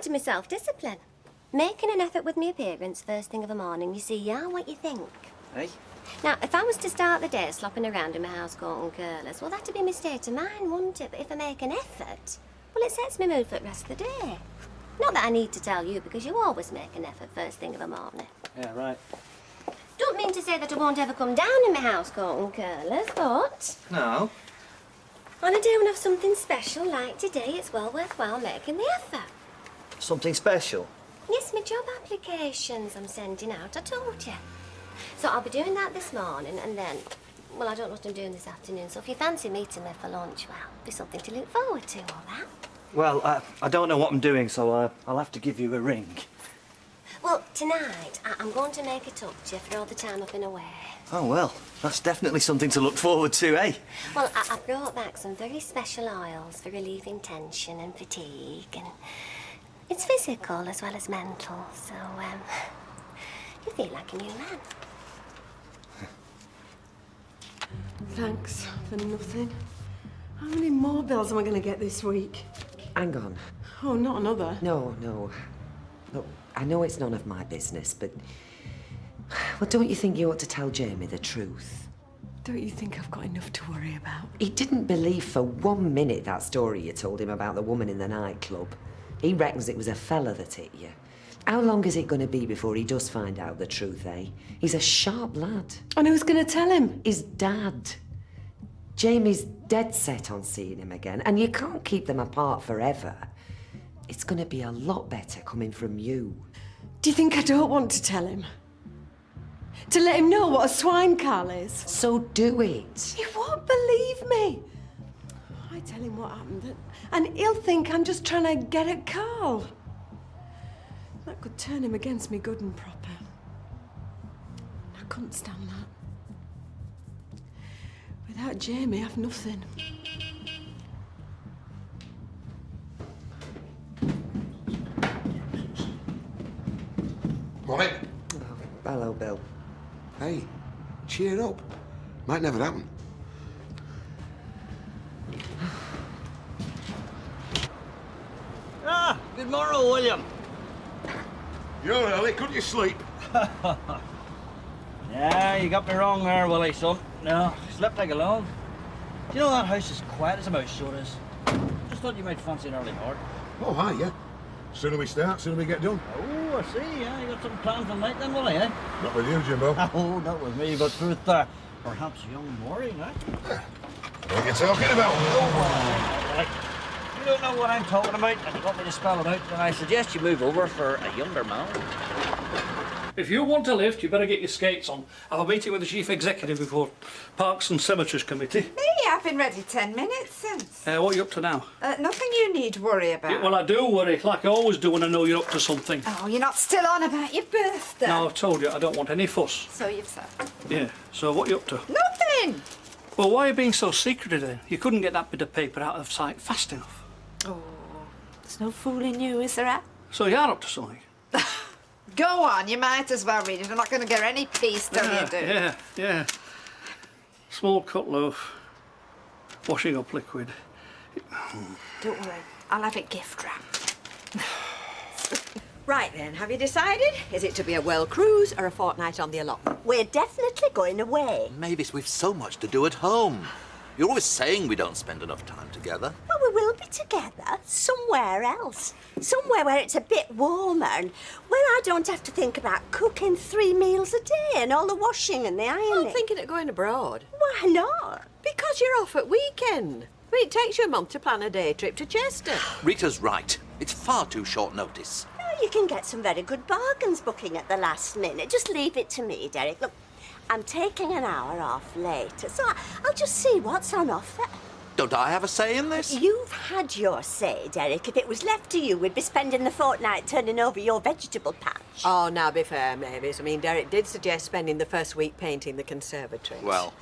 to my self-discipline. Making an effort with my appearance first thing of a morning, you see, yeah, what you think. Hey? Now, if I was to start the day slopping around in my housecoat and curlers, well, that'd be a mistake of mine, wouldn't it? But if I make an effort, well, it sets me mood for the rest of the day. Not that I need to tell you, because you always make an effort first thing of a morning. Yeah, right. Don't mean to say that I won't ever come down in my housecoat and curlers, but... No. on a day when I have something special like today, it's well worthwhile making the effort. Something special? Yes, my job applications I'm sending out, I told you. So I'll be doing that this morning, and then, well, I don't know what I'm doing this afternoon, so if you fancy meeting me for lunch, well, it'll be something to look forward to, all that. Well, I don't know what I'm doing, so I'll have to give you a ring. Well, tonight, I'm going to make it up to you for all the time I've been away. Oh, well, that's definitely something to look forward to, eh? Well, I brought back some very special oils for relieving tension and fatigue, and it's physical as well as mental, so, you feel like a new man. Thanks for nothing. How many more bills am I going to get this week? Hang on. Oh, not another. No. Look, I know it's none of my business, but... well, don't you think you ought to tell Jamie the truth? Don't you think I've got enough to worry about? He didn't believe for 1 minute that story you told him about the woman in the nightclub. He reckons it was a fella that hit you. How long is it going to be before he does find out the truth, eh? He's a sharp lad. And who's going to tell him? His dad. Jamie's dead set on seeing him again, and you can't keep them apart forever. It's going to be a lot better coming from you. Do you think I don't want to tell him? To let him know what a swine Carl is? So do it. He won't believe me. I tell him what happened, and he'll think I'm just trying to get at Carl. That could turn him against me good and proper. I couldn't stand that. Without Jamie, I've nothing. Morning. Oh, hello, Bill. Hey, cheer up. Might never happen. Ah, good morning, William. You're early, couldn't you sleep? Yeah, you got me wrong there, Willie, son. No, slept like a log. Do you know that house is quiet as a mouse, so it is. Just thought you might fancy an early hard. Oh, hi, yeah. Sooner we start, sooner we get done. Oh, I see, yeah. You got some plans for night then, Willie, eh? Not with you, Jimbo. Oh, not with me, but with, perhaps young Maureen, eh? What are you talking about? Oh, Willie. You don't know what I'm talking about, and you want me to spell it out, then I suggest you move over for a younger man. If you want a lift, you better get your skates on. I have a meeting with the chief executive before Parks and Cemeteries Committee. Me? I've been ready 10 minutes since. What are you up to now? Nothing you need to worry about. Yeah, well, I do worry, like I always do when I know you're up to something. Oh, you're not still on about your birthday? No, I've told you, I don't want any fuss. So you've said. Yeah, so what are you up to? Nothing! Well, why are you being so secretive then? You couldn't get that bit of paper out of sight fast enough. Oh, there's no fooling you, is there? So you are up to something? Go on, you might as well read it. I'm not going to get any peace till you do. Yeah. Small cut loaf. Washing up liquid. Don't worry, I'll have it gift wrapped. Right then, have you decided? Is it to be a well cruise or a fortnight on the allotment? We're definitely going away. Mavis, we've so much to do at home. You're always saying we don't spend enough time together. Well, we will be together somewhere else. Somewhere where it's a bit warmer and where I don't have to think about cooking 3 meals a day and all the washing and the ironing. I'm thinking of going abroad. Why not? Because you're off at weekend. I mean, it takes you a month to plan a day trip to Chester. Rita's right. It's far too short notice. Oh, you can get some very good bargains booking at the last minute. Just leave it to me, Derek. Look, I'm taking an hour off later, so I'll just see what's on offer. Don't I have a say in this? You've had your say, Derek. If it was left to you, we'd be spending the fortnight turning over your vegetable patch. Oh, now be fair, Mavis. I mean, Derek did suggest spending the first week painting the conservatory. Well,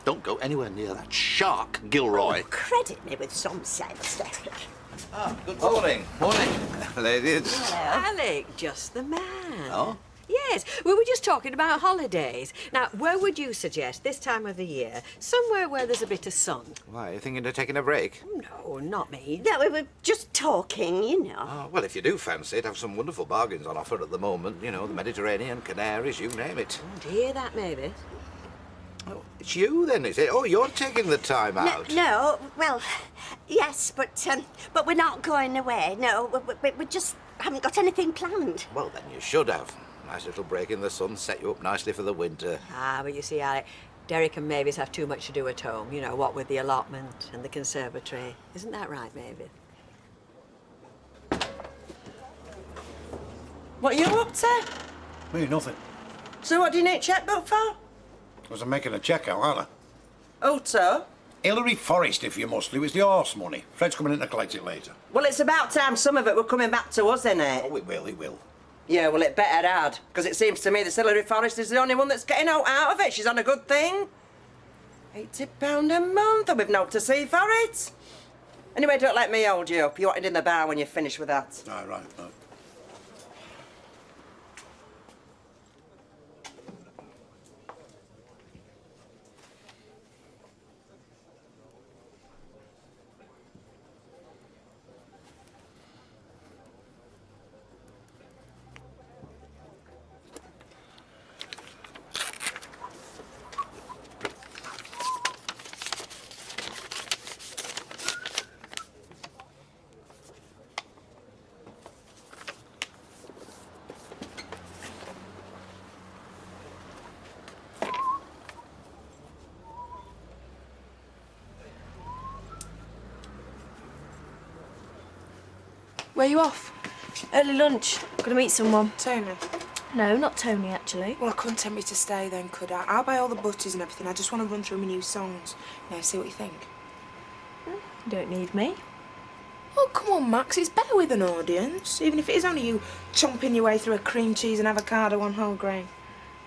don't go anywhere near that shark, Gilroy. Oh, credit me with some sense, Derek. Ah, good morning. Morning, ladies. Alec, just the man. Oh? Yes, we were just talking about holidays. Now, where would you suggest this time of the year? Somewhere where there's a bit of sun. Why, are you thinking of taking a break? No, not me. No, we were just talking, you know. Oh, well, if you do fancy it, have some wonderful bargains on offer at the moment. You know, the Mediterranean, Canaries, you name it. Do you hear that, maybe? Oh, it's you then, is it? Oh, you're taking the time out. No, well, yes, but we're not going away. No, we just haven't got anything planned. Well, then you should have. Nice little break in the sun, set you up nicely for the winter. Ah, but you see, Alec, Derek and Mavis have too much to do at home. You know, what with the allotment and the conservatory. Isn't that right, Mavis? What are you up to? Me, nothing. So what do you need a checkbook for? Because I'm making a check out, aren't I? Oh, so? Hilary Forrest, if you must. It was the horse money. Fred's coming in to collect it later. Well, it's about time some of it were coming back to us, isn't it? Oh, it will, it will. Yeah, well, it better add, because it seems to me that Hilary Forrest is the only one that's getting out of it. She's on a good thing. £80 a month, and we've no to see for it. Anyway, don't let me hold you up. You want it in the bar when you're finished with that. Right, right. Where are you off? Early lunch. Gonna meet someone. Tony? No, not Tony, actually. Well, I couldn't tempt me to stay then, could I? I'll buy all the butters and everything. I just want to run through my new songs. Now, see what you think. You don't need me. Oh, come on, Max. It's better with an audience. Even if it is only you chomping your way through a cream cheese and avocado on whole grain.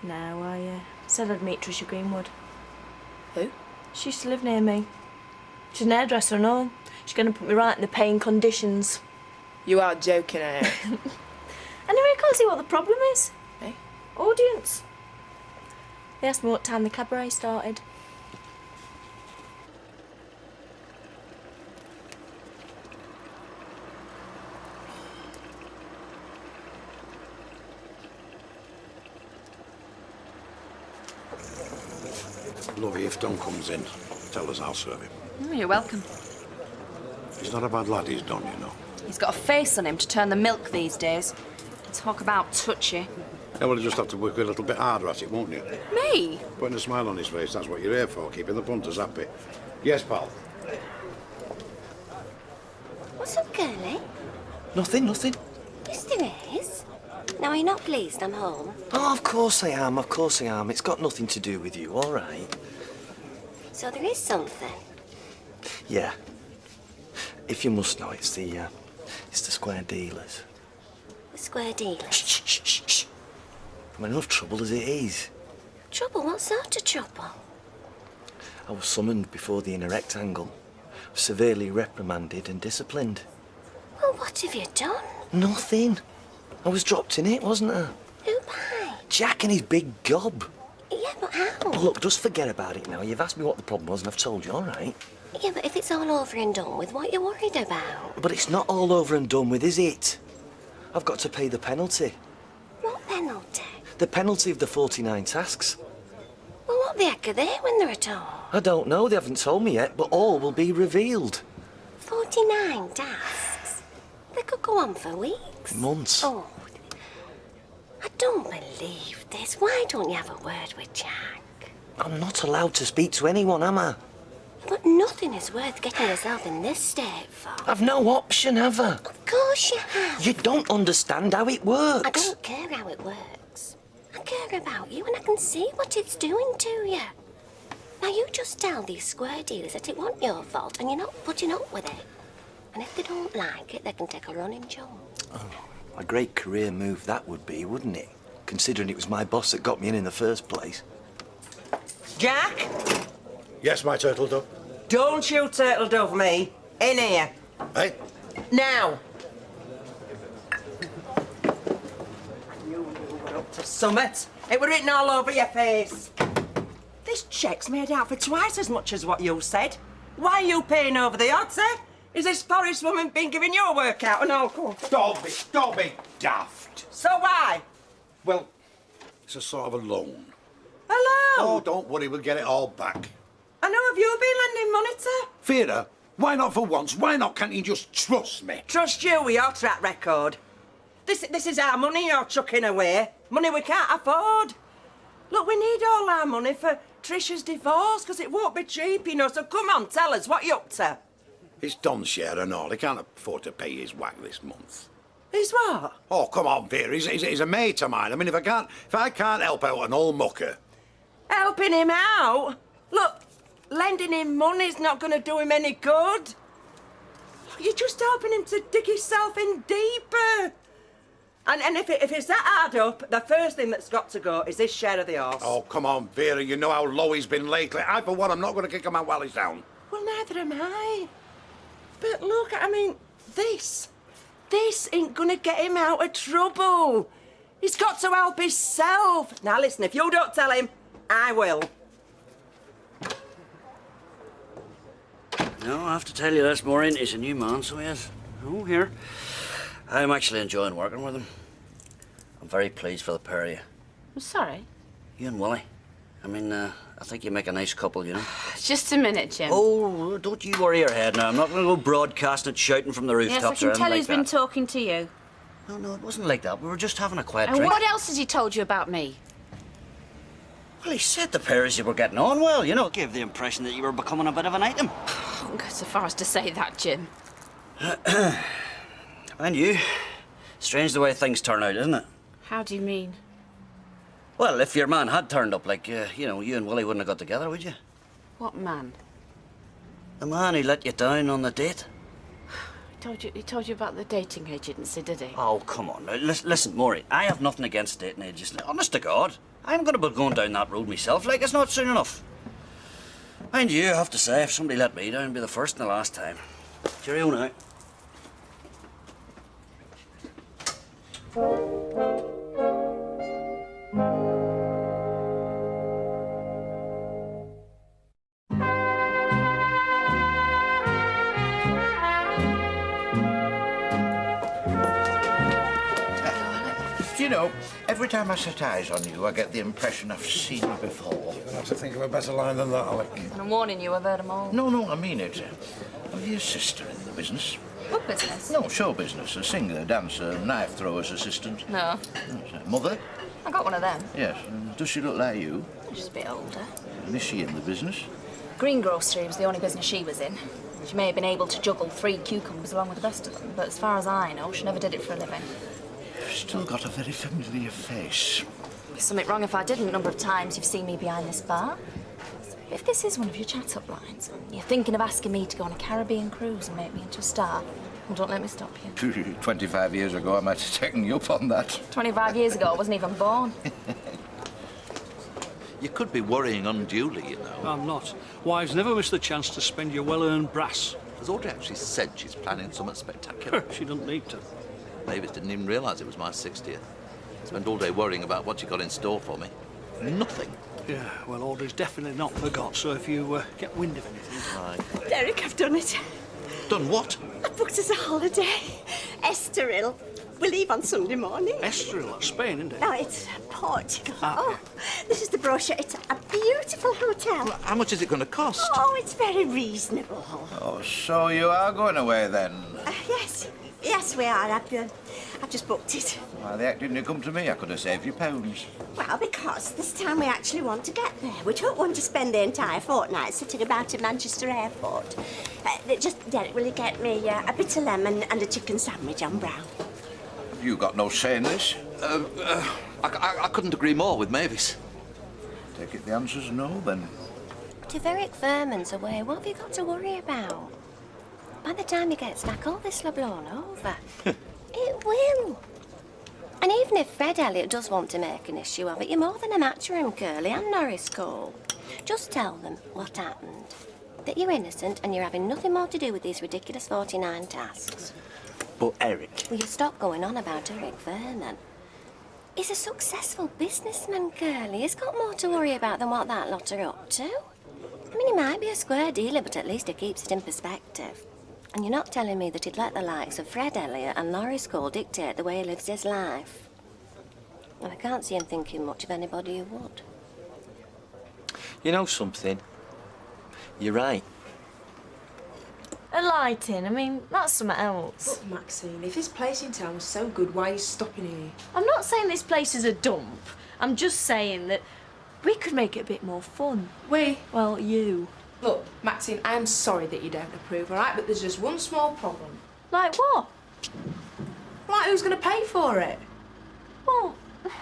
No, I said I'd meet Tricia Greenwood. Who? She used to live near me. She's an hairdresser and all. She's going to put me right in the paying conditions. You are joking, eh? Anyway, I can't see what the problem is. Eh? Audience. They asked me what time the cabaret started. Lovey, if Don comes in, tell us I'll serve him. Oh, you're welcome. He's not a bad lad, he's Don, you know. He's got a face on him to turn the milk these days. Talk about touchy. Yeah, well, you just have to work a little bit harder at it, won't you? Me? Putting a smile on his face, that's what you're here for, keeping the punters happy. Yes, pal? What's up, girlie? Nothing, nothing. Yes, there is. Now, are you not pleased I'm home? Oh, of course I am, of course I am. It's got nothing to do with you, all right? So there is something. Yeah. If you must know, it's the square dealers. The square dealers? Shh. I'm in enough trouble as it is. Trouble? What sort of trouble? I was summoned before the inner rectangle, severely reprimanded and disciplined. Well, what have you done? Nothing. I was dropped in it, wasn't I? Who by? Jack and his big gob. Yeah, but how? Oh, look, just forget about it now. You've asked me what the problem was and I've told you, all right? Yeah, but if it's all over and done with, what are you worried about? But it's not all over and done with, is it? I've got to pay the penalty. What penalty? The penalty of the 49 tasks. Well, what the heck are they when they're at all? I don't know, they haven't told me yet, but all will be revealed. 49 tasks? They could go on for weeks. Months. Oh, I don't believe this. Why don't you have a word with Jack? I'm not allowed to speak to anyone, am I? But nothing is worth getting yourself in this state for. I've no option, have I? Of course you have. You don't understand how it works. I don't care how it works. I care about you and I can see what it's doing to you. Now you just tell these square dealers that it wasn't your fault and you're not putting up with it. And if they don't like it, they can take a running jump. Oh, a great career move that would be, wouldn't it? Considering it was my boss that got me in the first place. Jack? Yes, my turtle dove. Don't you turtle dove me. In here. Hey? Now. up to summit. It were written all over your face. This cheque's made out for twice as much as what you said. Why are you paying over the odds, eh? Is this Forest woman been giving you a workout and all? Don't be daft. So why? Well, it's a sort of a loan. A loan? Oh, don't worry, we'll get it all back. I know, have you been lending money to? Vera, why not for once? Why not? Can't you just trust me? Trust you with your track record. This is our money you're chucking away. Money we can't afford. Look, we need all our money for Trisha's divorce, because it won't be cheap, you know. So come on, tell us, what you up to? It's Don's share and all. He can't afford to pay his whack this month. He's what? Oh, come on, Vera. He's a mate of mine. I mean, if I can't help out an old mucker... Helping him out? Look, lending him money's not going to do him any good. You're just helping him to dig himself in deeper. And if it's that hard up, the first thing that's got to go is this share of the horse. Oh, come on, Vera. You know how low he's been lately. I, for one, I'm not going to kick him out while he's down. Well, neither am I. But look, I mean, this ain't going to get him out of trouble. He's got to help himself. Now, listen, if you don't tell him, I will. No, I have to tell you this, Maureen. He's a new man, so he is. Oh, here. I'm actually enjoying working with him. I'm very pleased for the pair of you. I'm sorry. You and Willie. I mean, I think you make a nice couple, you know. Just a minute, Jim. Oh, don't you worry your head now. I'm not going to go broadcasting it, shouting from the rooftops Yes, I or can tell anything he's like been that. talking to you. No, it wasn't like that. We were just having a quiet And drink. what else has he told you about me? Well, he said the pair of you were getting on well, you know. Gave the impression that you were becoming a bit of an item. I wouldn't go so far as to say that, Jim. And you. Strange the way things turn out, isn't it? How do you mean? Well, if your man had turned up, like, you know, you and Willie wouldn't have got together, would you? What man? The man who let you down on the date. He told you about the dating agency, did he? Oh, come on. Now, listen, Maury, I have nothing against dating agencies. Honest to God, I'm going to be going down that road myself, like it's not soon enough. Mind you, I have to say, if somebody let me down, it'd be the first and the last time. Cheerio now. Do you know, every time I set eyes on you, I get the impression I've seen you before. You'll have to think of a better line than that, Alec. I'm warning you, I've heard them all. No, I mean it. Are you a sister in the business? What business? No, show business. A singer, dancer, knife thrower's assistant. No. Mother? I got one of them. Yes. Does she look like you? She's a bit older. And is she in the business? Greengrocery was the only business she was in. She may have been able to juggle 3 cucumbers along with the rest of them, but as far as I know, she never did it for a living. You've still got a very familiar face. There's something wrong if I didn't. A number of times you've seen me behind this bar. So if this is one of your chat-up lines, and you're thinking of asking me to go on a Caribbean cruise and make me into a star, well, don't let me stop you. 25 years ago, I might have taken you up on that. 25 years ago, I wasn't even born. You could be worrying unduly, you know. I'm not. Wives never miss the chance to spend your well-earned brass. Has Audrey actually said she's planning something spectacular? She doesn't need to. Mavis didn't even realise it was my 60th. Spent all day worrying about what she got in store for me. Nothing. Yeah, well, Audrey's definitely not forgot, so if you get wind of anything... Right. Derek, I've done it. Done what? I booked us a holiday. Estoril. We leave on Sunday morning. Estoril, that's Spain, isn't it? No, it's Portugal. Ah. Oh, this is the brochure. It's a beautiful hotel. Well, how much is it going to cost? Oh, it's very reasonable. Oh, so you are going away then? Yes, we are. I've just booked it. Why the heck didn't you come to me? I could have saved you pounds. Well, because this time we actually want to get there. We don't want to spend the entire fortnight sitting about in Manchester Airport. Derek, will you get me a bit of lemon and a chicken sandwich on brown? You got no say in this. I couldn't agree more with Mavis. Take it the answer's no, then. If Eric Furman's away, what have you got to worry about? By the time he gets back, all this will have blown over. It will. And even if Fred Elliott does want to make an issue of it, you're more than a match for him, Curly, and Norris Cole. Just tell them what happened. That you're innocent and you're having nothing more to do with these ridiculous 49 tasks. But Eric... Will you stop going on about Eric Vernon? He's a successful businessman, Curly. He's got more to worry about than what that lot are up to. I mean, he might be a square dealer, but at least he keeps it in perspective. And you're not telling me that he'd let the likes of Fred Elliott and Laurie Cole dictate the way he lives his life. Well, I can't see him thinking much of anybody who would. You know something? You're right. A lighting, I mean, that's something else. Look, Maxine, if this place in town was so good, why are you stopping here? I'm not saying this place is a dump. I'm just saying that we could make it a bit more fun. We? Well, you. Look, Maxine, I am sorry that you don't approve, all right? But there's just one small problem. Like what? Like, who's going to pay for it? Well,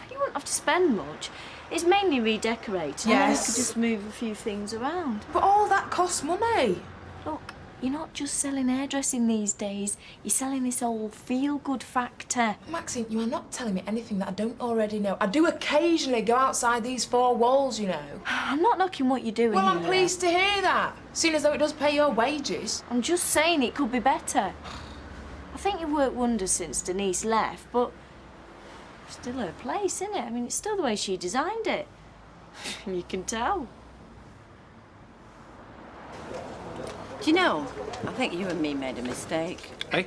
you won't have to spend much. It's mainly redecorating. Yes. And we could just move a few things around. But all that costs money. Look, you're not just selling hairdressing these days. You're selling this whole feel-good factor. Maxine, you are not telling me anything that I don't already know. I do occasionally go outside these four walls, you know. I'm not knocking what you're doing. Well, I'm here. pleased to hear that. Seeing as though it does pay your wages. I'm just saying it could be better. I think you've worked wonders since Denise left, but still her place, isn't it? I mean, it's still the way she designed it. You can tell. Do you know, I think you and me made a mistake. Hey?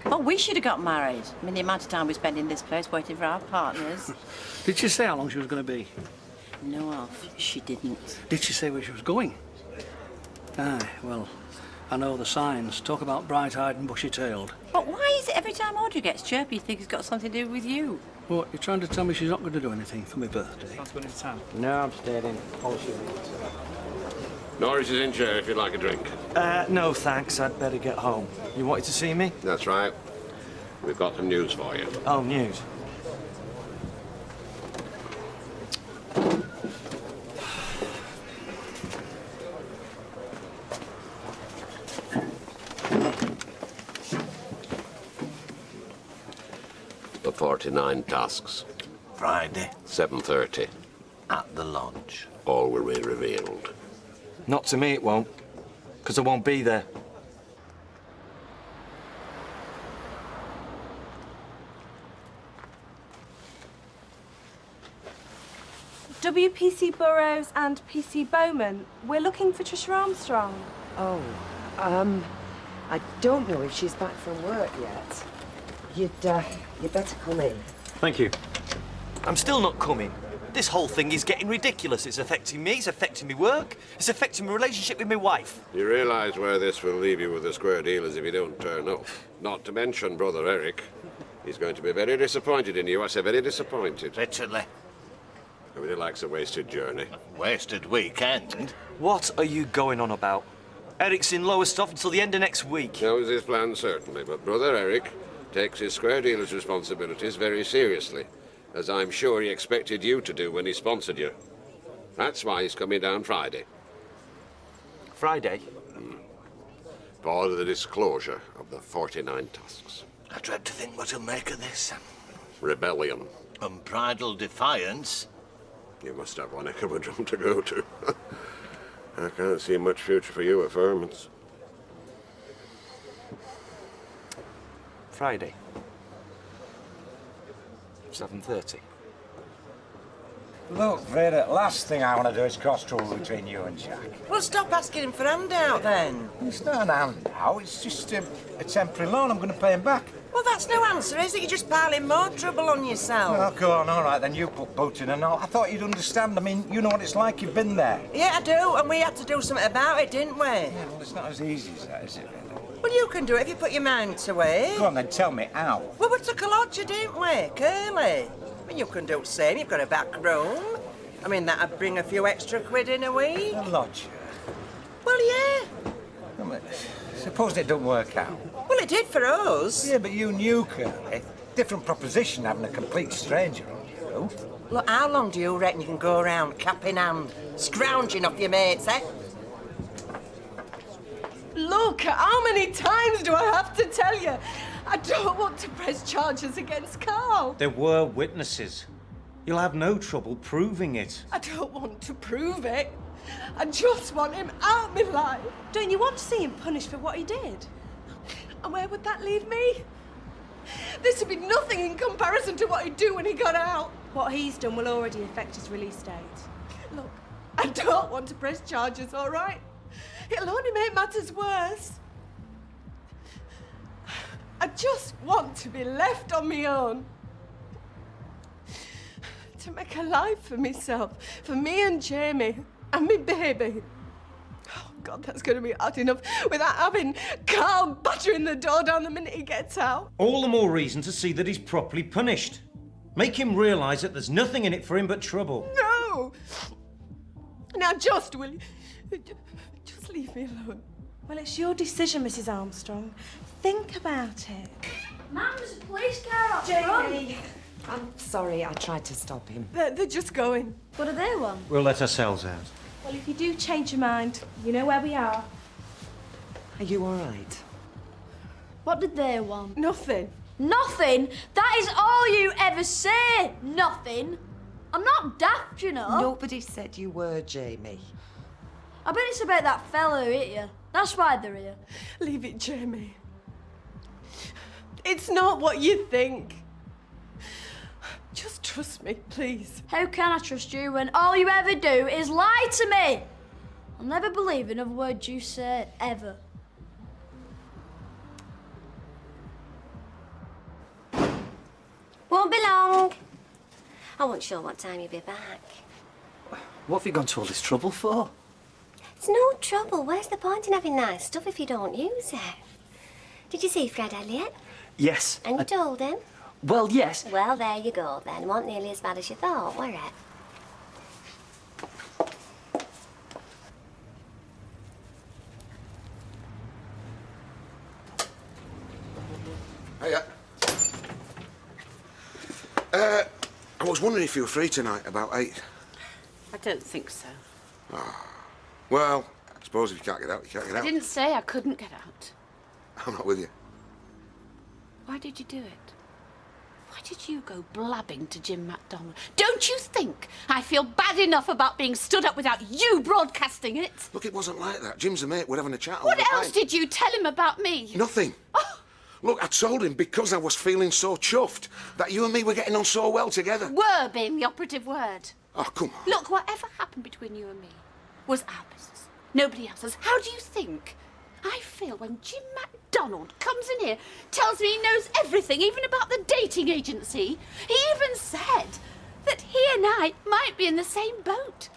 Well, we should have got married. I mean, the amount of time we spend in this place waiting for our partners. Did she say how long she was going to be? No, Alf, she didn't. Did she say where she was going? Aye, well, I know the signs. Talk about bright-eyed and bushy-tailed. But why is it every time Audrey gets chirpy, you think it's got something to do with you? What, you're trying to tell me she's not going to do anything for my birthday? Sounds good in town. No, I'm staying in. All she Norris is in chair if you'd like a drink. No, thanks. I'd better get home. You wanted to see me? That's right. We've got some news for you. Oh, news. The 49 tasks. Friday. 7:30. At the lodge. All will be revealed. Not to me, it won't. Because I won't be there. WPC Burrows and PC Bowman. We're looking for Trisha Armstrong. Oh, I don't know if she's back from work yet. You'd better come in. Thank you. I'm still not coming. This whole thing is getting ridiculous. It's affecting me, it's affecting me work, it's affecting my relationship with my wife. You realise where this will leave you with the square dealers if you don't turn up. Not to mention Brother Eric. He's going to be very disappointed in you. I say very disappointed. Literally. Nobody likes a wasted journey. Wasted weekend? What are you going on about? Eric's in Lowestoft until the end of next week. That was his plan, certainly, but Brother Eric takes his square dealer's responsibilities very seriously, as I'm sure he expected you to do when he sponsored you. That's why he's coming down Friday. Friday? For the disclosure of the 49 tasks. I dread to think what he'll make of this. Rebellion. Unbridled defiance. You must have one heck of a drum to go to. I can't see much future for you at Furman's. Friday. 7:30. Look, Vera, last thing I want to do is cross trouble between you and Jack. Well, stop asking him for handout then. It's not an handout, it's just a temporary loan. I'm going to pay him back. Well, that's no answer, is it? You're just piling more trouble on yourself. Oh, go on, all right, then you put boot in and all. I thought you'd understand. I mean, you know what it's like, you've been there. Yeah, I do, and we had to do something about it, didn't we? Yeah, well, it's not as easy as that, is it, really? Well, you can do it if you put your mind to it. Go on, then, tell me how. Well, we took a lodger, didn't we? Curly. I mean, you can do the same. You've got a back room. I mean, that'd bring a few extra quid in a week. A lodger? Well, yeah. I mean, suppose it don't work out. Well, it did for us. Yeah, but you knew, Curly. Different proposition having a complete stranger on you. Look, how long do you reckon you can go around cap in hand, scrounging off your mates, eh? Look, how many times do I have to tell you? I don't want to press charges against Carl. There were witnesses. You'll have no trouble proving it. I don't want to prove it. I just want him out of my life. Don't you want to see him punished for what he did? And where would that leave me? This would be nothing in comparison to what he'd do when he got out. What he's done will already affect his release date. Look, I don't want to press charges, all right? It'll only make matters worse. I just want to be left on my own. To make a life for myself, for me and Jamie, and me baby. Oh, God, that's going to be hard enough without having Carl battering the door down the minute he gets out. All the more reason to see that he's properly punished. Make him realise that there's nothing in it for him but trouble. No! Now, just, will you... Just leave me alone. Well, it's your decision, Mrs. Armstrong. Think about it. Mum, there's a police car up front. Jamie! I'm sorry, I tried to stop him. They're just going. What do they want? We'll let ourselves out. Well, if you do change your mind, you know where we are. Are you all right? What did they want? Nothing. Nothing? That is all you ever say. Nothing. I'm not daft, you know. Nobody said you were, Jamie. I bet it's about that fella who hit you. That's why they're here. Leave it, Jamie. It's not what you think. Just trust me, please. How can I trust you when all you ever do is lie to me? I'll never believe another word you say, ever. Won't be long. I wasn't sure what time you'd be back. What have you gone to all this trouble for? It's no trouble. Where's the point in having nice stuff if you don't use it? Did you see Fred Elliott? Yes. And you told him? Well, yes. Well, there you go then. It wasn't nearly as bad as you thought, were it? Hiya. I was wondering if you were free tonight, about 8. I don't think so. Well, I suppose if you can't get out, you can't get I out. didn't say I couldn't get out. I'm not with you. Why did you do it? Why did you go blabbing to Jim MacDonald? Don't you think I feel bad enough about being stood up without you broadcasting it? Look, it wasn't like that. Jim's a mate. We're having a chat. What else did you tell him about me? Nothing. Look, I told him because I was feeling so chuffed that you and me were getting on so well together. Were being the operative word. Oh, come on. Look, whatever happened between you and me was our business. Nobody else's. How do you think I feel when Jim MacDonald comes in here, tells me he knows everything, even about the dating agency? He even said that he and I might be in the same boat,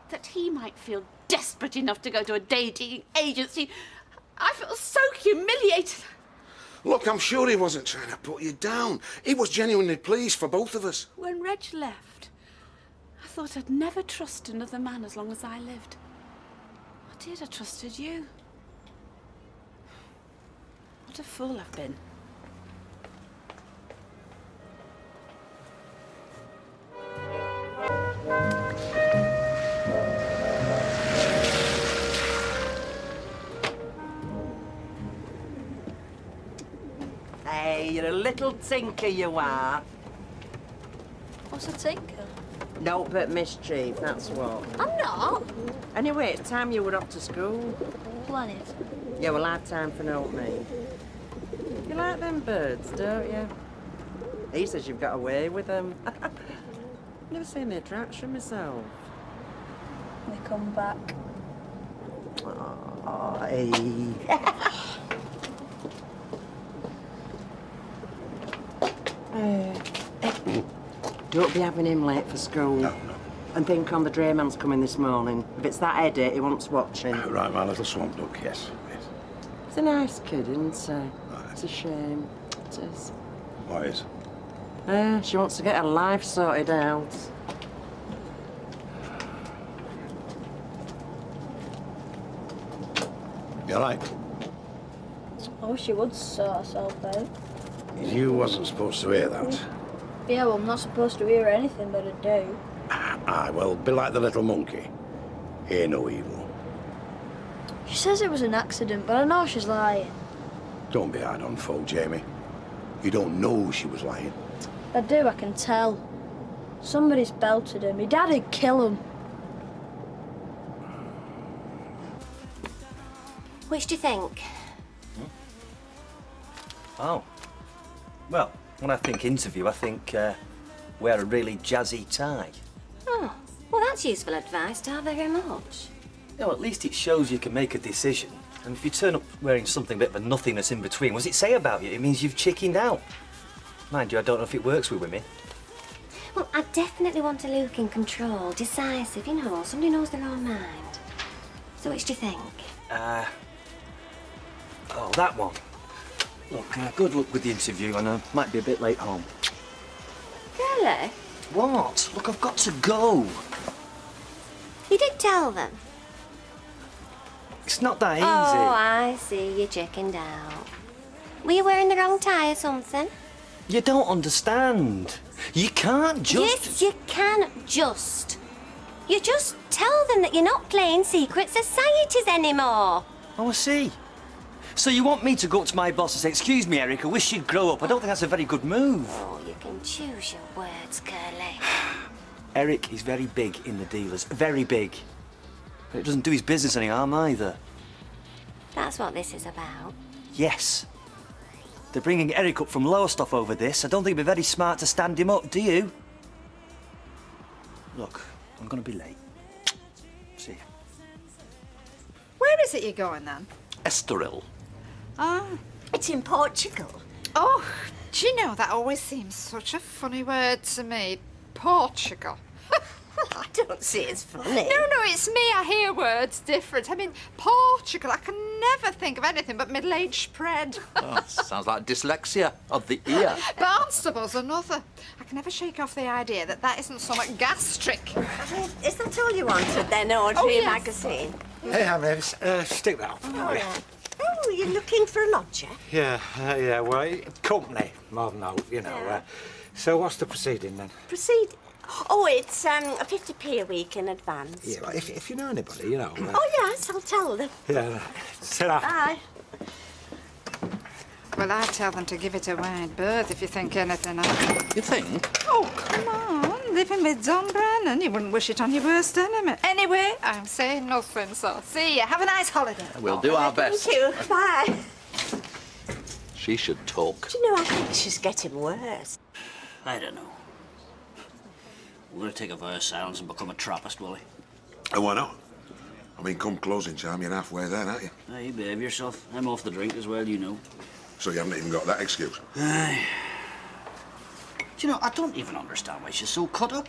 that he might feel desperate enough to go to a dating agency. I feel so humiliated. Look, I'm sure he wasn't trying to put you down. He was genuinely pleased for both of us. When Reg left, I thought I'd never trust another man as long as I lived. I did, I trusted you. What a fool I've been. Hey, you're a little tinker, you are. What's a tinker? No but mischief, that's what. I'm not. Anyway, it's time you were off to school. Planet. Yeah, well, I've time for no me. You like them birds, don't you? He says you've got away with them. Never seen the attraction myself. They come back. Oh, hey. Don't be having him late for school. No. And think on the drayman's coming this morning. If it's that Eddie, he wants watching. Right, my little swamp duck, yes. He's a nice kid, isn't he? It's a shame. It is. What is? She wants to get her life sorted out. You all right? I wish you would sort herself out. You wasn't supposed to hear that. Yeah, well, I'm not supposed to hear anything, but I do. Aye, well, be like the little monkey. Hear no evil. She says it was an accident, but I know she's lying. Don't be hard on folk, Jamie. You don't know she was lying. I do, I can tell. Somebody's belted him. My dad'd kill him. Which do you think? Oh. Well, when I think interview, I think wear a really jazzy tie. Oh, well, that's useful advice, Dar, very much. You know, at least it shows you can make a decision. And if you turn up wearing something a bit of a nothingness in between, what does it say about you? It means you've chickened out. Mind you, I don't know if it works with women. Well, I definitely want a look in control, decisive, you know, somebody knows their own mind. So which do you think? Oh, that one. Look, good luck with the interview, and I might be a bit late home. Really? What? Look, I've got to go. You did tell them? It's not that easy. Oh, I see, you chickened out. Were you wearing the wrong tie or something? You don't understand. You can't just... Yes, you can just. You just tell them that you're not playing secret societies anymore. Oh, I see. So you want me to go up to my boss and say, excuse me, Eric, I wish you'd grow up. I don't think that's a very good move. Oh, you can choose your words, Curly. Eric is very big in the dealers. Very big. But it doesn't do his business any harm either. That's what this is about. Yes. They're bringing Eric up from Lowestoft over this. I don't think it'd be very smart to stand him up, do you? Look, I'm going to be late. See you. Where is it you're going then? Estoril. Oh. It's in Portugal. Oh, do you know, that always seems such a funny word to me. Portugal. I don't see it's funny. No, it's me. I hear words different. I mean, Portugal, I can never think of anything but middle-aged spread. Oh, sounds like dyslexia of the ear. Barnstable's another. I can never shake off the idea that that isn't somewhat gastric. Is that all you wanted then, Audrey, Oh, yes. magazine? Hey, Mavis, stick that off. Oh, you're looking for a lodger? Yeah, well, company, more than out, you know. So what's the proceeding then? Proceed. Oh, it's 50p a week in advance. Yeah, well, if you know anybody, you know. Oh, yes, I'll tell them. Yeah, sit down. Bye. Well, I tell them to give it a wide berth if you think anything of it. You think? Oh, come on. Living with Don Brennan, you wouldn't wish it on your worst enemy. Anyway, I'm saying nothing, so see ya. Have a nice holiday. We'll do our best. Thank you. Bye. She should talk. Do you know, I think she's getting worse. I don't know. We're going to take a vow of silence and become a Trappist, will he? And why not? I mean, come closing time, you're halfway there, aren't you? Hey, you behave yourself. I'm off the drink as well, you know. So you haven't even got that excuse? Aye. Do you know, I don't even understand why she's so cut up.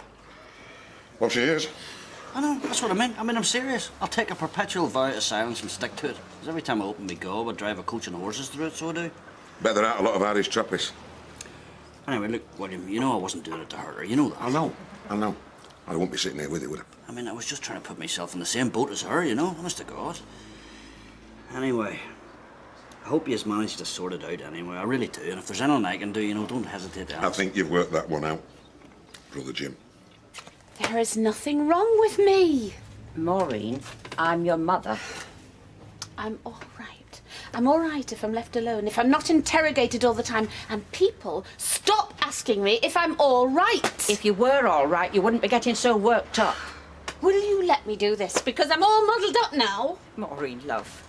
Well, she is. I know, that's what I mean. I'm serious. I'll take a perpetual vow of silence and stick to it. Because every time I open my gob, I drive a coach and horses through it, so I do. Bet there aren't a lot of Irish Trappists. Anyway, look, William, you know I wasn't doing it to hurt her. You know that. I know. I won't be sitting here with you, would I? I mean, I was just trying to put myself in the same boat as her, you know, honest to God. Anyway, I hope you've managed to sort it out anyway. I really do. And if there's anything I can do, you know, don't hesitate to ask. I think you've worked that one out, Brother Jim. There is nothing wrong with me. Maureen, I'm your mother. I'm all right. I'm all right if I'm left alone, if I'm not interrogated all the time, and people stop asking me if I'm all right. If you were all right, you wouldn't be getting so worked up. Will you let me do this? Because I'm all muddled up now. Maureen, love,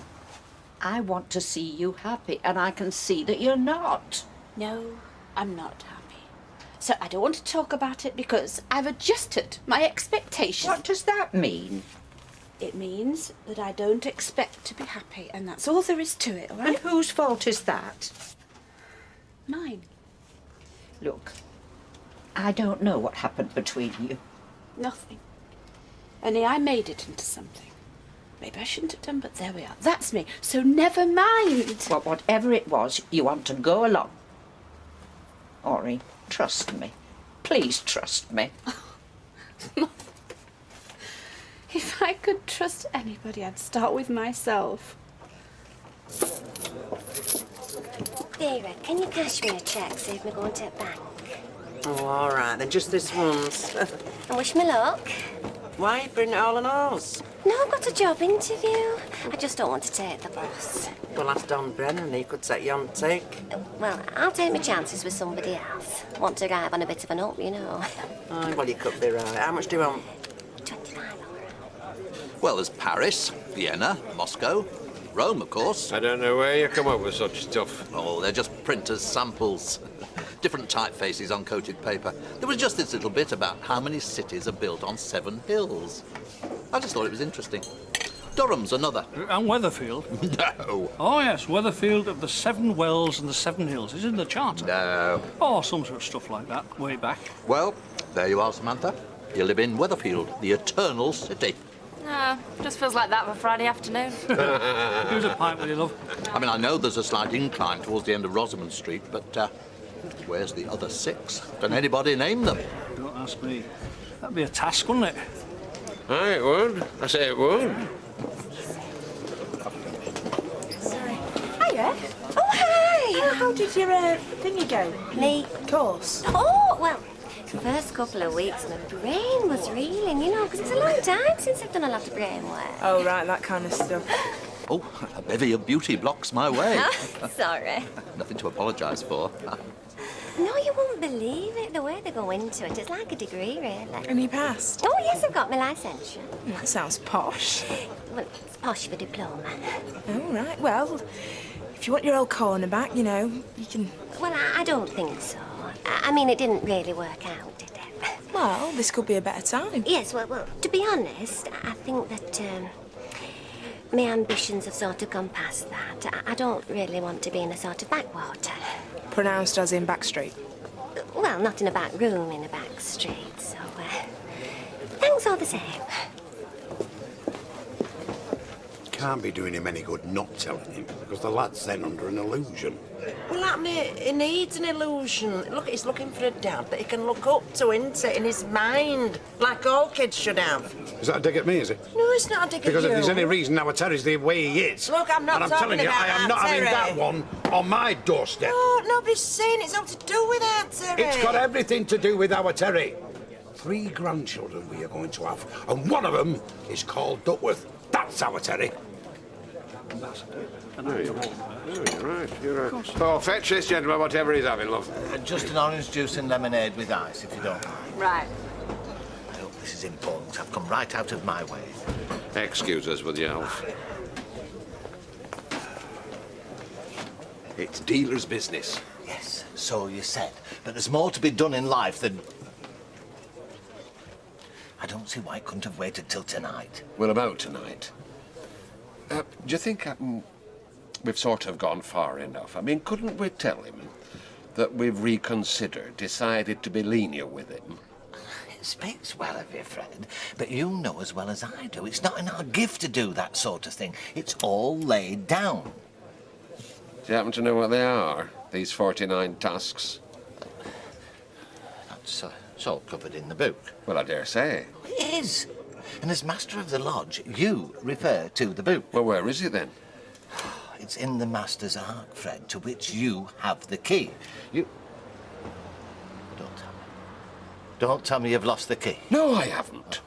I want to see you happy, and I can see that you're not. No, I'm not happy. So I don't want to talk about it because I've adjusted my expectations. What does that mean? It means that I don't expect to be happy, and that's all there is to it, all right? And whose fault is that? Mine. Look, I don't know what happened between you. Nothing. Only I made it into something. Maybe I shouldn't have done, but there we are. That's me. So never mind. Well, whatever it was, you want to go along. Ori, trust me. Please trust me. If I could trust anybody, I'd start with myself. Vera, can you cash me a cheque, save me going to the bank? Oh, all right, then just this once. And wish me luck. Why bring it all on us? No, I've got a job interview. I just don't want to take the boss. Well, that's Don Brennan. He could set you on take. Well, I'll take my chances with somebody else. Want to arrive on a bit of an up, you know. Oh, well, you could be right. How much do you want? 25, all right. Well, there's Paris, Vienna, Moscow, Rome, of course. I don't know where you come up with such stuff. Oh, they're just printers' samples. different typefaces on coated paper. There was just this little bit about how many cities are built on 7 hills. I just thought it was interesting. Durham's another. And Weatherfield? No. Oh, yes, Weatherfield of the 7 wells and the 7 hills. It's in the charter. No. Oh, some sort of stuff like that, way back. Well, there you are, Samantha. You live in Weatherfield, the eternal city. Just feels like that for Friday afternoon. Here's a pint with you, love. I mean, I know there's a slight incline towards the end of Rosamond Street, but where's the other 6? Can anybody name them? Don't ask me. That'd be a task, wouldn't it? Aye, it would. I say it would. Hiya. Oh, hi. How did your thingy go? Me? Course. Oh, well, the first couple of weeks my brain was reeling, you know, because it's a long time since I've done a lot of brain work. Oh, right, that kind of stuff. Oh, a bevy of beauty blocks my way. Sorry. Nothing to apologise for. No, you won't believe it, the way they go into it. It's like a degree, really. And you passed? Oh, yes, I've got my licensure. That sounds posh. Well, it's posh for diploma. Oh, right. Well, if you want your old corner back, you know, you can... Well, I don't think so. I mean, it didn't really work out, did it? Well, this could be a better time. Yes, well, to be honest, I think that my ambitions have sort of gone past that. I don't really want to be in a sort of backwater. Pronounced as in back street. Well, not in a back room in a back street, so thanks all the same. Can't be doing him any good not telling him, because the lad's then under an illusion. Well, he needs an illusion. Look, he's looking for a dad that he can look up to, isn't it, in his mind, like all kids should have. Is that a dig at me, is it? No, it's not a dig at you. Because if there's any reason our Terry's the way he is... Look, I'm not and I'm talking telling you, about I am Aunt not having Terry. that one on my doorstep. No, nobody's saying it's not to do with Aunt Terry. It's got everything to do with our Terry. 3 grandchildren we are going to have, and one of them is called Duckworth. That's our Terry. No, you're right, you're right. Oh, fetch this gentleman whatever he's having, love. Just an orange juice and lemonade with ice, if you don't mind. Right. I hope this is important. I've come right out of my way. Excuse us, will you, Alf? It's dealer's business. Yes, so you said. But there's more to be done in life than... I don't see why I couldn't have waited till tonight. Well, about tonight. Do you think we've sort of gone far enough? I mean, couldn't we tell him that we've reconsidered, decided to be lenient with him? It speaks well of you, Fred, but you know as well as I do, it's not in our gift to do that sort of thing. It's all laid down. Do you happen to know what they are, these 49 tasks? It's all covered in the book. Well, I dare say. It is. And as master of the lodge, you refer to the book. Well, where is it then? It's in the master's ark, Fred, to which you have the key. You... Don't tell me. Don't tell me you've lost the key. No, I haven't.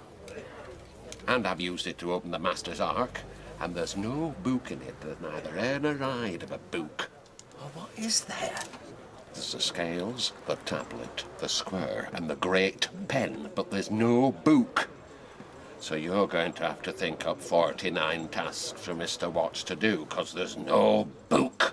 And I've used it to open the master's ark, and there's no book in it. There's neither air nor ride of a book. Well, what is there? There's the scales, the tablet, the square, and the great pen, but there's no book. So you're going to have to think up 49 tasks for Mr. Watts to do, because there's no book.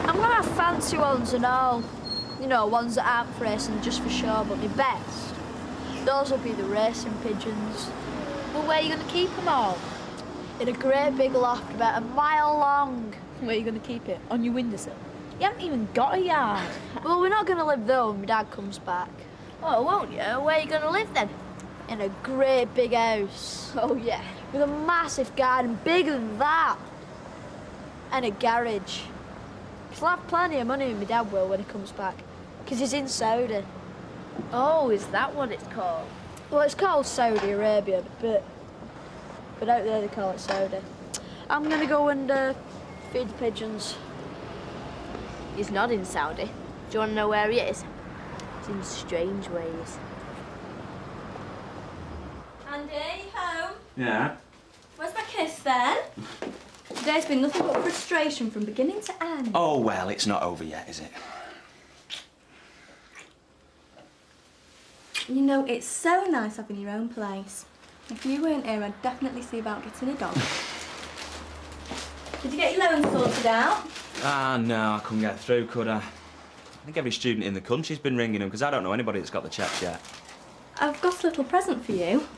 I'm gonna have fancy ones and all. You know, ones that aren't for racing just for show, but the best. Those will be the racing pigeons. Well, where are you going to keep them all? In a great big loft about a mile long. Where are you going to keep it? On your windowsill? You haven't even got a yard. Well, we're not going to live there when my dad comes back. Oh, won't you? Where are you going to live then? In a great big house. Oh, yeah. With a massive garden, bigger than that. And a garage. He'll have plenty of money, my dad will, when he comes back. Because he's in Saudi. Oh, is that what it's called? Well, it's called Saudi Arabia, but out there they call it Saudi. I'm going to go and feed the pigeons. He's not in Saudi. Do you want to know where he is? He's in strange ways. Andy, home? Yeah? Where's my kiss then? Today's been nothing but frustration from beginning to end. Oh, well, it's not over yet, is it? You know, it's so nice having your own place. If you weren't here, I'd definitely see about getting a dog. Did you get your loan sorted out? Ah, no, I couldn't get through, could I? I think every student in the country's been ringing them, because I don't know anybody that's got the cheques yet. I've got a little present for you.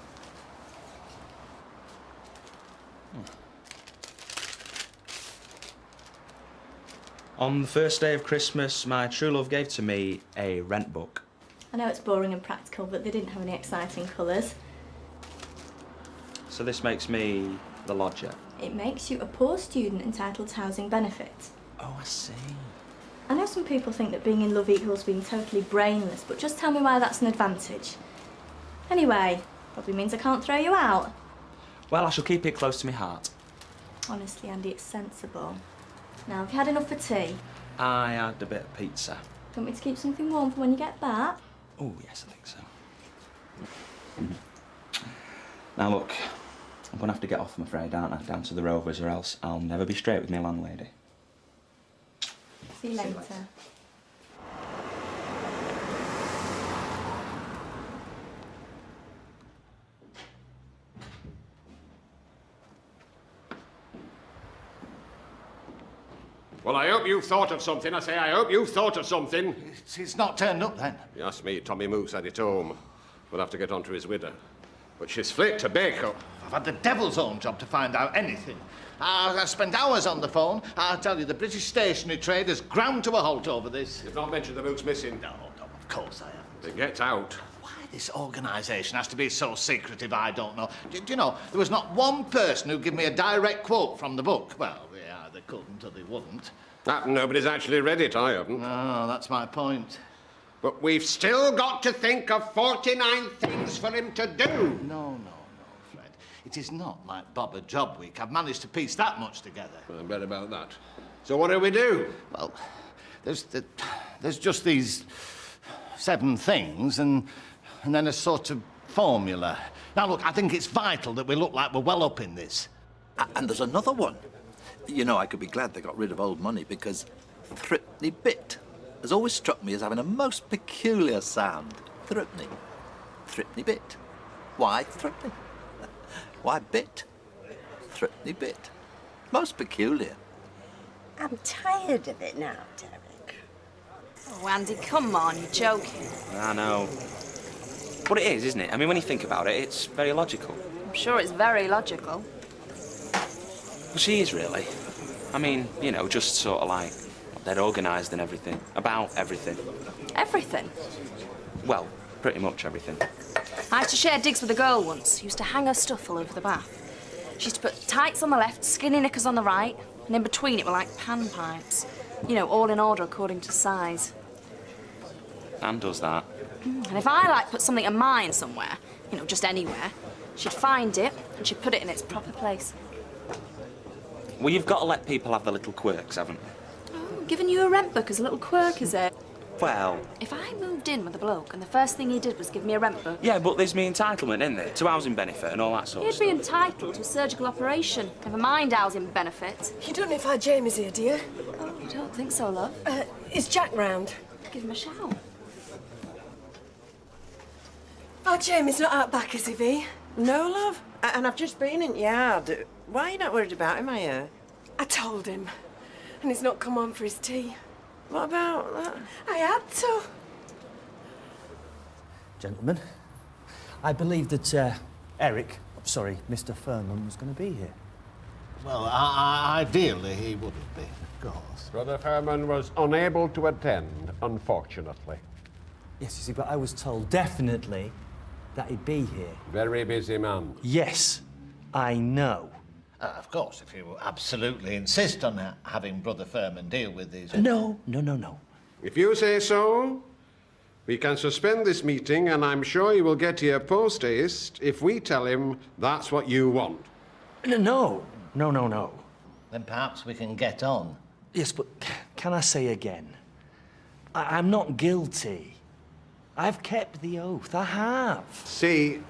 On the first day of Christmas, my true love gave to me a rent book. I know it's boring and practical, but they didn't have any exciting colours. So this makes me the lodger. It makes you a poor student entitled to housing benefit. Oh, I see. I know some people think that being in love equals being totally brainless, but just tell me why that's an advantage. Anyway, probably means I can't throw you out. Well, I shall keep it close to my heart. Honestly, Andy, it's sensible. Now, have you had enough for tea? I had a bit of pizza. Do you want me to keep something warm for when you get back? Oh, yes, I think so. Now, look, I'm going to have to get off, I'm afraid, aren't I? Down to the Rovers, or else I'll never be straight with my landlady. See you later. Well, I hope you've thought of something. I say, I hope you've thought of something. It's not turned up, then. You ask me, Tommy Moose had it home. We'll have to get on to his widow. But she's flicked to bake-up. I've had the devil's own job to find out anything. I spent hours on the phone. I tell you, the British stationery trade has ground to a halt over this. You've not mentioned the Moose missing. No, of course I haven't. It gets out. Why this organisation has to be so secretive, I don't know. Do you know, there was not one person who gave me a direct quote from the book. Well, they either couldn't or they wouldn't. Nobody's actually read it, I haven't. No, that's my point. But we've still got to think of 49 things for him to do. No, Fred. It is not like Bob a Job Week. I've managed to piece that much together. Well, I bet about that. So what do we do? Well, there's just these 7 things and then a sort of formula. Now, look, I think it's vital that we look like we're well up in this. And there's another one. You know, I could be glad they got rid of old money because threepenny bit has always struck me as having a most peculiar sound. Threepenny. Threepenny bit. Why threepenny? Why bit? Threepenny bit. Most peculiar. I'm tired of it now, Derek. Oh, Andy, come on, you're joking. I know. But it is, isn't it? I mean, when you think about it, it's very logical. I'm sure it's very logical. Well, she is, really. I mean, you know, just sort of like, they're organised and everything. About everything. Everything? Well, pretty much everything. I used to share digs with a girl once who used to hang her stuff all over the bath. She used to put tights on the left, skinny knickers on the right, and in between it were like panpipes. You know, all in order according to size. Anne does that. And if I, like, put something of mine somewhere, you know, just anywhere, she'd find it and she'd put it in its proper place. Well, you've got to let people have their little quirks, haven't you? Oh, giving you a rent book is a little quirk, is it? Well... If I moved in with a bloke and the first thing he did was give me a rent book... Yeah, but there's me entitlement, isn't there? To housing benefit and all that sort of He'd stuff. be entitled to a surgical operation. Never mind housing benefit. You don't know if our Jamie's here, do you? Oh, I don't think so, love. Is Jack round? Give him a shout. Our Jamie's not out back, is he, V? No, love. And I've just been in the yard. Why are you not worried about him, are you? I told him. And he's not come on for his tea. What about that? I had to. Gentlemen, I believe that Mr. Furman was going to be here. Well, ideally he wouldn't be, of course. Brother Furman was unable to attend, unfortunately. Yes, you see, but I was told definitely that he'd be here. Very busy man. Yes, I know. Of course, if you absolutely insist on having Brother Furman deal with these... No. If you say so, we can suspend this meeting, and I'm sure he will get here post-haste if we tell him that's what you want. No. Then perhaps we can get on. Yes, but can I say again? I'm not guilty. I've kept the oath. I have. See,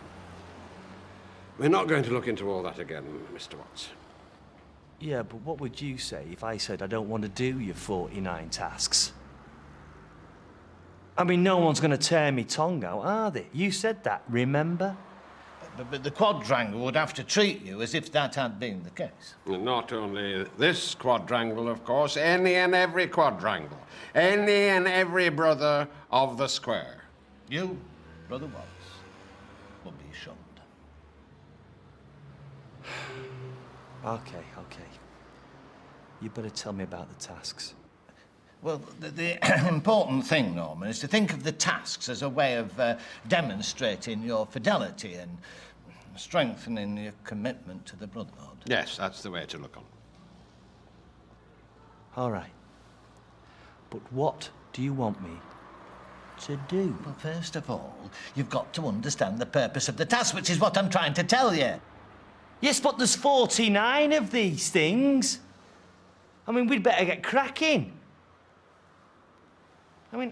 we're not going to look into all that again, Mr. Watts. Yeah, but what would you say if I said I don't want to do your 49 tasks? I mean, no one's going to tear me tongue out, are they? You said that, remember? But the quadrangle would have to treat you as if that had been the case. Not only this quadrangle, of course, any and every quadrangle. Any and every brother of the square. You, Brother Watts, will be shunned. Okay. You better tell me about the tasks. Well, the important thing, Norman, is to think of the tasks as a way of demonstrating your fidelity and strengthening your commitment to the Brotherhood. Yes, that's the way to look on it. All right. But what do you want me to do? Well, first of all, you've got to understand the purpose of the task, which is what I'm trying to tell you. Yes, but there's 49 of these things. I mean, we'd better get cracking. I mean,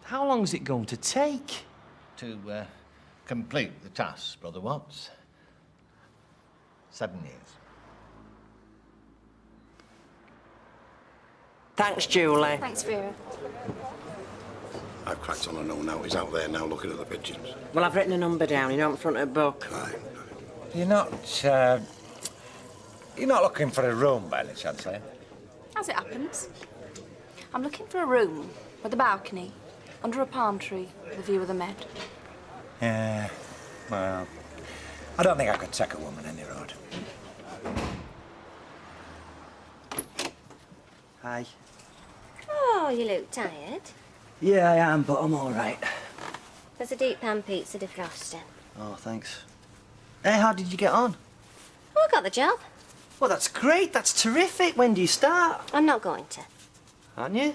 how long is it going to take? To complete the task, Brother Watts. 7 years. Thanks, Julie. Thanks, Vera. I've cracked on a no now. He's out there now looking at the pigeons. Well, I've written a number down, in front of a book. Aye. You're not looking for a room by any chance, are you? As it happens. I'm looking for a room with a balcony, under a palm tree, with a view of the Med. Yeah, well, I don't think I could take a woman any road. Hi. Oh, you look tired. Yeah, I am, but I'm all right. There's a deep pan pizza defrosting. Oh, thanks. Hey, how did you get on? Oh, I got the job. Well, that's great. That's terrific. When do you start? I'm not going to. Aren't you?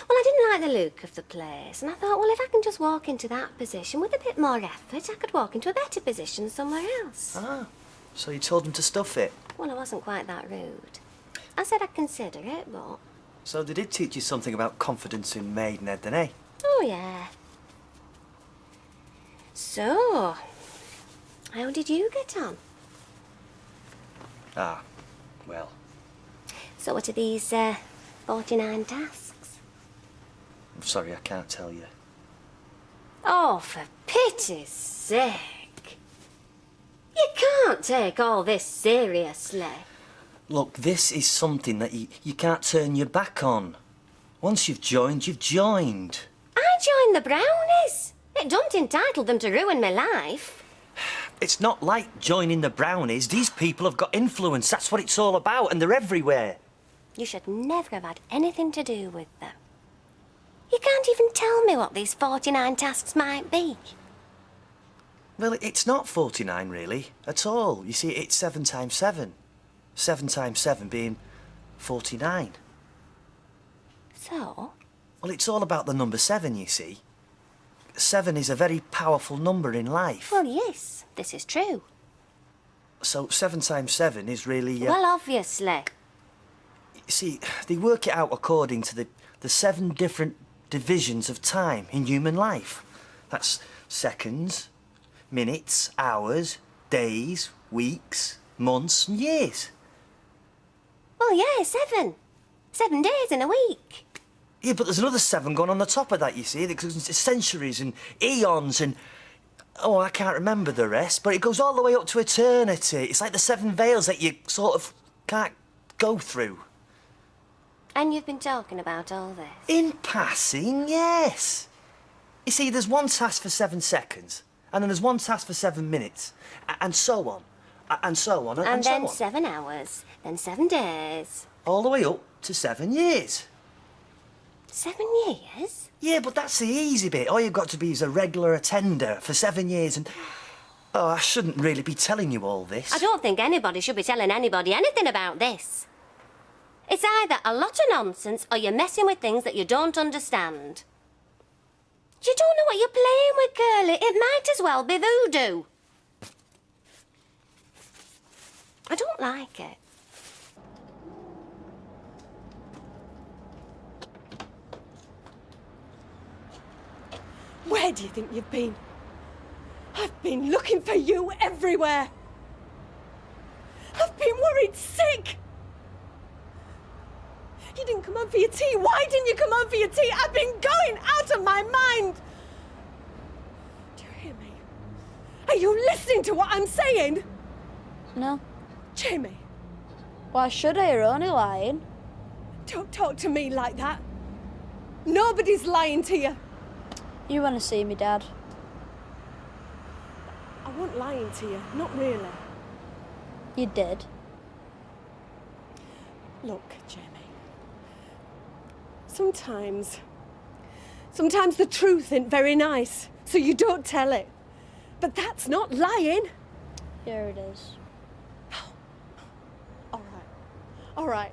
Well, I didn't like the look of the place, and I thought, well, if I can just walk into that position with a bit more effort, I could walk into a better position somewhere else. Ah, so you told them to stuff it? Well, I wasn't quite that rude. I said I'd consider it, but... So they did teach you something about confidence in Maidenhead, then, eh? Oh, yeah. So, how did you get on? Ah, well. So what are these 49 tasks? I'm sorry, I can't tell you. Oh, for pity's sake. You can't take all this seriously. Look, this is something that you can't turn your back on. Once you've joined, you've joined. I joined the Brownies. It don't entitle them to ruin my life. It's not like joining the Brownies. These people have got influence. That's what it's all about, and they're everywhere. You should never have had anything to do with them. You can't even tell me what these 49 tasks might be. Well, it's not 49, really, at all. You see, it's 7 times 7. 7 times 7 being 49. So? Well, it's all about the number 7, you see. 7 is a very powerful number in life. Well, yes, this is true. So 7 times 7 is really... Well, obviously. You see, they work it out according to the 7 different divisions of time in human life. That's seconds, minutes, hours, days, weeks, months and years. Well, yeah, 7. 7 days in a week. Yeah, but there's another 7 going on the top of that, you see. There's centuries and eons and... Oh, I can't remember the rest, but it goes all the way up to eternity. It's like the 7 veils that you sort of can't go through. And you've been talking about all this? In passing, yes. You see, there's one task for 7 seconds, and then there's one task for 7 minutes, and so on, and so on, and so then on. 7 hours, then 7 days. All the way up to 7 years. 7 years? Yeah, but that's the easy bit. All you've got to be is a regular attender for 7 years and... Oh, I shouldn't really be telling you all this. I don't think anybody should be telling anybody anything about this. It's either a lot of nonsense or you're messing with things that you don't understand. You don't know what you're playing with, girlie. It might as well be voodoo. I don't like it. Where do you think you've been? I've been looking for you everywhere. I've I've been worried sick. You didn't come home for your tea. Why didn't you come home for your tea? I've been going out of my mind. Do you hear me? Are you listening to what I'm saying? No. Jamie. Why should I? You're only lying. Don't talk to me like that. Nobody's lying to you. You want to see me, Dad? I wasn't lying to you. Not really. You did. Look, Jamie. Sometimes the truth ain't very nice, so you don't tell it. But that's not lying. Here it is. All right.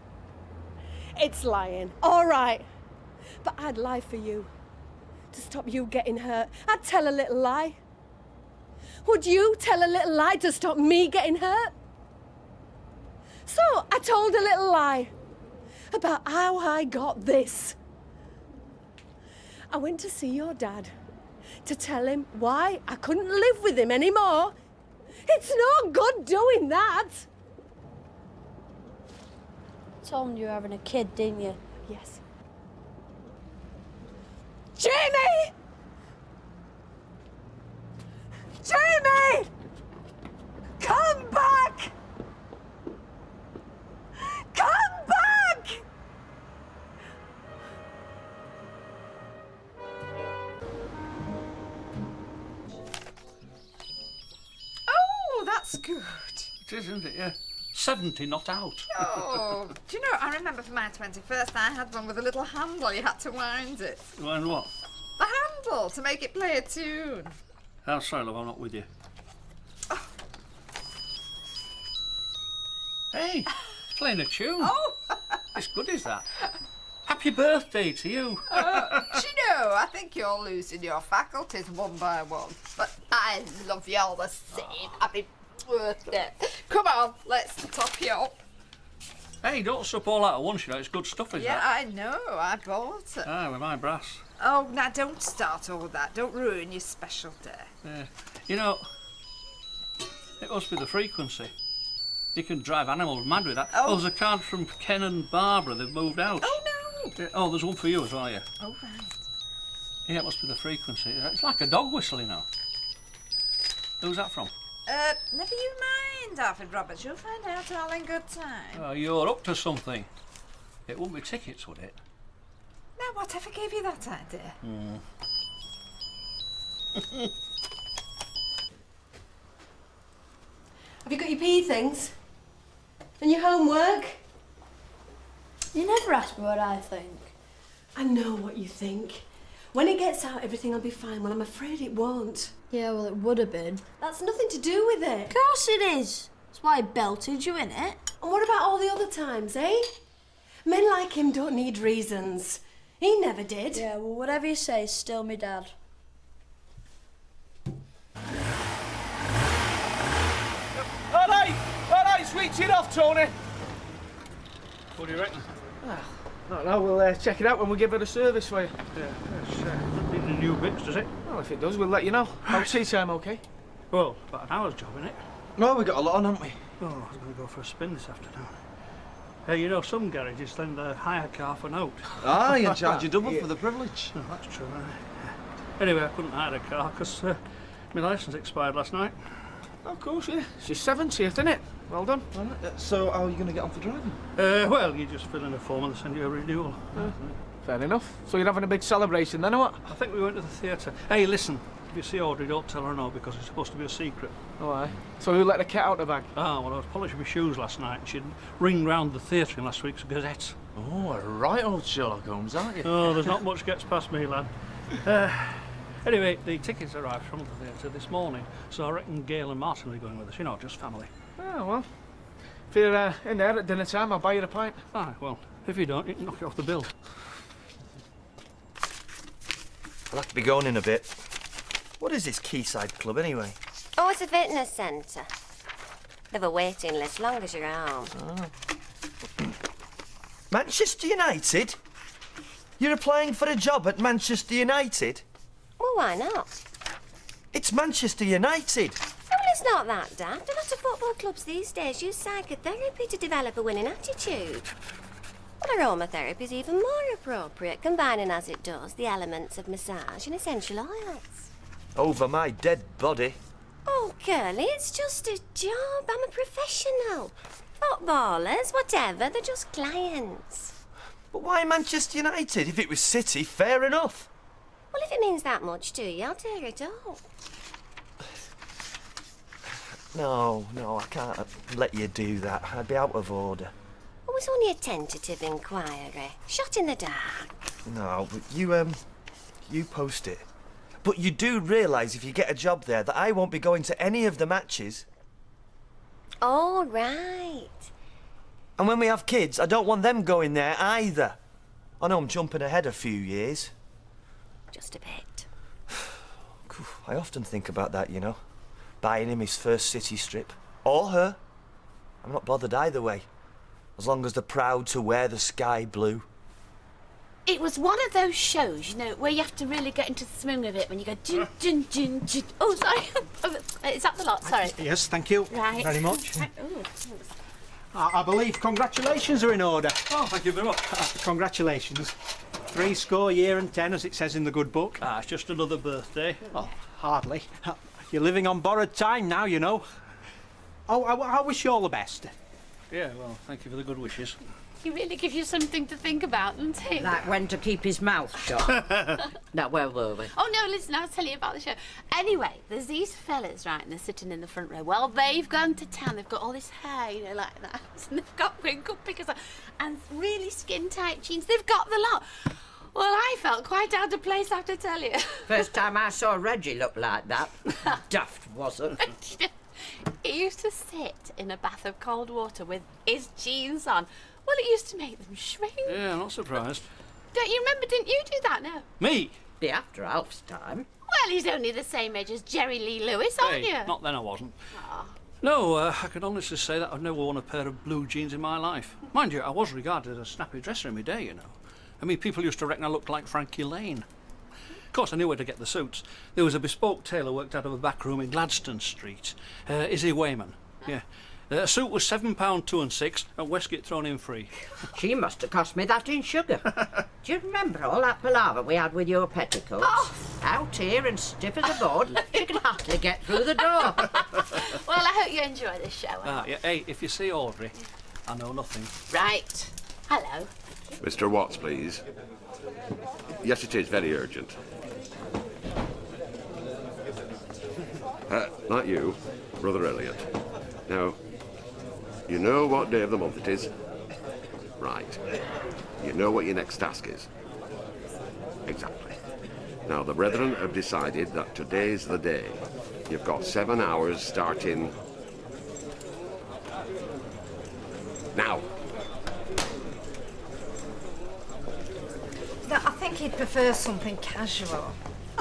It's lying. All right. But I'd lie for you. To stop you getting hurt. I'd tell a little lie. Would you tell a little lie to stop me getting hurt? So I told a little lie about how I got this. I went to see your dad to tell him why I couldn't live with him anymore. It's no good doing that. Told him you were having a kid, didn't you? Yes. Jamie! Jamie! Come back! Come back! Oh, that's good. It is, isn't it? Yeah. 70 not out. Oh, do you know, I remember for my 21st I had one with a little handle. You had to wind it. Wind what? The handle, to make it play a tune. Oh, sorry, love, I'm not with you. Oh. Hey, it's playing a tune. Oh! As good as that. Happy birthday to you. Do you know, I think you're losing your faculties one by one. But I love you all the same. Happy birthday. Come on, let's top you up. Hey, don't sup all out at once, you know. It's good stuff, is Yeah, that? I know. I bought it. Ah, with my brass. Oh, now don't start all that. Don't ruin your special day. Yeah. You know, it must be the frequency. You can drive animals mad with that. Oh, there's a card from Ken and Barbara. They've moved out. Oh, no. Yeah. Oh, there's one for you as well, yeah. Oh, right. Yeah, it must be the frequency. It's like a dog whistle, you know. Who's that from? Never you mind, Alfred Roberts. You'll find out all in good time. Oh, you're up to something. It wouldn't be tickets, would it? Now, whatever gave you that idea? Have you got your PE things? And your homework? You never ask me what I think. I know what you think. When it gets out, everything will be fine. Well, I'm afraid it won't. Yeah, well, it would have been. That's nothing to do with it. Of course it is. That's why I belted you in it. And what about all the other times, eh? Men like him don't need reasons. He never did. Yeah, well, whatever you say is still me dad. All right, switch it off, Tony. What do you reckon? No, we'll check it out when we give it a service for you. Yeah, doesn't need any new bits, does it? Well, if it does, we'll let you know. How's tea time, okay? Well, about an hour's job, innit? No, we got a lot on, haven't we? Oh, I was going to go for a spin this afternoon. Hey, you know, some garages lend a hire car for note. Ah, you charge you double for the privilege. Oh, that's true, right? Anyway, I couldn't hire a car because my licence expired last night. Of course, yeah. It's your 70th, isn't it? Well done. So, how are you going to get on for driving? Well, you just fill in a form and they send you a renewal. Fair enough. So you're having a big celebration then, or what? I think we went to the theatre. Hey, listen, if you see Audrey, don't tell her no, because it's supposed to be a secret. Oh, aye. So who let the cat out the bag? Ah, well, I was polishing my shoes last night and she'd ring round the theatre in last week's Gazette. Oh, a right old Sherlock Holmes, aren't you? Oh, there's not much gets past me, lad. Anyway, the tickets arrived from the theatre this morning, so I reckon Gail and Martin will be going with us, you know, just family. Oh, well. If you're in there at dinner time, I'll buy you a pint. Ah, well, if you don't, you can knock it off the bill. I'll have to be going in a bit. What is this Quayside Club, anyway? Oh, it's a fitness centre. They've a waiting list, long as you're home. Oh. Manchester United? You're applying for a job at Manchester United? Well, why not? It's Manchester United. Well, it's not that daft. A lot of football clubs these days use psychotherapy to develop a winning attitude. But aromatherapy is even more appropriate, combining as it does the elements of massage and essential oils. Over my dead body. Oh, Curly, it's just a job. I'm a professional. Footballers, whatever, they're just clients. But why Manchester United? If it was City, fair enough. Well, if it means that much to you, I'll tear it up. No, I can't let you do that. I'd be out of order. Oh, it's only a tentative inquiry. Shot in the dark. No, but you post it. But you do realise if you get a job there that I won't be going to any of the matches. All right. And when we have kids, I don't want them going there either. I know I'm jumping ahead a few years. Just a bit. I often think about that, you know. Buying him his first city strip. Or her. I'm not bothered either way. As long as they're proud to wear the sky blue. It was one of those shows, you know, where you have to really get into the swing of it when you go dun dun dun dun. Oh, sorry. Is that the lot? Sorry. Yes, thank you Right. very much. Oh, thanks. I believe congratulations are in order. Oh, thank you very much. Congratulations. 70 years and 10, as it says in the good book. Ah, it's just another birthday. Oh, hardly. You're living on borrowed time now, you know. Oh, I wish you all the best. Yeah, well, thank you for the good wishes. He really gives you something to think about, doesn't he? Like when to keep his mouth shut. Now, where were we? Oh, no, listen, I'll tell you about the show. Anyway, there's these fellas, right, and they're sitting in the front row. Well, they've gone to town. They've got all this hair, you know, like that. And they've got wrinkle pickers on and really skin-tight jeans. They've got the lot. Well, I felt quite out of place, I have to tell you. First time I saw Reggie look like that. Daft, wasn't. He used to sit in a bath of cold water with his jeans on. Well, it used to make them shrink. Yeah, I'm not surprised. Don't you remember, didn't you do that, no? Me? Be after Alf's time. Well, he's only the same age as Jerry Lee Lewis, aren't Hey, you? not then I wasn't. Aw. No, I can honestly say that I've never worn a pair of blue jeans in my life. Mind you, I was regarded as a snappy dresser in my day, you know. I mean, people used to reckon I looked like Frankie Lane. Of course, I knew where to get the suits. There was a bespoke tailor worked out of a back room in Gladstone Street. Izzy Wayman, yeah. A suit was £7 2 and 6, and Westgate thrown in free. She must have cost me that in sugar. Do you remember all that palaver we had with your petticoats? Oh. Out here and stiff as a board, she could hardly get through the door. Well, I hope you enjoy this show. Yeah, hey, if you see Audrey, I know nothing. Right. Hello. Mr. Watts, please. Yes, it is very urgent. Not you, Brother Elliot. Now, you know what day of the month it is? Right. You know what your next task is? Exactly. Now, the brethren have decided that today's the day. You've got 7 hours starting now. No, I think he'd prefer something casual.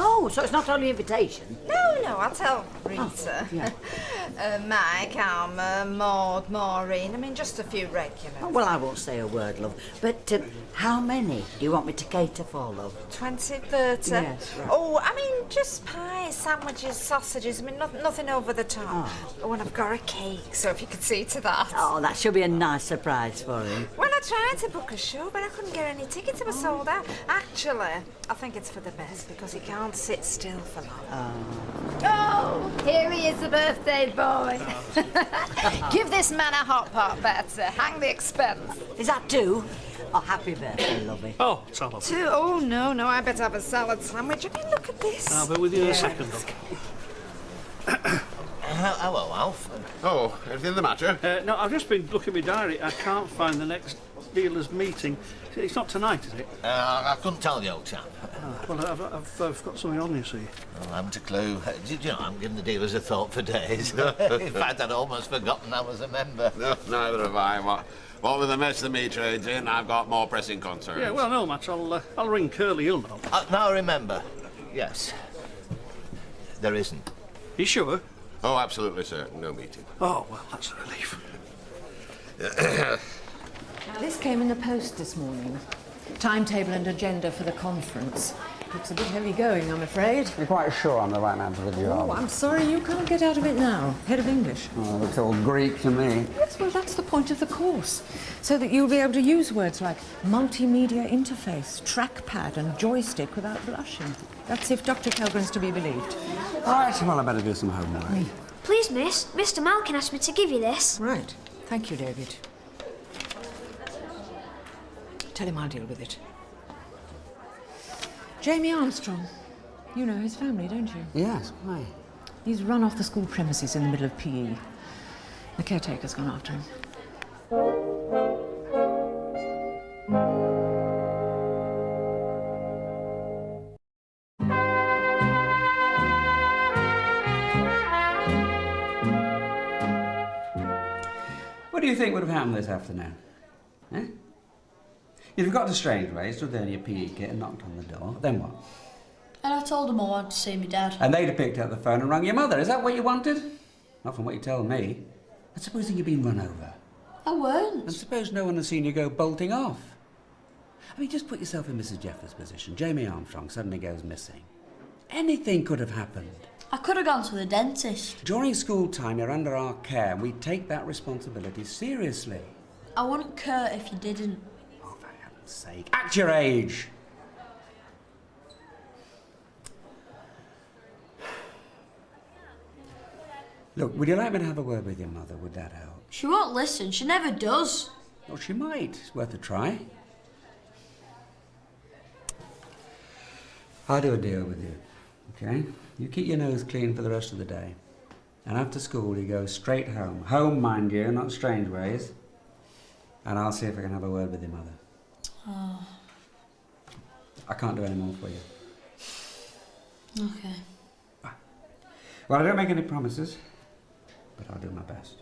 Oh, so it's not only invitation? No, I'll tell Rita. yeah. Mike, Alma, Maud, Maureen. I mean, just a few regulars. Oh, well, I won't say a word, love. But how many do you want me to cater for, love? 20, 30. Yes, right. Oh, I mean, just pies, sandwiches, sausages. I mean, nothing over the top. Oh, and I've got a cake, so if you could see to that. Oh, that should be a nice surprise for him. Well, I tried to book a show, but I couldn't get any tickets. It was sold out. Actually, I think it's for the best because he can't sit still for long. Oh, here he is, the birthday boy. Give this man a hot pot, Betsy. Hang the expense. Is that 2? Oh, happy birthday, lovey. Oh, salad. 2? Oh, no, I better have a salad sandwich. I mean, look at this. I'll be with you in a second. Hello, Alf. Oh, anything the matter? No, I've just been looking at my diary. I can't find the next dealers' meeting. It's not tonight, is it? I couldn't tell you, old chap. Well, I've got something on, you see. I haven't a clue. You know, I'm giving the dealers a thought for days. In fact, I'd almost forgotten I was a member. No, neither have I. What with the mess the meat trade's in, I've got more pressing concerns. Yeah, well, no, Matt, I'll ring Curly, you'll know. Now remember, yes, there isn't. You sure? Oh, absolutely certain. No meeting. Oh, well, that's a relief. Now, this came in the post this morning. Timetable and agenda for the conference. It's a bit heavy going, I'm afraid. You're quite sure I'm the right man for the job? Oh, I'm sorry you can't get out of it now. Head of English. Oh, it looks all Greek to me. Yes, well, that's the point of the course. So that you'll be able to use words like multimedia interface, trackpad and joystick without blushing. That's if Dr. Kelgren's to be believed. All right, well, I better do some homework. Please, miss, Mr. Malkin asked me to give you this. Right. Thank you, David. Tell him I'll deal with it. Jamie Armstrong. You know his family, don't you? Yes, why? He's run off the school premises in the middle of PE. The caretaker's gone after him. What do you think would have happened this afternoon? Eh? You'd have got to Strangeways, stood there in your PE kit and knocked on the door. Then what? And I told them I wanted to see my dad. And they'd have picked up the phone and rung your mother. Is that what you wanted? Not from what you tell me. And supposing you'd been run over. I weren't. And suppose no one had seen you go bolting off. I mean, just put yourself in Mrs. Jeffers' position. Jamie Armstrong suddenly goes missing. Anything could have happened. I could have gone to the dentist. During school time, you're under our care, and we take that responsibility seriously. I wouldn't care if you didn't. Oh, for heaven's sake. At your age! Look, would you like me to have a word with your mother? Would that help? She won't listen. She never does. Well, she might. It's worth a try. I'll do a deal with you, okay? You keep your nose clean for the rest of the day. And after school, you go straight home. Home, mind you, not Strangeways. And I'll see if I can have a word with your mother. Oh, I can't do any more for you. okay. Well, I don't make any promises, but I'll do my best.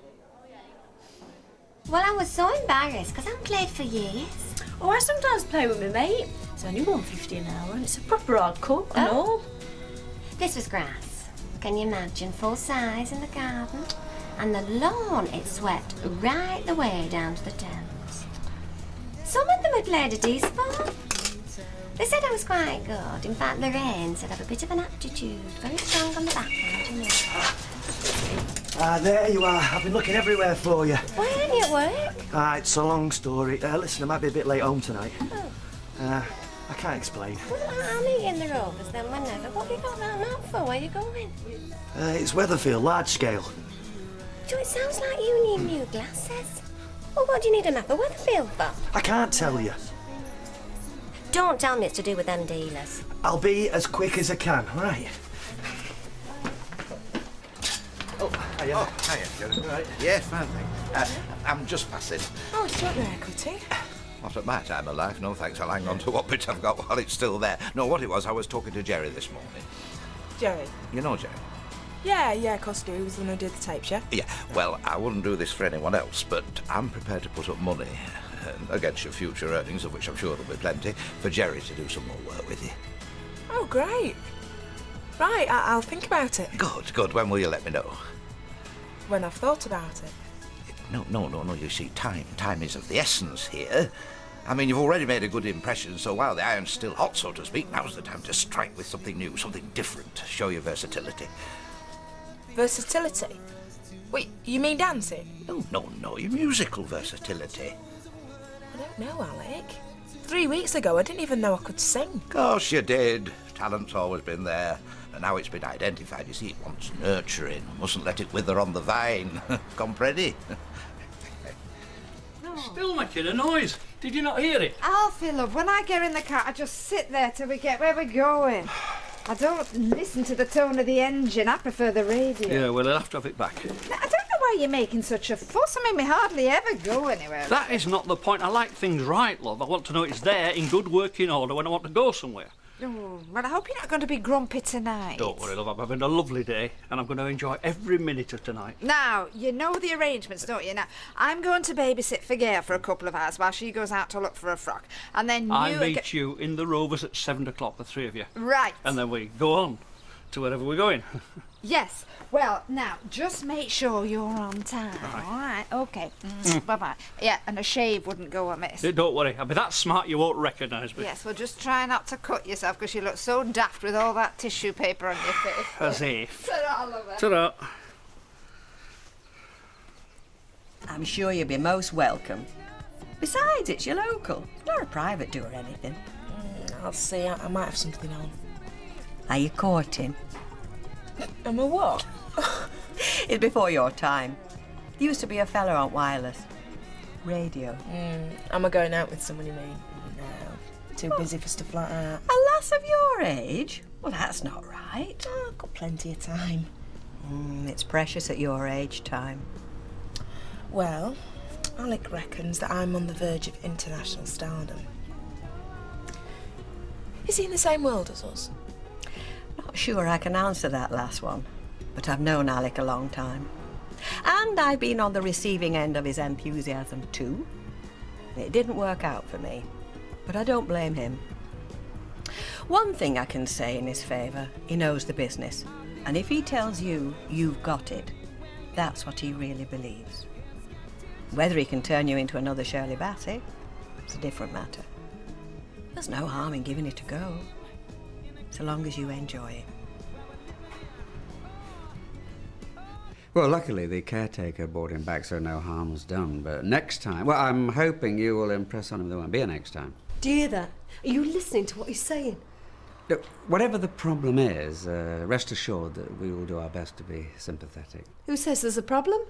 Well, I was so embarrassed because I haven't played for years. Oh, I sometimes play with my mate. It's only $1.50 an hour and it's a proper hard cut and all. This was grass. Can you imagine? Full size in the garden. And the lawn, it swept right the way down to the Thames. Some of them had played a D-sport. They said I was quite good. In fact, Lorraine said I have a bit of an aptitude. Very strong on the backhand, you know. Ah, there you are. I've been looking everywhere for you. Why aren't you at work? Ah, it's a long story. Listen, I might be a bit late home tonight. Oh. I can't explain. Well, I'll meet you in the Rovers then whenever. What have you got that map for? Where are you going? It's Weatherfield, large scale. Joe, it sounds like you need new glasses. Well, what do you need a map of Weatherfield for? I can't tell you. Don't tell me it's to do with them dealers. I'll be as quick as I can, all right? Oh, hiya, Jerry. Right. Yes, fine, thanks. I'm just passing. Oh, it's not there, Cutty. Not at my time of life, no thanks. I'll hang on to what bit I've got while it's still there. No, what it was, I was talking to Jerry this morning. Jerry? You know Jerry? Yeah, of course I do. He was the one who did the tapes, yeah? Yeah, well, I wouldn't do this for anyone else, but I'm prepared to put up money against your future earnings, of which I'm sure there'll be plenty, for Jerry to do some more work with you. Oh, great. Right, I'll think about it. Good. When will you let me know? When I've thought about it. No, you see, time is of the essence here. I mean, you've already made a good impression, so while the iron's still hot, so to speak, now's the time to strike with something new, something different, show your versatility. Versatility? Wait, you mean dancing? No, your musical versatility. I don't know, Alec. 3 weeks ago, I didn't even know I could sing. Of course you did. Talent's always been there. And now it's been identified. You see, it wants nurturing. Mustn't let it wither on the vine. Compredi? Still making a noise. Did you not hear it? Alfie, love, when I get in the car, I just sit there till we get where we're going. I don't listen to the tone of the engine. I prefer the radio. Yeah, well, I'll have to have it back. I don't know why you're making such a fuss. I mean, we hardly ever go anywhere. That is not the point. I like things right, love. I want to know it's there in good working order when I want to go somewhere. Oh, well, I hope you're not going to be grumpy tonight. Don't worry, love. I'm having a lovely day and I'm going to enjoy every minute of tonight. Now, you know the arrangements, don't you? Now, I'm going to babysit for Gail for a couple of hours while she goes out to look for a frock. And then I meet you in the Rovers at 7 o'clock, the three of you. Right. And then we go on to wherever we're going. Yes. Well, now, just make sure you're on time. All right. Okay. Bye-bye. Yeah, and a shave wouldn't go amiss. Don't worry, I'll be that smart you won't recognise me. Yes, well, just try not to cut yourself because you look so daft with all that tissue paper on your face. As if. Ta-ra, lover. Ta-ra. I'm sure you'll be most welcome. Besides, it's your local. It's not a private do or anything. I'll see. I might have something on. Are you courting? Am I what? It's before your time. There used to be a fella on wireless. Radio. Am I going out with someone, you mean? No. Too busy for stuff like that. A lass of your age? Well, that's not right. Oh, I've got plenty of time. It's precious at your age, time. Well, Alec reckons that I'm on the verge of international stardom. Is he in the same world as us? Not sure I can answer that last one, but I've known Alec a long time. And I've been on the receiving end of his enthusiasm too. It didn't work out for me, but I don't blame him. One thing I can say in his favour, he knows the business. And if he tells you you've got it, that's what he really believes. Whether he can turn you into another Shirley Bassey, it's a different matter. There's no harm in giving it a go, so long as you enjoy it. Well, luckily the caretaker brought him back, so no harm was done. But next time, well, I'm hoping you will impress on him there won't be a next time. Do you hear that? Are you listening to what he's saying? Look, whatever the problem is, rest assured that we will do our best to be sympathetic. Who says there's a problem?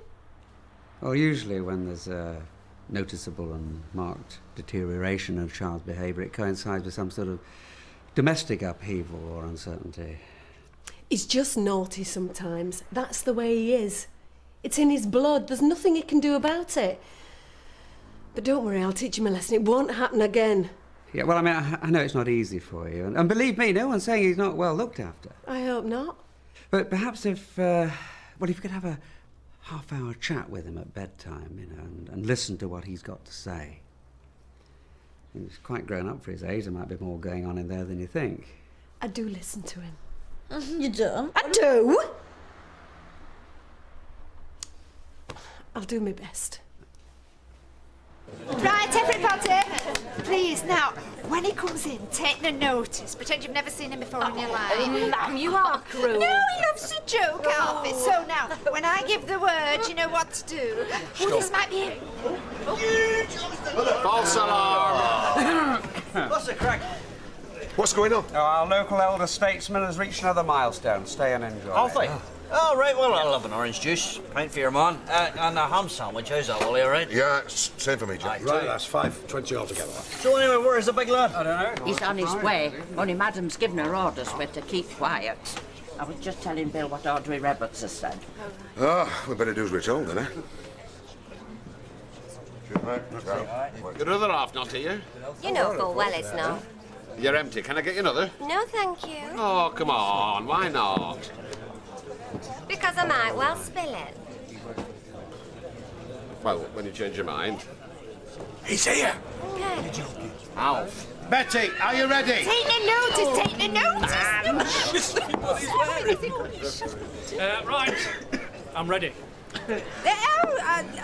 Well, usually when there's a noticeable and marked deterioration of child's behaviour, it coincides with some sort of domestic upheaval or uncertainty. He's just naughty sometimes. That's the way he is. It's in his blood. There's nothing he can do about it. But don't worry, I'll teach him a lesson. It won't happen again. Yeah, well, I mean, I know it's not easy for you. And believe me, no one's saying he's not well looked after. I hope not. But perhaps if you could have a half-hour chat with him at bedtime, you know, and listen to what he's got to say. He's quite grown up for his age. There might be more going on in there than you think. I do listen to him. You do? I do! I'll do my best. Right, everybody. Please, now, when he comes in, take no notice. Pretend you've never seen him before in your life. Ma'am, you are cruel. No, he loves to joke, Alfie. So now, when I give the word, you know what to do. Oh, this might be him. False alarm! What's the crack? What's going on? Oh, our local elder statesman has reached another milestone. Stay and enjoy. Alfie? Oh, right, well, I'll have an orange juice. Pint for your man. And a ham sandwich. How's that, Wally, all right? Yeah, same for me, Jack. Right, that's 5.20 altogether. So anyway, where's the big lad? I don't know. He's on his way. Only Madam's given her orders we're to keep quiet. I was just telling Bill what Audrey Roberts has said. Oh, we better do as we're told, then, eh? Your other half not here? You know full well it's not. You're empty. Can I get you another? No, thank you. Oh, come on. Why not? Because I might well spill it. Well, when you change your mind. He's here. Okay. Alf. Betty, are you ready? Take no notice, take no notice. Right. I'm ready.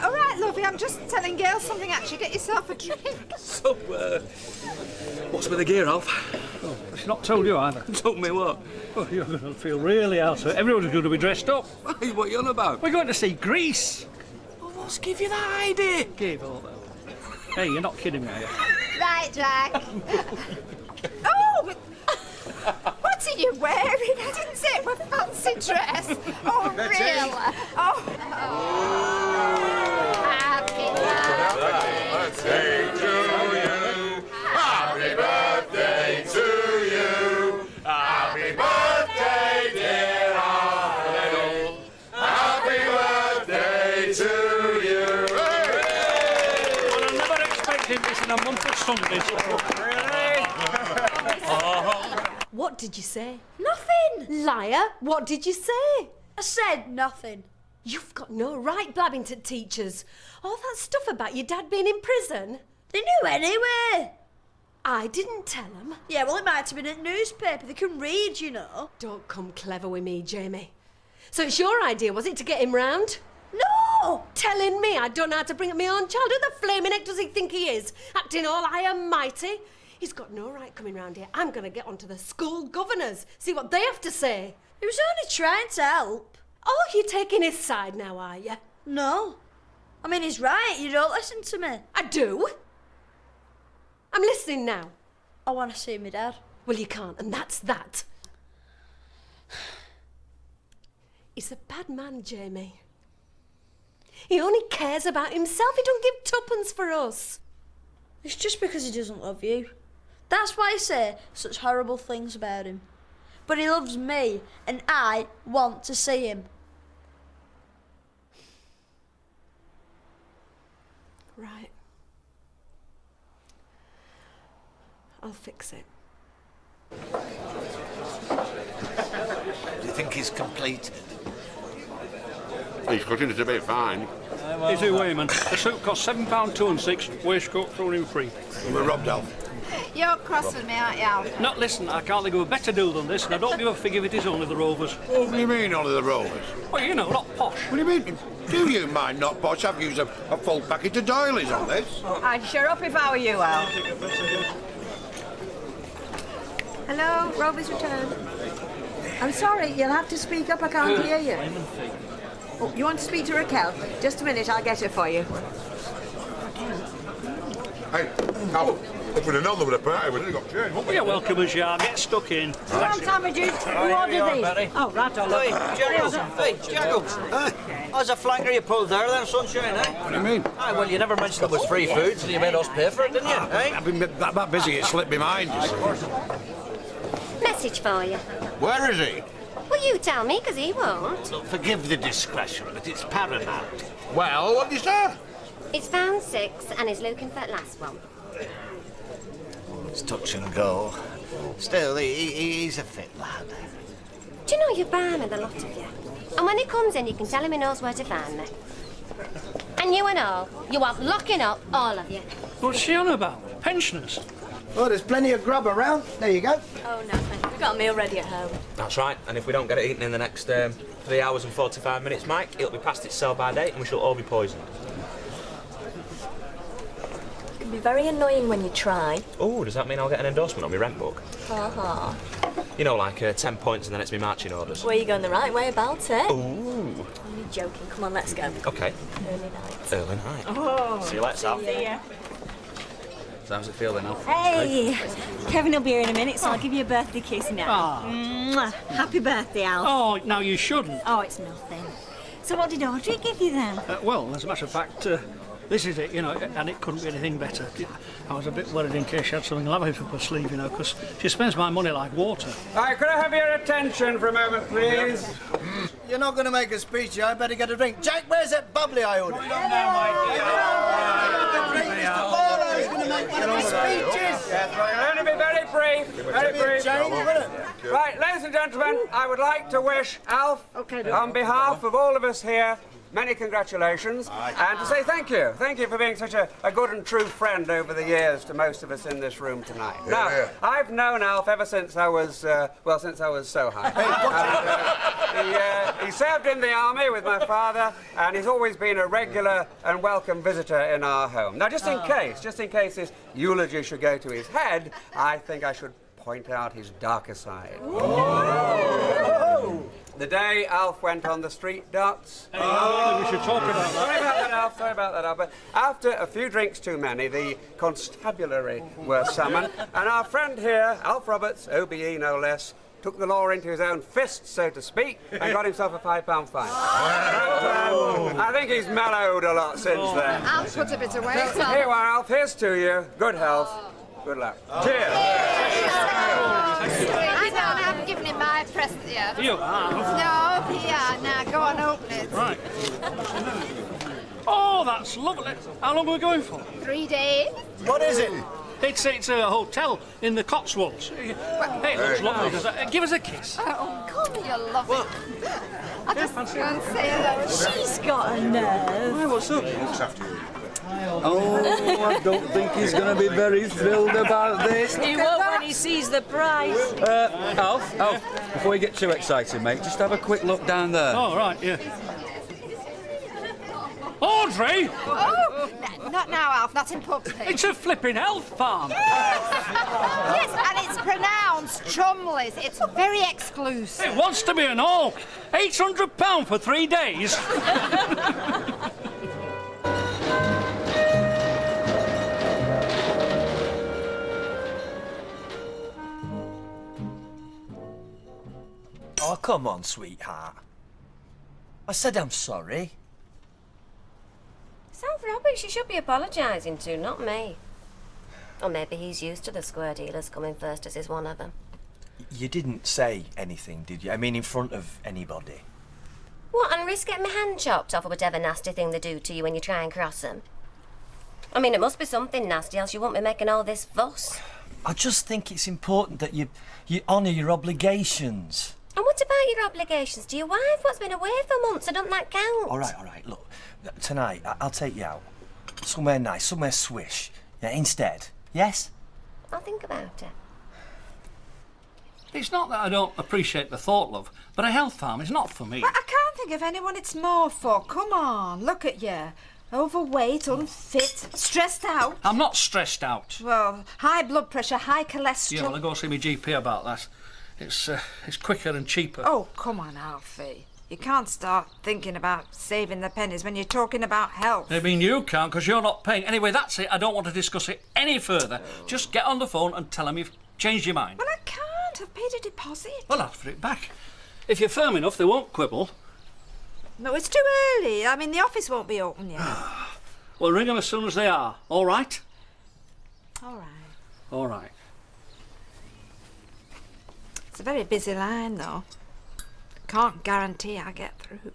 All right, lovey, I'm just telling Gail something, actually. Get yourself a drink. So, what's with the gear, Alf? Oh, she's not told you either. Told me what? Oh, you're going to feel really out. Everyone's going to be dressed up. Hey, what are you on about? We're going to see Greece. Well, what's give you that idea? Give all that. Hey, you're not kidding me, are you? Right, Jack. Oh, what's it you're wearing? I didn't say it was a fancy dress. Oh, really? Oh. Happy birthday to you. Happy birthday to you. Happy birthday, dear Arthur. Happy birthday to you. Well, I never expected this in a month of Sundays. What did you say? Nothing. Liar, what did you say? I said nothing. You've got no right blabbing to teachers. All that stuff about your dad being in prison. They knew anyway. I didn't tell them. Yeah, well, it might have been a newspaper. They can read, you know. Don't come clever with me, Jamie. So it's your idea, was it, to get him round? No! Telling me I don't know how to bring up my own child. Who the flaming heck does he think he is? Acting all high and mighty? He's got no right coming round here. I'm going to get onto the school governors, see what they have to say. He was only trying to help. Oh, you're taking his side now, are you? No. I mean, he's right. You don't listen to me. I do. I'm listening now. I want to see my dad. Well, you can't, and that's that. He's a bad man, Jamie. He only cares about himself. He don't give tuppence for us. It's just because he doesn't love you. That's why I say such horrible things about him. But he loves me, and I want to see him. Right. I'll fix it. Do you think he's completed? He's cutting it a bit fine. Easy Wayman. The suit cost £7 2 and 6. Waistcoat thrown in free. You were robbed, Alf. You're cross with me, aren't you, Alf? No, listen, I can't think of a better deal than this, and I don't give a fig if it is only the Rovers. What do you mean, only the Rovers? Well, you know, not posh. What do you mean? Do you mind not posh? I've used a full packet of doilies on this. I'd shut up if I were you, Al. Hello, Roby's returned. I'm sorry, you'll have to speak up. I can't hear you. Oh, you want to speak to Raquel? Just a minute, I'll get her for you. Hey, Al, if we'd have known there was a party, we'd have got changed, wouldn't we? You're welcome as you are. Get stuck in. Come on, sandwiches. Who ordered these? Oh, right, all Hey, Jaggles. Hey, Jaggles. How's a flanker you pulled there then, sunshine, eh? What do you mean? Aye, well, you never mentioned there was free food, so you made us pay for it, didn't you? Eh? I've been that busy, it slipped my mind. Message for you. Where is he? Well, you tell me, because he won't. Look, forgive the discretion, but it's paramount. Well, what did you say? He's found 6 and he's looking for the last one. It's touch and go. Still, he's a fit lad. Do you know you're barming the lot of you? And when he comes in, you can tell him he knows where to find me. And you and all, you are locking up, all of you. What's she on about? Pensioners? Oh, there's plenty of grub around. There you go. Oh, no, thank you. We've got a meal ready at home. That's right, and if we don't get it eaten in the next 3 hours and 45 minutes, Mike, it'll be past its sell-by date and we shall all be poisoned. It can be very annoying when you try. Oh, does that mean I'll get an endorsement on my rent book? Ha-ha. You know, like 10 points and then it's my marching orders. Well, you're going the right way about it. Ooh. Only joking. Come on, let's go. OK. Early night. Early night. Oh. See you later, Sal. See ya. So how's it feel then, Alf? Hey, Kevin will be here in a minute, so I'll give you a birthday kiss now. Ah. Mwah. Happy birthday, Alf. Oh, now you shouldn't. Oh, it's nothing. So what did Audrey give you then? Well, as a matter of fact, this is it, you know, and it couldn't be anything better. I was a bit worried in case she had something lavish up her sleeve, you know, because she spends my money like water. Right, could I have your attention for a moment, please? You're not going to make a speech, I better get a drink. Jack, where's that bubbly I ordered? I'll only be very brief, very brief. Right, ladies and gentlemen, I would like to wish Alf, on behalf of all of us here, many congratulations, and to say thank you. Thank you for being such a good and true friend over the years to most of us in this room tonight. Now, I've known Alf ever since I was, well, since I was so high. He served in the army with my father, and he's always been a regular and welcome visitor in our home. Now, just in case this eulogy should go to his head, I think I should point out his darker side. The day Alf went on the street dance. We should talk about that. Sorry about that, Alf. But after a few drinks too many, the constabulary were summoned, and our friend here, Alf Roberts, OBE no less, took the law into his own fists, so to speak, and got himself a £5 fine. I think he's mellowed a lot since then. Alf put a bit of weight on. Here you are, Alf. Here's to you. Good health. Good luck. Cheers. I haven't given him my present yet. You are? No, here. Now, go on, open it. Right. Oh, that's lovely. How long are we going for? 3 days. What is it? It's a hotel in the Cotswolds. Hey, it looks lovely. Give us a kiss. Oh, come here, love it. I just go and say hello. She's got a nerve. Hey, what's up? Looks after you. Oh, I don't think he's going to be very thrilled about this. He won't when he he sees the prize. Alf, before you get too excited, mate, just have a quick look down there. Oh, right, yeah. Audrey! Oh, not now, Alf, not in Pugsley. It's a flipping health farm. Yes, and it's pronounced Chumley's. It's very exclusive. It wants to be an all. £800 for 3 days. Oh, come on, sweetheart. I said I'm sorry. So Robert, you should be apologising to, not me. Or maybe he's used to the square dealers coming first as is one of them. You didn't say anything, did you? I mean, in front of anybody. What, and risk getting my hand chopped off or whatever nasty thing they do to you when you try and cross them? I mean, it must be something nasty, else you won't be making all this fuss. I just think it's important that you honour your obligations. And what about your obligations to your wife? What's been away for months? So don't that count? All right, look. Tonight, I'll take you out. Somewhere nice, somewhere swish. Yeah, instead. Yes? I'll think about it. It's not that I don't appreciate the thought, love, but a health farm is not for me. But I can't think of anyone it's more for. Come on, look at you. Overweight, unfit, stressed out. I'm not stressed out. Well, high blood pressure, high cholesterol. Yeah, well, I'll go see my GP about that. It's quicker and cheaper. Oh, come on, Alfie. You can't start thinking about saving the pennies when you're talking about health. I mean, you can't, because you're not paying. Anyway, that's it. I don't want to discuss it any further. Just get on the phone and tell them you've changed your mind. Well, I can't. I've paid a deposit. Well, ask for it back. If you're firm enough, they won't quibble. No, it's too early. I mean, the office won't be open yet. Well, ring them as soon as they are. All right? All right. All right. It's a very busy line, though. Can't guarantee I get through.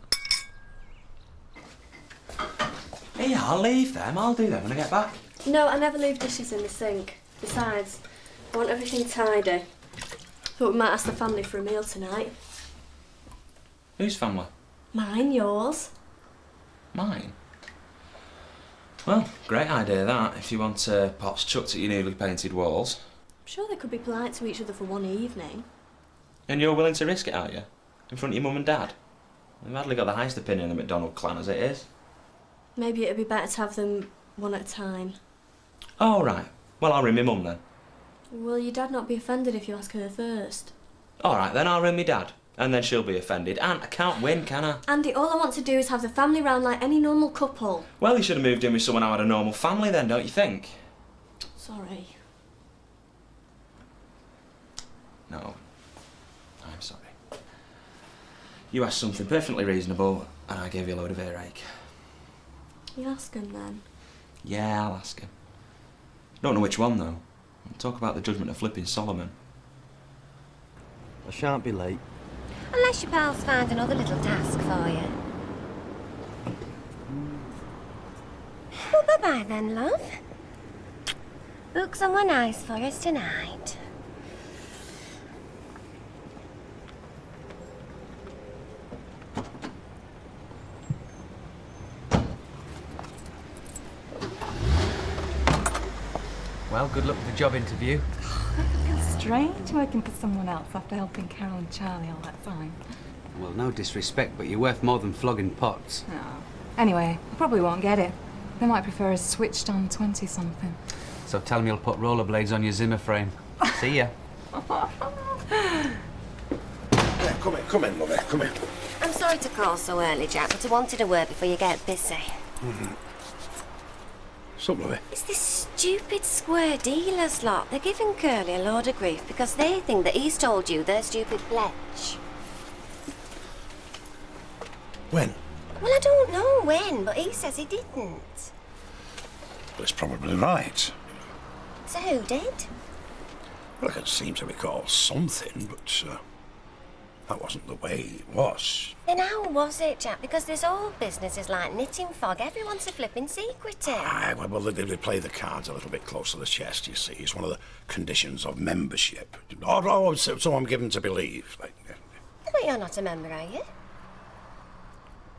Hey, I'll leave them. I'll do them when I get back. No, I never leave dishes in the sink. Besides, I want everything tidy. Thought we might ask the family for a meal tonight. Whose family? Mine, yours. Mine? Well, great idea that, if you want pots chucked at your newly painted walls. I'm sure they could be polite to each other for one evening. And you're willing to risk it, aren't you? In front of your mum and dad? They've hardly got the highest opinion of the McDonald clan as it is. Maybe it'd be better to have them one at a time. Oh, right. Well, I'll ring my mum then. Will your dad not be offended if you ask her first? All right, then I'll ring my dad. And then she'll be offended. And I can't win, can I? Andy, all I want to do is have the family round like any normal couple. Well, you should have moved in with someone who had a normal family then, don't you think? Sorry. No. I'm sorry. You asked something perfectly reasonable, and I gave you a load of earache. You ask him then? Yeah, I'll ask him. Don't know which one, though. We'll talk about the judgment of flipping Solomon. I shan't be late. Unless your pals find another little task for you. Well, bye-bye then, love. Book someone nice for us tonight. Well, good luck with the job interview. It feels strange working for someone else after helping Carol and Charlie all that time. Well, no disrespect, but you're worth more than flogging pots. No. Anyway, I probably won't get it. They might prefer a switched-on 20-something. So tell them you'll put rollerblades on your Zimmer frame. See ya. Yeah, come in, lovey, come in. I'm sorry to call so early, Jack, but I wanted a word before you get busy. What's up, lovey? It's this stupid square dealers lot. They're giving Curly a load of grief because they think that he's told you their stupid pledge. When? Well, I don't know when, but he says he didn't. Well, it's probably right. So who did? Well, I can seem to recall something, but that wasn't the way it was. Then how was it, Jack? Because this whole business is like knitting fog. Everyone's a flipping secretive. Aye, well, they play the cards a little bit close to the chest, you see. It's one of the conditions of membership. Oh, so I'm given to believe. Like, But you're not a member, are you?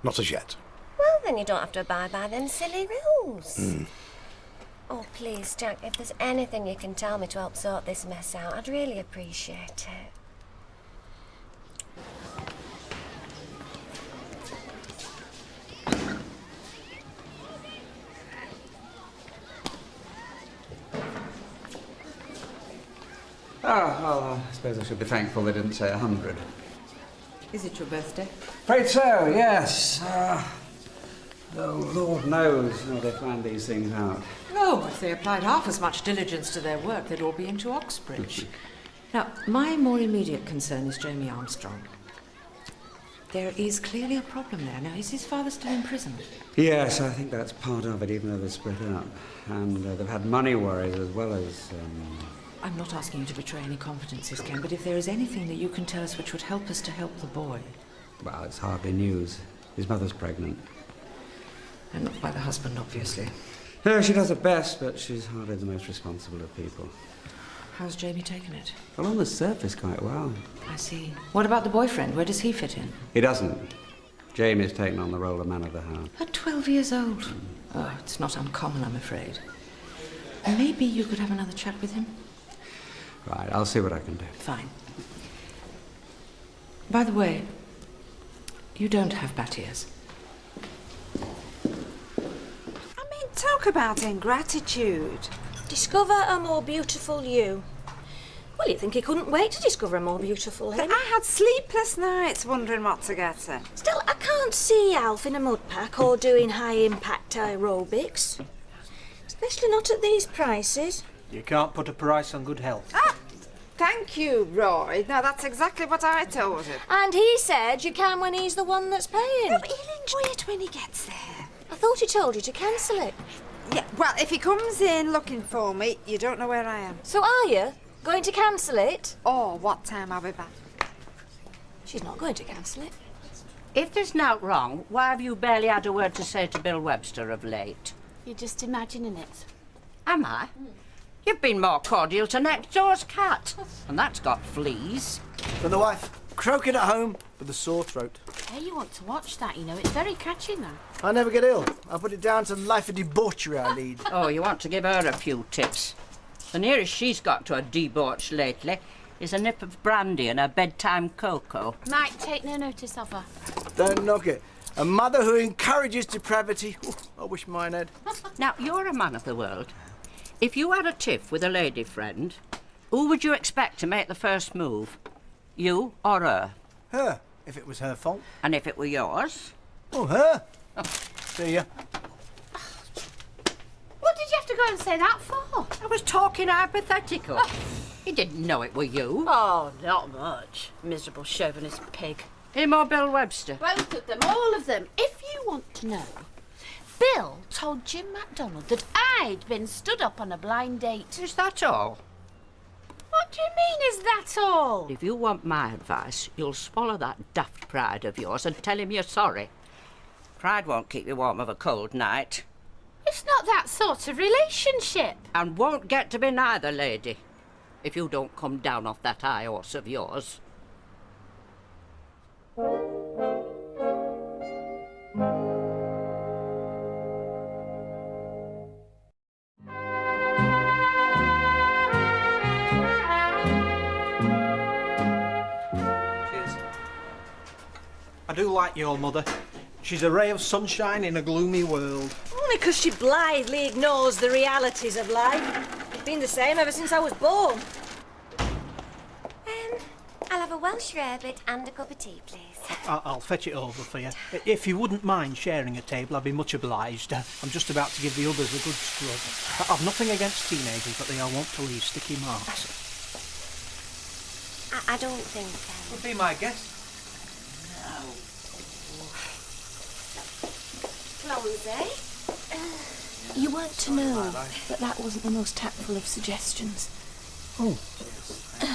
not as yet. Well, then you don't have to abide by them silly rules. Oh, please, Jack, if there's anything you can tell me to help sort this mess out, I'd really appreciate it. Oh, well, I suppose I should be thankful they didn't say 100. Is it your birthday? Afraid so, yes. Though Lord knows how they find these things out. Oh, if they applied half as much diligence to their work, they'd all be into Oxbridge. Now, my more immediate concern is Jamie Armstrong. There is clearly a problem there. Now, is his father still in prison? Yes, I think that's part of it, even though they're split up. And they've had money worries as well as... I'm not asking you to betray any confidences, Ken, but if there is anything that you can tell us which would help us to help the boy... Well, it's hardly news. His mother's pregnant. And not by the husband, obviously. No, she does her best, but she's hardly the most responsible of people. How's Jamie taken it? Well, on the surface, quite well. I see. What about the boyfriend? Where does he fit in? He doesn't. Jamie's taken on the role of man of the house. At 12 years old? Oh, it's not uncommon, I'm afraid. Maybe you could have another chat with him? Right, I'll see what I can do. Fine. By the way, you don't have bat ears. Talk about ingratitude. Discover a more beautiful you. Well, you'd think he couldn't wait to discover a more beautiful him. I had sleepless nights wondering what to get her. Still, I can't see Alf in a mud pack or doing high-impact aerobics. Especially not at these prices. You can't put a price on good health. Thank you, Roy. Now, that's exactly what I told him. And he said you can when he's the one that's paying. No, but he'll enjoy it when he gets there. I thought he told you to cancel it. Yeah, well, if he comes in looking for me, you don't know where I am. So are you going to cancel it? Or what time I'll be back. She's not going to cancel it. If there's naught wrong, why have you barely had a word to say to Bill Webster of late? You're just imagining it. Am I? You've been more cordial to next door's cat, and that's got fleas. From the wife, croaking at home with a sore throat. Hey, you want to watch that, you know. It's very catching, though. I never get ill. I put it down to the life of debauchery I lead. Oh, you want to give her a few tips. The nearest she's got to a debauch lately is a nip of brandy and a bedtime cocoa. Mike, take no notice of her. Don't knock it. A mother who encourages depravity. Ooh, I wish mine had. Now, you're a man of the world. If you had a tiff with a lady friend, who would you expect to make the first move? You or her? Her, if it was her fault. And if it were yours? Oh, her. See ya. What did you have to go and say that for? I was talking hypothetical. He didn't know it were you. Oh, not much. Miserable chauvinist pig. Him or Bill Webster? Both of them, all of them. If you want to know, Bill told Jim MacDonald that I'd been stood up on a blind date. Is that all? What do you mean, is that all? If you want my advice, you'll swallow that daft pride of yours and tell him you're sorry. Pride won't keep you warm of a cold night. It's not that sort of relationship. And won't get to be neither, lady, if you don't come down off that high horse of yours. I do like your mother. She's a ray of sunshine in a gloomy world. Only because she blithely ignores the realities of life. It's been the same ever since I was born. I'll have a Welsh rarebit and a cup of tea, please. I'll fetch it over for you. If you wouldn't mind sharing a table, I'd be much obliged. I'm just about to give the others a good scrub. I've nothing against teenagers, but they are wont to leave sticky marks. I don't think... Would be my guess. Clothes, eh? You weren't to know that that wasn't the most tactful of suggestions. Oh.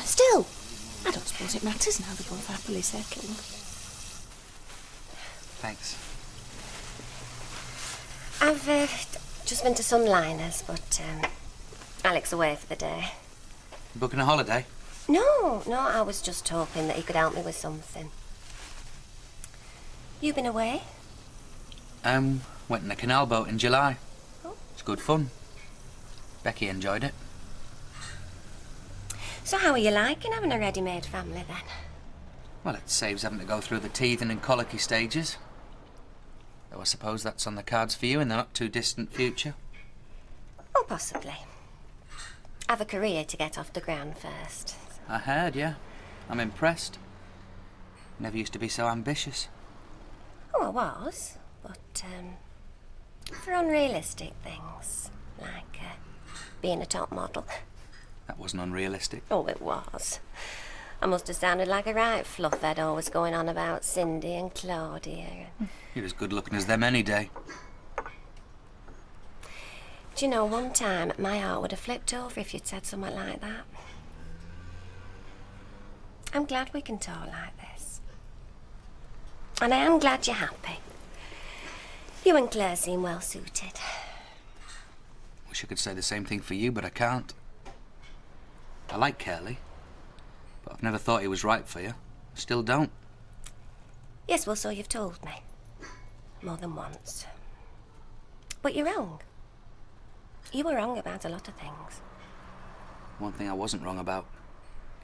Still, I don't suppose it matters now they're both happily settled. Thanks. I've just been to some liners, but Alec's away for the day. Booking a holiday? No, I was just hoping that he could help me with something. You been away? Went in a canal boat in July. Oh. It's good fun. Becky enjoyed it. So how are you liking having a ready-made family, then? Well, it saves having to go through the teething and colicky stages. Though I suppose that's on the cards for you in the not-too-distant future. Oh, possibly. Have a career to get off the ground first. I heard, yeah. I'm impressed. Never used to be so ambitious. Oh, I was. But, for unrealistic things, like being a top model. That wasn't unrealistic. Oh, it was. I must have sounded like a right fluffhead, always going on about Cindy and Claudia. You're as good looking as them any day. Do you know, one time my heart would have flipped over if you'd said something like that. I'm glad we can talk like this. And I am glad you're happy. You and Claire seem well suited. Wish I could say the same thing for you, but I can't. I like Curly, but I've never thought he was right for you. Still don't. Yes, well, so you've told me. More than once. But you're wrong. You were wrong about a lot of things. One thing I wasn't wrong about.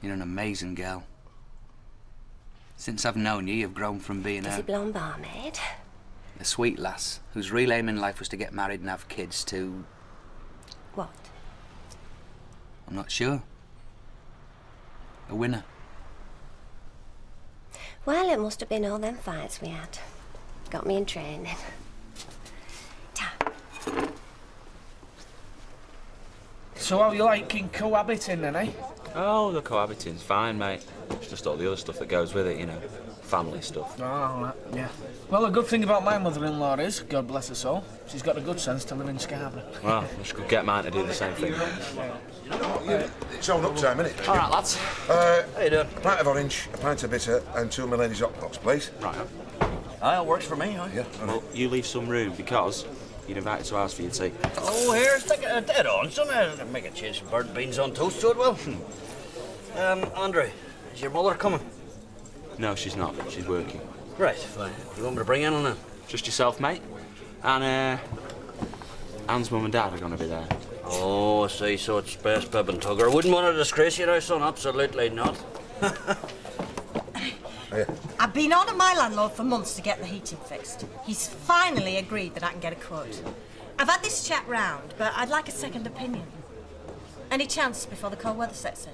You're an amazing girl. Since I've known you, you've grown from being Is it blonde barmaid? a sweet lass whose real aim in life was to get married and have kids to... What? I'm not sure. A winner. Well, it must have been all them fights we had. Got me in training. So how you liking cohabiting then, eh? Oh, the cohabiting's fine, mate. It's just all the other stuff that goes with it, you know. Family stuff. Oh, yeah. Well, the good thing about my mother-in-law is, God bless her soul, she's got a good sense to live in Scarborough. Well, I should get mine to do the same thing. It's all up time, innit? All right, lads. How you doing? A pint of orange, a pint of bitter, and 2 Milady's hot pots, please. Right. Aye, it works for me, aye. Yeah. Well, you leave some room because you're invited to ours for your tea. Oh, here, stick it dead on, son. Make a change from burnt beans on toast to it, well. Andre, is your mother coming? No, she's not. She's working. Right, fine. You want me to bring anyone in? Just yourself, mate. And, Anne's mum and dad are going to be there. Oh, I see, so it's best Bib and Tugger. I wouldn't want to disgrace you now, son. Absolutely not. I've been on at my landlord for months to get the heating fixed. He's finally agreed that I can get a quote. I've had this chat round, but I'd like a second opinion. Any chance before the cold weather sets in?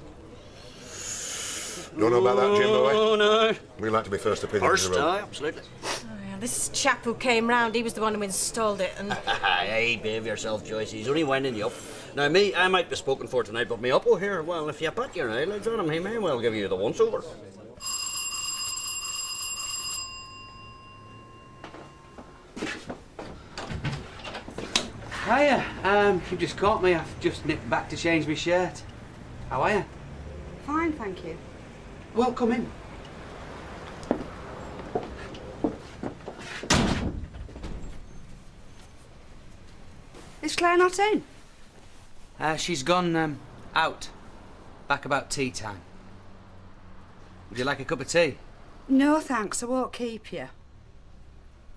Don't know about that, Jimbo, eh? Oh, no. We like to be first opinion. First, aye, absolutely. Oh, yeah, this chap who came round, he was the one who installed it, and... Hey, behave yourself, Joyce. He's only winding you up. Now, me, I might be spoken for tonight, but me up here, well, if you pat your eyelids on him, he may well give you the once-over. Hiya. You just caught me. I've just nipped back to change my shirt. How are you? Fine, thank you. Well, come in. Is Claire not in? She's gone, out. Back about tea time. Would you like a cup of tea? No, thanks. I won't keep you.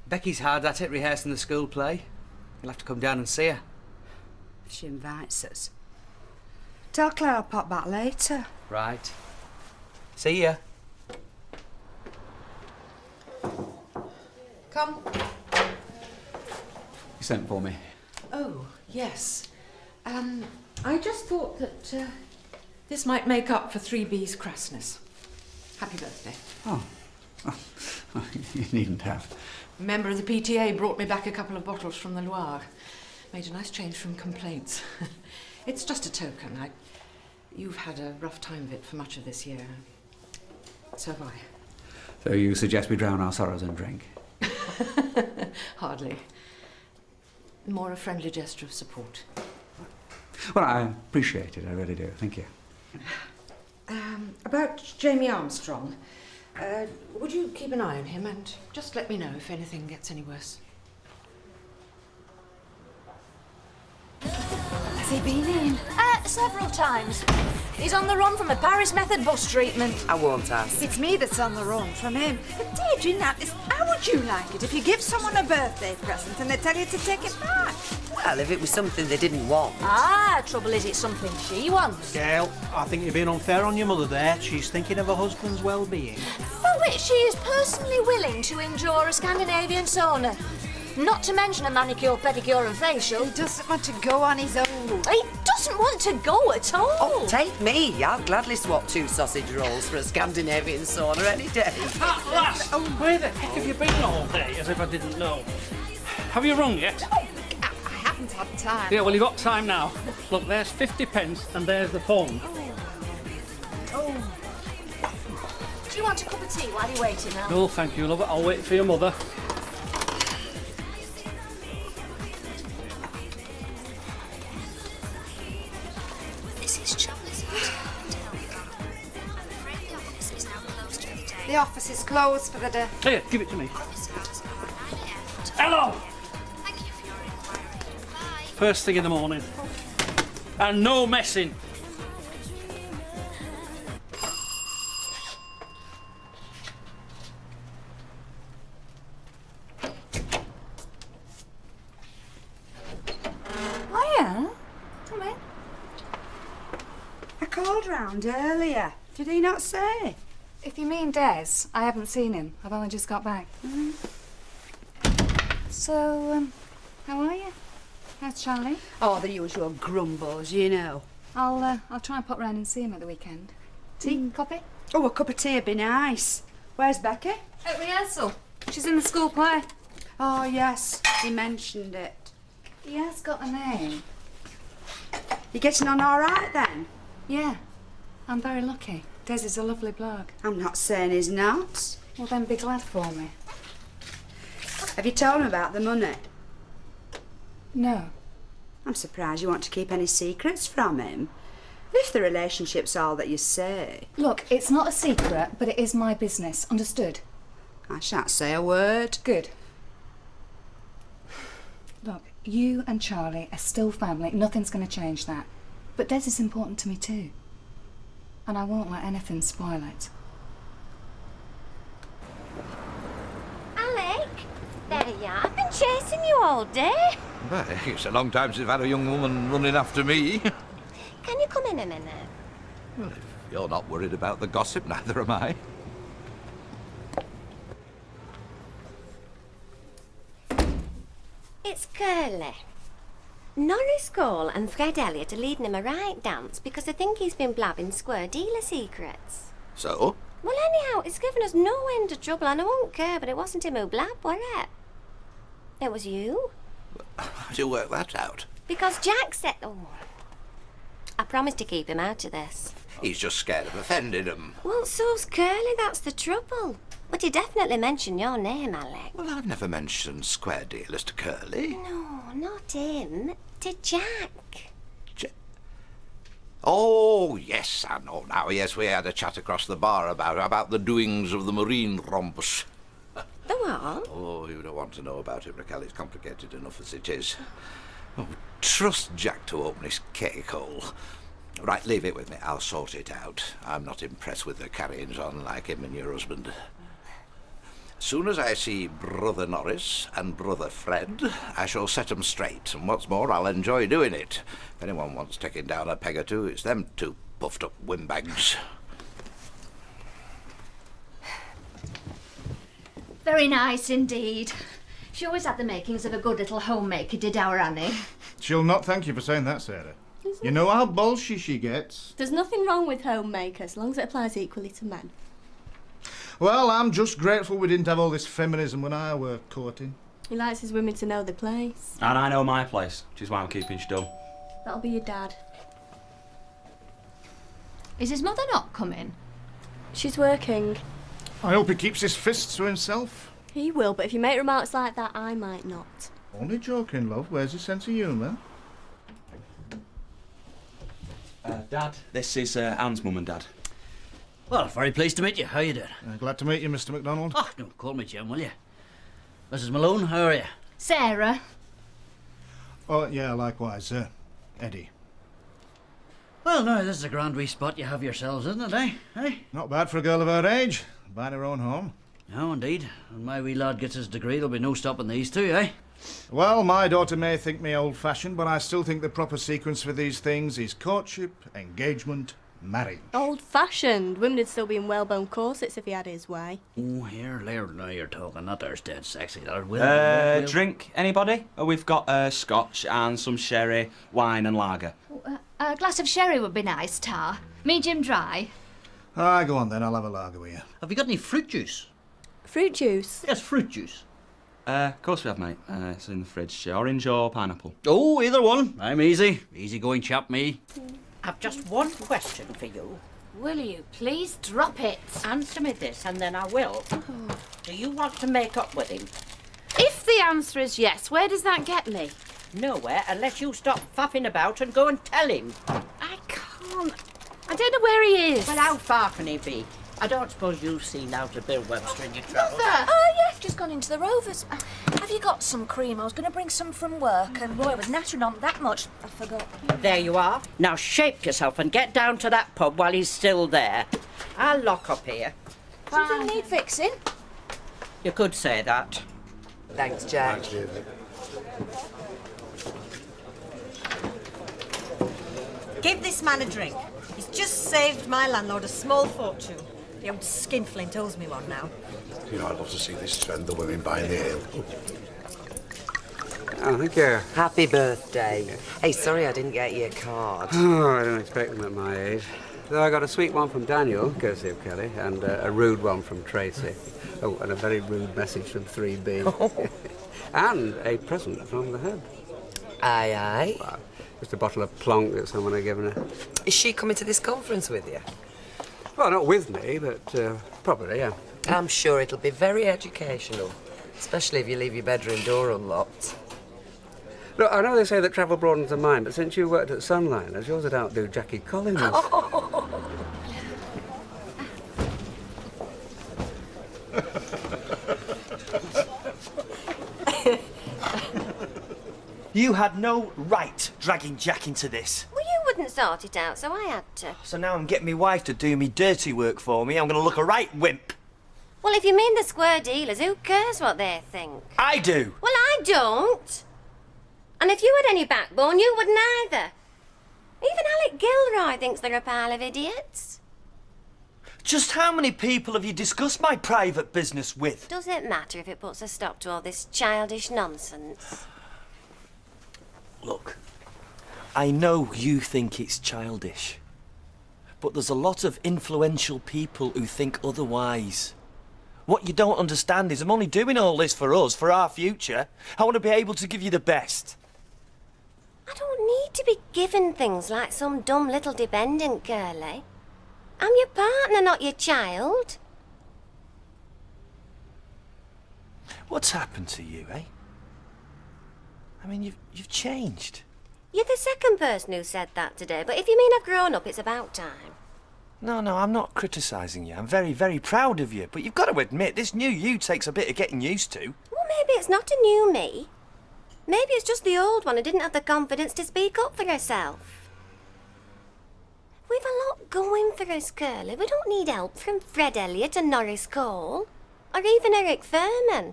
Becky's hard at it, rehearsing the school play. You'll have to come down and see her. If she invites us. Tell Claire I'll pop back later. Right. See ya. Come. You sent for me. Oh, yes. I just thought that this might make up for 3B's crassness. Happy birthday. Oh. You needn't have. A member of the PTA brought me back a couple of bottles from the Loire. Made a nice change from complaints. It's just a token. You've had a rough time of it for much of this year. So have I. So you suggest we drown our sorrows in drink? Hardly. More a friendly gesture of support. Well, I appreciate it, I really do. Thank you. About Jamie Armstrong, would you keep an eye on him and just let me know if anything gets any worse? There's Has he been in? Several times. He's on the run from a Paris method bus treatment. I won't ask. It's me that's on the run from him. But Deirdre, now, how would you like it if you give someone a birthday present and they tell you to take it back? Well, if it was something they didn't want. Trouble is it's something she wants. Gail, I think you're being unfair on your mother there. She's thinking of her husband's well-being. For which she is personally willing to endure a Scandinavian sauna. Not to mention a manicure, pedicure and facial. He doesn't want to go on his own. He doesn't want to go at all. Oh, take me. I'll gladly swap 2 sausage rolls for a Scandinavian sauna any day. Lass, where the heck have you been all day, as if I didn't know? Have you rung yet? I haven't had time. Yeah, well, you've got time now. Look, there's 50 pence and there's the phone. Oh. Do you want a cup of tea while you're waiting now? No, thank you, love. I'll wait for your mother. The office is closed for the day. Here, give it to me. Hello! First thing in the morning. And no messing. Hiya. Come in. I called round earlier. Did he not say? If you mean Des, I haven't seen him. I've only just got back. So, how are you? How's Charlie? Oh, the usual grumbles, you know. I'll try and pop round and see him at the weekend. Tea? Coffee? Oh, a cup of tea would be nice. Where's Becky? At rehearsal. She's in the school play. Oh, yes. He mentioned it. He has got a name. You getting on all right, then? Yeah. I'm very lucky. Des is a lovely bloke. I'm not saying he's not. Well, then be glad for me. Have you told him about the money? No. I'm surprised you want to keep any secrets from him. If the relationship's all that you say. Look, it's not a secret, but it is my business. Understood? I shan't say a word. Good. Look, you and Charlie are still family. Nothing's going to change that. But Des is important to me too. And I won't let anything spoil it. Alec, there you are. I've been chasing you all day. Well, it's a long time since I've had a young woman running after me. Can you come in a minute? Well, if you're not worried about the gossip, neither am I. It's Curly. Norris Cole and Fred Elliott are leading him a right dance because they think he's been blabbing square dealer secrets. So? Well, anyhow, it's given us no end of trouble, and I won't care, but it wasn't him who blabbed, was it? It was you. How do you work that out? Because Jack said... Oh, I promised to keep him out of this. He's just scared of offending him. Well, so's Curly, that's the trouble. But he definitely mentioned your name, Alec. Well, I've never mentioned square dealers to Curly. No, not him. To Jack. Oh, yes, I know now. Yes, we had a chat across the bar about the doings of the Marine Rhombus. The what? Oh, you don't want to know about it, Raquel. It's complicated enough as it is. Oh, trust Jack to open his cake hole. Right, leave it with me. I'll sort it out. I'm not impressed with the carryings on like him and your husband. As soon as I see Brother Norris and Brother Fred, I shall set 'em straight, and what's more, I'll enjoy doing it. If anyone wants taking down a peg or two, it's them two puffed-up windbags. Very nice indeed. She always had the makings of a good little homemaker, did our Annie. She'll not thank you for saying that, Sarah. You know how bolshy she gets. There's nothing wrong with homemaker, as long as it applies equally to men. Well, I'm just grateful we didn't have all this feminism when I were courting. He likes his women to know their place. And I know my place, which is why I'm keeping still. That'll be your dad. Is his mother not coming? She's working. I hope he keeps his fists to himself. He will, but if you make remarks like that, I might not. Only joking, love. Where's your sense of humour? Dad, this is Anne's mum and dad. Well, very pleased to meet you. How you doing? Glad to meet you, Mr. MacDonald. Oh, don't call me Jim, will you? Mrs. Malone, how are you? Sarah. Oh, yeah, likewise, Eddie. Well, now, this is a grand wee spot you have yourselves, isn't it, eh? Not bad for a girl of her age. Buying her own home. No, indeed. When my wee lad gets his degree, there'll be no stopping these two, eh? Well, my daughter may think me old-fashioned, but I still think the proper sequence for these things is courtship, engagement, marriage. Old-fashioned. Women would still be in well-bone corsets if he had his way. Oh, here, Laird, now you're talking. That there's dead sexy. That will. Drink, anybody? We've got scotch and some sherry, wine and lager. A glass of sherry would be nice, Tar. Medium dry. Ah, go on then, I'll have a lager with you. Have you got any fruit juice? Fruit juice? Yes, fruit juice. Of course we have, mate. It's in the fridge. Orange or pineapple? Oh, either one. I'm easy. Easy-going chap, me. I've just one question for you. Will you please drop it? Answer me this, and then I will. Do you want to make up with him? If the answer is yes, where does that get me? Nowhere, unless you stop faffing about and go and tell him. I can't. I don't know where he is. Well, how far can he be? I don't suppose you've seen out of Bill Webster in your travels. Mother! Oh, yeah, just gone into the Rovers. Have you got some cream? I was going to bring some from work, and Roy was nattering on that much. I forgot. There you are. Now shape yourself and get down to that pub while he's still there. I'll lock up here. Something need fixing? You could say that. Thanks, Jack. Give this man a drink. He's just saved my landlord a small fortune. The old skinflint owes me one now. You know, I'd love to see this trend, the women buying the ale. Oh, thank you. Happy birthday. Hey, sorry I didn't get you a card. Oh, I don't expect them at my age. Though I got a sweet one from Daniel, courtesy of Kelly, and a rude one from Tracy. Oh, and a very rude message from 3B. And a present from the head. Aye, aye. Wow. Just a bottle of plonk that someone had given her. Is she coming to this conference with you? Well, not with me, but probably, yeah. I'm sure it'll be very educational, especially if you leave your bedroom door unlocked. Look, I know they say that travel broadens the mind, but since you worked at Sunliners, yours would outdo Jackie Collins. You had no right dragging Jack into this. Well, you wouldn't sort it out, so I had to. So now I'm getting my wife to do me dirty work for me. I'm going to look a right wimp. Well, if you mean the square dealers, who cares what they think? I do. Well, I don't. And if you had any backbone, you wouldn't either. Even Alec Gilroy thinks they're a pile of idiots. Just how many people have you discussed my private business with? Does it matter if it puts a stop to all this childish nonsense? Look, I know you think it's childish, but there's a lot of influential people who think otherwise. What you don't understand is I'm only doing all this for us, for our future. I want to be able to give you the best. I don't need to be given things like some dumb little dependent, girlie. I'm your partner, not your child. What's happened to you, eh? I mean, you've changed. You're the second person who said that today, but if you mean I've grown up, it's about time. No, I'm not criticising you. I'm very, very proud of you. But you've got to admit, this new you takes a bit of getting used to. Well, maybe it's not a new me. Maybe it's just the old one who didn't have the confidence to speak up for herself. We've a lot going for us, Curly. We don't need help from Fred Elliott and Norris Cole. Or even Eric Furman.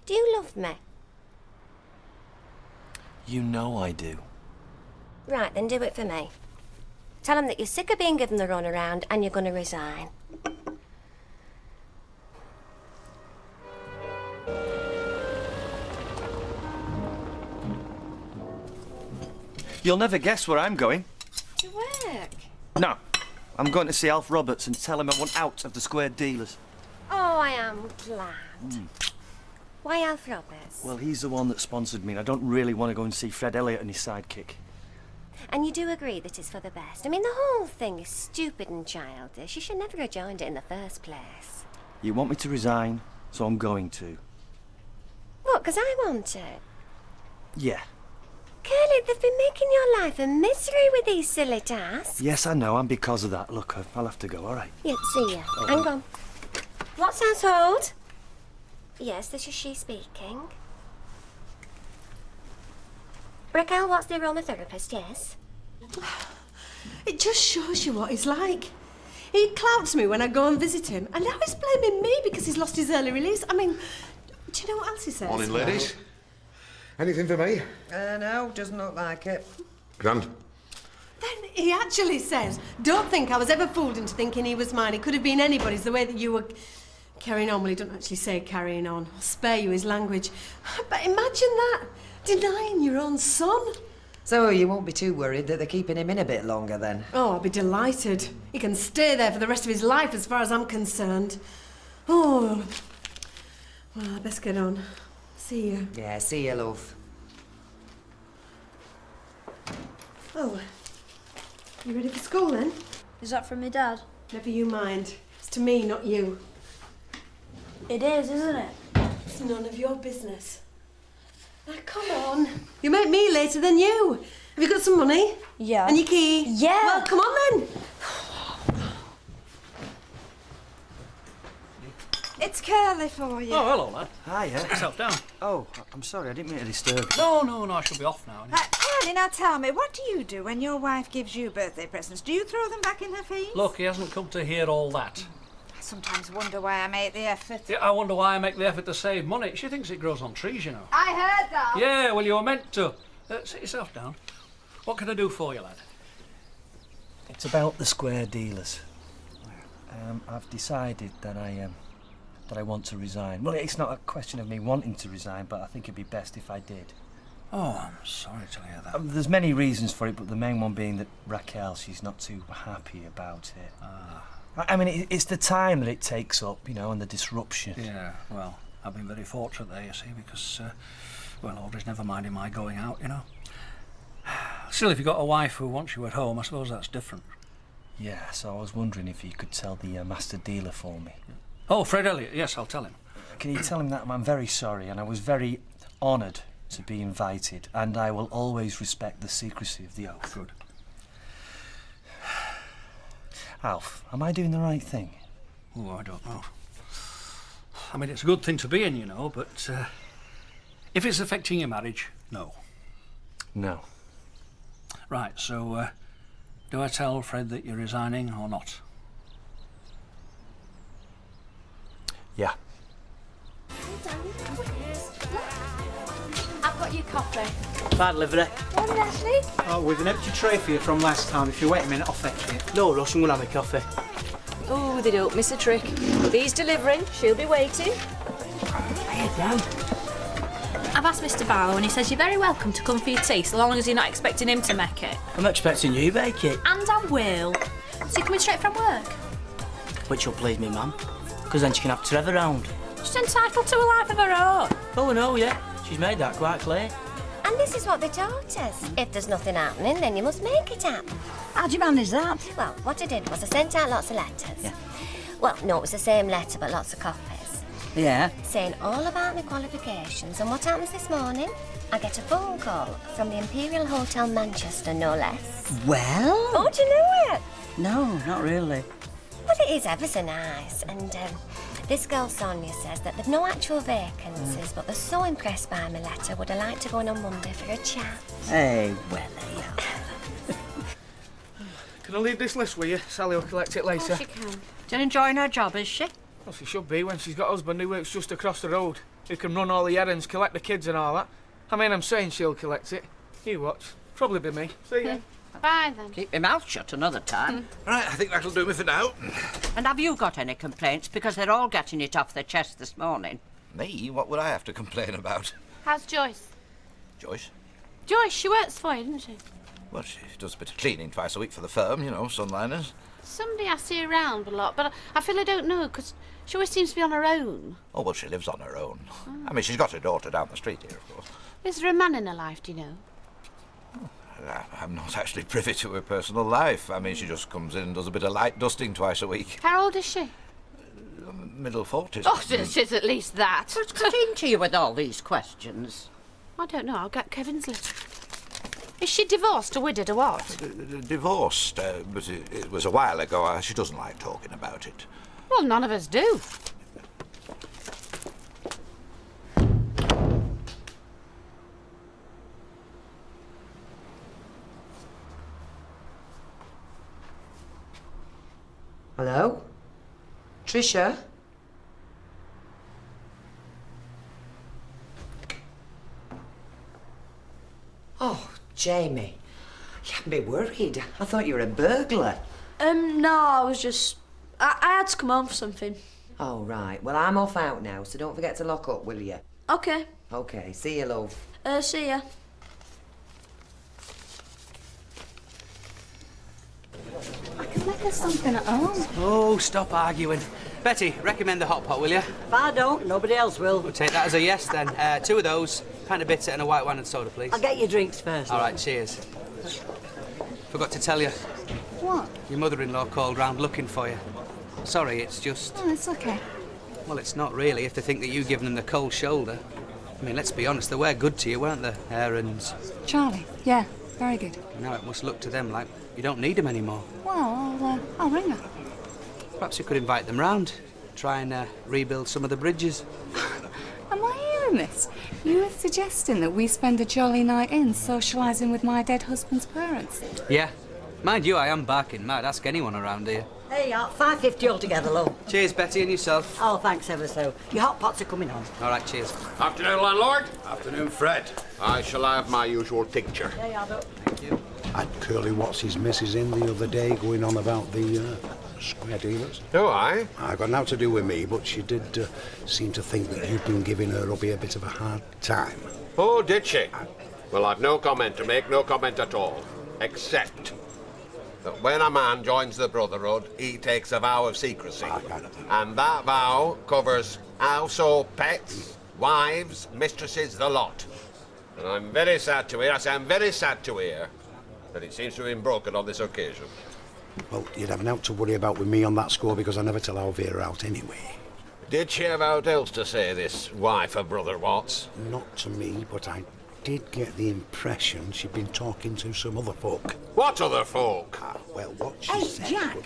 Do you love me? You know I do. Right, then do it for me. Tell him that you're sick of being given the runaround and you're going to resign. You'll never guess where I'm going. To work? No. I'm going to see Alf Roberts and tell him I want out of the square dealers. Oh, I am glad. Why Alf Roberts? Well, he's the one that sponsored me, and I don't really want to go and see Fred Elliott and his sidekick. And you do agree that it's for the best? I mean, the whole thing is stupid and childish. You should never have joined it in the first place. You want me to resign, so I'm going to. What, because I want to? Yeah. Curly, they've been making your life a misery with these silly tasks. Yes, I know, and because of that. Look, I'll have to go, all right? Yeah, see ya. Hang on. What's household? Yes, this is she speaking. Raquel, what's the aromatherapist, yes? It just shows you what he's like. He clouts me when I go and visit him, and now he's blaming me because he's lost his early release. I mean, do you know what else he says? Morning, ladies. Anything for me? No, doesn't look like it. Grand. Then he actually says, don't think I was ever fooled into thinking he was mine. It could have been anybody's, the way that you were carrying on. Well, he doesn't actually say carrying on. I'll spare you his language. But imagine that, denying your own son. So you won't be too worried that they're keeping him in a bit longer, then? Oh, I'll be delighted. He can stay there for the rest of his life, as far as I'm concerned. Oh, well, I best get on. See you. Yeah, see you, love. Oh, you ready for school, then? Is that from my dad? Never you mind. It's to me, not you. It is, isn't it? It's none of your business. Now, come on. You make me later than you. Have you got some money? Yeah. And your key? Yeah. Well, come on then. It's Curly for you. Oh, hello, lad. Hiya. Sit yourself down. Oh, I'm sorry, I didn't mean to disturb you. No, I should be off now. Curly, now tell me, what do you do when your wife gives you birthday presents? Do you throw them back in her feet? Look, he hasn't come to hear all that. I sometimes wonder why I make the effort. Yeah, I wonder why I make the effort to save money. She thinks it grows on trees, you know. I heard that. Yeah, well, you were meant to. Sit yourself down. What can I do for you, lad? It's about the square dealers. I've decided that I want to resign. Well, it's not a question of me wanting to resign, but I think it'd be best if I did. Oh, I'm sorry to hear that. There's many reasons for it, but the main one being that Raquel, she's not too happy about it. I mean, it's the time that it takes up, you know, and the disruption. Yeah, well, I've been very fortunate there, you see, because, well, Audrey's never minded my going out, you know. Still, if you've got a wife who wants you at home, I suppose that's different. Yeah, so I was wondering if you could tell the master dealer for me. Oh, Fred Elliott, yes, I'll tell him. Can you tell him that I'm very sorry and I was very honoured to be invited, and I will always respect the secrecy of the oath. Good. Alf, am I doing the right thing? Oh, I don't know. I mean, it's a good thing to be in, you know, but if it's affecting your marriage, no. No. Right, so do I tell Fred that you're resigning or not? Yeah. I've got your coffee. Bad livery. Morning, Ashley. Oh, with an empty tray for you from last time. If you wait a minute, I'll fetch it. No rush, I'm gonna have a coffee. Oh, they don't miss a trick. Bee's delivering. She'll be waiting. I've asked Mr. Barlow and he says you're very welcome to come for your tea so long as you're not expecting him to make it. I'm expecting you to bake it. And I will. So you're coming straight from work? Which will please me, ma'am. Because then she can have Trevor round. She's entitled to a life of her own. Oh, no, yeah. She's made that quite clear. And this is what they taught us. If there's nothing happening, then you must make it happen. How'd you manage that? Well, what I did was I sent out lots of letters. Yeah. Well, no, it was the same letter, but lots of copies. Yeah. Saying all about my qualifications. And what happens this morning? I get a phone call from the Imperial Hotel Manchester, no less. Well? Oh, do you know it? No, not really. Well, it is ever so nice. And this girl, Sonia, says that they've no actual vacancies, but they're so impressed by my letter, would I like to go in on Monday for a chat? Hey, well, Can I leave this list with you? Sally will collect it later. Of course you can. Still enjoying her job, is she? Well, she should be when she's got a husband who works just across the road, who can run all the errands, collect the kids and all that. I mean, I'm saying she'll collect it. You watch. Probably be me. See ya. Bye then. Keep your mouth shut another time. Right, I think that'll do me for now. And have you got any complaints? Because they're all getting it off their chest this morning. Me? What would I have to complain about? How's Joyce? Joyce? Joyce, she works for you, doesn't she? Well, she does a bit of cleaning twice a week for the firm, you know, sunliners. Somebody I see around a lot, but I feel I don't know, because she always seems to be on her own. Oh, well, she lives on her own. I mean, she's got her daughter down the street here, of course. Is there a man in her life, do you know? I'm not actually privy to her personal life. I mean, she just comes in and does a bit of light dusting twice a week. How old is she? Middle 40s. Oh, she's at least that. What's got into you with all these questions? I don't know. I'll get Kevin's list. Is she divorced or widowed or what? Divorced, but it was a while ago. She doesn't like talking about it. Well, none of us do. Trisha? Oh, Jamie. You can't be worried. I thought you were a burglar. No, I was just... I had to come home for something. Oh, right. Well, I'm off out now, so don't forget to lock up, will you? Okay. Okay, see you, love. See ya. I can make us something at home. Oh, stop arguing. Betty, recommend the hot pot, will you? If I don't, nobody else will. We'll take that as a yes, then. 2 of those, pint of bitter and a white wine and soda, please. I'll get your drinks first. All right, cheers. Forgot to tell you. What? Your mother-in-law called round looking for you. Sorry, it's just... Oh, it's okay. Well, it's not really, if they think that you've given them the cold shoulder. I mean, let's be honest, they were good to you, weren't they, errands? Charlie, yeah, very good. Now it must look to them like you don't need them anymore. Well, I'll ring her. Perhaps you could invite them round, try and rebuild some of the bridges. Am I hearing this? You were suggesting that we spend a jolly night in socialising with my dead husband's parents. Yeah. Mind you, I am barking mad. Ask anyone around here. There you are, £5.50 altogether, love. Cheers, Betty, and yourself. Oh, thanks ever so. Your hot pots are coming on. All right, cheers. Afternoon, landlord. Afternoon, Fred. I shall have my usual tincture. There you are, Doc. Thank you. Had Curly What's-his missus in the other day going on about the square dealers. Do I? I got nothing to do with me, but she did seem to think that you'd been giving her hubby a bit of a hard time. Oh, did she? Well, I've no comment to make, no comment at all. Except that when a man joins the Brotherhood, he takes a vow of secrecy. And that vow covers household pets, wives, mistresses, the lot. And I'm very sad to hear, I say I'm very sad to hear, that it seems to have been broken on this occasion. Well, you'd have nothing to worry about with me on that score because I never tell Alvira out anyway. Did she have aught else to say, this wife of Brother Watts? Not to me, but I did get the impression she'd been talking to some other folk. What other folk? Well, what she Hey, said... Jack,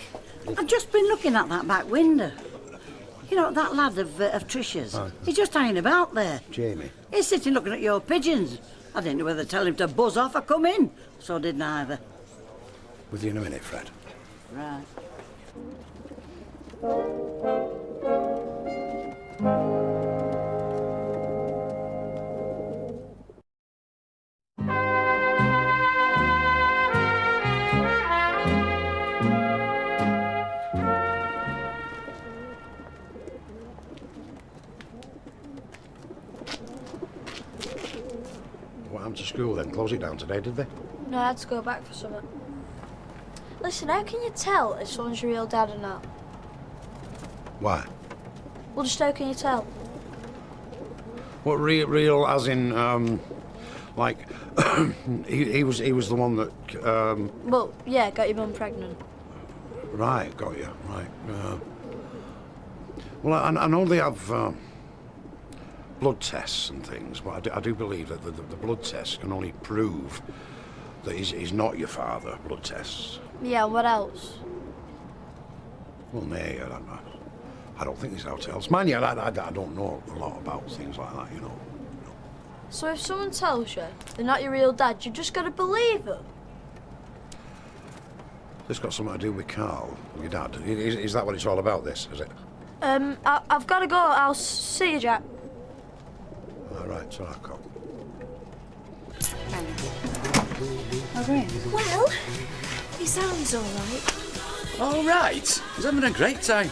I've just been looking at that back window. You know, that lad of Trish's. He's just hanging about there. Jamie. He's sitting looking at your pigeons. I didn't know whether to tell him to buzz off or come in. So did neither. With you in a minute, Fred. Right. What happened to school then? Close it down today, did they? No, I had to go back for something. Listen, how can you tell if someone's your real dad or not? Why? Well, just how can you tell? What real as in like he was the one that Well, yeah, got your mum pregnant. right, got you, right. Well, I know they have blood tests and things, but I do believe that the blood tests can only prove that he's not your father, blood tests. Yeah, what else? Well, nay, I don't think there's out else. Mind you, I don't know a lot about things like that, you know. So if someone tells you they're not your real dad, you just gotta believe them. This got something to do with Carl, your dad. Is that what it's all about, this, is it? I've gotta go. I'll see you, Jack. All right, so I'll come. Oh, great. Well, he sounds all right. All right. He's having a great time.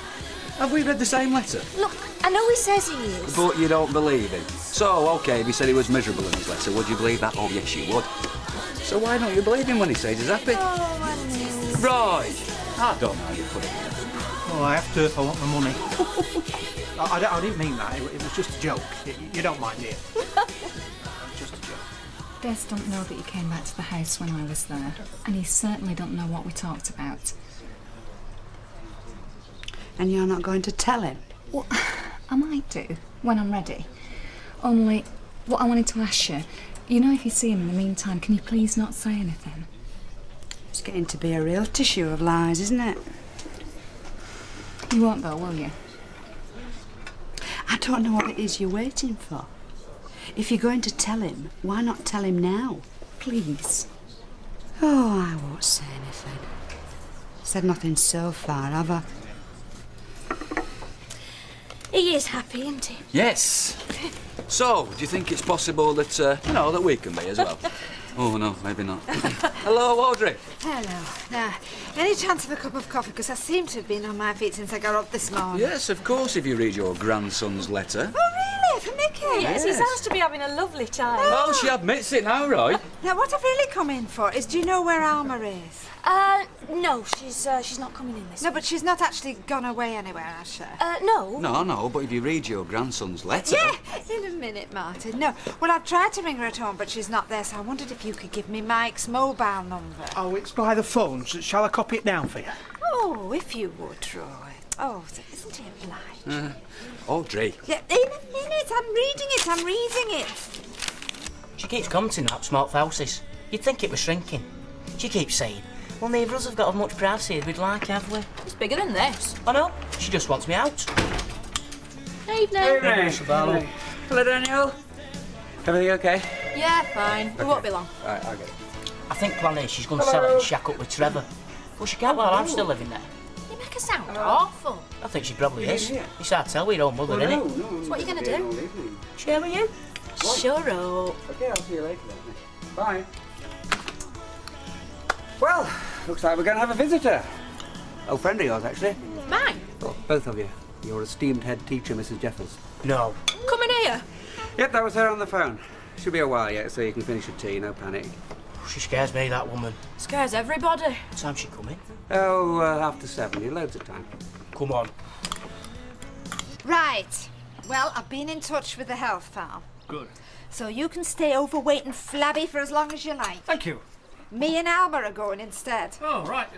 Have we read the same letter? Look, I know he says he is. But you don't believe him. So, OK, if he said he was miserable in his letter, would you believe that? Oh, yes, you would. So why don't you believe him when he says he's happy? Oh, I know. Right. I don't know how you put it. Oh, I have to if I want the money. I didn't mean that. It was just a joke. You don't mind, do you? Just a joke. Des don't know that you came back to the house when I was there, and he certainly don't know what we talked about. And you're not going to tell him? Well, I might do, when I'm ready. Only, what I wanted to ask you, you know if you see him in the meantime, can you please not say anything? It's getting to be a real tissue of lies, isn't it? You won't though, will you? I don't know what it is you're waiting for. If you're going to tell him, why not tell him now? Please. Oh, I won't say anything. Said nothing so far, have I? He is happy, isn't he? Yes. So, do you think it's possible that, that we can be as well? Oh, no, maybe not. Hello, Audrey. Hello. Now, any chance of a cup of coffee? Because I seem to have been on my feet since I got up this morning. Yes, of course, if you read your grandson's letter. Oh, really? For Mickey? Yes. He Sounds to be having a lovely time. Oh, she admits it now, right? Now, what I've really come in for is, do you know where Alma is? No, she's not coming in this No, week. but she's not actually gone away anywhere, has she? No. No, but if you read your grandson's letter... Yeah, in a minute, Martin. No, well, I've tried to ring her at home, but she's not there, so I wondered if you could give me Mike's mobile number. Oh, it's by the phone. Shall I copy it down for you? Oh, if you would, Troy. Oh, isn't he obliged? Audrey. Yeah, in a minute. I'm reading it. She keeps commenting about smart houses. You'd think it was shrinking. She keeps saying, well, neither of us have got as much privacy as we'd like, have we? It's bigger than this. I know. She just wants me out. Evening. Hello, Daniel. Everything okay? Yeah, fine. We won't be long. Right, I'll get it. I think plan is she's going to sell it and shack up with Trevor. Well, she can't while I'm still living there. You make her sound awful. I think she probably is. It's hard to tell with your own mother, isn't it? So what are you going to do? Share with you? Sure. Okay, I'll see you later then. Bye. Well, looks like we're going to have a visitor. Old friend of yours, actually. Mine? Oh, both of you. Your esteemed head teacher, Mrs. Jeffers. No. Come in here. Yep, that was her on the phone. Should be a while yet, so you can finish your tea, no panic. She scares me, that woman. Scares everybody. What time she come in? Oh, after 7. You've loads of time. Come on. Right. Well, I've been in touch with the health farm. Good. So you can stay overweight and flabby for as long as you like. Thank you. Me and Alma are going instead. Oh, right.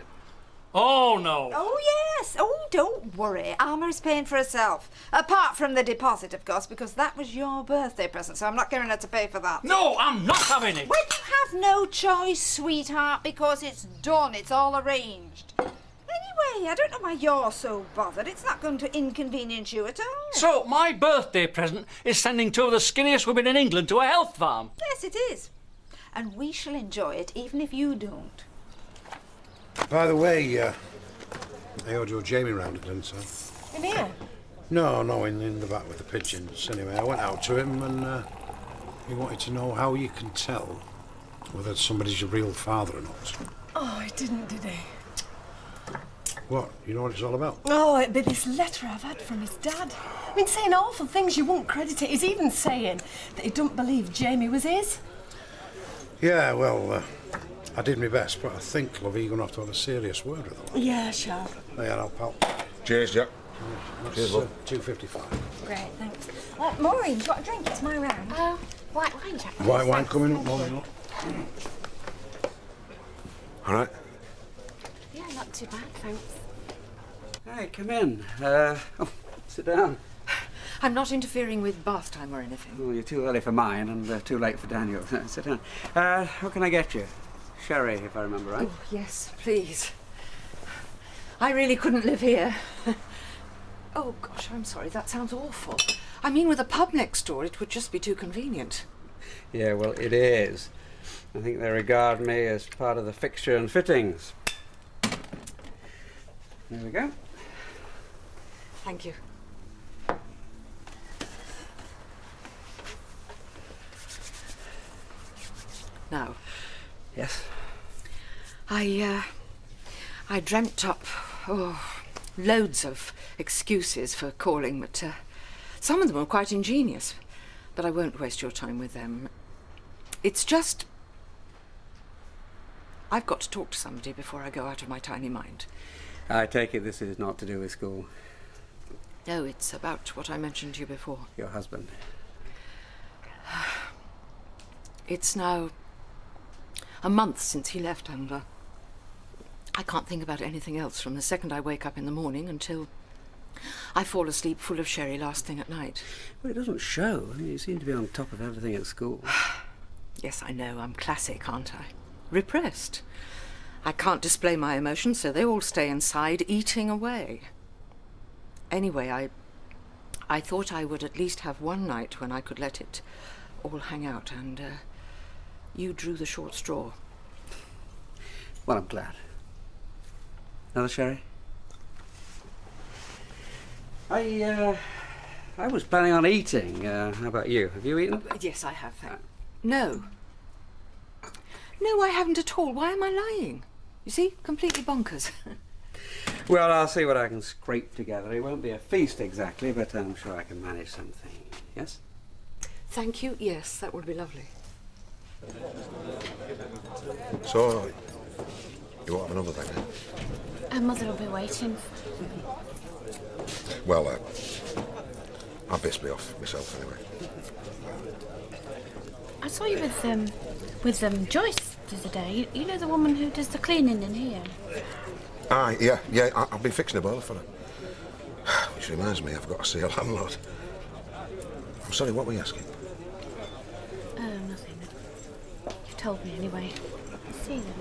Oh, no. Oh, yes. Oh, don't worry. Alma is paying for herself. Apart from the deposit, of course, because that was your birthday present, so I'm not getting her to pay for that. No, I'm not having it. Well, you have no choice, sweetheart, because it's done. It's all arranged. Anyway, I don't know why you're so bothered. It's not going to inconvenience you at all. So, my birthday present is sending two of the skinniest women in England to a health farm. Yes, it is. And we shall enjoy it, even if you don't. By the way, I owed your Jamie round at dinner time. In here? No, in the back with the pigeons. Anyway, I went out to him and he wanted to know how you can tell whether somebody's your real father or not. Oh, he didn't, did he? What? You know what it's all about? Oh, it'd be this letter I've had from his dad. I mean, saying awful things you wouldn't credit it. He's even saying that he don't believe Jamie was his. Yeah, well, I did my best, but I think, love, you're going to have a serious word with him. Yeah, sure. Oh, yeah, no, pal. Cheers, Jack. That's Cheers, love. $2.55. Great, thanks. Maureen, do you want a drink? It's my round. White wine, Jack. White wine coming up, morning up. All right. Yeah, not too bad, thanks. Hey, come in. Sit down. I'm not interfering with bath time or anything. Well, you're too early for mine and too late for Daniel. Sit down. What can I get you? Sherry, if I remember right. Oh, yes, please. I really couldn't live here. Oh, gosh, I'm sorry. That sounds awful. I mean, with a pub next door, it would just be too convenient. Yeah, well, it is. I think they regard me as part of the fixture and fittings. There we go. Thank you. Now. Yes? I dreamt up, loads of excuses for calling, but some of them were quite ingenious. But I won't waste your time with them. It's just... I've got to talk to somebody before I go out of my tiny mind. I take it this is not to do with school. No, it's about what I mentioned to you before. Your husband. It's now a month since he left, and I can't think about anything else from the second I wake up in the morning until I fall asleep full of sherry last thing at night. Well, it doesn't show. I mean, you seem to be on top of everything at school. Yes, I know. I'm classic, aren't I? Repressed. I can't display my emotions, so they all stay inside, eating away. Anyway, I thought I would at least have one night when I could let it all hang out, and you drew the short straw. Well, I'm glad. Another sherry? I I was planning on eating. How about you? Have you eaten? Yes, I have. No. No, I haven't at all. Why am I lying? You see? Completely bonkers. Well, I'll see what I can scrape together. It won't be a feast exactly, but I'm sure I can manage something. Yes? Thank you. Yes, that would be lovely. So, you won't have another thing, eh? Her mother will be waiting. Well, I'll best be off myself anyway. I saw you with Joyce the other day. You know the woman who does the cleaning in here? Aye, yeah, I've been fixing a boiler for her. Which reminds me, I've got to see a landlord. I'm sorry, what were you asking? Oh, nothing. You told me anyway. I'll see you then.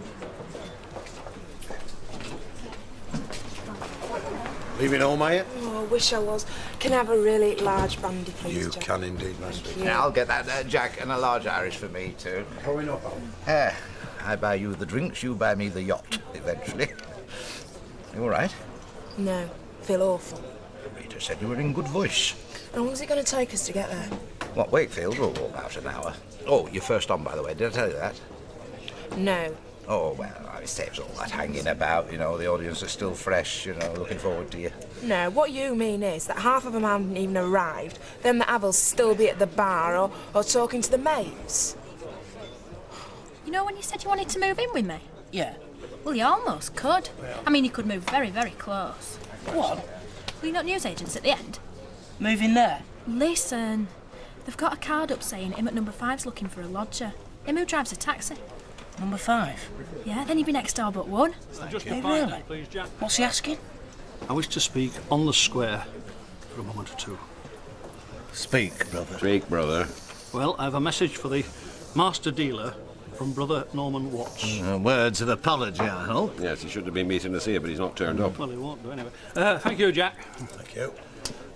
Leaving home, are you? Oh, I wish I was. Can I have a really large brandy, please, You Jack? can indeed, Master. Yeah, I'll get that, Jack, and a large Irish for me, too. Coming up, Alan. I buy you the drinks, you buy me the yacht, eventually. You all right? No. Feel awful. Rita said you were in good voice. How long is it going to take us to get there? What, Wakefield? Oh, about an hour. Oh, you're first on, by the way. Did I tell you that? No. Oh, well, it saves all that hanging about, you know. The audience is still fresh, you know, looking forward to you. No, what you mean is that half of them haven't even arrived, then the Avils still be at the bar or talking to the mates. You know when you said you wanted to move in with me? Yeah. Well, you almost could. I mean, you could move very, very close. What? Well, you're not newsagents at the end. Moving there? Listen, they've got a card up saying him at number 5's looking for a lodger. Him who drives a taxi. Number 5? Yeah, then he'd be next door but one. Just Hey, a pint, really? please, Jack. What's he asking? I wish to speak on the square for a moment or two. Speak, brother. Speak, brother. Well, I have a message for the master dealer from Brother Norman Watts. Words of apology, I hope. Yes, he should have been meeting us here, but he's not turned up. Well, he won't do anyway. Thank you, Jack. Thank you.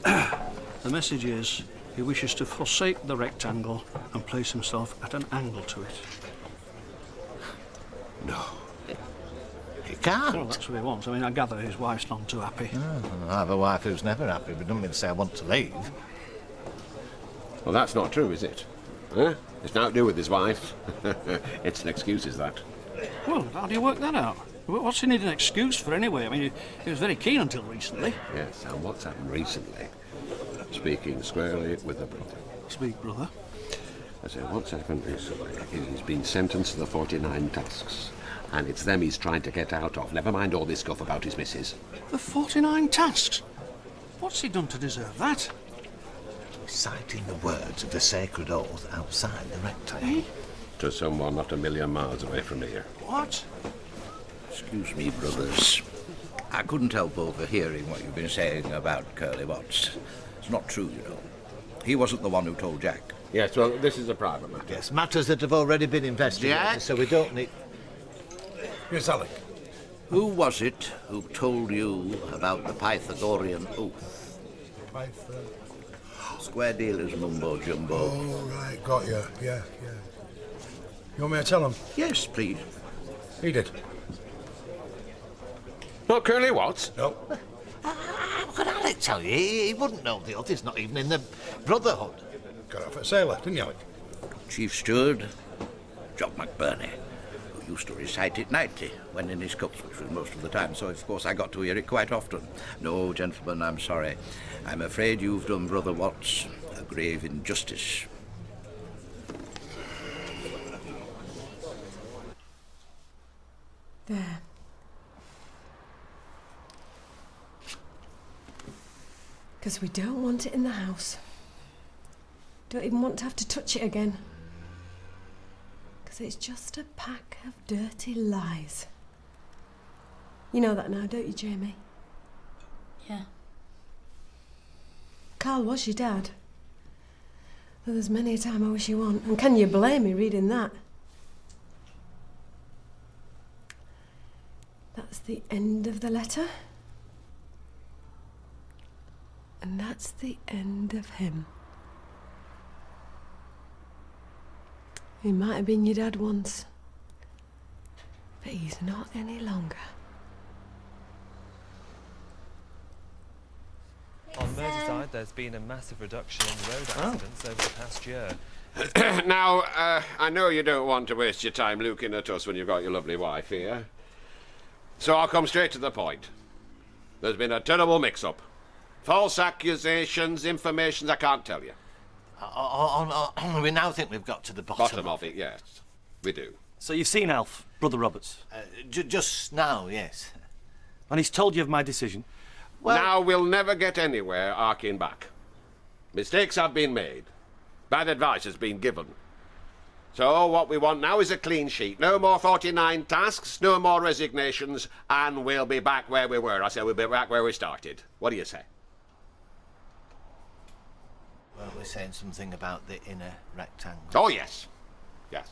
The message is he wishes to forsake the rectangle and place himself at an angle to it. No. He can't. Well, that's what he wants. I mean, I gather his wife's none too happy. I have a wife who's never happy, but don't mean to say I want to leave. Well, that's not true, is it? Huh? It's nothing to do with his wife. It's an excuse, is that? Well, how do you work that out? What's he need an excuse for anyway? I mean, he was very keen until recently. Yes, and what's happened recently? Speaking squarely with the brother. Speak, brother. I say, what's happened recently is he's been sentenced to the 49 tasks. And it's them he's trying to get out of. Never mind all this guff about his missus. The 49 tasks? What's he done to deserve that? Citing the words of the sacred oath outside the rectangle. To someone not a million miles away from here. What? Excuse me, brothers. I couldn't help overhearing what you've been saying about Curly Watts. It's not true, you know. He wasn't the one who told Jack. Yes, well, this is a private matter. Yes, matters that have already been investigated, Jack? so we don't need... Yes, Alec. Who was it who told you about the Pythagorean oath? Square dealers mumbo jumbo. Oh, right, got you. Yeah. You want me to tell him? Yes, please. He did. Not Curly Watts? No. How could Alec tell you? He wouldn't know the oath. He's not even in the Brotherhood. Got off at sailor, didn't you, Alec? Chief Steward, Jock McBurney, who used to recite it nightly when in his cups, which was most of the time, so of course I got to hear it quite often. No, gentlemen, I'm sorry. I'm afraid you've done Brother Watts a grave injustice. There. Because we don't want it in the house. Don't even want to have to touch it again. Because it's just a pack of dirty lies. You know that now, don't you, Jamie? Yeah. Carl was your dad. Well, there's many a time I wish he wasn't. And can you blame me reading that? That's the end of the letter. And that's the end of him. He might have been your dad once, but he's not any longer. On Merseyside, there's been a massive reduction in road accidents over the past year. Now, I know you don't want to waste your time looking at us when you've got your lovely wife here. So I'll come straight to the point. There's been a terrible mix-up. False accusations, information I can't tell you. We now think we've got to the bottom of it, yes. We do. So you've seen Alf, Brother Roberts? Just now, yes. And he's told you of my decision? Well, now we'll never get anywhere arcing back. Mistakes have been made. Bad advice has been given. So what we want now is a clean sheet. No more 49 tasks, no more resignations, and we'll be back where we were. I say we'll be back where we started. What do you say? Well, we're saying something about the inner rectangle. Oh, yes. Yes.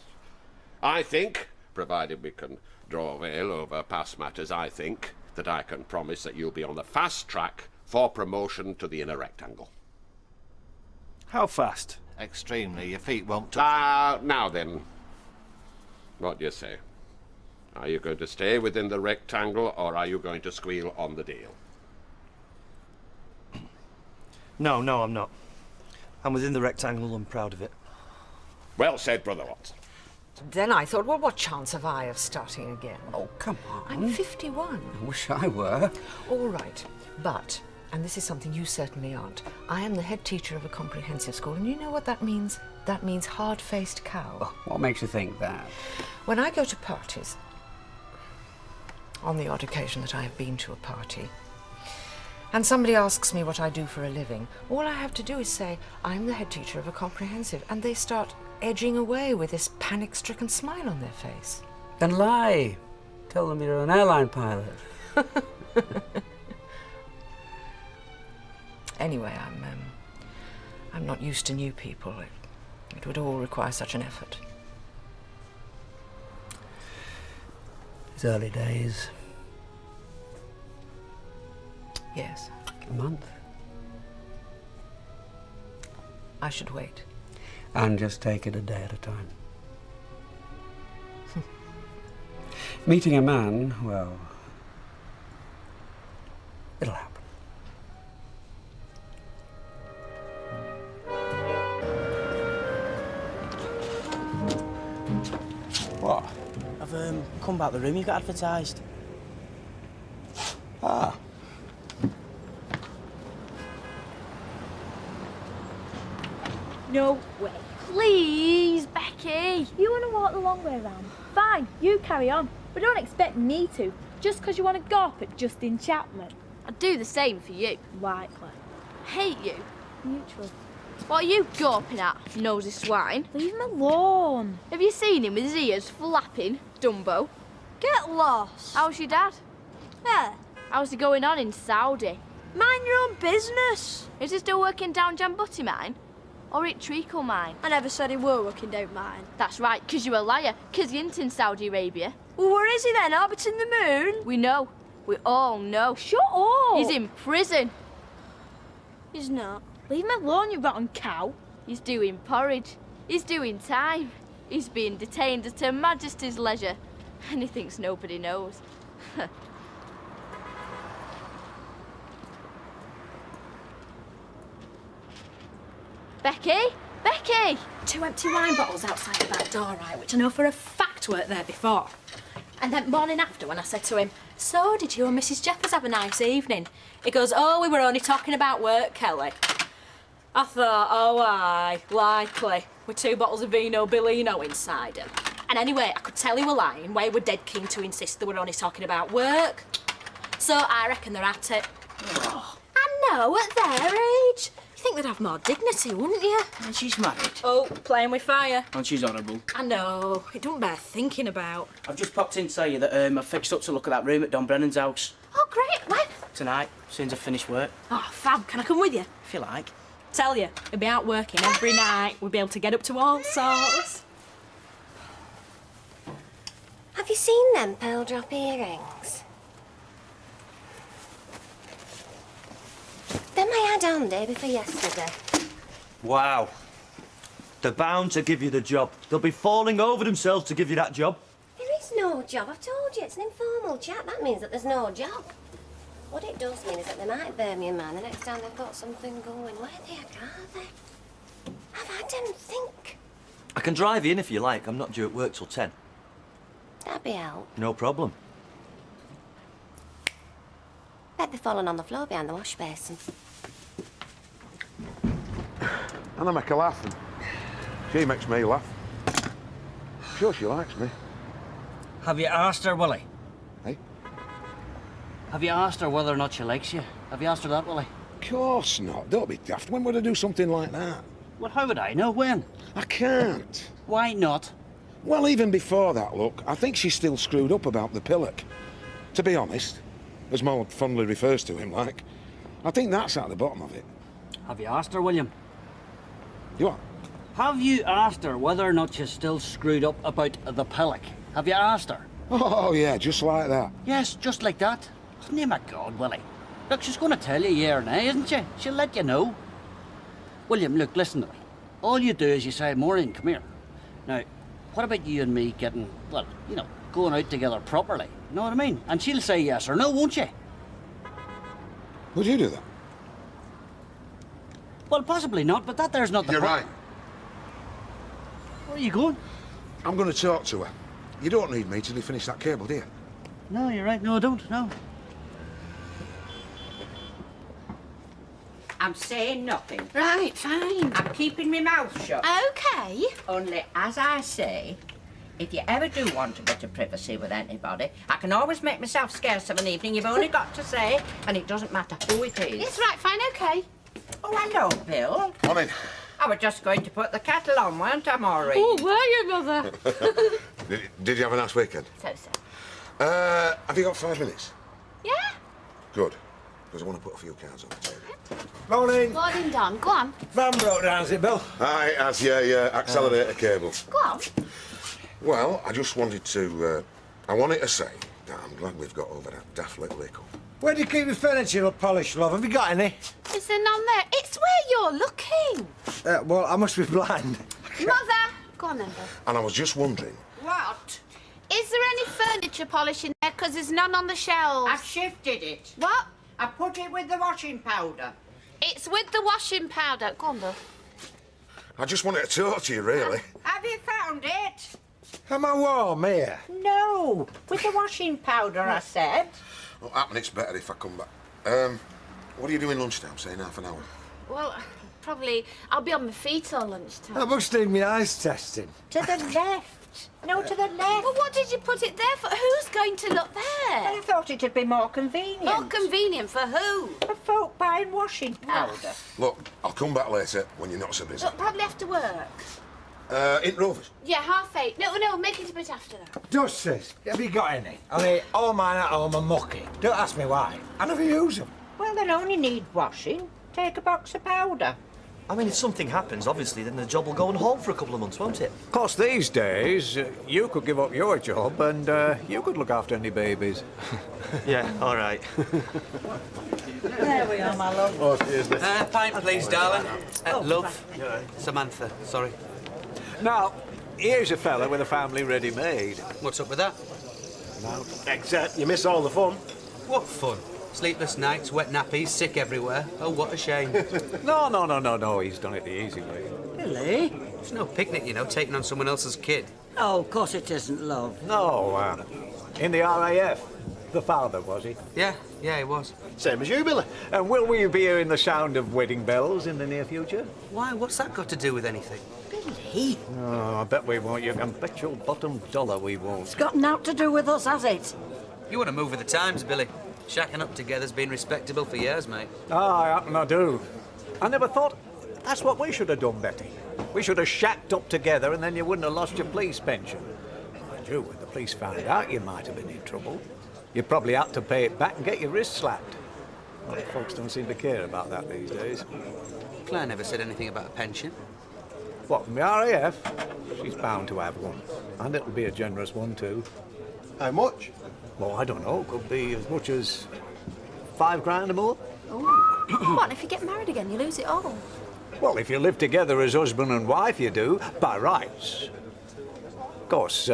I think, provided we can draw a veil over past matters, I think that I can promise that you'll be on the fast track for promotion to the inner rectangle. How fast? Extremely. Your feet won't touch. Now then. What do you say? Are you going to stay within the rectangle, or are you going to squeal on the deal? No, I'm not. I'm within the rectangle and proud of it. Well said, Brother Watson. Then I thought, well, what chance have I of starting again? Oh, come on. I'm 51. I wish I were. All right, but, and this is something you certainly aren't, I am the head teacher of a comprehensive school, and you know what that means? That means hard-faced cow. Oh, what makes you think that? When I go to parties, on the odd occasion that I have been to a party, and somebody asks me what I do for a living, all I have to do is say, I'm the head teacher of a comprehensive, and they start edging away with this panic-stricken smile on their face. Then lie. Tell them you're an airline pilot. Anyway, I'm not used to new people. It would all require such an effort. It's early days. Yes. A month. I should wait. And just take it a day at a time. Meeting a man, well, it'll happen. What? I've come back the room you got advertised. Ah. No way. Please, Becky. You want to walk the long way round? Fine, you carry on. But don't expect me to, just because you want to gawp at Justin Chapman. I'd do the same for you. Likely. Hate you. Neutral. What are you gawping at, nosy swine? Leave him alone. Have you seen him with his ears flapping, Dumbo? Get lost. How's your dad? Yeah. How's he going on in Saudi? Mind your own business. Is he still working down Jambutti mine? Or at Treacle mine? I never said he were working down mine. That's right, 'cause you're a liar, 'cause he ain't in Saudi Arabia. Well, where is he then? Orbiting the moon? We know. We all know. Shut up! He's in prison. He's not. Leave him alone, you rotten cow. He's doing porridge. He's doing time. He's being detained at Her Majesty's leisure. And he thinks nobody knows. Becky? Becky! 2 empty wine bottles outside the back door, right, which I know for a fact weren't there before. And then morning after, when I said to him, so did you and Mrs. Jeffers have a nice evening? He goes, oh, we were only talking about work, Kelly. I thought, oh, aye, likely, with 2 bottles of Vino Bellino inside him. And anyway, I could tell he were lying, where he were dead keen to insist they were only talking about work. So I reckon they're at it. Oh. I know, at their age. You think they'd have more dignity, wouldn't you? And she's married. Oh, playing with fire. And she's honourable. I know. It don't bear thinking about. I've just popped in to tell you that I've fixed up to look at that room at Don Brennan's house. Oh, great. When? Tonight, as soon as I've finished work. Oh, fab. Can I come with you? If you like. Tell you, he'll be out working every night. We'll be able to get up to all sorts. Have you seen them pearl drop earrings? Them I had on day before yesterday. Wow. They're bound to give you the job. They'll be falling over themselves to give you that job. There is no job. I've told you, it's an informal chat. That means that there's no job. What it does mean is that they might bear me in mind the next time they've got something going. Where the heck are they? I've had them think. I can drive you in if you like. I'm not due at work till 10. That'd be help. No problem. Bet they've fallen on the floor behind the wash basin. And I make her laugh, and she makes me laugh. Sure, she likes me. Have you asked her, Willie? Hey? Have you asked her whether or not she likes you? Have you asked her that, Willie? Of course not. Don't be daft. When would I do something like that? Well, how would I know when? I can't. Why not? Well, even before that, look, I think she's still screwed up about the pillock. To be honest, as Maud fondly refers to him like, I think that's at the bottom of it. Have you asked her, William? You what? Have you asked her whether or not she's still screwed up about the pillock? Have you asked her? Oh, yeah, just like that. Yes, just like that. Name of God, Willie. Look, she's going to tell you yeah or nay, isn't she? She'll let you know. William, look, listen to me. All you do is you say, Maureen, come here. Now, what about you and me getting, well, you know, going out together properly? You know what I mean? And she'll say yes or no, won't she? Would you do that? Well, possibly not, but that there's not the You're right. Where are you going? I'm going to talk to her. You don't need me till you finish that cable, do you? No, you're right. No, I don't. No. I'm saying nothing. Right, fine. I'm keeping my mouth shut. OK. Only, as I say, if you ever do want a bit of privacy with anybody, I can always make myself scarce of an evening. You've only got to say, and it doesn't matter who it is. Yes, right, fine, OK. Oh, hello, Bill. Morning. I was just going to put the kettle on, weren't I, Maureen? Oh, were you, Mother? Did you have a nice weekend? So. Have you got 5 minutes? Yeah? Good. Because I want to put a few cards on the table. Morning. Morning, Don. Go on. Van broke down, is it, Bill? Aye, as your accelerator cable. Go on. Well, I just wanted to... I wanted to say that I'm glad we've got over that daft little hiccup. Where do you keep your furniture all polished, love? Have you got any? Is there none there? It's where you're looking. Well, I must be blind. Mother. Go on, then, Bill. And I was just wondering... What? Is there any furniture polish in there? Because there's none on the shelves. I've shifted it. What? I put it with the washing powder. It's with the washing powder. Go on, Bill. I just wanted to talk to you, really. Have you found it? Am I warm here? No, with the washing powder, I said. Well, happen it's better if I come back. What are you doing lunchtime, say in half an hour? Well, probably I'll be on my feet all lunchtime. I must need my eyes testing. To the left. No, to the left. Well, what did you put it there for? Who's going to look there? I thought it'd be more convenient. More convenient for who? For folk buying washing powder. Look, I'll come back later when you're not so busy. Look, probably after work. In Rovers? Yeah, 8:30. No, make it a bit after that. Dusters, have you got any? I mean, all mine at home are mucky. Don't ask me why. I never use them. Well, they'll only need washing. Take a box of powder. I mean, if something happens, obviously, then the job will go on hold for a couple of months, won't it? Of course, these days, you could give up your job and you could look after any babies. Yeah, all right. There we are, my love. Oh, cheers, Pint, please, darling. Love. Samantha, sorry. Now, here's a fella with a family ready-made. What's up with that? No. Except you miss all the fun. What fun? Sleepless nights, wet nappies, sick everywhere. Oh, what a shame. No, he's done it the easy way. Really? It's no picnic, you know, taking on someone else's kid. Oh, of course it isn't, love. No, in the RAF. The father, was he? Yeah, he was. Same as you, Billy. And will we be hearing the sound of wedding bells in the near future? Why? What's that got to do with anything? Billy? No, I bet we won't. You can bet your bottom dollar we won't. It's got naught to do with us, has it? You want to move with the times, Billy. Shacking up together's been respectable for years, mate. I happen I do. I never thought that's what we should have done, Betty. We should have shacked up together and then you wouldn't have lost your police pension. Mind you, when the police found out you might have been in trouble, you probably had to pay it back and get your wrist slapped. Well, folks don't seem to care about that these days. Claire never said anything about a pension. What, from the RAF? She's bound to have one. And it'll be a generous one, too. How much? Well, I don't know. Could be as much as £5 or more. Oh. What, if you get married again, you lose it all? Well, if you live together as husband and wife, you do, by rights. Of course,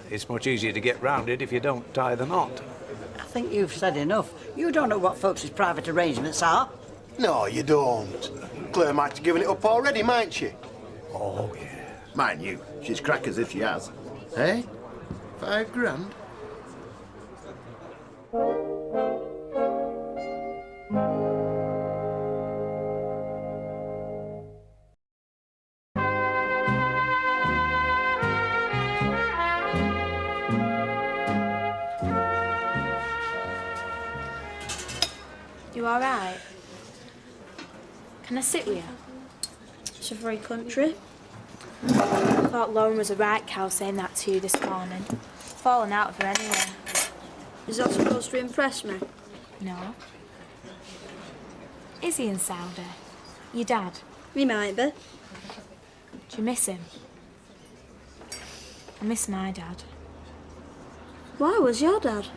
it's much easier to get round it if you don't tie the knot. I think you've said enough. You don't know what folks' private arrangements are. No, you don't. Claire might have given it up already, mightn't she? Oh, yeah. Mind you, she's crackers if she has. Eh? 5 grand? You all right? Can I sit with you? It's a free country. I thought Lauren was a right cow saying that to you this morning. Fallen out of her anyway. Is that supposed to impress me? No. Is he in Saudi? Your dad? He might be. Do you miss him? I miss my dad. Why was your dad?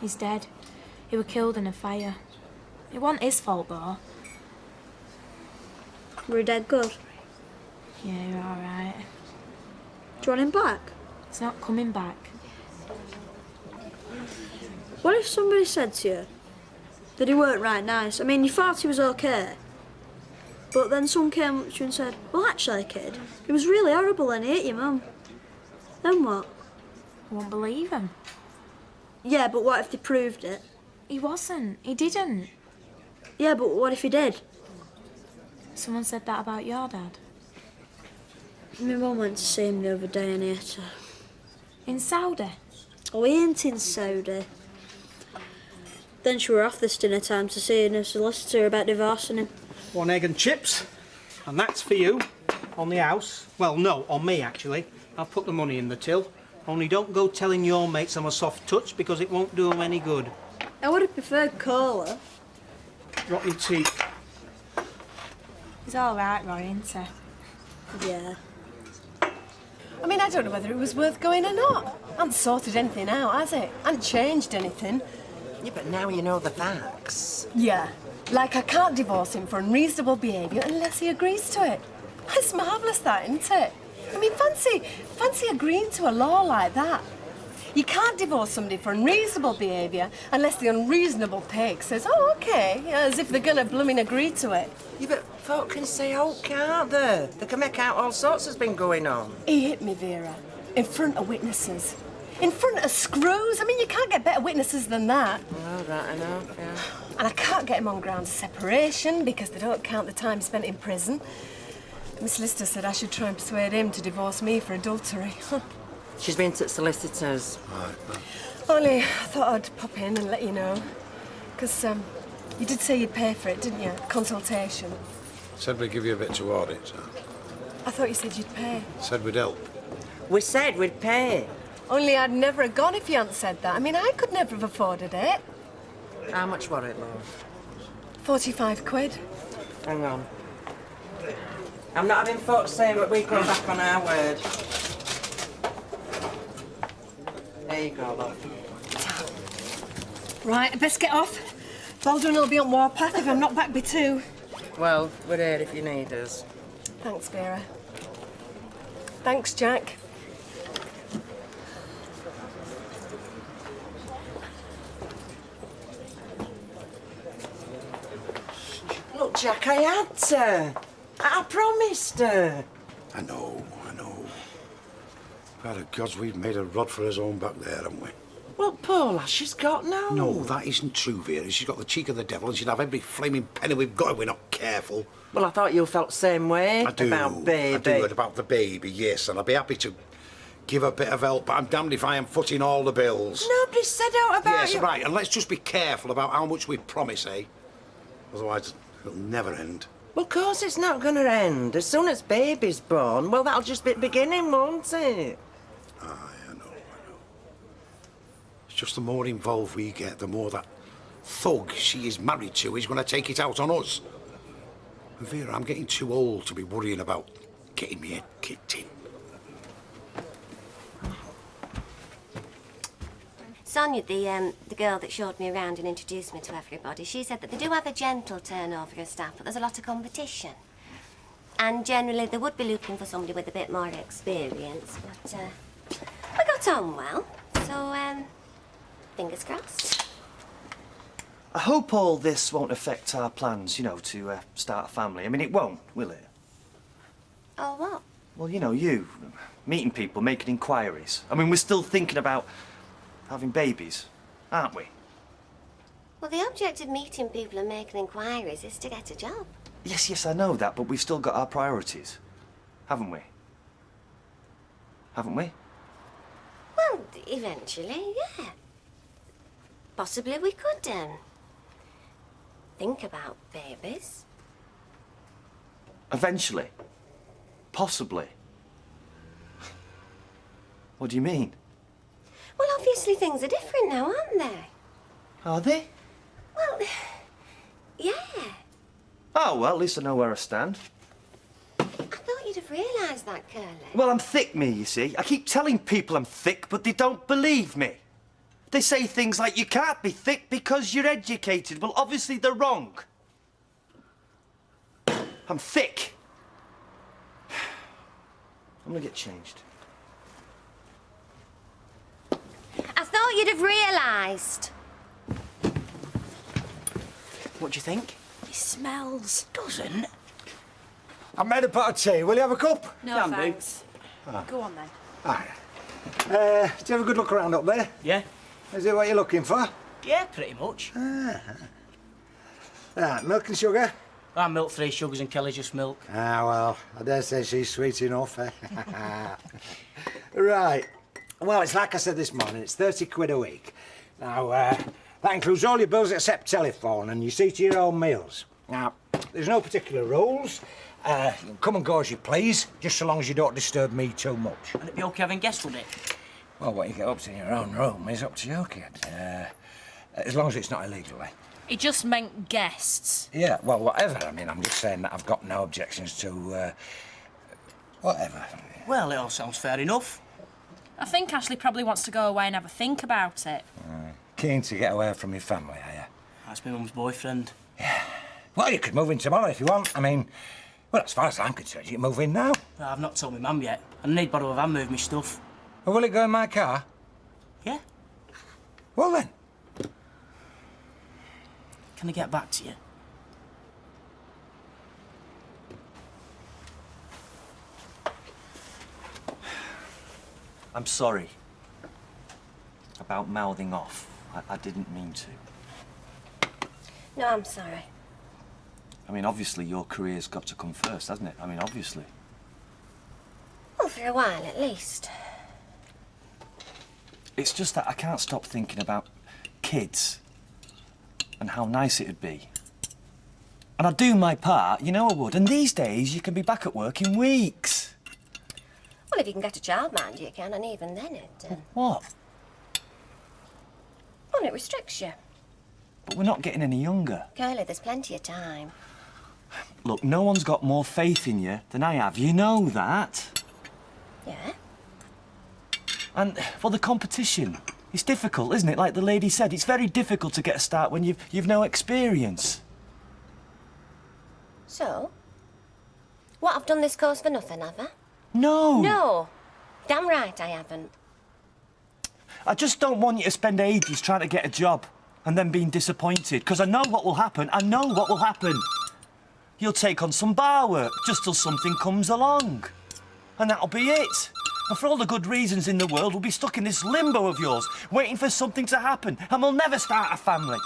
He's dead. He were killed in a fire. It wasn't his fault, though. Were he dead good? Yeah, you're all right. Do you want him back? He's not coming back. What if somebody said to you that he weren't right nice? I mean, you thought he was okay, but then someone came up to you and said, well, actually, kid, he was really horrible and he hit your mum. Then what? I won't believe him. Yeah, but what if they proved it? He wasn't. He didn't. Yeah, but what if he did? Someone said that about your dad. My mum went to see him the other day and he hit her. In Saudi? Oh, he ain't in Saudi. Then she were off this dinner time to see a solicitor about divorcing him. 1 egg and chips. And that's for you. On the house. Well, no, on me, actually. I'll put the money in the till. Only don't go telling your mates I'm a soft touch because it won't do them any good. I would have preferred cola. Rotten tea. He's all right, Roy, isn't he? Yeah. I mean, I don't know whether it was worth going or not. Hasn't sorted anything out, has it? Hasn't changed anything. Yeah, but now you know the facts. Yeah. Like, I can't divorce him for unreasonable behaviour unless he agrees to it. It's marvellous, that, isn't it? I mean, fancy agreeing to a law like that. You can't divorce somebody for unreasonable behaviour unless the unreasonable pig says, oh, OK, as if they're going to blooming agree to it. Yeah, but folk can say, oh, can't they? They can make out all sorts has been going on. He hit me, Vera, in front of witnesses. In front of screws. I mean, you can't get better witnesses than that. Oh, right, I know, yeah. And I can't get him on grounds of separation because they don't count the time spent in prison. My solicitor said I should try and persuade him to divorce me for adultery. She's been to solicitors. Right. Only I thought I'd pop in and let you know. Because you did say you'd pay for it, didn't you? Consultation. Said we'd give you a bit to audit, sir. I thought you said you'd pay. Said we'd help. We said we'd pay. Only I'd never have gone if you hadn't said that. I mean, I could never have afforded it. How much were it, love? 45 quid. Hang on. I'm not having folks saying that we come back on our word. There you go, love. Right, I best get off. Baldwin will be on warpath if I'm not back by 2. Well, we're here if you need us. Thanks, Vera. Thanks, Jack. Look, Jack, I had to. I promised her. I know. By the gods, we've made a rod for his own back there, haven't we? Well, Paula, she's got no... No, that isn't true, Vera. She's got the cheek of the devil and she'd have every flaming penny we've got if we're not careful. Well, I thought you felt the same way I do. about baby. I do, about the baby, yes, and I'd be happy to give a bit of help, but I'm damned if I am footing all the bills. Nobody said out about Yes, you. right, and let's just be careful about how much we promise, eh? Otherwise, it'll never end. Well, of course it's not going to end. As soon as baby's born, well, that'll just be the beginning, won't it? Aye, I know. It's just the more involved we get, the more that thug she is married to is going to take it out on us. And Vera, I'm getting too old to be worrying about getting me head kicked in. Sonia, the girl that showed me around and introduced me to everybody, she said that they do have a gentle turnover of staff, but there's a lot of competition. And generally they would be looking for somebody with a bit more experience, but we got on well, so fingers crossed. I hope all this won't affect our plans, you know, to start a family. I mean, it won't, will it? Oh, what? Well, you know, you, meeting people, making inquiries. I mean, we're still thinking about having babies, aren't we? Well, the object of meeting people and making inquiries is to get a job. Yes, I know that, but we've still got our priorities, haven't we? Haven't we? Well, eventually, yeah. Possibly we could, think about babies. Eventually? Possibly? What do you mean? Well, obviously things are different now, aren't they? Are they? Well, yeah. Oh, well, at least I know where I stand. I thought you'd have realised that, Curly. Well, I'm thick, me, you see. I keep telling people I'm thick, but they don't believe me. They say things like, you can't be thick because you're educated. Well, obviously they're wrong. I'm thick. I'm gonna get changed. I thought you'd have realised. What do you think? It smells. Doesn't? I've made a pot of tea. Will you have a cup? No, Can do. thanks. Ah. Go on, then. All right. Did you have a good look around up there? Yeah. Is it what you're looking for? Yeah, pretty much. Right, milk and sugar? I milk 3 sugars and Kelly just milk. Ah, well, I dare say she's sweet enough, eh? Right. Well, it's like I said this morning, it's 30 quid a week. Now, that includes all your bills except telephone, and you see to your own meals. Now, there's no particular rules. You can come and go as you please, just so long as you don't disturb me too much. And it'd be okay having guests, would it? Well, what you get up to in your own room is up to you, kid. As long as it's not illegal, eh? He just meant guests. Yeah, well, whatever. I mean, I'm just saying that I've got no objections to, whatever. Well, it all sounds fair enough. I think Ashley probably wants to go away and have a think about it. Keen to get away from your family, are you? That's my mum's boyfriend. Well, you could move in tomorrow if you want. I mean, well, as far as I'm concerned, you can move in now. Well, I've not told my mum yet. I need borrow a van move me stuff. Well, will it go in my car? Yeah. Well, then. Can I get back to you? I'm sorry about mouthing off. I didn't mean to. No, I'm sorry. I mean, obviously, your career's got to come first, hasn't it? I mean, obviously. Well, for a while, at least. It's just that I can't stop thinking about kids and how nice it'd be. And I'd do my part, you know I would. And these days, you can be back at work in weeks. Well, if you can get a childminder, you can, and even then it... What? Well, it restricts you. But we're not getting any younger. Curly, there's plenty of time. Look, no one's got more faith in you than I have. You know that. Yeah? And for the competition, it's difficult, isn't it? Like the lady said, it's very difficult to get a start when you've no experience. So? What, I've done this course for nothing, have I? No. No. Damn right I haven't. I just don't want you to spend ages trying to get a job and then being disappointed, because I know what will happen. I know what will happen. You'll take on some bar work just till something comes along. And that'll be it. And for all the good reasons in the world, we'll be stuck in this limbo of yours, waiting for something to happen, and we'll never start a family.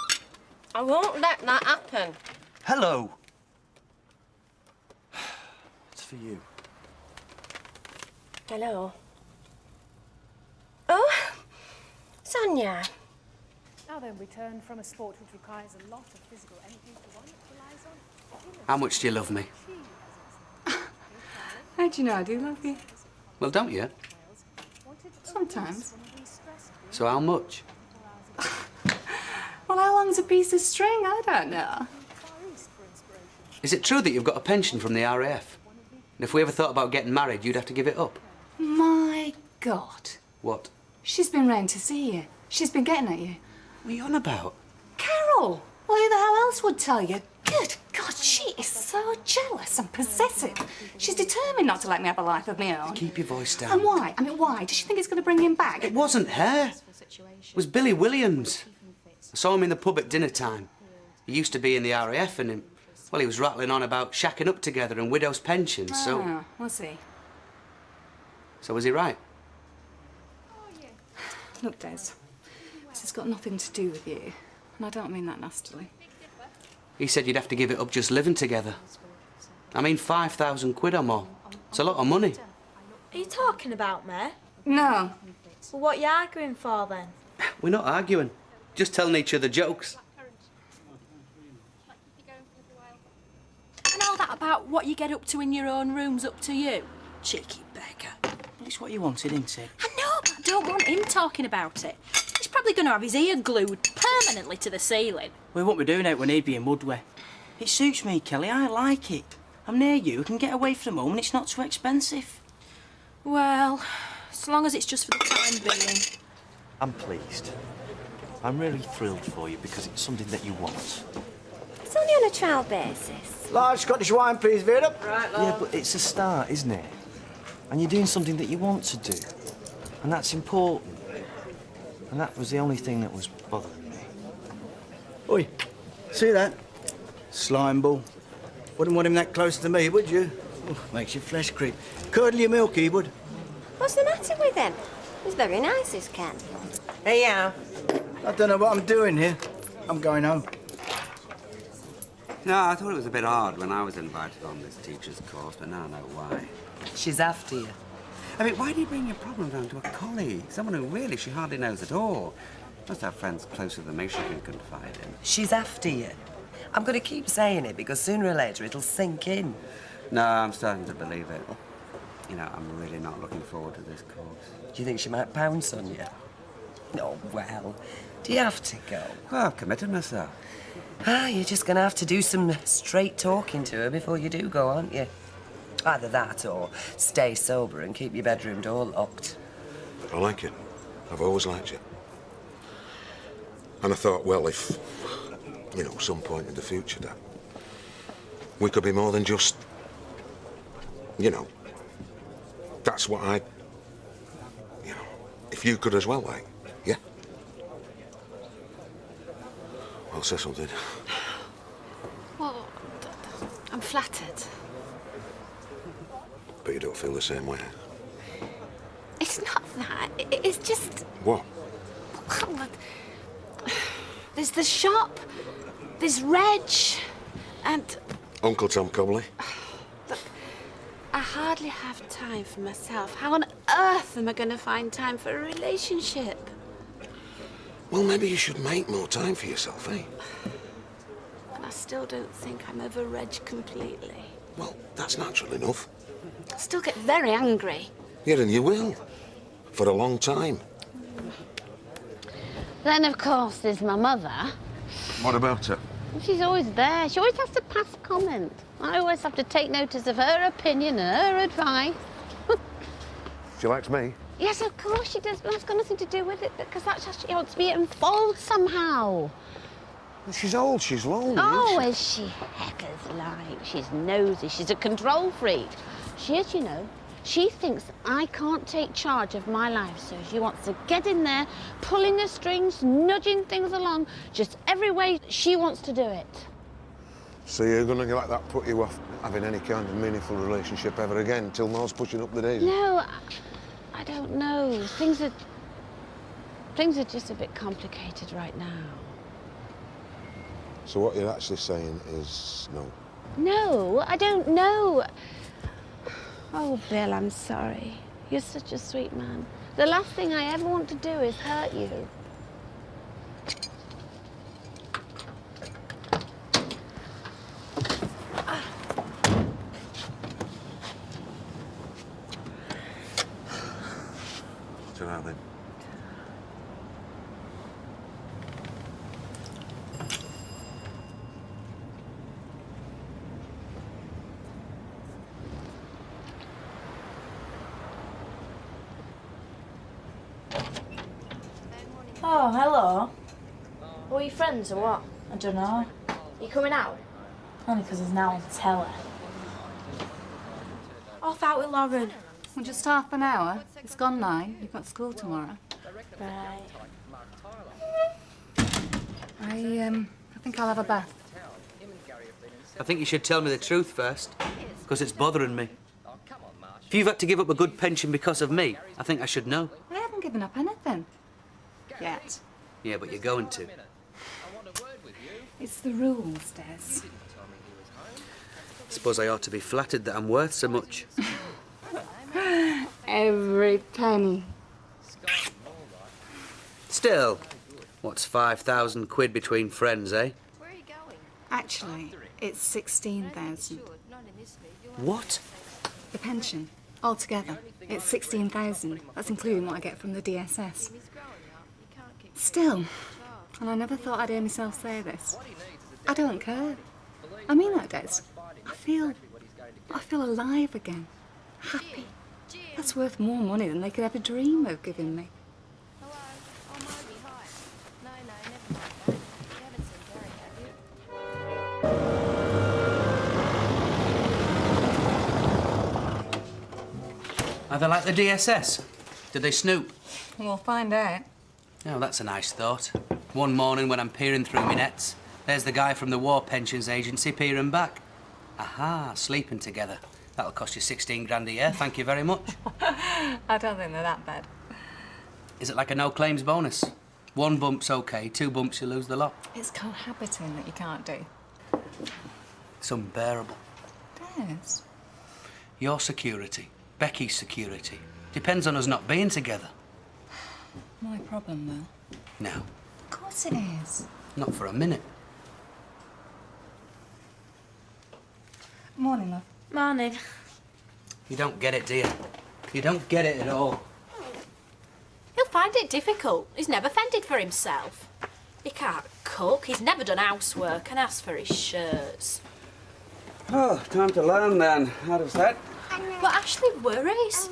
I won't let that happen. Hello. It's for you. Hello. Oh, Sonia. Now then, we turn from a sport which requires a lot of physical energy to one that relies on... How much do you love me? How do you know I do love you? Well, don't you? Sometimes. So how much? Well, how long's a piece of string? I don't know. Is it true that you've got a pension from the RAF? And if we ever thought about getting married, you'd have to give it up? My God. What? She's been round to see you. She's been getting at you. What are you on about? Carol! Well, who the hell else would tell you? Good God, she is so jealous and possessive. She's determined not to let me have a life of my own. Keep your voice down. And why? I mean, why? Does she think it's going to bring him back? It wasn't her. It was Billy Williams. I saw him in the pub at dinner time. He used to be in the RAF and, well, he was rattling on about shacking up together and widows' pensions, so... Ah, was he? So was he right? Look, Des, this has got nothing to do with you, and I don't mean that nastily. He said you'd have to give it up just living together. I mean, 5,000 quid or more. It's a lot of money. Are you talking about me? No. Well, what are you arguing for then? We're not arguing, just telling each other jokes. And all that about what you get up to in your own room's up to you. Cheeky beggar. It's what you wanted, isn't it? I know, but I don't want him talking about it. He's probably going to have his ear glued permanently to the ceiling. We won't be doing it when he'd be in Woodway. It suits me, Kelly. I like it. I'm near you. I can get away from home and it's not too expensive. Well, as long as it's just for the time being. I'm pleased. I'm really thrilled for you because it's something that you want. It's only on a trial basis. Large Scottish wine, please, Vera. Right, yeah, but it's a start, isn't it? And you're doing something that you want to do. And that's important. And that was the only thing that was bothering me. Oi, see that? Slime ball. Wouldn't want him that close to me, would you? Oh, makes your flesh creep. Curdle your milk, he would. What's the matter with him? He's very nice, this Ken. Hey, yeah. I don't know what I'm doing here. I'm going home. No, I thought it was a bit odd when I was invited on this teacher's course, but now I know why. She's after you. I mean, why do you bring your problem down to a colleague? Someone who really she hardly knows at all. Must have friends closer than me she can confide in. She's after you. I'm going to keep saying it because sooner or later it'll sink in. No, I'm starting to believe it. You know, I'm really not looking forward to this course. Do you think she might pounce on you? Oh, well, do you have to go? Well, I've committed myself. Ah, you're just going to have to do some straight talking to her before you do go, aren't you? Either that or stay sober and keep your bedroom door locked. I like it. I've always liked you. And I thought, well, if, you know, some point in the future, Dad, we could be more than just, you know, that's what I, you know, if you could as well, like, yeah? Well, say something. Well, I'm flattered. But you don't feel the same way. It's not that. It's just... What? There's the shop, there's Reg, and... Uncle Tom Cobley? Look, I hardly have time for myself. How on earth am I going to find time for a relationship? Well, maybe you should make more time for yourself, eh? And I still don't think I'm over Reg completely. Well, that's natural enough. I still get very angry. Yeah, and you will. For a long time. Then, of course, there's my mother. What about her? She's always there. She always has to pass comment. I always have to take notice of her opinion and her advice. She likes me? Yes, of course she does, but that's got nothing to do with it, because that's how she wants to be involved somehow. She's old, she's lonely, Oh, isn't is she heckers like? She's nosy, she's a control freak. She is, you know. She thinks I can't take charge of my life, so she wants to get in there, pulling the strings, nudging things along, just every way she wants to do it. So you're going to let that put you off having any kind of meaningful relationship ever again until Ma's pushing up the daisy? No, I don't know. Things are just a bit complicated right now. So what you're actually saying is no? No, I don't know. Oh, Bill, I'm sorry. You're such a sweet man. The last thing I ever want to do is hurt you. So now then. Oh, hello. Are you friends or what? I don't know. You coming out? Only because he's now on telly. Off out with Lauren. Well, just half an hour. It's gone 9. You've got school tomorrow. Right. I think I'll have a bath. I think you should tell me the truth first, because it's bothering me. If you've had to give up a good pension because of me, I think I should know. I haven't given up anything. Yet. Yeah, but you're going to. It's the rules, Des. Suppose I ought to be flattered that I'm worth so much. Every penny. Still, what's 5,000 quid between friends, eh? Actually, it's 16,000. What? The pension, altogether, it's 16,000. That's including what I get from the DSS. Still, and I never thought I'd hear myself say this, I don't care. I mean that, Des. I feel alive again. Happy. That's worth more money than they could ever dream of giving me. Are they like the DSS? Did they snoop? We'll find out. Oh, that's a nice thought. One morning when I'm peering through my nets, there's the guy from the War Pensions Agency peering back. Aha, sleeping together. That'll cost you 16 grand a year, thank you very much. I don't think they're that bad. Is it like a no-claims bonus? One bump's okay, 2 bumps you lose the lot. It's cohabiting that you can't do. It's unbearable. Des. Your security, Becky's security, depends on us not being together. My problem, though. No, Of course it is. not for a minute. Morning, love. Morning. You don't get it, do you? You don't get it at all. He'll find it difficult. He's never fended for himself. He can't cook, he's never done housework and asked for his shirts. Oh, time to learn then. How does that? But Ashley worries.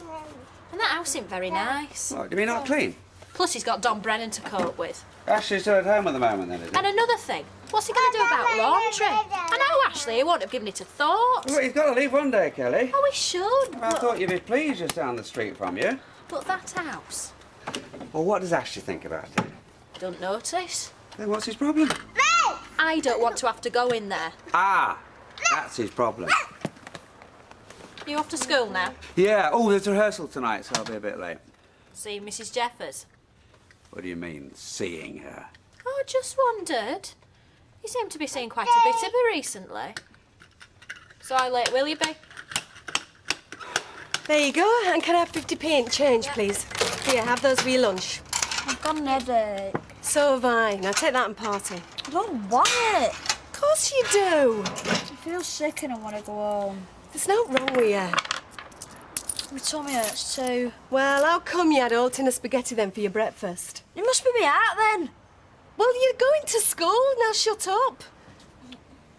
And that house isn't very nice. What, do you mean not clean? Plus he's got Don Brennan to cope with. Ashley's still at home at the moment then, is he? And another thing, what's he going to do about laundry? I know, Ashley, he won't have given it a thought. Well, he's got to leave one day, Kelly. Oh, he should. I thought you'd be pleased just down the street from you. But that house, Well, what does Ashley think about it? don't notice. Then what's his problem? I don't want to have to go in there. Ah, that's his problem. You off to school now? Yeah, oh, there's rehearsal tonight, so I'll be a bit late. See Mrs. Jeffers? What do you mean, seeing her? Oh, I just wondered. You seem to be seeing quite a bit of her recently. So how late will you be? There you go. And can I have 50p in change, please? Here, have those for your lunch. I've got an headache. So have I. Now take that and party. I don't want it. Of course you do. I feel sick and I want to go home. There's no wrong with you. My tummy hurts too. Well, how come you had all tin of spaghetti then for your breakfast? You must be me out then. Well, you're going to school. Now shut up.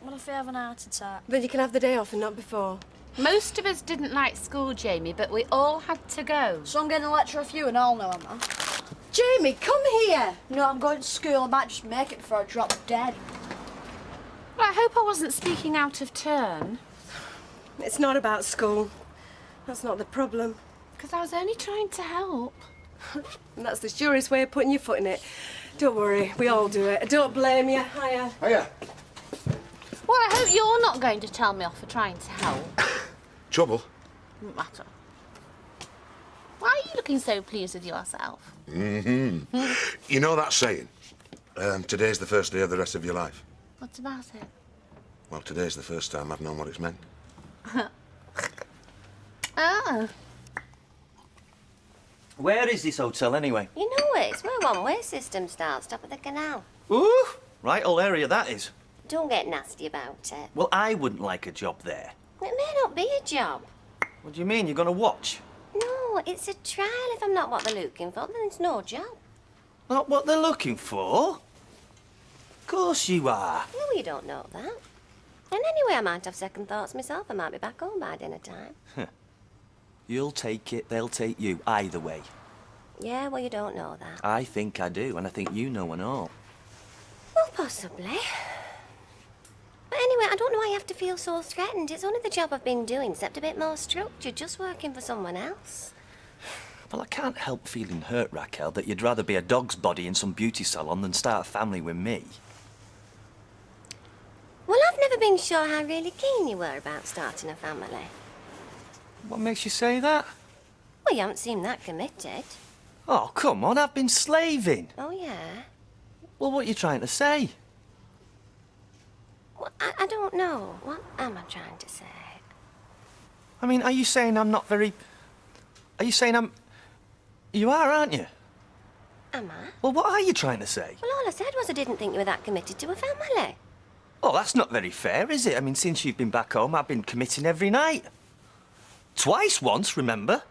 What if I have an heart attack? Then you can have the day off and not before. Most of us didn't like school, Jamie, but we all had to go. So I'm getting a lecture off you and all know, am I? Jamie, come here. No, I'm going to school. I might just make it before I drop dead. Well, I hope I wasn't speaking out of turn. It's not about school. That's not the problem. Because I was only trying to help. And that's the surest way of putting your foot in it. Don't worry, we all do it. I don't blame you. Hiya. Hiya. Well, I hope you're not going to tell me off for trying to help. Trouble? Doesn't matter. Why are you looking so pleased with yourself? Mm-hmm. You know that saying? Today's the first day of the rest of your life. What's about it? Well, today's the first time I've known what it's meant. Oh. Where is this hotel anyway? You know it. It's where one-way system starts, top of the canal. Ooh, right old area that is. Don't get nasty about it. Well, I wouldn't like a job there. It may not be a job. What do you mean? You're going to watch? No, it's a trial. If I'm not what they're looking for, then it's no job. Not what they're looking for? Of course you are. No, you don't know that. And anyway, I might have second thoughts myself. I might be back home by dinner time. You'll take it, they'll take you, either way. Yeah, well, you don't know that. I think I do, and I think you know and all. Well, possibly. But anyway, I don't know why you have to feel so threatened. It's only the job I've been doing, except a bit more structured, just working for someone else. Well, I can't help feeling hurt, Raquel, that you'd rather be a dog's body in some beauty salon than start a family with me. Well, I've never been sure how really keen you were about starting a family. What makes you say that? Well, you haven't seemed that committed. Oh, come on, I've been slaving. Oh, yeah? Well, what are you trying to say? Well, I don't know. What am I trying to say? I mean, are you saying I'm not very... Are you saying I'm... You are, aren't you? Am I? Well, what are you trying to say? Well, all I said was I didn't think you were that committed to a family. Oh, that's not very fair, is it? I mean, since you've been back home, I've been committing every night. Twice once, remember?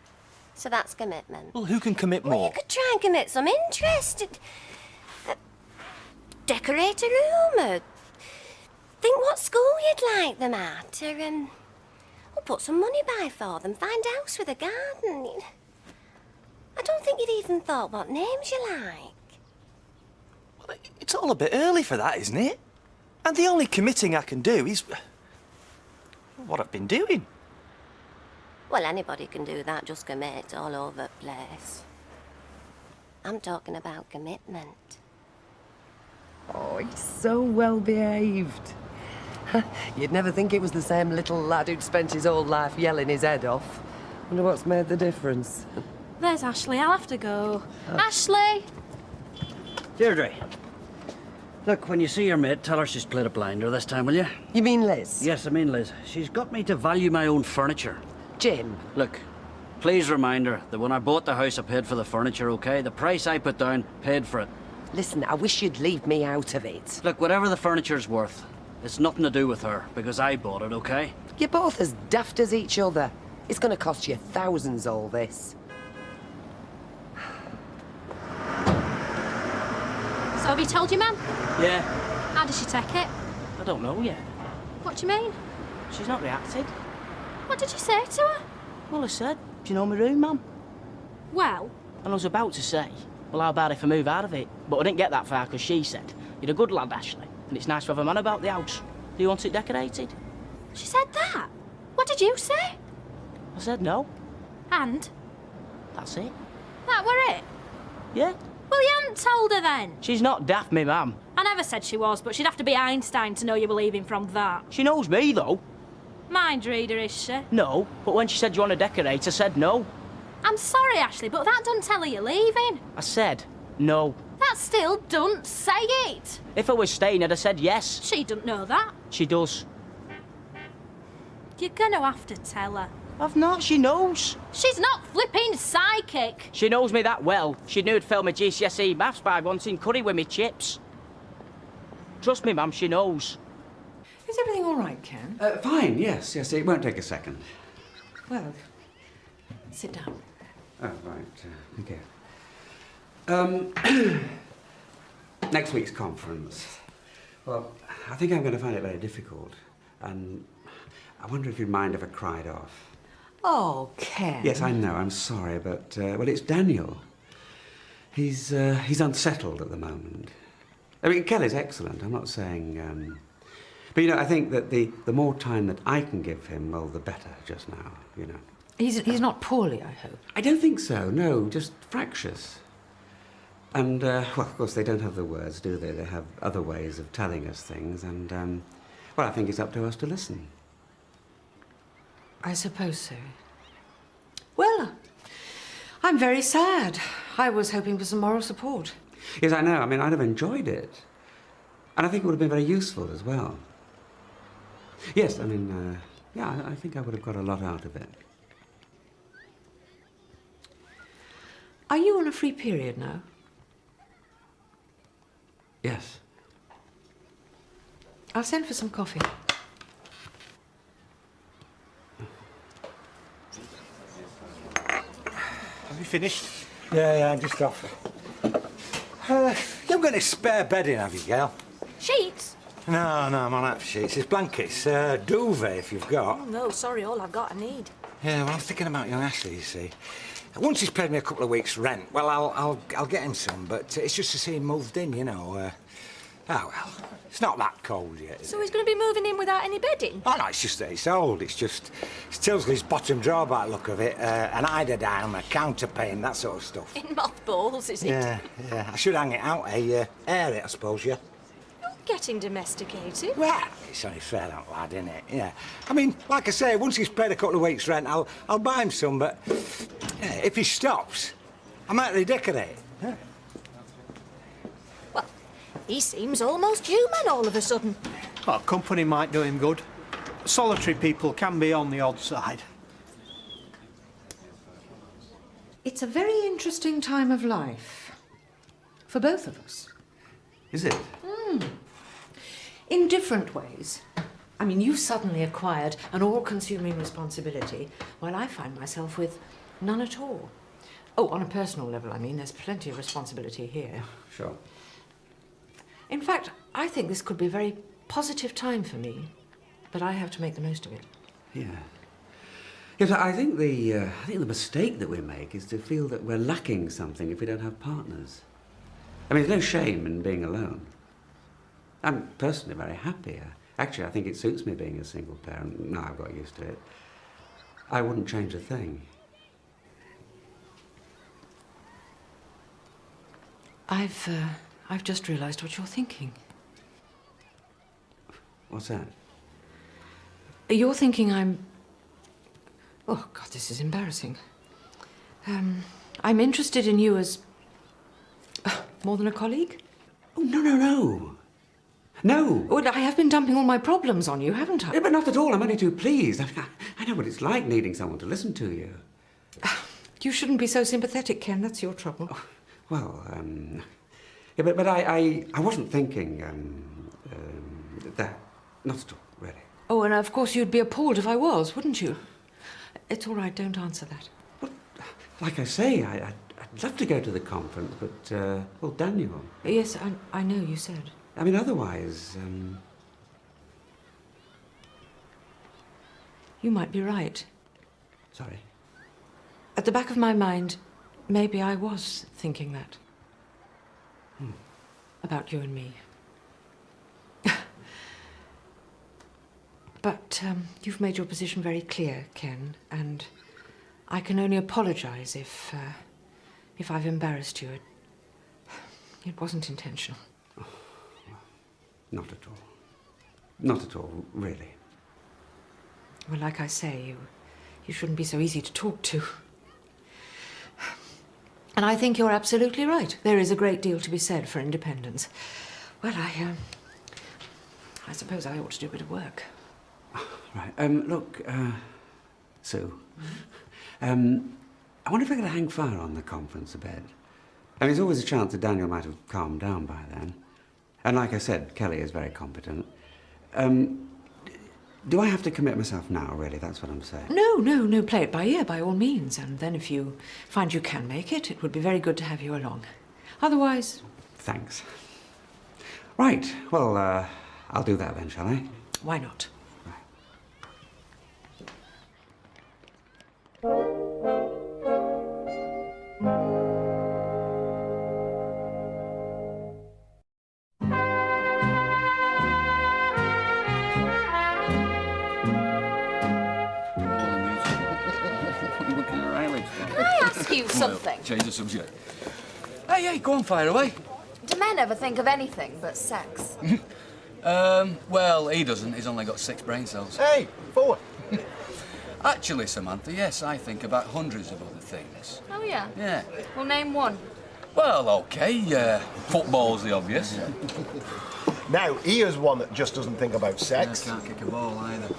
So that's commitment. Well, who can commit more? Well, you could try and commit some interest. Decorate a room, or think what school you'd like them at, or put some money by for them, find a house with a garden. I don't think you'd even thought what names you like. Well, it's all a bit early for that, isn't it? And the only committing I can do is... what I've been doing. Well, anybody can do that, just commit all over the place. I'm talking about commitment. Oh, he's so well behaved. You'd never think it was the same little lad who'd spent his whole life yelling his head off. Wonder what's made the difference. There's Ashley. I'll have to go. Ashley! Deirdre. Look, when you see your mate, tell her she's played a blinder this time, will you? You mean Liz? Yes, I mean Liz. She's got me to value my own furniture. Jim. Look, please remind her that when I bought the house, I paid for the furniture, OK? The price I put down, paid for it. Listen, I wish you'd leave me out of it. Look, whatever the furniture's worth, it's nothing to do with her, because I bought it, OK? You're both as daft as each other. It's going to cost you thousands, all this. So have you told your mum? Yeah. How did she take it? I don't know yet. What do you mean? She's not reacted. What did you say to her? Well, I said, do you know my room, Mum? Well? And I was about to say, well, how about if I move out of it? But I didn't get that far because she said, you're a good lad, Ashley, and it's nice to have a man about the house. Do you want it decorated? She said that? What did you say? I said no. And? That's it. That were it? Yeah. Well, you hadn't told her then. She's not daft, me mum. I never said she was, but she'd have to be Einstein to know you were leaving from that. She knows me, though. Mind reader, is she? No, but when she said you want to decorate, I said no. I'm sorry, Ashley, but that doesn't tell her you're leaving. I said no. That still doesn't say it. If I was staying, I'd have said yes. She doesn't know that. She does. You're gonna have to tell her. I've not, she knows. She's not flipping psychic. She knows me that well. She knew I'd failed my GCSE maths by wanting curry with me chips. Trust me, Mum, she knows. Is everything all right, Ken? Fine, yes, it won't take a second. Well, sit down. Oh, right, okay. Next week's conference. Well, I think I'm going to find it very difficult. And I wonder if you'd mind if I cried off. Oh, Ken. Yes, I know, I'm sorry, but, well, it's Daniel. He's unsettled at the moment. I mean, Kelly's excellent, I'm not saying, but, you know, I think that the more time that I can give him, well, the better just now, you know. He's not poorly, I hope. I don't think so, no, just fractious. And, well, of course, they don't have the words, do they? They have other ways of telling us things, and, well, I think it's up to us to listen. I suppose so. Well, I'm very sad. I was hoping for some moral support. Yes, I know. I mean, I'd have enjoyed it. And I think it would have been very useful as well. Yes, I mean, yeah, I think I would have got a lot out of it. Are you on a free period now? Yes. I'll send for some coffee. Have you finished? Yeah, I'm just off. You haven't got any spare bedding, have you, girl? Sheets? No, I'm on that for sheets. It's blankets. Duvet, if you've got. Oh, no, sorry, all I've got I need. Yeah, well, I'm thinking about young Ashley, you see. Once he's paid me a couple of weeks' rent, well, I'll get him some, but it's just to see him moved in, you know. Oh, well, it's not that cold yet. So he's going to be moving in without any bedding? Oh, no, it's just that it's old. It's just... It's Tilsley's bottom drawer by the look of it. An eiderdown, a counterpane, that sort of stuff. In mothballs, is it? Yeah. I should hang it out, air it, I suppose, yeah? getting domesticated. Well, it's only fair, that lad, isn't it? Yeah. I mean, like I say, once he's paid a couple of weeks' rent, I'll buy him some, but yeah, if he stops, I might redecorate. Huh? Well, he seems almost human all of a sudden. Well, company might do him good. Solitary people can be on the odd side. It's a very interesting time of life. For both of us. Is it? In different ways. I mean, you've suddenly acquired an all-consuming responsibility, while I find myself with none at all. Oh, on a personal level, I mean, there's plenty of responsibility here. Sure. In fact, I think this could be a very positive time for me, but I have to make the most of it. Yeah. Yes, I think the mistake that we make is to feel that we're lacking something if we don't have partners. I mean, there's no shame in being alone. I'm personally very happy. Actually, I think it suits me being a single parent. Now I've got used to it. I wouldn't change a thing. I've just realised what you're thinking. What's that? You're thinking I'm... Oh, God, this is embarrassing. I'm interested in you as... more than a colleague? Oh, no. No! Well, I have been dumping all my problems on you, haven't I? Yeah, but not at all. I'm only too pleased. I know what it's like needing someone to listen to you. You shouldn't be so sympathetic, Ken. That's your trouble. Oh, well, yeah, but I wasn't thinking, that. Not at all, really. Oh, and of course you'd be appalled if I was, wouldn't you? It's all right, don't answer that. Well, like I say, I'd love to go to the conference, but, well, Daniel... Yes, I know you said. I mean, otherwise, You might be right. Sorry? At the back of my mind, maybe I was thinking that. About you and me. But you've made your position very clear, Ken, and I can only apologise if I've embarrassed you. It wasn't intentional. Not at all. Not at all, really. Well, like I say, you shouldn't be so easy to talk to. And I think you're absolutely right. There is a great deal to be said for independence. Well, I suppose I ought to do a bit of work. Right, look, Sue, I wonder if I could hang fire on the conference a bit. I mean, there's always a chance that Daniel might have calmed down by then. And like I said, Kelly is very competent. Do I have to commit myself now, really? That's what I'm saying. No, play it by ear, by all means. And then if you find you can make it, it would be very good to have you along. Otherwise... Thanks. Right, well, I'll do that then, shall I? Why not? Can I ask you something? Change the subject. Hey, go on, fire away. Do men ever think of anything but sex? Well, he doesn't. He's only got 6 brain cells. Hey, forward. Actually, Samantha, yes, I think about hundreds of other things. Oh, yeah? Yeah. Well, name one. Well, OK, football's the obvious. Now, here's one that just doesn't think about sex. I can't kick a ball either.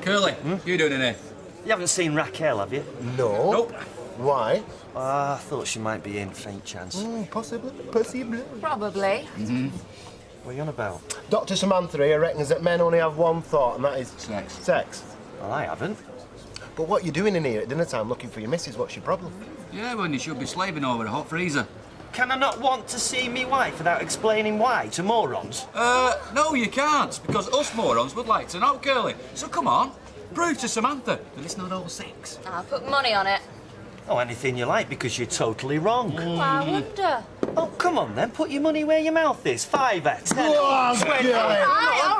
Curly, you doing in here? You haven't seen Raquel, have you? No. Nope. Why? I thought she might be in, faint chance. Possibly. Probably. What are you on about? Dr. Samantha here reckons that men only have one thought, and that is... Sex. Sex. Well, I haven't. But what you doing in here at dinner time looking for your missus? What's your problem? Yeah, well, you should be slaving over a hot freezer. Can I not want to see me wife without explaining why to morons? No, you can't, because us morons would like to know, Curly. So come on, prove to Samantha that it's not all sex. I'll put money on it. Oh, anything you like, because you're totally wrong. Well, I wonder. Oh, come on then, put your money where your mouth is. 5, 10, 20. All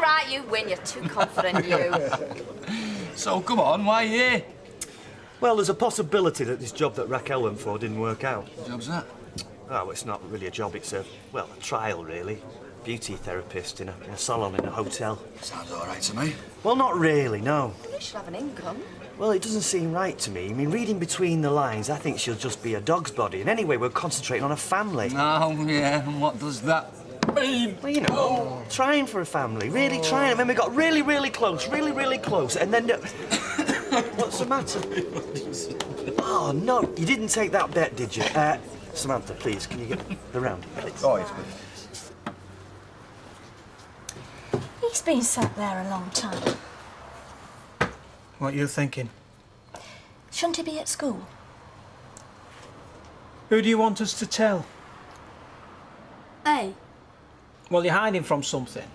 right, you win. You're too confident, you. So, come on, why are you here? Well, there's a possibility that this job that Raquel went for didn't work out. What job's that? Oh, it's not really a job, it's a trial, really. beauty therapist in a salon in a hotel. Sounds all right to me. Well, not really, no. You should have an income. Well, it doesn't seem right to me. I mean, reading between the lines, I think she'll just be a dog's body. And anyway, we're concentrating on a family. Oh, yeah, and what does that mean? Well, you know, trying for a family, really trying. I mean, we got really, really close, and then... What's the matter? Oh, no, you didn't take that bet, did you? Samantha, please, can you get around, please? Oh, yes, please. He's been sat there a long time. What are you thinking? Shouldn't he be at school? Who do you want us to tell? Hey. Well, you're hiding from something.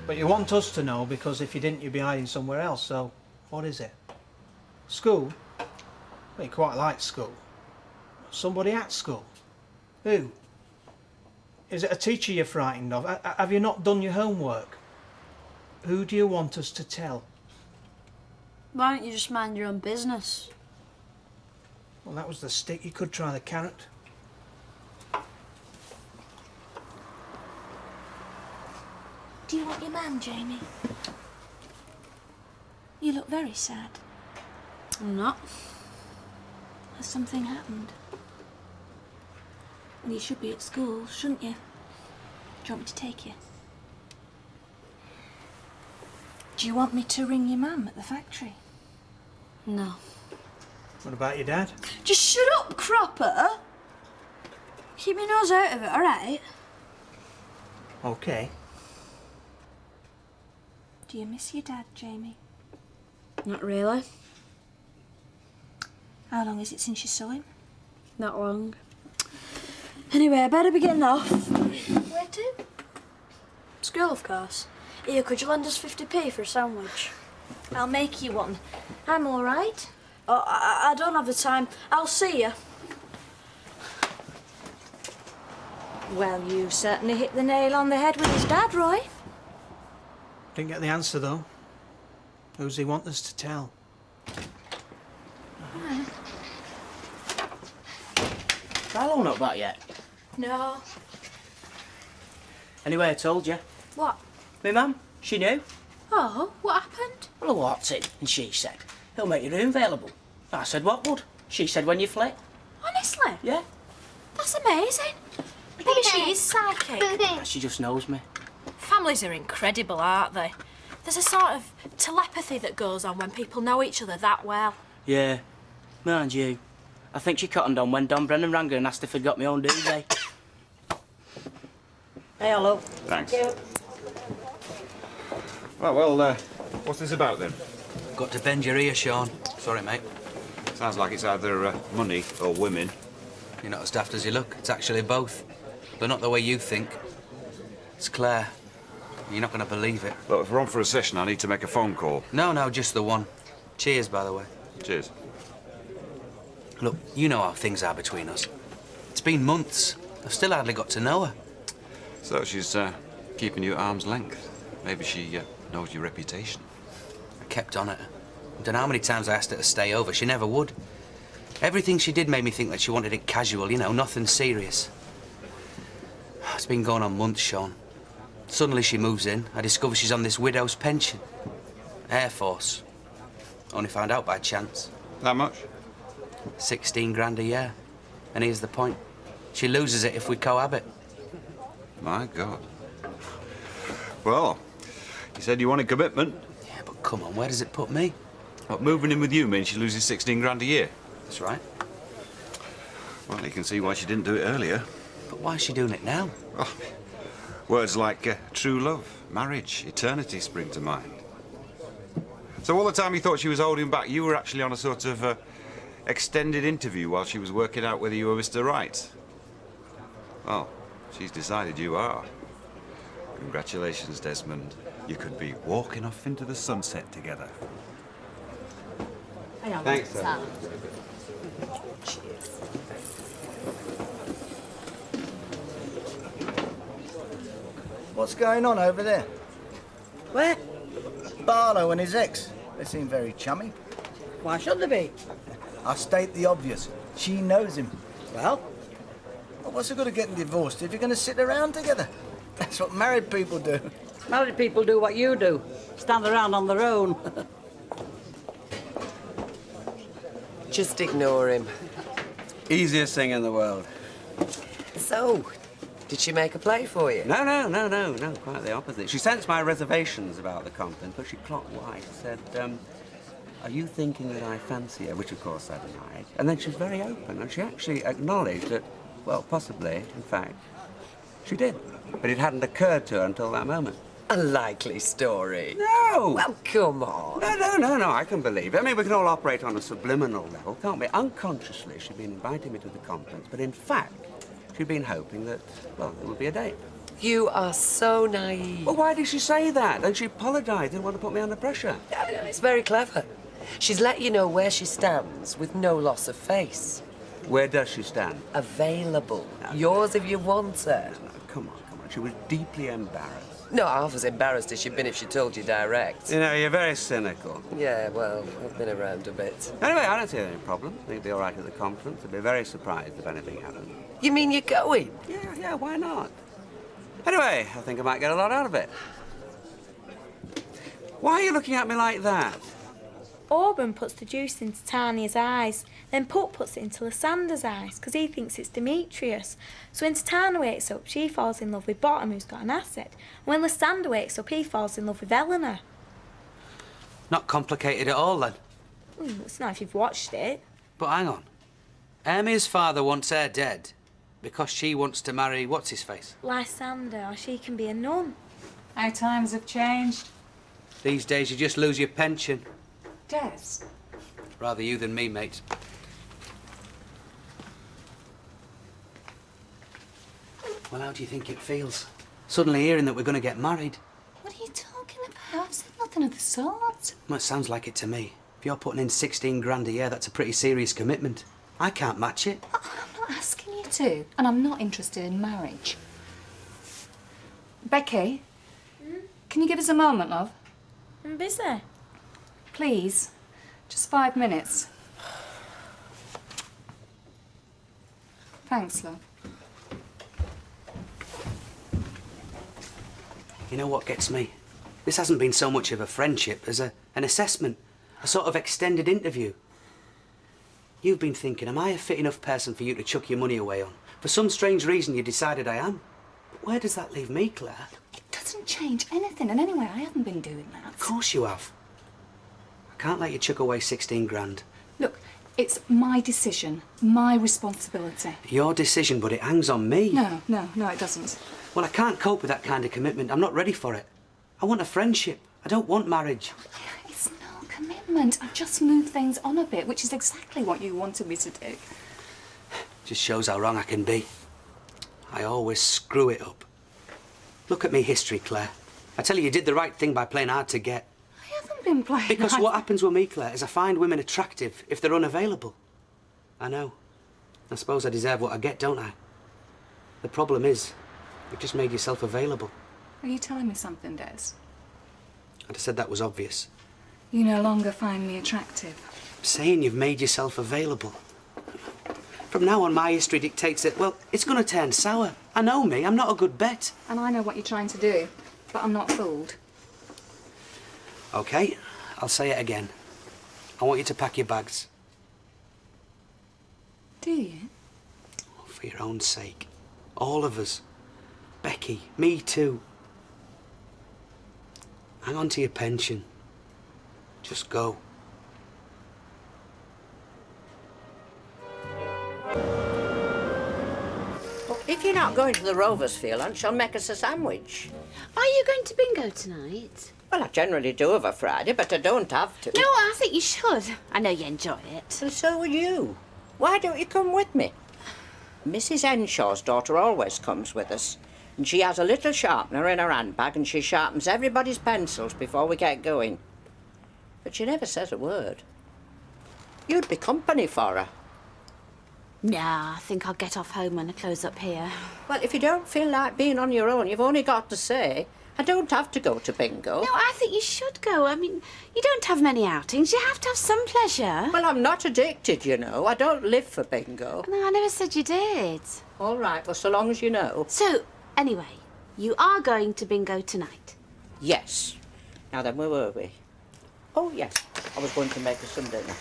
But you want us to know because if you didn't, you'd be hiding somewhere else. So, what is it? School? Well, you quite like school. Somebody at school? Who? Is it a teacher you're frightened of? Have you not done your homework? Who do you want us to tell? Why don't you just mind your own business? Well, that was the stick. You could try the carrot. Do you want your man, Jamie? You look very sad. I'm not. Has something happened? Well, you should be at school, shouldn't you? Do you want me to take you? Do you want me to ring your mum at the factory? No. What about your dad? Just shut up, Cropper! Keep your nose out of it, alright? Okay. Do you miss your dad, Jamie? Not really. How long is it since you saw him? Not long. Anyway, I better be getting off. Where to? School, of course. Here, could you lend us 50p for a sandwich? I'll make you one. I'm all right. Oh, I don't have the time. I'll see you. Well, you certainly hit the nail on the head with his dad, Roy. Didn't get the answer, though. Who's he want us to tell? Carlo not back yet? No. Anyway, I told you. What? Me mum, she knew. Oh, what happened? Well, I walked in and she said, he'll make your room available. I said, what would? She said, when you flit. Honestly? Yeah. That's amazing. Maybe she is psychic. She just knows me. Families are incredible, aren't they? There's a sort of telepathy that goes on when people know each other that well. Yeah. Mind you, I think she cottoned on when Don Brennan rang her and asked if I'd got my own duvet. Hey, hello. Thanks. Thank you. Well, what's this about then? Got to bend your ear, Sean. Sorry, mate. Sounds like it's either money or women. You're not as daft as you look. It's actually both. But not the way you think. It's Claire. You're not going to believe it. Look, if we're on for a session, I need to make a phone call. No, just the one. Cheers, by the way. Cheers. Look, you know how things are between us. It's been months. I've still hardly got to know her. So she's keeping you at arm's length. Maybe she knows your reputation. I kept on at her. I don't know how many times I asked her to stay over. She never would. Everything she did made me think that she wanted it casual, you know, nothing serious. It's been going on months, Sean. Suddenly she moves in. I discover she's on this widow's pension. Air Force. Only found out by chance. How much? 16 grand a year. And here's the point. She loses it if we cohabit. My God. Well, you said you wanted commitment. Yeah, but come on, where does it put me? What, moving in with you means she loses 16 grand a year? That's right. Well, you can see why she didn't do it earlier. But why is she doing it now? Oh, words like true love, marriage, eternity spring to mind. So all the time you thought she was holding back, you were actually on a sort of extended interview while she was working out whether you were Mr. Right. Well, she's decided you are. Congratulations, Desmond. You could be walking off into the sunset together. Thanks, sir. Cheers. What's going on over there? Where? Barlow and his ex. They seem very chummy. Why should they be? I state the obvious. She knows him. Well? Well, what's the good of getting divorced if you're going to sit around together? That's what married people do. Married people do what you do. Stand around on their own. Just ignore him. Easiest thing in the world. So, did she make a play for you? No, quite the opposite. She sensed my reservations about the conference, but she clocked wise. She said, are you thinking that I fancy her? Which, of course, I denied. And then she was very open, and she actually acknowledged that, well, possibly, in fact, she did. But it hadn't occurred to her until that moment. A likely story. No! Well, come on. No, I can believe it. I mean, we can all operate on a subliminal level, can't we? Unconsciously, she'd been inviting me to the conference, but in fact, she'd been hoping that, well, there would be a date. You are so naive. Well, why did she say that? And she apologised, didn't want to put me under pressure. It's very clever. She's let you know where she stands with no loss of face. Where does she stand? Available. Yours if you want her. No, come on. She was deeply embarrassed. No, half as embarrassed as she'd been if she told you direct. You know, you're very cynical. Yeah, well, I've been around a bit. Anyway, I don't see any problem. I think it'll be all right at the conference. I'd be very surprised if anything happened. You mean you're going? Yeah, why not? Anyway, I think I might get a lot out of it. Why are you looking at me like that? Auburn puts the juice into Tania's eyes, then Puck puts it into Lysander's eyes, because he thinks it's Demetrius. So when Titania wakes up, she falls in love with Bottom, who's got an asset. And when Lysander wakes up, he falls in love with Eleanor. Not complicated at all, then. It's not if you've watched it. But hang on. Hermia's father wants her dead because she wants to marry what's-his-face? Lysander, or she can be a nun. How times have changed. These days you just lose your pension. Des. Rather you than me, mate. Well, how do you think it feels? Suddenly hearing that we're going to get married. What are you talking about? I've said nothing of the sort. Well, it sounds like it to me. If you're putting in 16 grand a year, that's a pretty serious commitment. I can't match it. I'm not asking you to, and I'm not interested in marriage. Becky, can you give us a moment, love? I'm busy. Please, just 5 minutes. Thanks, love. You know what gets me? This hasn't been so much of a friendship as an assessment, a sort of extended interview. You've been thinking, am I a fit enough person for you to chuck your money away on? For some strange reason you decided I am. But where does that leave me, Claire? It doesn't change anything, and anyway, I haven't been doing that. Of course you have. I can't let you chuck away 16 grand. Look, it's my decision, my responsibility. Your decision, but it hangs on me. No, it doesn't. Well, I can't cope with that kind of commitment. I'm not ready for it. I want a friendship. I don't want marriage. It's no commitment. I've just moved things on a bit, which is exactly what you wanted me to do. Just shows how wrong I can be. I always screw it up. Look at me history, Claire. I tell you did the right thing by playing hard to get. I haven't been playing Because what happens with me, Claire, is I find women attractive if they're unavailable. I know. I suppose I deserve what I get, don't I? The problem is, you've just made yourself available. Are you telling me something, Des? I'd have said that was obvious. You no longer find me attractive. I'm saying you've made yourself available. From now on, my history dictates that, well, it's going to turn sour. I know me, I'm not a good bet. And I know what you're trying to do, but I'm not fooled. OK, I'll say it again. I want you to pack your bags. Do you? For your own sake. All of us. Becky, me too. Hang on to your pension. Just go. If you're not going to the Rovers for your lunch, I'll make us a sandwich. Are you going to bingo tonight? Well, I generally do of a Friday, but I don't have to. No, I think you should. I know you enjoy it. And so would you. Why don't you come with me? Mrs. Henshaw's daughter always comes with us. And she has a little sharpener in her handbag and she sharpens everybody's pencils before we get going. But she never says a word. You'd be company for her. Nah, I think I'll get off home when I close up here. Well, if you don't feel like being on your own, you've only got to say, I don't have to go to bingo. No, I think you should go. I mean, you don't have many outings. You have to have some pleasure. Well, I'm not addicted, you know. I don't live for bingo. No, I never said you did. All right, well, so long as you know. So, anyway, you are going to bingo tonight. Yes. Now then, where were we? Oh, yes. I was going to make us some dinner.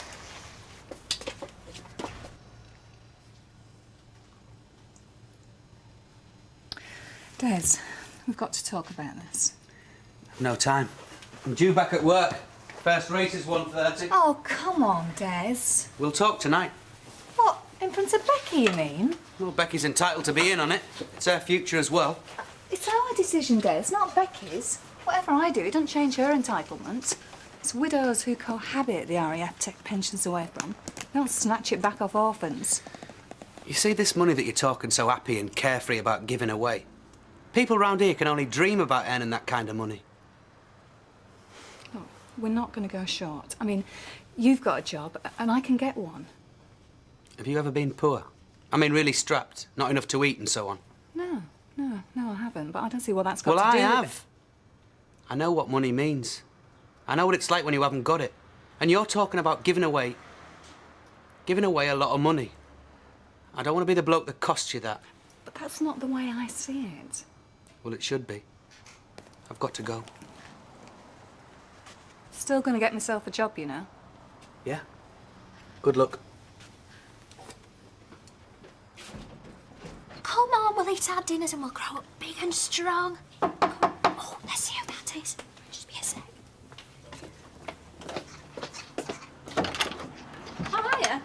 Des, we've got to talk about this. No time. I'm due back at work. First race is 1:30. Oh, come on, Des. We'll talk tonight. What, in front of Becky, you mean? Well, Becky's entitled to be in on it. It's her future as well. It's our decision, Des, not Becky's. Whatever I do, it doesn't change her entitlement. It's widows who cohabit the RAF take pensions away from. They don't snatch it back off orphans. You see this money that you're talking so happy and carefree about giving away? People round here can only dream about earning that kind of money. Look, we're not going to go short. I mean, you've got a job and I can get one. Have you ever been poor? I mean, really strapped, not enough to eat and so on? No, I haven't, but I don't see what that's got Well, to do I with have. it. I know what money means. I know what it's like when you haven't got it. And you're talking about giving away a lot of money. I don't want to be the bloke that costs you that. But that's not the way I see it. Well, it should be. I've got to go. Still going to get myself a job, you know. Yeah? Good luck. Come on, we'll eat our dinners and we'll grow up big and strong. Oh, let's see who that is. Just be a sec. Hiya.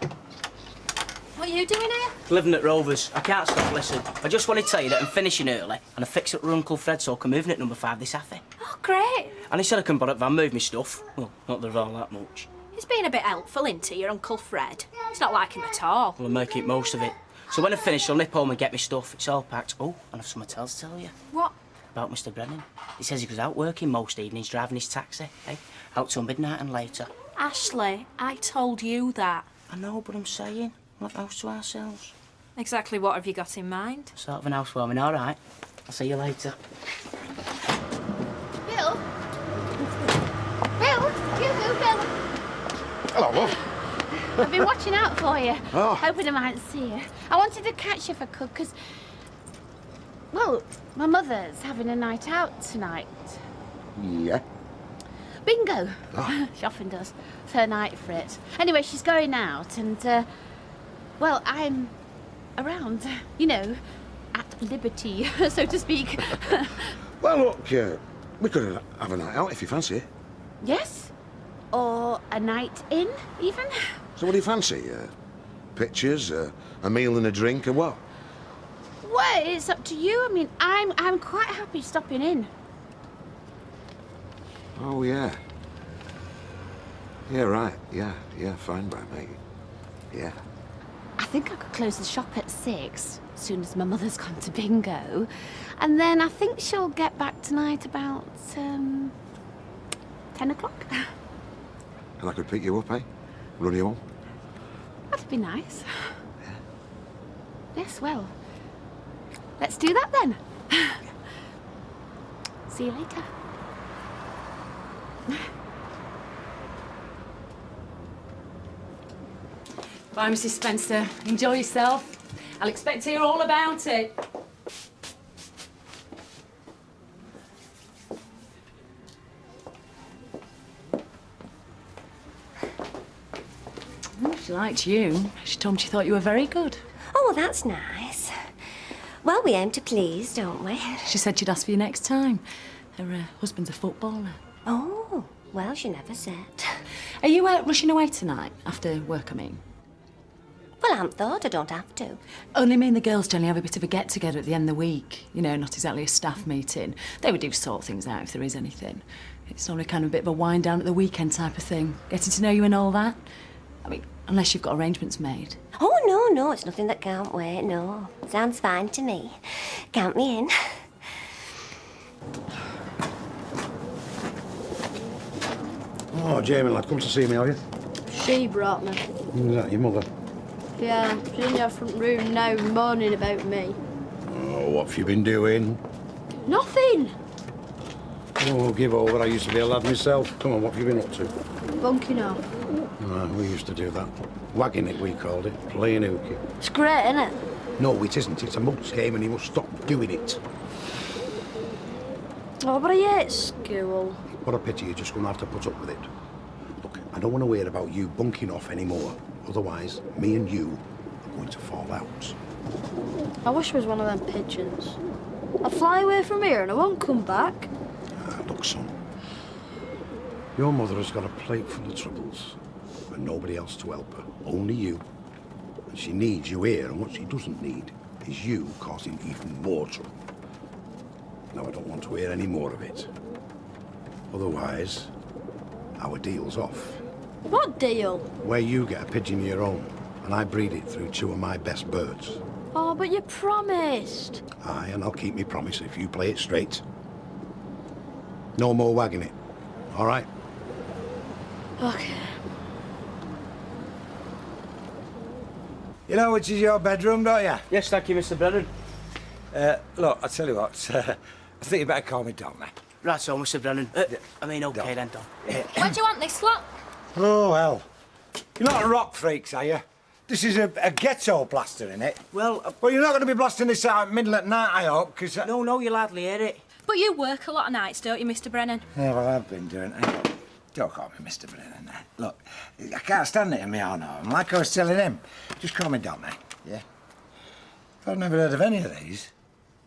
What are you doing here? Living at Rovers. I can't stop, listen. I just want to tell you that I'm finishing early and I fixed up with Uncle Fred so I can move in at number 5 this Saturday. Oh, great. And he said I can borrow van move me stuff. Well, not that all that much. He's been a bit helpful, isn't he, your Uncle Fred? It's not like him at all. Well, I'll make it most of it. So when I finish, I'll nip home and get my stuff. It's all packed. Oh, and I've something else to tell you. What? About Mr. Brennan. He says he was out working most evenings, driving his taxi, eh? Out till midnight and later. Ashley, I told you that. I know, but I'm saying, we'll have the house to ourselves. Exactly what have you got in mind? Sort of an housewarming, all right. I'll see you later. Bill? Bill? Bill? Hello, love. I've been watching out for you. Oh. Hoping I might see you. I wanted to catch you if I could, because, well, my mother's having a night out tonight. Yeah. Bingo. Oh. She often does. It's her night for it. Anyway, she's going out and, well, I'm around, you know, at liberty, so to speak. Well, look, we could have a night out if you fancy it. Yes? Or a night in, even? So what do you fancy? Pictures, a meal and a drink, or what? Well, it's up to you. I mean, I'm quite happy stopping in. Oh, yeah. Yeah, right. Yeah, fine by me. Yeah. I think I could close the shop at 6, as soon as my mother's gone to bingo. And then I think she'll get back tonight about, 10 o'clock. And I could pick you up, eh? Run you home? That'd be nice. Yes, well, let's do that then. See you later. Bye, Mrs. Spencer. Enjoy yourself. I'll expect to hear all about it. She liked you. She told me she thought you were very good. Oh, well, that's nice. Well, we aim to please, don't we? She said she'd ask for you next time. Her husband's a footballer. Oh, well, she never said. Are you rushing away tonight, after work, I mean? Well, I haven't thought. I don't have to. Only me and the girls generally have a bit of a get-together at the end of the week. You know, not exactly a staff meeting. They would do sort things out if there is anything. It's only kind of a bit of a wind-down at the weekend type of thing. Getting to know you and all that. I mean, unless you've got arrangements made. Oh, no, it's nothing that can't wait, no. Sounds fine to me. Count me in. Oh, Jamie, lad, come to see me, have you? She brought me. Is that your mother? Yeah, she's in your front room now moaning about me. Oh, what have you been doing? Nothing. Oh, give over. I used to be a lad myself. Come on, what have you been up to? Bunking off. We used to do that. Wagging it, we called it. Playing hooky. It's great, isn't it? No, it isn't. It's a muck's game and you must stop doing it. Oh, but I hate school. What a pity, you're just going to have to put up with it. Look, I don't want to hear about you bunking off anymore. Otherwise, me and you are going to fall out. I wish I was one of them pigeons. I'll fly away from here and I won't come back. Look, son. Your mother has got a plate full of troubles. And nobody else to help her. Only you. And she needs you here, and what she doesn't need is you causing even more trouble. Now, I don't want to hear any more of it. Otherwise, our deal's off. What deal? Where you get a pigeon of your own, and I breed it through 2 of my best birds. Oh, but you promised. Aye, and I'll keep me promise if you play it straight. No more wagging it, all right? Okay. You know which is your bedroom, don't you? Yes, thank you, Mr. Brennan. Look, I'll tell you what. I think you better call me Don now. Right, so, Mr. Brennan. I mean, OK then, Don. Where do you want this lot? Oh, well. You're not rock freaks, are you? This is a ghetto blaster, innit? Well... Well, you're not going to be blasting this out at middle at night, I hope, because... No, you'll hardly hear it. But you work a lot of nights, don't you, Mr. Brennan? Yeah, well, I've been doing it. Don't call me Mr. Brennan. Look, I can't stand it in my own home. Like I was telling him. Just call me Donny, yeah? I've never heard of any of these.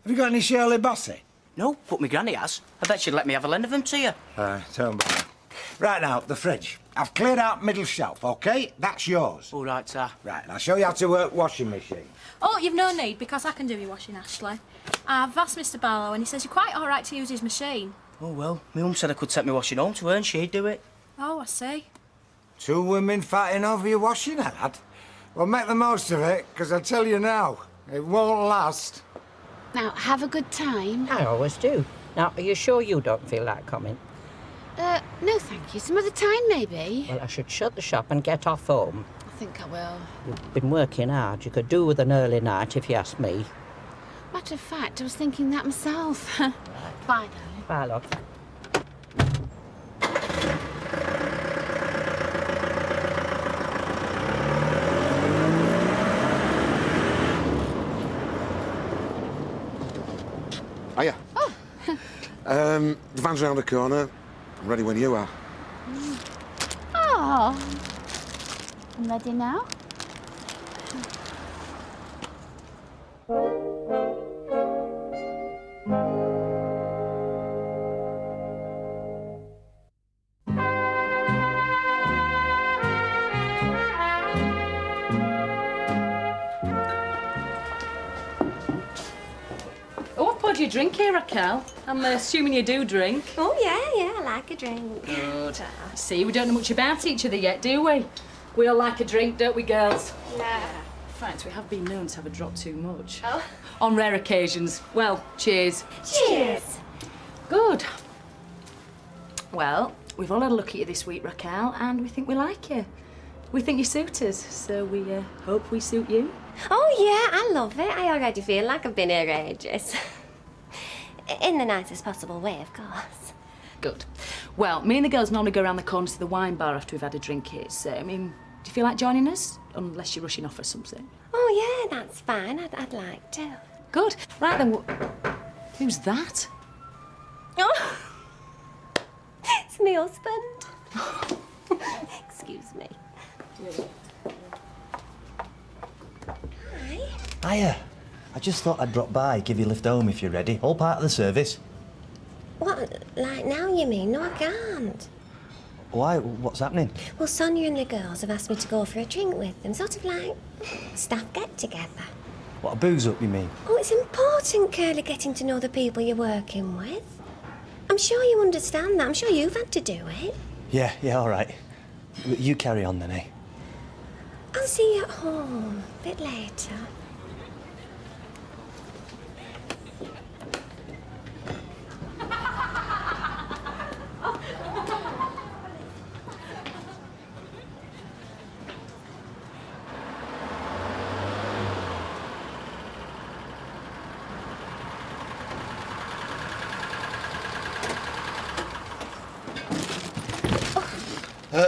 Have you got any Shirley Bossy? No, but my granny has. I bet she'd let me have a lend of them to you. Don't bother. Right now, the fridge. I've cleared out middle shelf, OK? That's yours. All right, sir. Right, I'll show you how to work washing machine. Oh, you've no need, because I can do your washing, Ashley. I've asked Mr. Barlow, and he says you're quite all right to use his machine. Oh, well, my mum said I could take my washing home to her and she'd do it. Oh, I see. 2 women fighting over your washing, lad? Well, make the most of it, because I tell you now, it won't last. Now, have a good time. I always do. Now, are you sure you don't feel like coming? No, thank you. Some other time, maybe. Well, I should shut the shop and get off home. I think I will. You've been working hard. You could do with an early night, if you ask me. Matter of fact, I was thinking that myself. Bye, darling. Bye, love. Hiya. Oh. The van's round the corner. I'm ready when you are. Oh. I'm ready now. Oh, I've poured you a drink here, Raquel. I'm assuming you do drink. Oh, yeah, I like a drink. Good. See, we don't know much about each other yet, do we? We all like a drink, don't we, girls? Yeah. In fact, we have been known to have a drop too much. Oh. On rare occasions. Well, cheers. Cheers. Good. Well, we've all had a look at you this week, Raquel, and we think we like you. We think you suit us, so we hope we suit you. Oh, yeah, I love it. I already feel like I've been here ages. In the nicest possible way, of course. Good. Well, me and the girls normally go around the corner to the wine bar after we've had a drink here, so, I mean, do you feel like joining us? Unless you're rushing off or something. Oh, yeah, that's fine. I'd like to. Good. Right then, who's that? Oh, it's my husband. Excuse me. Hi. Hiya. I just thought I'd drop by, give you a lift home if you're ready. All part of the service. What, like now you mean? No, I can't. Why? What's happening? Well, Sonia and the girls have asked me to go for a drink with them, sort of like staff get-together. What, a booze up, you mean? Oh, it's important, Curly, getting to know the people you're working with. I'm sure you understand that. I'm sure you've had to do it. Yeah, all right. You carry on then, eh? I'll see you at home a bit later.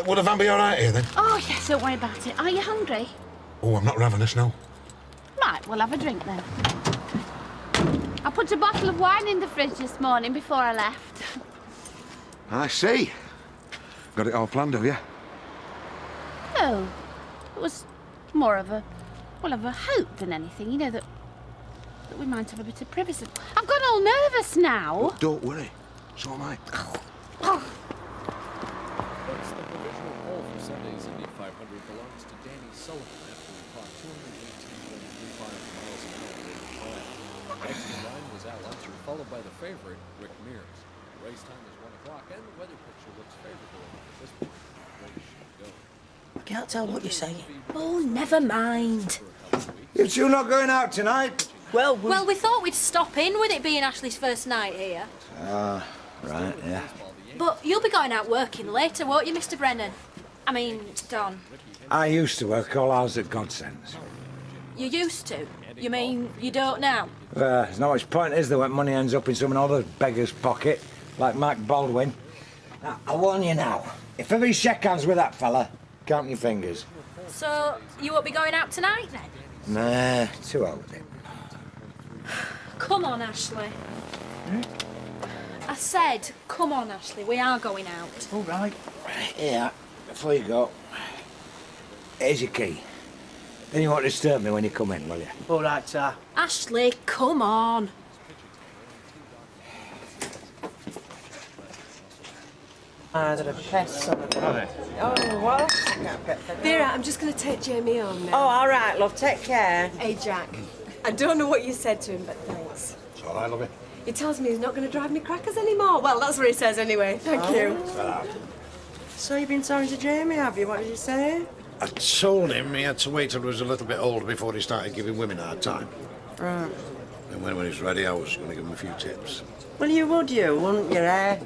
Would a van be all right here, then? Oh, yes, don't worry about it. Are you hungry? Oh, I'm not ravenous, no. Right, we'll have a drink then. I put a bottle of wine in the fridge this morning before I left. I see. Got it all planned, have you? No, it was more of a, well, of a hope than anything. You know, that we might have a bit of privacy. I've got all nervous now. Don't worry. So am I. Oh. It's the provisional hole for Sunday's Indy 500 belongs to Danny Sullivan after he clocked 218.35 miles an hour over the track. Next in line was Al Unser, followed by the favorite, Rick Mears. The race time is 1 o'clock, and the weather picture looks favorable at this point. Race should go. I can't tell what you're saying. Oh, never mind. You two not going out tonight? Well, we thought we'd stop in with it being Ashley's first night here. Ah, right, yeah. But you'll be going out working later, won't you, Mr. Brennan? I mean, Don. I used to work all hours at Godsends. You used to? You mean you don't now? There's not much point, is there, when money ends up in some other beggar's pocket, like Mac Baldwin? Now, I warn you now, if ever you shake hands with that fella, count your fingers. So, you won't be going out tonight, then? Nah, too old. Come on, Ashley. I said, come on, Ashley, we are going out. All right. Yeah, before you go, here's your key. Then you won't disturb me when you come in, will you? All right, sir. Ashley, come on. Did a pest on the... Oh, what? Vera, I'm just going to take Jamie home now. Oh, all right, love. Take care. Hey, Jack. I don't know what you said to him, but thanks. It's all right, lovey. He tells me he's not going to drive me crackers anymore. Well, that's what he says anyway. Thank you. So you've been talking to Jamie, have you? What did you say? I told him he had to wait till he was a little bit older before he started giving women a hard time. Right. And when he was ready, I was going to give him a few tips. Well, you would, wouldn't you, eh?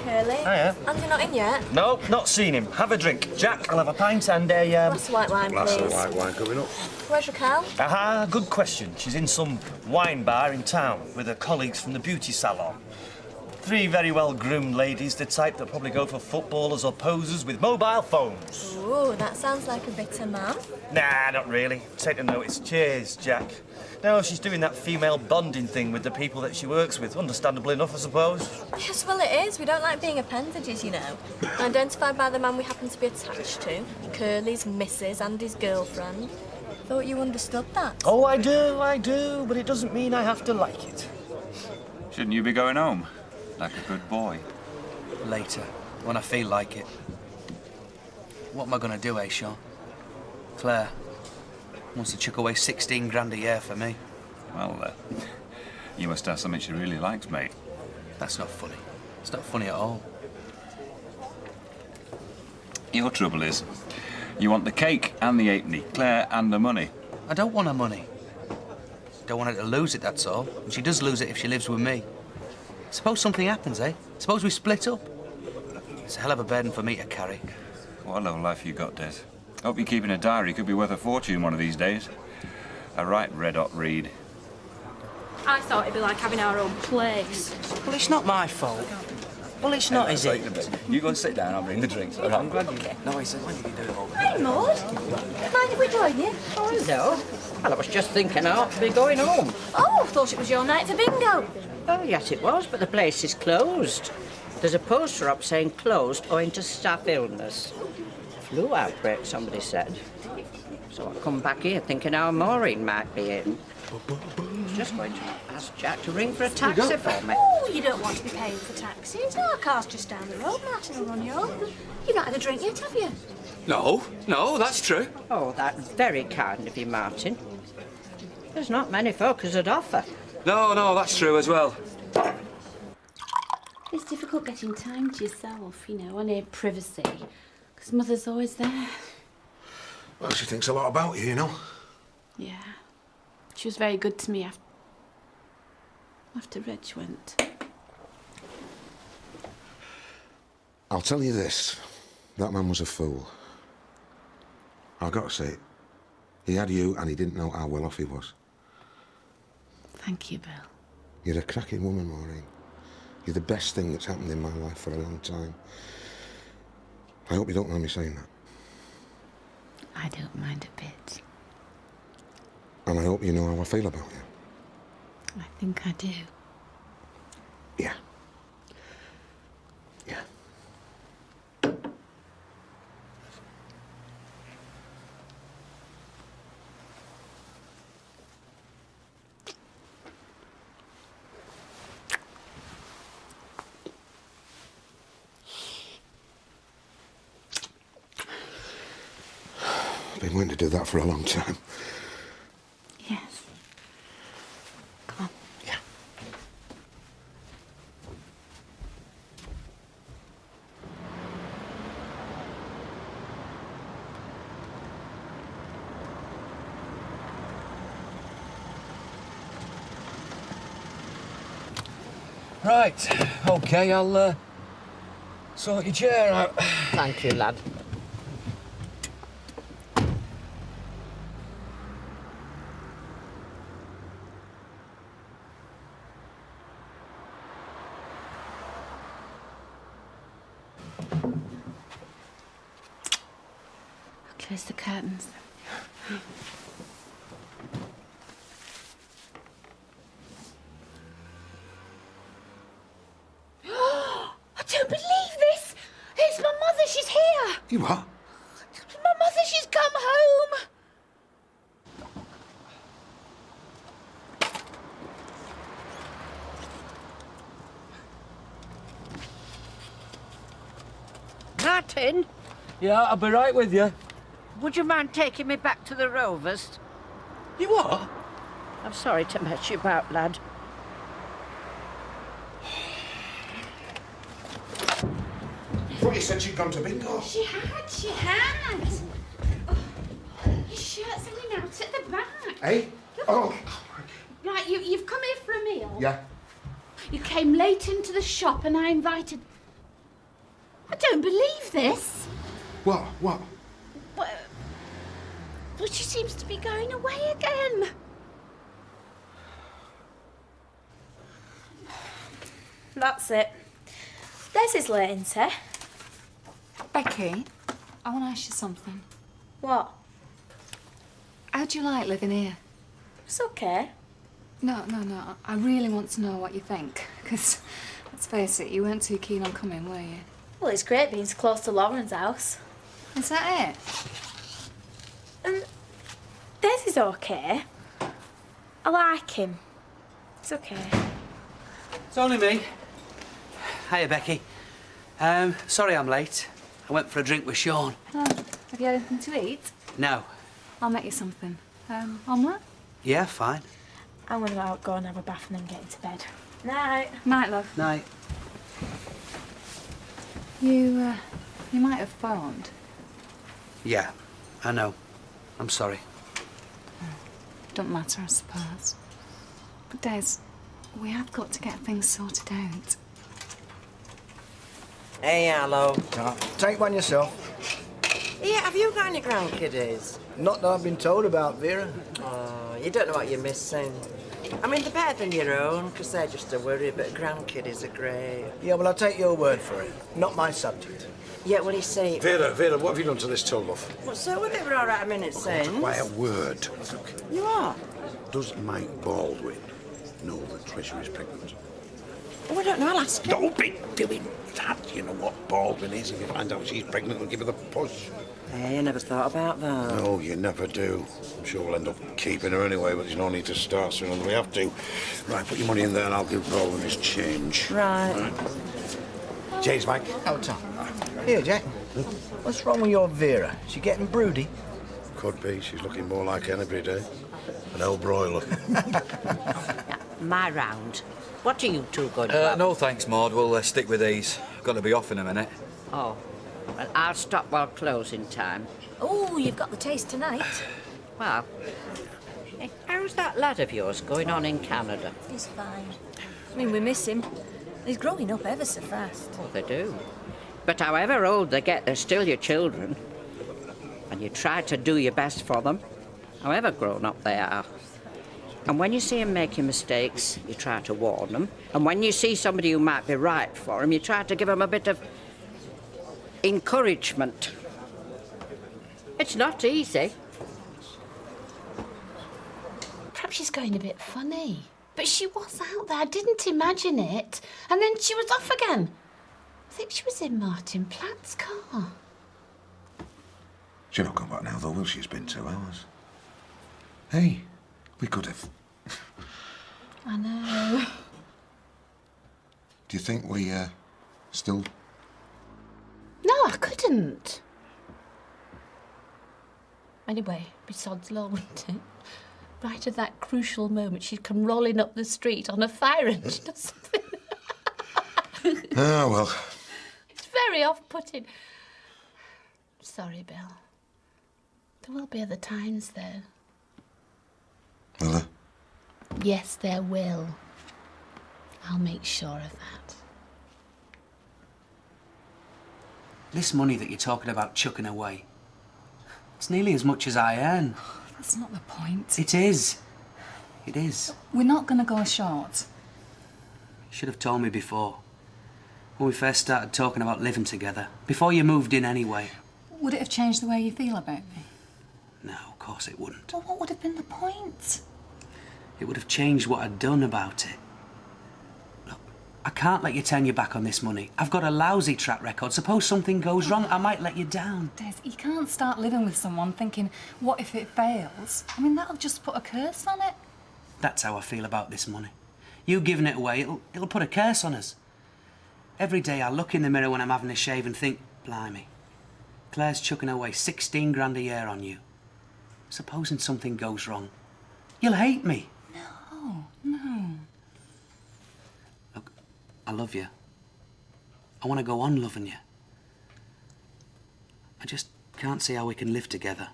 Curly. Hiya. Andy not in yet? No, not seen him. Have a drink. Jack, I'll have a pint and a, Glass of white wine, Glass please. of white wine coming up. Where's Raquel? Aha, good question. She's in some wine bar in town with her colleagues from the beauty salon. 3 very well-groomed ladies, the type that probably go for footballers or posers with mobile phones. Ooh, that sounds like a bitter man. Nah, not really. Take a notice. Cheers, Jack. No, she's doing that female bonding thing with the people that she works with. Understandable enough, I suppose. Yes, well, it is. We don't like being appendages, you know. Identified by the man we happen to be attached to. Curly's missus and his girlfriend. Thought you understood that. Oh, I do, but it doesn't mean I have to like it. Shouldn't you be going home? Like a good boy. Later, when I feel like it. What am I going to do, eh, Sean? Claire wants to chuck away 16 grand a year for me. Well, you must have something she really likes, mate. That's not funny. It's not funny at all. Your trouble is, you want the cake and the halfpenny, Claire and the money. I don't want her money. Don't want her to lose it, that's all. And she does lose it if she lives with me. Suppose something happens, eh? Suppose we split up. It's a hell of a burden for me to carry. What a little life you got, Des. Hope you're keeping a diary. Could be worth a fortune one of these days. A right red-hot read. I thought it'd be like having our own place. Well, it's not my fault. Well, it's not, is it? You go and sit down, I'll bring the drinks. All right. I'm glad you came. No, he said, when did you do it all? Hi, Maud. Mind if we join you? Oh, hello. Well, I was just thinking I ought to be going home. Oh, thought it was your night for bingo. Oh, yes, it was, but the place is closed. There's a poster up saying closed owing to staff illness. Flu outbreak, somebody said. So I come back here thinking our Maureen might be in. I was just going to ask Jack to ring for a taxi for me. Oh, you don't want to be paying for taxis. Our car's just down the road. Martin will run you over. You've not had a drink yet, have you? No, that's true. Oh, that's very kind of you, Martin. There's not many folk as would offer. No, that's true as well. It's difficult getting time to yourself, you know, on your privacy. Because Mother's always there. Well, she thinks a lot about you, you know. Yeah. She was very good to me after Reg went. I'll tell you this. That man was a fool. I've got to say it. He had you and he didn't know how well off he was. Thank you, Bill. You're a cracking woman, Maureen. You're the best thing that's happened in my life for a long time. I hope you don't mind me saying that. I don't mind a bit. hope you know how I feel about you. I think I do. Yeah. Yeah. I've been wanting to do that for a long time. Yes. Come on. Yeah. Right, OK, I'll sort your chair out. Thank you, lad. Close the curtains. I don't believe this! It's my mother, she's here! You what? My mother, she's come home! Martin, Yeah, I'll be right with you. would you mind taking me back to the Rovers? You what? I'm sorry to mess you about, lad. I thought you said she'd gone to bingo. She had, she had. Oh, his shirt's hanging out at the back. Hey? Oh. Right, you've come here for a meal. Yeah. You came late into the shop and I invited... I don't believe this. What? What? Well, she seems to be going away again. That's it. There's his late, isn't he? Becky, I want to ask you something. What? How do you like living here? It's okay. No. I really want to know what you think. Because, let's face it, you weren't too keen on coming, were you? Well, it's great being so close to Lauren's house. Is that it? This is okay. I like him. It's okay. It's only me. Hiya, Becky. Sorry I'm late. I went for a drink with Sean. Oh, have you had anything to eat? No. I'll make you something. Omelette? Yeah, fine. I'm gonna go and have a bath and then get into bed. Night. Night, love. Night. You might have phoned. Yeah, I know. I'm sorry. Don't matter, I suppose. But, Des, we have got to get things sorted out. Hey, hello. Take one yourself. Yeah, have you got any grandkiddies? Not that I've been told about, Vera. Oh, you don't know what you're missing. I mean, they're better than your own, because they're just a worry, but grandkiddies are great. Yeah, well, I'll take your word for it. Not my subject. Yeah, well, you see... Vera, what have you done to this till, love? What's so with it? We're all right a minute since. Quiet word. You are? Does Mike Baldwin know that Treasure is pregnant? Oh, I don't know, I'll ask him. Don't be doing that. You know what Baldwin is. If you find out she's pregnant, we'll give her the push. Hey, I never thought about that. No, you never do. I'm sure we'll end up keeping her anyway, but there's no need to start sooner than we have to. Right, put your money in there and I'll give Baldwin his change. Right. Cheers, Mike. Oh, Tom. Here, Jack. What's wrong with your Vera? She getting broody? Could be. She's looking more like hen every day. An old broiler. My round. What are you two going to have? No thanks, Maud. We'll stick with these. Got to be off in a minute. Oh, well, I'll stop while closing time. Oh, you've got the taste tonight. Well, how's that lad of yours going on in Canada? He's fine. I mean, we miss him. He's growing up ever so fast. Oh, they do. But however old they get, they're still your children. And you try to do your best for them, however grown up they are. And when you see them making mistakes, you try to warn them. And when you see somebody who might be right for them, you try to give them a bit of encouragement. It's not easy. she's going a bit funny. But she was out there. I didn't imagine it. And then she was off again. I think she was in Martin Platt's car. She'll not come back now, though, will she? It's been 2 hours. Hey, we could have. I know. Do you think we, still... No, I couldn't. Anyway, besides law, wouldn't it? Right at that crucial moment, she'd come rolling up the street on a fire engine or something. Oh, well. It's very off-putting. Sorry, Bill. There will be other times, though. Will there? Yes, there will. I'll make sure of that. This money that you're talking about chucking away, it's nearly as much as I earn. That's not the point. It is. It is. We're not going to go short. You should have told me before. When we first started talking about living together. Before you moved in anyway. Would it have changed the way you feel about me? No, of course it wouldn't. Well, what would have been the point? It would have changed what I'd done about it. Look, I can't let you turn your back on this money. I've got a lousy track record. Suppose something goes wrong, I might let you down. Des, you can't start living with someone thinking, what if it fails? I mean, that'll just put a curse on it. That's how I feel about this money. You giving it away, it'll put a curse on us. Every day I look in the mirror when I'm having a shave and think, blimey, Claire's chucking away 16 grand a year on you. Supposing something goes wrong, you'll hate me. No. Look, I love you. I want to go on loving you. I just can't see how we can live together.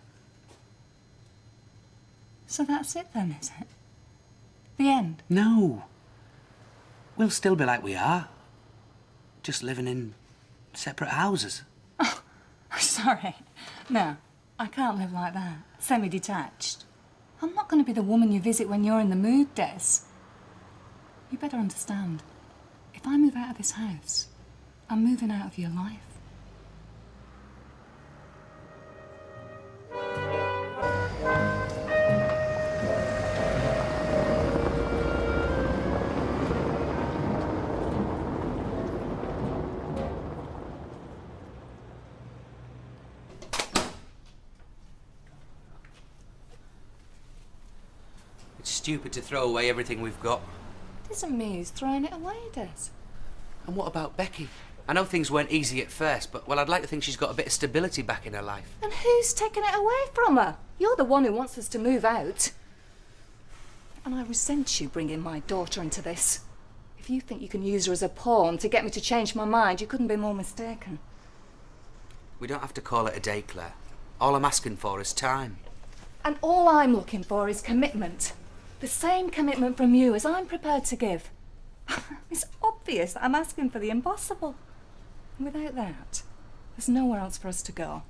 So that's it then, is it? The end? No. We'll still be like we are. Just living in separate houses. Oh, sorry. No, I can't live like that. Semi-detached. I'm not going to be the woman you visit when you're in the mood, Des. You better understand. If I move out of this house, I'm moving out of your life. It's stupid to throw away everything we've got. It isn't me who's throwing it away, Des. And what about Becky? I know things weren't easy at first, but, well, I'd like to think she's got a bit of stability back in her life. And who's taking it away from her? You're the one who wants us to move out. And I resent you bringing my daughter into this. If you think you can use her as a pawn to get me to change my mind, you couldn't be more mistaken. We don't have to call it a day, Claire. All I'm asking for is time. And all I'm looking for is commitment. The same commitment from you as I'm prepared to give. It's obvious that I'm asking for the impossible. And without that, there's nowhere else for us to go.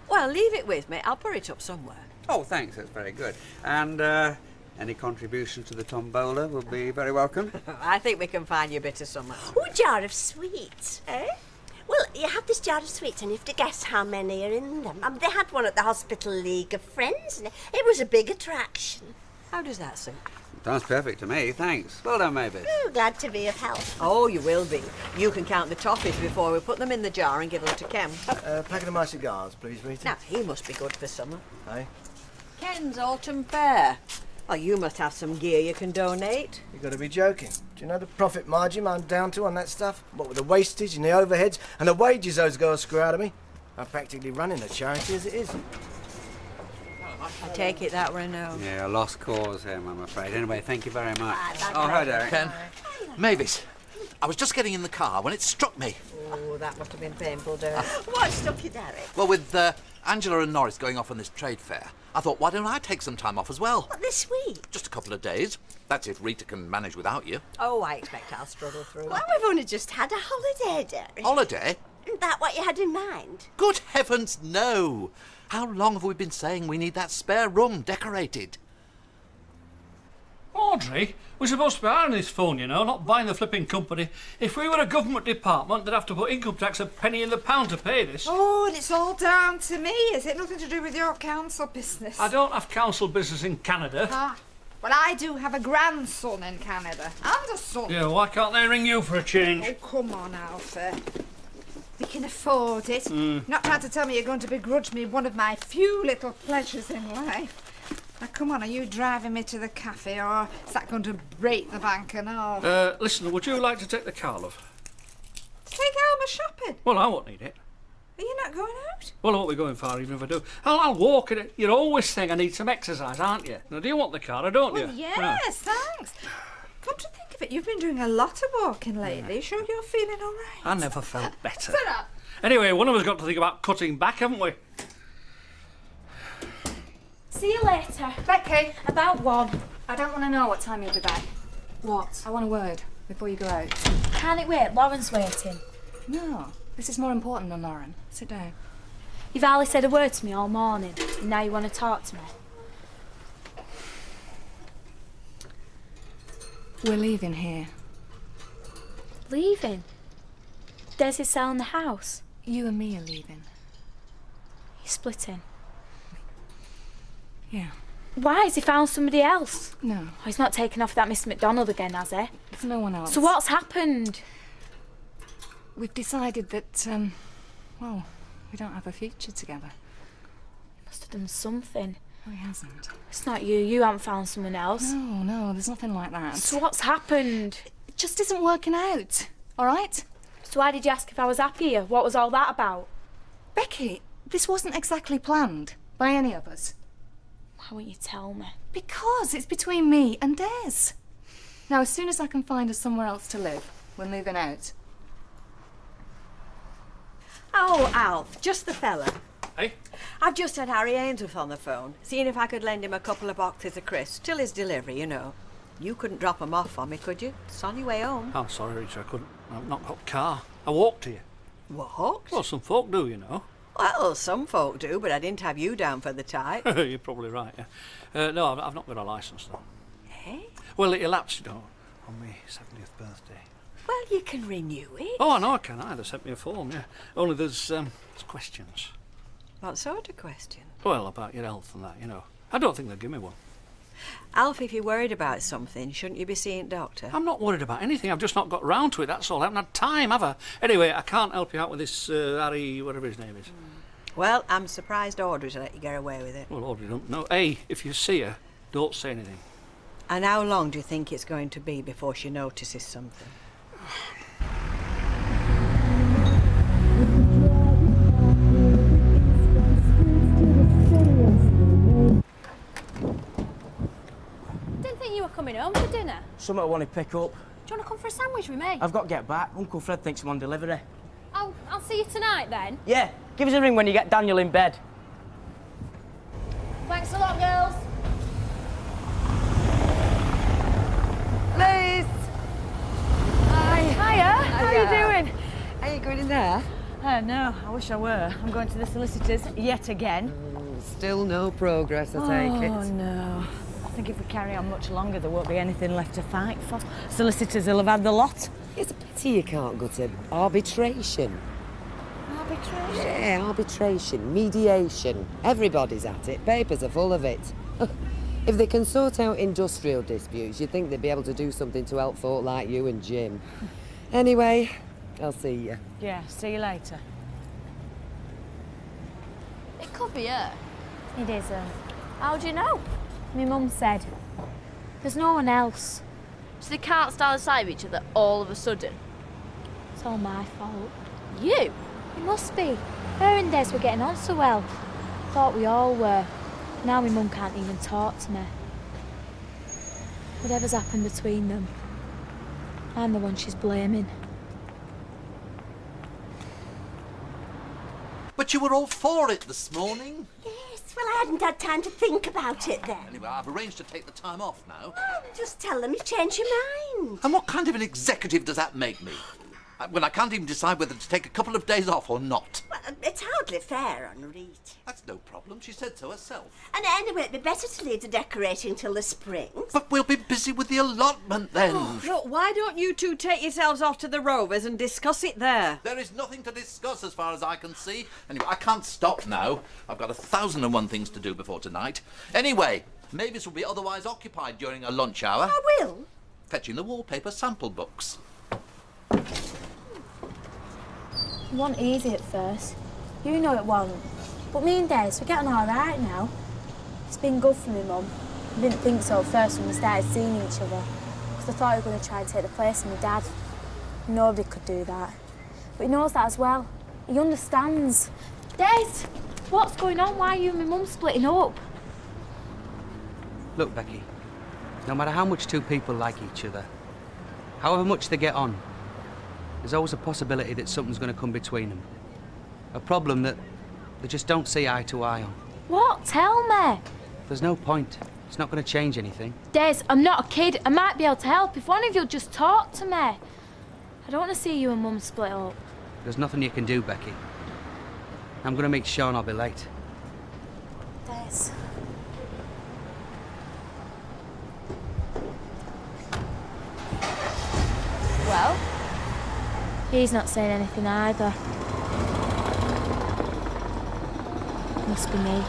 Well, leave it with me. I'll put it up somewhere. Oh, thanks. That's very good. And any contribution to the tombola will be very welcome. I think we can find you a bit of summer. Oh, a jar of sweets. Eh? Well, you have this jar of sweets and you have to guess how many are in them. They had one at the Hospital League of Friends and it was a big attraction. How does that suit? Sounds perfect to me, thanks. Well done, Mavis. Oh, glad to be of help. Oh, you will be. You can count the toffees before we put them in the jar and give them to Ken. Packet of my cigars, please, Rita. Now, he must be good for summer. Aye. Ken's autumn fair. Well, you must have some gear you can donate. You've got to be joking. Do you know the profit margin I'm down to on that stuff? What with the wastage and the overheads and the wages those girls screw out of me? I'm practically running a charity as it is. I take it that were a no. Yeah, a lost cause him, I'm afraid. Anyway, thank you very much. Oh, hi, Derek. Ken, Mavis, I was just getting in the car when it struck me. Oh, that must have been painful, Derek. What struck you, Derek? Well, with Angela and Norris going off on this trade fair, I thought, why don't I take some time off as well? What, this week? Just a couple of days. That's if Rita can manage without you. Oh, I expect I'll struggle through. Well, we've only just had a holiday, Derek. Holiday? Isn't that what you had in mind? Good heavens, no! How long have we been saying we need that spare room decorated? Oh, Audrey, we're supposed to be hiring this phone, you know, not buying the flipping company. If we were a government department, they'd have to put income tax a penny in the pound to pay this. Oh, and it's all down to me, is it? Nothing to do with your council business. I don't have council business in Canada. Ah, well, I do have a grandson in Canada. And a son. Yeah, why can't they ring you for a change? Oh, come on, Alfie. We can afford it. Mm. Not trying to tell me you're going to begrudge me one of my few little pleasures in life. Now, come on, are you driving me to the cafe, or is that going to break the bank and all? Listen, would you like to take the car, love? Take Alma shopping? Well, I won't need it. Are you not going out? Well, I won't be going far, even if I do. I'll walk in it. You're always saying I need some exercise, aren't you? Now, do you want the car, or don't Well, you? yes, thanks. Come to think of it, you've been doing a lot of walking lately. Sure you're feeling all right? I never felt better. Sit up. Anyway, one of us got to think about cutting back, haven't we? See you later. Becky! About 1. I don't want to know what time you'll be back. What? I want a word before you go out. Can't it wait? Lauren's waiting. No, this is more important than Lauren. Sit down. You've hardly said a word to me all morning, and now you want to talk to me. We're leaving here. Leaving? Desi's selling the house. You and me are leaving. You're splitting. Yeah. Why? Has he found somebody else? No. Oh, he's not taken off that Mr. McDonald again, has he? There's no one else. So what's happened? We've decided that, well, we don't have a future together. He must have done something. No, he hasn't. It's not you. You haven't found someone else. No, there's nothing like that. So what's happened? It just isn't working out, all right? So why did you ask if I was happier? What was all that about? Becky, this wasn't exactly planned by any of us. Why won't you tell me? Because it's between me and Des. Now, as soon as I can find us somewhere else to live, we're moving out. Oh, Alf, just the fella. Hey? I've just had Harry Ainsworth on the phone, seeing if I could lend him a couple of boxes of crisps till his delivery, you know. You couldn't drop 'em off for me, could you? It's on your way home. I'm sorry, Rita, I couldn't. I've not got a car. I walked here. Walked? Well, some folk do, you know. Well, some folk do, but I didn't have you down for the type. You're probably right, yeah. No, I've not got a licence, though. Eh? Well, it elapsed, you know, on my 70th birthday. Well, you can renew it. Oh, I know I can. They sent me a form, yeah. Only there's questions. What sort of question? Well, about your health and that, you know. I don't think they'll give me one. Alf, if you're worried about something, shouldn't you be seeing a doctor? I'm not worried about anything. I've just not got round to it, that's all. I haven't had time, have I? Anyway, I can't help you out with this Harry, whatever his name is. Well, I'm surprised Audrey's let you get away with it. Well, Audrey don't know. Hey, if you see her, don't say anything. And how long do you think it's going to be before she notices something? Didn't think you were coming home for dinner. Something I want to pick up. Do you want to come for a sandwich with me? I've got to get back. Uncle Fred thinks I'm on delivery. I'll see you tonight then. Yeah, give us a ring when you get Daniel in bed. Thanks a lot, girls. Liz! Hi. Hiya. How are you doing? Are you going in there? No, I wish I were. I'm going to the solicitors yet again. Still no progress, I take it. Oh, no. I think if we carry on much longer, there won't be anything left to fight for. Solicitors will have had the lot. It's a pity you can't go to arbitration. Arbitration? Yeah, arbitration, mediation. Everybody's at it. Papers are full of it. If they can sort out industrial disputes, you'd think they'd be able to do something to help folk like you and Jim. Anyway, I'll see you. Yeah, see you later. It could be her. It is her. How do you know? My mum said. There's no one else. So they can't stand aside of each other all of a sudden? It's all my fault. You? It must be. Her and Des were getting on so well. Thought we all were. Now my mum can't even talk to me. Whatever's happened between them, I'm the one she's blaming. But you were all for it this morning. Yes, well, I hadn't had time to think about it then. Anyway, I've arranged to take the time off now. Just tell them you changed your mind. And what kind of an executive does that make me? When I can't even decide whether to take a couple of days off or not. Well, it's hard hardly fair on Rita. That's no problem. She said so herself. And anyway, it'd be better to leave the decorating till the spring. But we'll be busy with the allotment then. Look, why don't you two take yourselves off to the Rovers and discuss it there? There is nothing to discuss as far as I can see. Anyway, I can't stop now. I've got 1,001 things to do before tonight. Anyway, Mavis will be otherwise occupied during her lunch hour. I will. Fetching the wallpaper sample books. It wasn't easy at first. You know it wasn't. But me and Des, we're getting all right now. It's been good for me, Mum. I didn't think so at first when we started seeing each other, because I thought he was going to try and take the place of my dad. Nobody could do that. But he knows that as well. He understands. Des, what's going on? Why are you and my mum splitting up? Look, Becky, no matter how much two people like each other, however much they get on, there's always a possibility that something's going to come between them. A problem that they just don't see eye to eye on. What? Tell me. There's no point. It's not going to change anything. Des, I'm not a kid. I might be able to help if one of you'll just talk to me. I don't want to see you and Mum split up. There's nothing you can do, Becky. I'm going to meet Sean. I'll be late. Des. Well? He's not saying anything either. Must be me.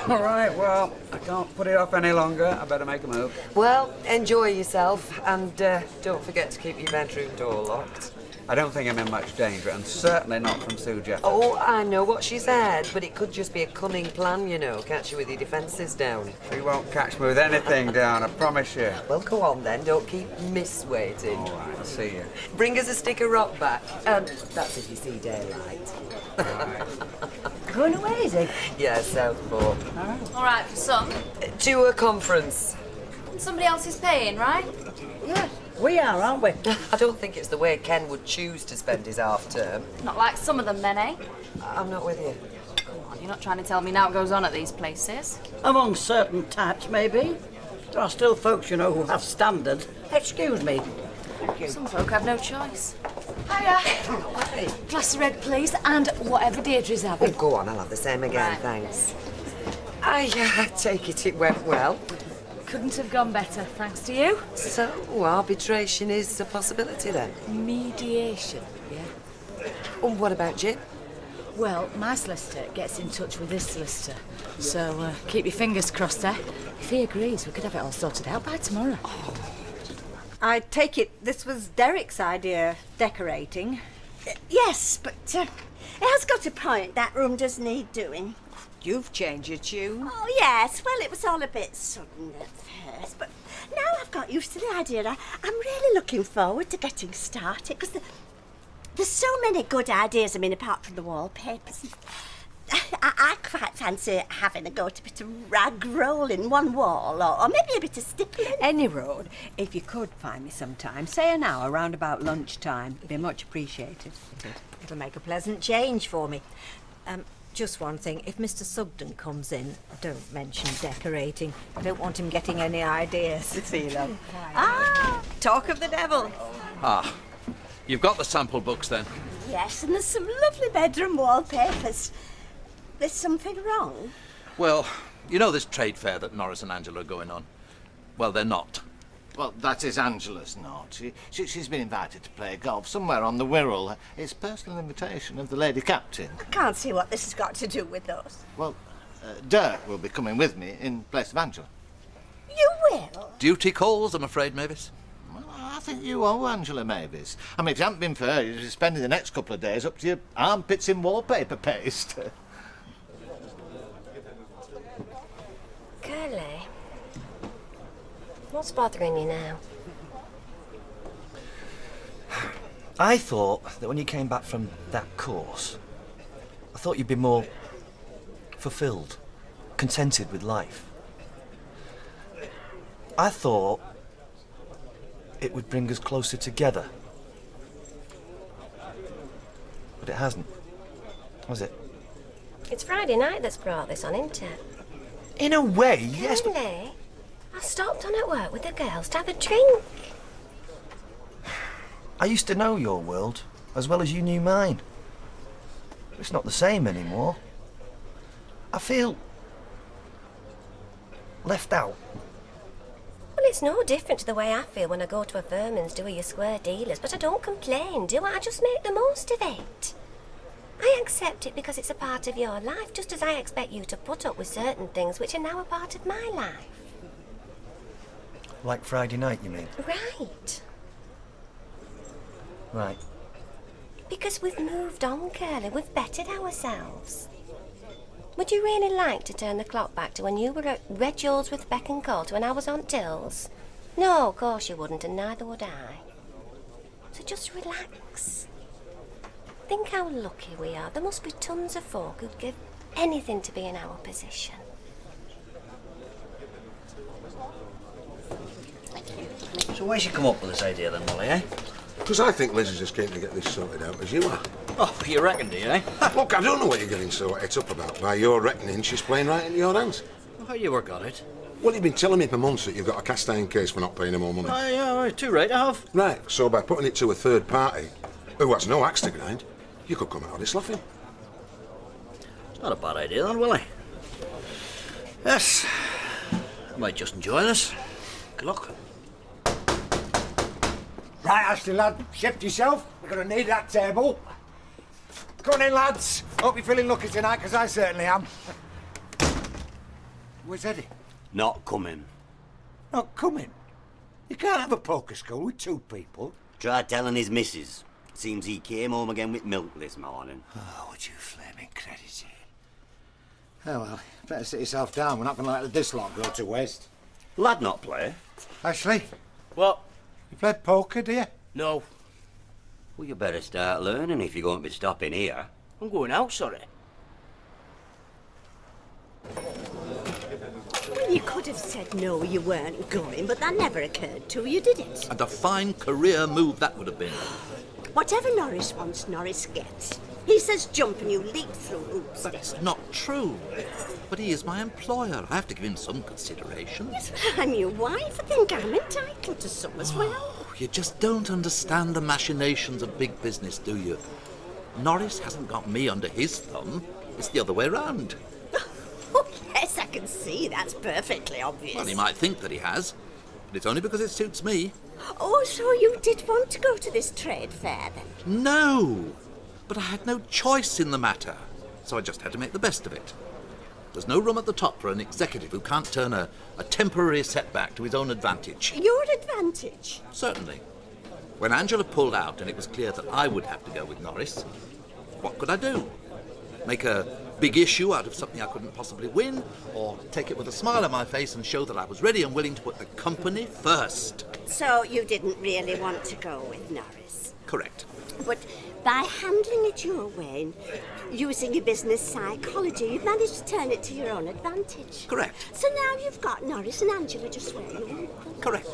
All right, well, I can't put it off any longer. I better make a move. Well, enjoy yourself, and don't forget to keep your bedroom door locked. I don't think I'm in much danger, and certainly not from Sue Jeffers. Oh, I know what she said, but it could just be a cunning plan, you know, catch you with your defences down. She won't catch me with anything down, I promise you. Well, go on then, don't keep Miss waiting. All right, I'll see you. Bring us a stick of rock back. That's if you see daylight. Going away, is he? Yeah, Southport. All right, for some. To a conference. Somebody else is paying, right? Yeah, we are, aren't we? I don't think it's the way Ken would choose to spend his half-term. Not like some of them, then, eh? I'm not with you. Come on, you're not trying to tell me now what goes on at these places. Among certain types, maybe. There are still folks, you know, who have standards. Excuse me. Some folk have no choice. Hiya. Glass of red, please, and whatever Deirdre's having. Oh, go on, I'll have the same again, thanks. I take it went well. Couldn't have gone better, thanks to you. So, arbitration is a possibility then? Mediation, yeah. And what about Jim? Well, my solicitor gets in touch with his solicitor. So, keep your fingers crossed there. If he agrees, we could have it all sorted out by tomorrow. I take it this was Derek's idea, decorating. Yes, but it has got a point. That room does need doing. You've changed your tune. Oh, yes. Well, it was all a bit sudden at first, but now I've got used to the idea. I'm really looking forward to getting started, because there's so many good ideas, I mean, apart from the wallpapers. I quite fancy having a go at a bit of rag roll in one wall, or maybe a bit of stippling. Any road, if you could find me sometime, say an hour round about lunchtime, it'd be much appreciated. It'll make a pleasant change for me. Just one thing, if Mr. Sugden comes in, don't mention decorating. I don't want him getting any ideas. See them. Talk of the devil. Ah, you've got the sample books then? Yes, and there's some lovely bedroom wallpapers. There's something wrong? Well, you know this trade fair that Norris and Angela are going on? Well, they're not. Well, that is Angela's not. She's been invited to play golf somewhere on the Wirral. It's personal invitation of the lady captain. I can't see what this has got to do with us. Well, Dirk will be coming with me in place of Angela. You will? Duty calls, I'm afraid, Mavis. Well, I think you owe Angela, Mavis. I mean, if it hadn't been for her, you'd be spending the next couple of days up to your armpits in wallpaper paste. Curly, what's bothering you now? I thought that when you came back from that course, I thought you'd be more fulfilled, contented with life. I thought it would bring us closer together. But it hasn't. Was it? It's Friday night that's brought this on, isn't it? In a way, yes, but... Really? I stopped on at work with the girls to have a drink. I used to know your world as well as you knew mine. It's not the same anymore. I feel... left out. Well, it's no different to the way I feel when I go to a Vermon's do your square dealers, but I don't complain, do I? I just make the most of it. I accept it because it's a part of your life, just as I expect you to put up with certain things which are now a part of my life. Like Friday night, you mean? Right. Right. Because we've moved on, Curly. We've bettered ourselves. Would you really like to turn the clock back to when you were at Red Jules with Beck and Coulter when I was on Tills? No, of course you wouldn't, and neither would I. So just relax. Think how lucky we are. There must be tons of folk who'd give anything to be in our position. So why'd you come up with this idea then, Molly, eh? Because I think Liz is as keen to get this sorted out as you are. Oh, you reckon, do you, eh? Look, I don't know what you're getting so het up about. By your reckoning, she's playing right into your hands. Well, how do you work on it? Well, you've been telling me for months that you've got a cast iron case for not paying her more money. Oh, yeah, right, too right, I have. Right, so by putting it to a third party, who has no axe to grind, you could come out of this laughing. It's not a bad idea, then, Willie. Yes. I might just enjoy this. Good luck. Right, Ashley, lad, shift yourself. We're going to need that table. Come on in, lads. Hope you're feeling lucky tonight, because I certainly am. Where's Eddie? Not coming. Not coming? You can't have a poker school with two people. Try telling his missus. Seems he came home again with milk this morning. Oh, would you flaming credit it? Oh, well, better sit yourself down. We're not going to let this lot go to waste. Lad not play? Ashley? What? You played poker, do you? No. Well, you better start learning if you're going to be stopping here. I'm going out, sorry. Well, you could have said no, you weren't going, but that never occurred to you, did it? And a fine career move that would have been. Whatever Norris wants, Norris gets. He says jump and you leap through hoops. That's not true. But he is my employer. I have to give him some consideration. Yes, but I'm your wife. I think I'm entitled to some as well. You just don't understand the machinations of big business, do you? Norris hasn't got me under his thumb. It's the other way round. Oh, yes, I can see. That's perfectly obvious. Well, he might think that he has, but it's only because it suits me. Oh, so you did want to go to this trade fair, then? No! But I had no choice in the matter, so I just had to make the best of it. There's no room at the top for an executive who can't turn a temporary setback to his own advantage. Your advantage? Certainly. When Angela pulled out and it was clear that I would have to go with Norris, what could I do? Make a big issue out of something I couldn't possibly win, or take it with a smile on my face and show that I was ready and willing to put the company first? So you didn't really want to go with Norris? Correct. But by handling it your way and using your business psychology, you've managed to turn it to your own advantage. Correct. So now you've got Norris and Angela just where you want them. Correct.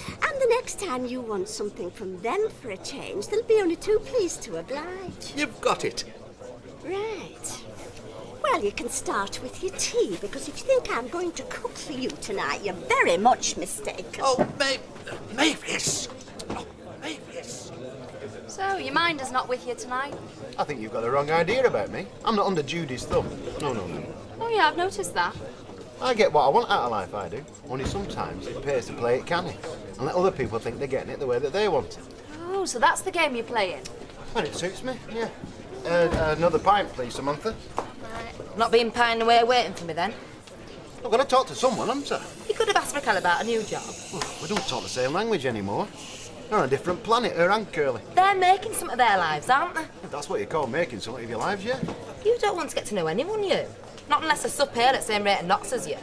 And the next time you want something from them for a change, they'll be only too pleased to oblige. You've got it. Right. Well, you can start with your tea, because if you think I'm going to cook for you tonight, you're very much mistaken. Oh, Mavis! Oh, Mavis! So, your mind is not with you tonight? I think you've got the wrong idea about me. I'm not under Judy's thumb. No. Oh yeah, I've noticed that. I get what I want out of life, I do. Only sometimes it pays to play it canny and let other people think they're getting it the way that they want it. Oh, so that's the game you're playing? Well, it suits me, yeah. Another pint, please, Samantha. Not being pined away waiting for me then? I've got to talk to someone, haven't I? You could have asked Raquel about a new job. Well, we don't talk the same language anymore. They're on a different planet, her and Curly. They're making some of their lives, aren't they? If that's what you call making something of your lives, yeah? You don't want to get to know anyone, you. Not unless they're sup here at the same rate of knots as you.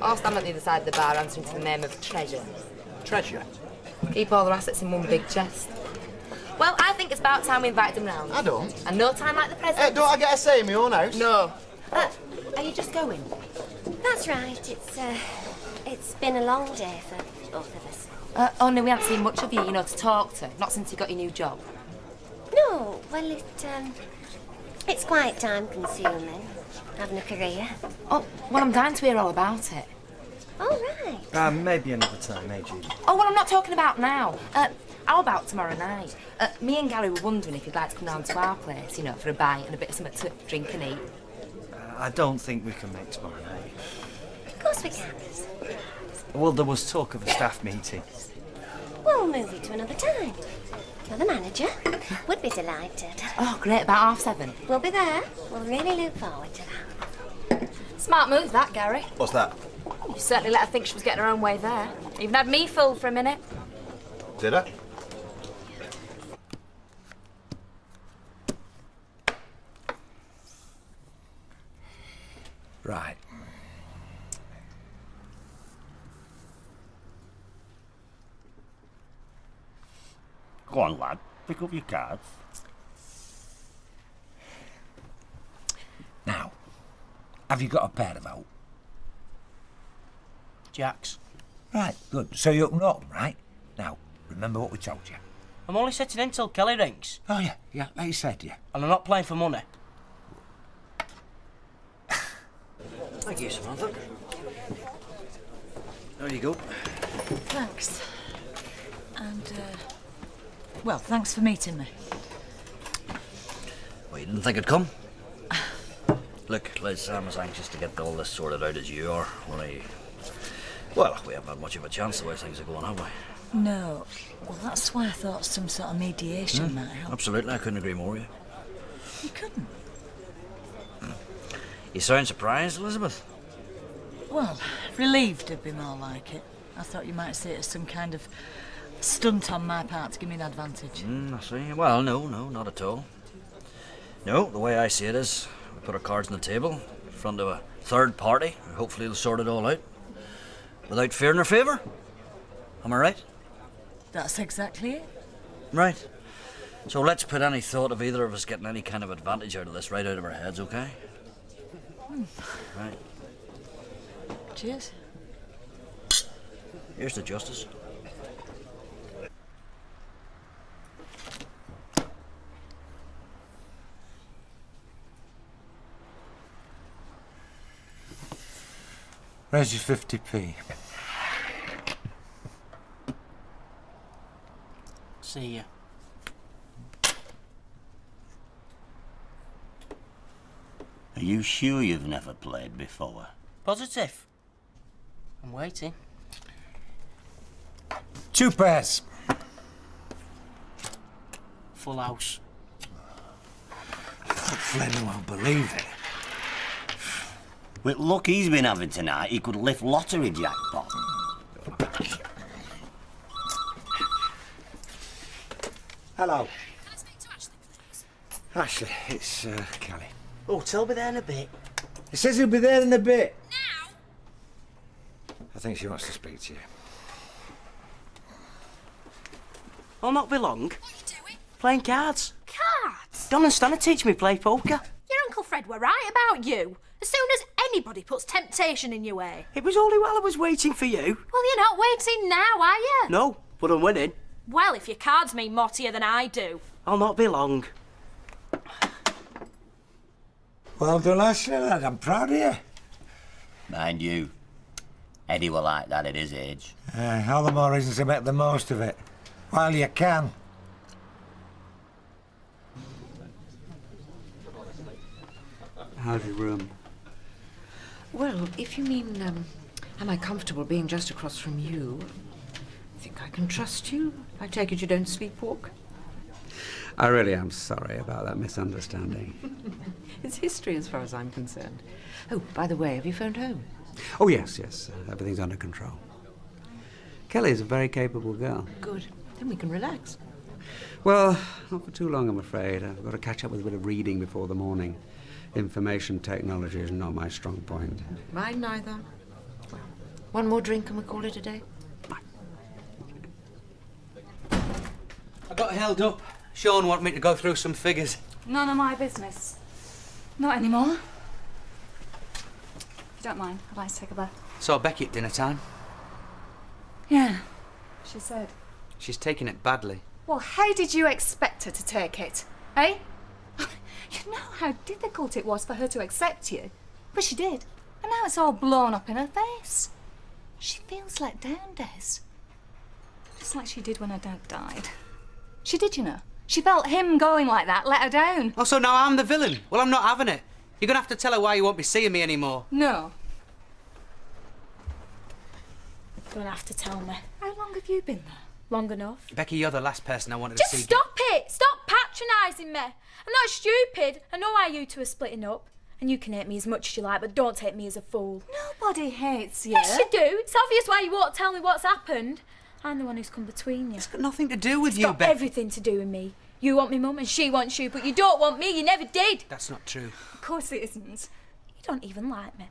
Or stand at the other side of the bar answering to the name of Treasure. Treasure? Keep all their assets in one big chest. Well, I think it's about time we invited them round. I don't. And no time like the present. Don't I get a say in my own house? No. Are you just going? That's right. It's been a long day for both of us. Only we haven't seen much of you, to talk to. Not since you got your new job. No, well, It's quite time-consuming, having a career. Oh, well, I'm dying to hear all about it. All right. Maybe another time, eh, Judy? Oh, well, I'm not talking about now. How about tomorrow night? Me and Gary were wondering if you'd like to come round to our place, you know, for a bite and a bit of something to drink and eat. I don't think we can make tomorrow night. Of course we can. Well, there was talk of a staff meeting. We'll move it to another time. You're the manager. Would be delighted. Oh, great, about 7:30. We'll be there. We'll really look forward to that. Smart move, that, Gary. What's that? You certainly let her think she was getting her own way there. Even had me fooled for a minute. Did I? Right. Go on, lad. Pick up your cards. Now, have you got a pair about? Jacks. Right, good. So you open up, right? Now, remember what we told you. I'm only sitting in till Kelly rings. Oh, yeah, like you said, yeah. And I'm not playing for money. Thank you, Samantha. There you go. Thanks. And, well, thanks for meeting me. Well, you didn't think I'd come? Look, Liz, I'm as anxious to get all this sorted out as you are. Well, we haven't had much of a chance the way things are going, have we? No. Well, that's why I thought some sort of mediation might help. Absolutely, I couldn't agree more with you. You couldn't? You sound surprised, Elizabeth. Well, relieved would be more like it. I thought you might see it as some kind of stunt on my part to give me an advantage. I see. Well, no, not at all. No, the way I see it is, we put our cards on the table in front of a third party, and hopefully they'll sort it all out. Without fear nor favour. Am I right? That's exactly it. Right. So let's put any thought of either of us getting any kind of advantage out of this right out of our heads, okay? Right. Cheers. Here's the justice. Where's your 50p? See ya. Are you sure you've never played before? Positive. I'm waiting. 2 pairs. Full house. Flynn won't believe it. With luck he's been having tonight, he could lift lottery jackpot. Hello. Can I speak to Ashley, please? Ashley, it's Kelly. Oh, tell me there in a bit. He says he'll be there in a bit. Now? I think she wants to speak to you. I'll not be long. What are you doing? Playing cards. Cards? Don and Stan are teaching me play poker. Your Uncle Fred were right about you. As soon as anybody puts temptation in your way. It was only while I was waiting for you. Well, you're not waiting now, are you? No, but I'm winning. Well, if your cards mean more to you than I do. I'll not be long. Well done, Ashley, lad. I'm proud of you. Mind you, Eddie will like that at his age. All the more reasons to make the most of it. While you can. How's your room? Well, if you mean, am I comfortable being just across from you? I think I can trust you. I take it you don't sleepwalk? I really am sorry about that misunderstanding. It's history as far as I'm concerned. Oh, by the way, have you phoned home? Oh, yes. Everything's under control. Kelly's a very capable girl. Good. Then we can relax. Well, not for too long, I'm afraid. I've got to catch up with a bit of reading before the morning. Information technology is not my strong point. Mine neither. Well, one more drink and we call it a day? I got held up. Sean wanted me to go through some figures. None of my business. Not anymore. If you don't mind, I'd like to take a bath. Saw Becky at dinner time. Yeah, she said. She's taking it badly. Well, how did you expect her to take it? Eh? You know how difficult it was for her to accept you. But she did. And now it's all blown up in her face. She feels let down, Des. Just like she did when her dad died. She did, you know. She felt him going like that let her down. Oh, so now I'm the villain? Well, I'm not having it. You're going to have to tell her why you won't be seeing me anymore. No. Don't have to tell me. How long have you been there? Long enough. Becky, you're the last person I wanted Just to see. stop it! Stop patronising me! I'm not stupid. I know why you two are splitting up. And you can hate me as much as you like, but don't take me as a fool. Nobody hates you. Yes, you do. It's obvious why you won't tell me what's happened. I'm the one who's come between you. It's got nothing to do with It's you, got Becky. everything to do with me. You want me mum and she wants you, but you don't want me. You never did. That's not true. Of course it isn't. You don't even like me.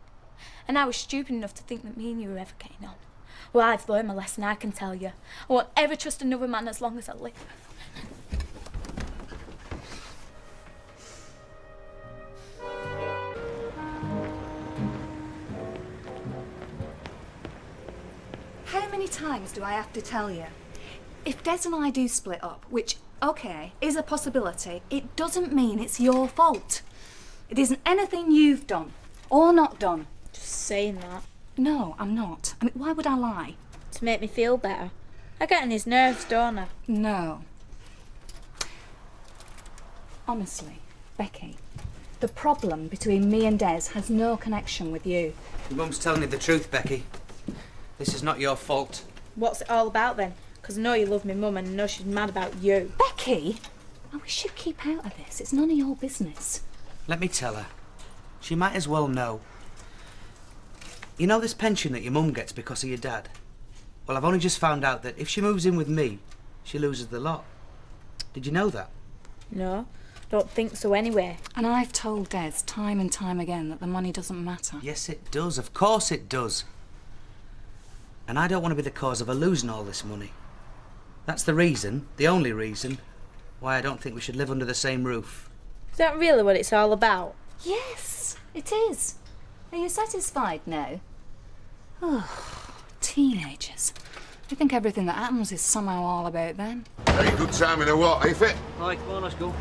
And I was stupid enough to think that me and you were ever getting on. Well, I've learned my lesson, I can tell you. I won't ever trust another man as long as I live. How many times do I have to tell you? If Des and I do split up, which, okay, is a possibility, it doesn't mean it's your fault. It isn't anything you've done or not done. Just saying that. No, I'm not. I mean, why would I lie? To make me feel better. I get on his nerves, don't I? No. Honestly, Becky, the problem between me and Des has no connection with you. Your mum's telling you the truth, Becky. This is not your fault. What's it all about then? Because I know you love me mum and I know she's mad about you. Becky, I wish you'd keep out of this. It's none of your business. Let me tell her. She might as well know. You know this pension that your mum gets because of your dad? Well, I've only just found out that if she moves in with me, she loses the lot. Did you know that? No, don't think so anyway. And I've told Des time and time again that the money doesn't matter. Yes, it does. Of course it does. And I don't want to be the cause of her losing all this money. That's the reason, the only reason, why I don't think we should live under the same roof. Is that really what it's all about? Yes, it is. Are you satisfied now? Oh, teenagers. They think everything that happens is somehow all about them. Hey, good timing or what, ain't it? Right, come on, let's go.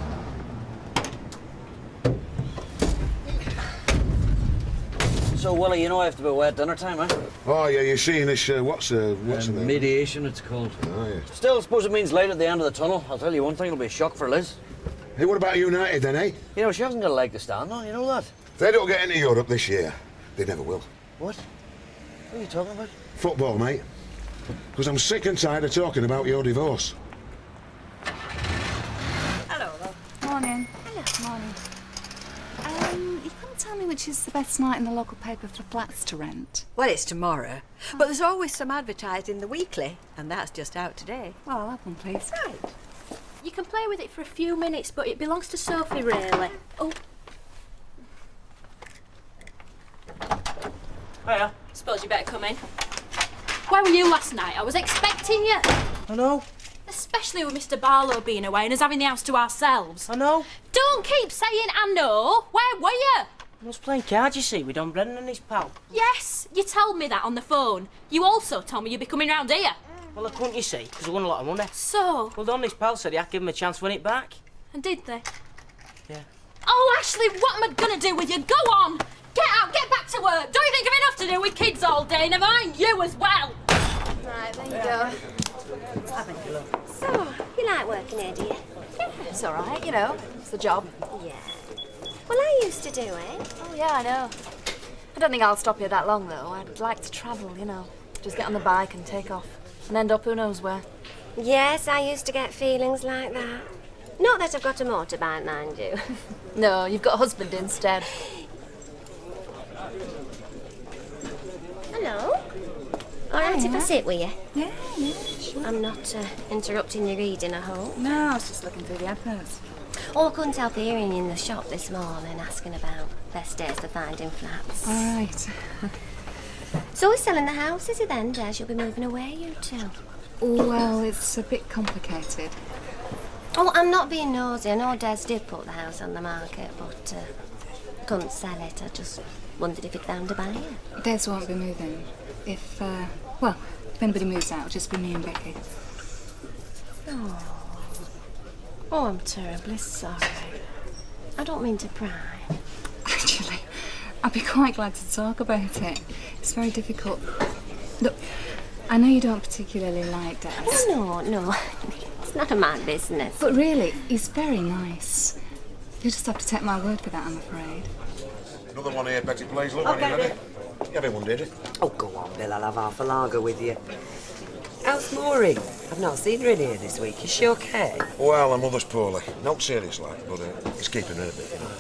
So, Willie, you know I have to be away at dinner time, eh? Oh, yeah, you're seeing this, what's the name? Mediation, it's called. Oh, yeah. Still, I suppose it means light at the end of the tunnel. I'll tell you one thing, it'll be a shock for Liz. Hey, what about United then, eh? You know, she hasn't got a leg to stand on, you know that? If they don't get into Europe this year, they never will. What? What are you talking about? Football, mate. Because I'm sick and tired of talking about your divorce. Hello, love. Morning. Hello. Morning. You couldn't tell me which is the best night in the local paper for flats to rent? Well, it's tomorrow. But there's always some advertised in the weekly, and that's just out today. Well, I'll have one, please. Right. You can play with it for a few minutes, but it belongs to Sophie, really. Oh. Hiya. Suppose you better come in. Where were you last night? I was expecting you. I know. Especially with Mr. Barlow being away and us having the house to ourselves. I know. Don't keep saying I know. Where were you? I was playing cards, you see, with Don Brennan and his pal. Yes, you told me that on the phone. You also told me you'd be coming round here. Well, I couldn't, you see, because I won a lot of money. So? Well, Don, his pal said he had to give him a chance to win it back. And did they? Yeah. Oh, Ashley, what am I going to do with you? Go on! Get out, get back to work. Don't you think I've enough to do with kids all day? Never mind you as well. Right, there you go. So, you like working here, do you? Yeah, it's all right, you know. It's the job. Yeah. Well, I used to do it. Oh, yeah, I know. I don't think I'll stop here that long, though. I'd like to travel, you know. Just get on the bike and take off. And end up who knows where. Yes, I used to get feelings like that. Not that I've got a motorbike, mind you. No, you've got a husband instead. Hello. All right, if I sit with you? Yeah, sure. I'm not interrupting your reading, I hope. No, I was just looking through the adverts. Oh, I couldn't help hearing you in the shop this morning asking about best days to find in flats. All right. So he's selling the house, is he then, Des? You'll be moving away, you two. Well, it's a bit complicated. Oh, I'm not being nosy. I know Des did put the house on the market, but couldn't sell it. I just wondered if he'd found a buyer. Des won't be moving. If anybody moves out, it'll just be me and Becky. Oh, I'm terribly sorry. I don't mean to pry. Actually, I'd be quite glad to talk about it. It's very difficult. Look, I know you don't particularly like Des. No. It's none of my business. But really, he's very nice. You just have to take my word for that, I'm afraid. Another one here, Betty, please. Look, Okay, when you're ready. dear. You having one, Deirdre? Oh, go on, Bill. I'll have half a lager with you. How's Maureen? I've not seen her in here this week. Is she okay? Well, her mother's poorly. Not serious like, but it's keeping her a bit, you know.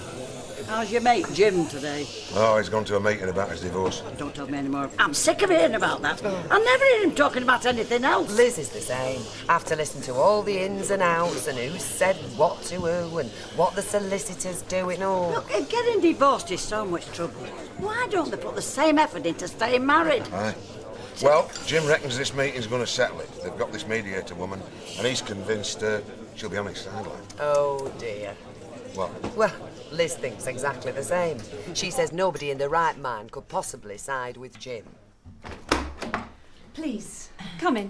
How's your mate Jim today? Oh, he's gone to a meeting about his divorce. Don't tell me anymore. I'm sick of hearing about that. I never hear him talking about anything else. Liz is the same. I have to listen to all the ins and outs and who said what to who and what the solicitors do and all. Look, if getting divorced is so much trouble, why don't they put the same effort into staying married? Aye. Well, Jim reckons this meeting's going to settle it. They've got this mediator woman, and he's convinced she'll be on his side, like. Oh, dear. What? Well, Liz thinks exactly the same. She says nobody in their right mind could possibly side with Jim. Please, come in.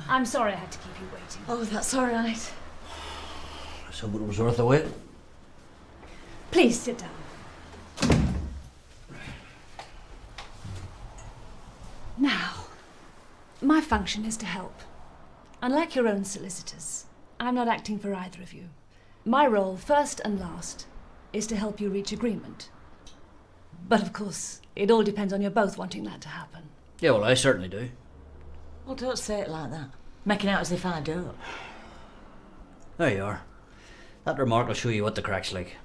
I'm sorry I had to keep you waiting. Oh, that's all right. So it was worth the wait. Please sit down. Now, my function is to help. Unlike your own solicitors, I'm not acting for either of you. My role, first and last, is to help you reach agreement. But of course, it all depends on you both wanting that to happen. Yeah, well, I certainly do. Well, don't say it like that. Making out as if I do. There you are. That remark will show you what the crack's like.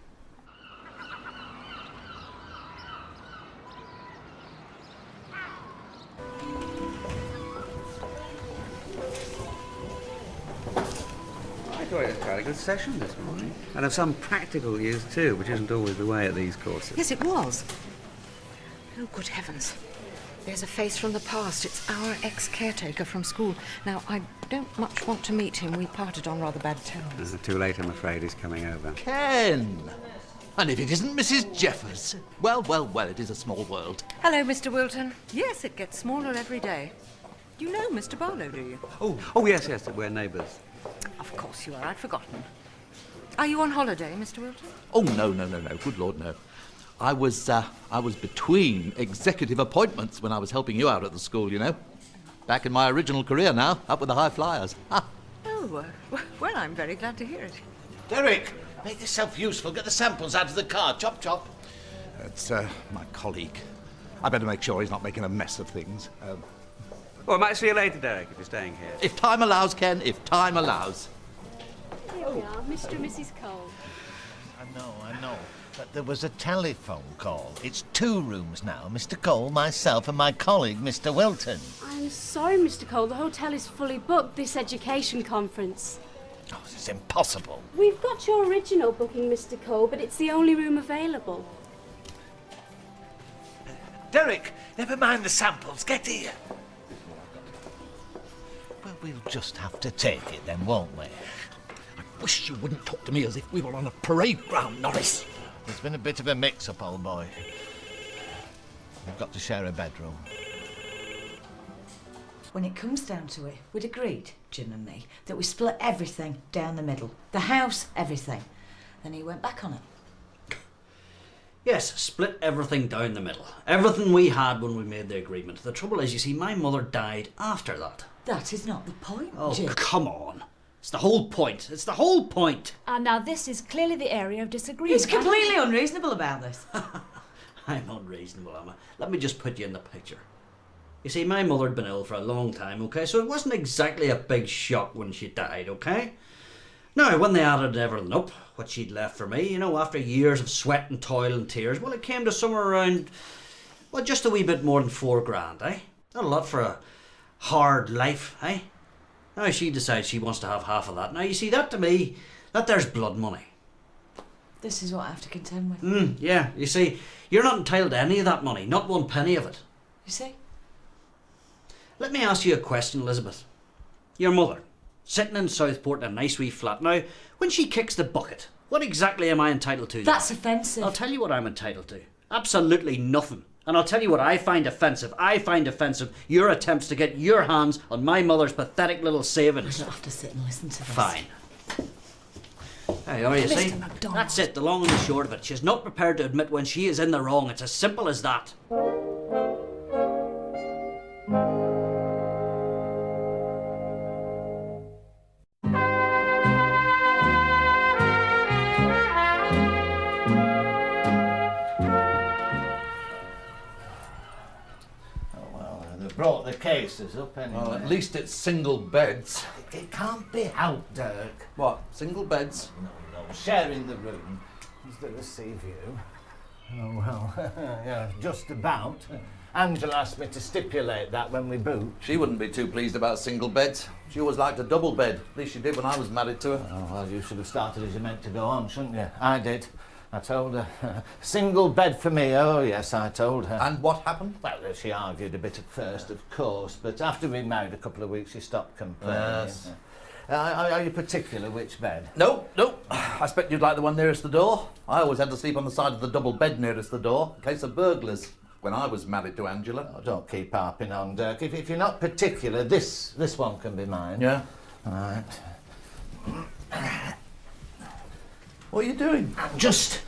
I thought it was quite a good session this morning. And of some practical use too, which isn't always the way at these courses. Yes, it was. Oh, good heavens. There's a face from the past. It's our ex-caretaker from school. Now, I don't much want to meet him. We parted on rather bad terms. Too late, I'm afraid. He's coming over. Ken! And if it isn't Mrs. Jeffers. Well, it is a small world. Hello, Mr. Wilton. Yes, it gets smaller every day. You know Mr. Barlow, do you? Oh, yes, we're neighbours. Of course you are. I'd forgotten. Are you on holiday, Mr. Wilton? Oh, no. Good Lord, no. I was between executive appointments when I was helping you out at the school, you know. Back in my original career now, up with the high flyers. Ha! Oh, well, I'm very glad to hear it. Derek, make yourself useful. Get the samples out of the car. Chop, chop. It's my colleague. I better make sure he's not making a mess of things. Well, I might see you later, Derek, if you're staying here. If time allows, Ken, if time allows. Here we are, Mr. and Mrs. Cole. I know. But there was a telephone call. It's 2 rooms now. Mr. Cole, myself, and my colleague, Mr. Wilton. I'm sorry, Mr. Cole. The hotel is fully booked, this education conference. Oh, this is impossible. We've got your original booking, Mr. Cole, but it's the only room available. Derek, never mind the samples. Get here. Well, we'll just have to take it then, won't we? I wish you wouldn't talk to me as if we were on a parade ground, Norris. There's been a bit of a mix-up, old boy. We've got to share a bedroom. When it comes down to it, we'd agreed, Jim and me, that we split everything down the middle. The house, everything. Then he went back on it. Yes, split everything down the middle. Everything we had when we made the agreement. The trouble is, you see, my mother died after that. That is not the point, Oh, Jim. come on. It's the whole point. It's the whole point. Now this is clearly the area of disagreement. He's completely unreasonable about this. I'm unreasonable, am I? Let me just put you in the picture. You see, my mother had been ill for a long time, okay? So it wasn't exactly a big shock when she died, okay? Now, when they added everything up, what she'd left for me, you know, after years of sweat and toil and tears, well, it came to somewhere around, well, just a wee bit more than $4,000, eh? Not a lot for a hard life, eh? Now she decides she wants to have half of that. Now, you see, that to me, that there's blood money. This is what I have to contend with. Yeah, you see, you're not entitled to any of that money, not 1 penny of it. You see? Let me ask you a question, Elizabeth. Your mother, sitting in Southport in a nice wee flat. Now, when she kicks the bucket, what exactly am I entitled to? That's offensive. I'll tell you what I'm entitled to. Absolutely nothing. And I'll tell you what I find offensive. I find offensive your attempts to get your hands on my mother's pathetic little savings. I don't have to sit and listen to this. Fine. Hey, are you Mr. see? MacDonald. That's it, the long and the short of it. She's not prepared to admit when she is in the wrong. It's as simple as that. They've brought the cases up anyway. Well, at least it's single beds. It can't be helped, Dirk. What, single beds? No, sharing the room. Is there a sea view? Oh, well, yeah, just about. Angela asked me to stipulate that when we boot. She wouldn't be too pleased about single beds. She always liked a double bed. At least she did when I was married to her. Oh, well, you should have started as you meant to go on, shouldn't you? I did. I told her. Single bed for me, oh yes, I told her. And what happened? Well, she argued a bit at first, of course, but after we married a couple of weeks, she stopped complaining. Yes. Are you particular which bed? No. I expect you'd like the one nearest the door. I always had to sleep on the side of the double bed nearest the door, in case of burglars, when I was married to Angela. Oh, don't keep harping on, Dirk. If you're not particular, this one can be mine. Yeah? All right. What are you doing? I'm just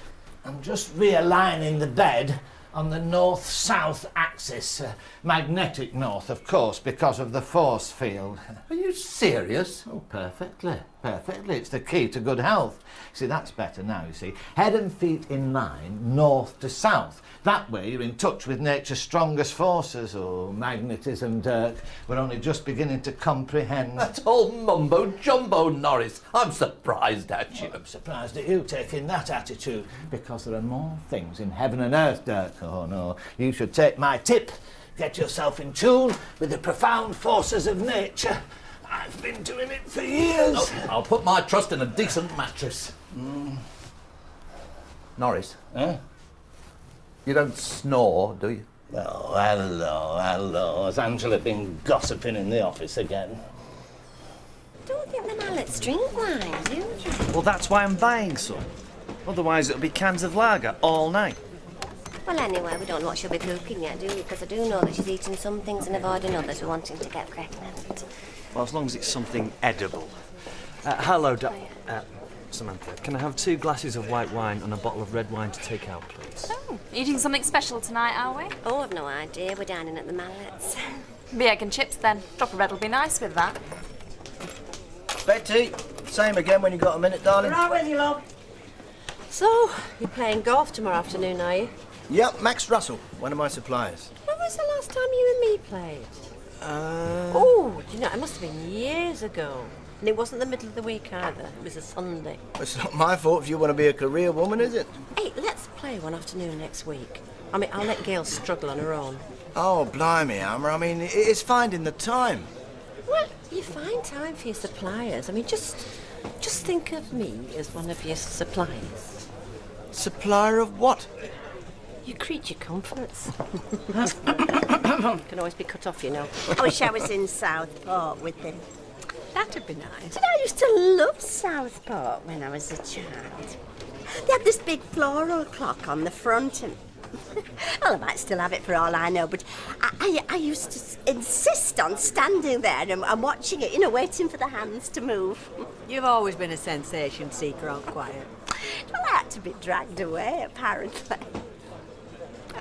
realigning the bed on the north-south axis. Magnetic north, of course, because of the force field. Are you serious? Oh, perfectly. It's the key to good health. See, that's better now, you see. Head and feet in line, north to south. That way you're in touch with nature's strongest forces. Oh, magnetism, Dirk. We're only just beginning to comprehend. That's all mumbo-jumbo, Norris. I'm surprised at you. I'm surprised at you taking that attitude, because there are more things in heaven and earth, Dirk. Oh, no. You should take my tip. Get yourself in tune with the profound forces of nature. I've been doing it for years. Oh, I'll put my trust in a decent mattress. Norris? Eh? You don't snore, do you? Oh, hello. Has Angela been gossiping in the office again? Don't think the mallets drink wine, do you? Well, that's why I'm buying some. Otherwise, it'll be cans of lager all night. Well, anyway, we don't know what she'll be cooking yet, do we? Because I do know that she's eating some things and avoiding others. We're wanting to get pregnant. Well, as long as it's something edible. Hello, Samantha. Can I have 2 glasses of white wine and a bottle of red wine to take out, please? Oh, eating something special tonight, are we? Oh, I've no idea. We're dining at the Mallets. Be egg and chips then. Drop of red will be nice with that. Betty, same again when you got a minute, darling. Right with you, love. So, you're playing golf tomorrow afternoon, are you? Yep, Max Russell, one of my suppliers. When was the last time you and me played? Oh, do you know, it must have been years ago. And it wasn't the middle of the week either. It was a Sunday. It's not my fault if you want to be a career woman, is it? Hey, let's play one afternoon next week. I mean, I'll let Gail struggle on her own. Oh, blimey, Hammer. I mean, it's finding the time. Well, you find time for your suppliers. I mean, just think of me as one of your suppliers. Supplier of what? Your creature comforts. Can always be cut off, you know. I wish I was in Southport with him. That'd be nice. Did I used to love Southport when I was a child? They had this big floral clock on the front and... well, I might still have it for all I know, but I used to insist on standing there and watching it, you know, waiting for the hands to move. You've always been a sensation seeker, Aunt Quiet. Well, I had to be dragged away, apparently.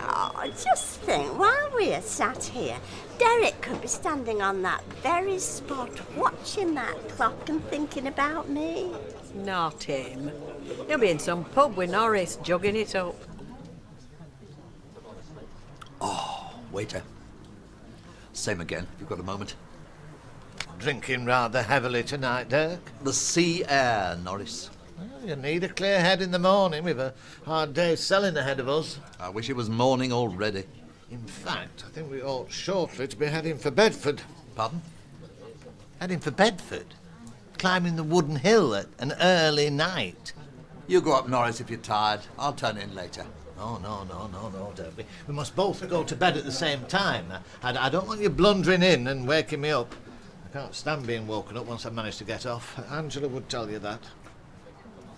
Oh, just think, while we're sat here, Derek could be standing on that very spot, watching that clock and thinking about me. Not him. He'll be in some pub with Norris, jugging it up. Oh, waiter. Same again, if you've got a moment. Drinking rather heavily tonight, Dirk. The sea air, Norris. Well, you need a clear head in the morning. We've a hard day's selling ahead of us. I wish it was morning already. In fact, I think we ought shortly to be heading for Bedford. Pardon? Heading for Bedford? Climbing the wooden hill at an early night. You go up, Norris, if you're tired. I'll turn in later. No, don't we? We must both go to bed at the same time. I don't want you blundering in and waking me up. I can't stand being woken up once I've managed to get off. Angela would tell you that.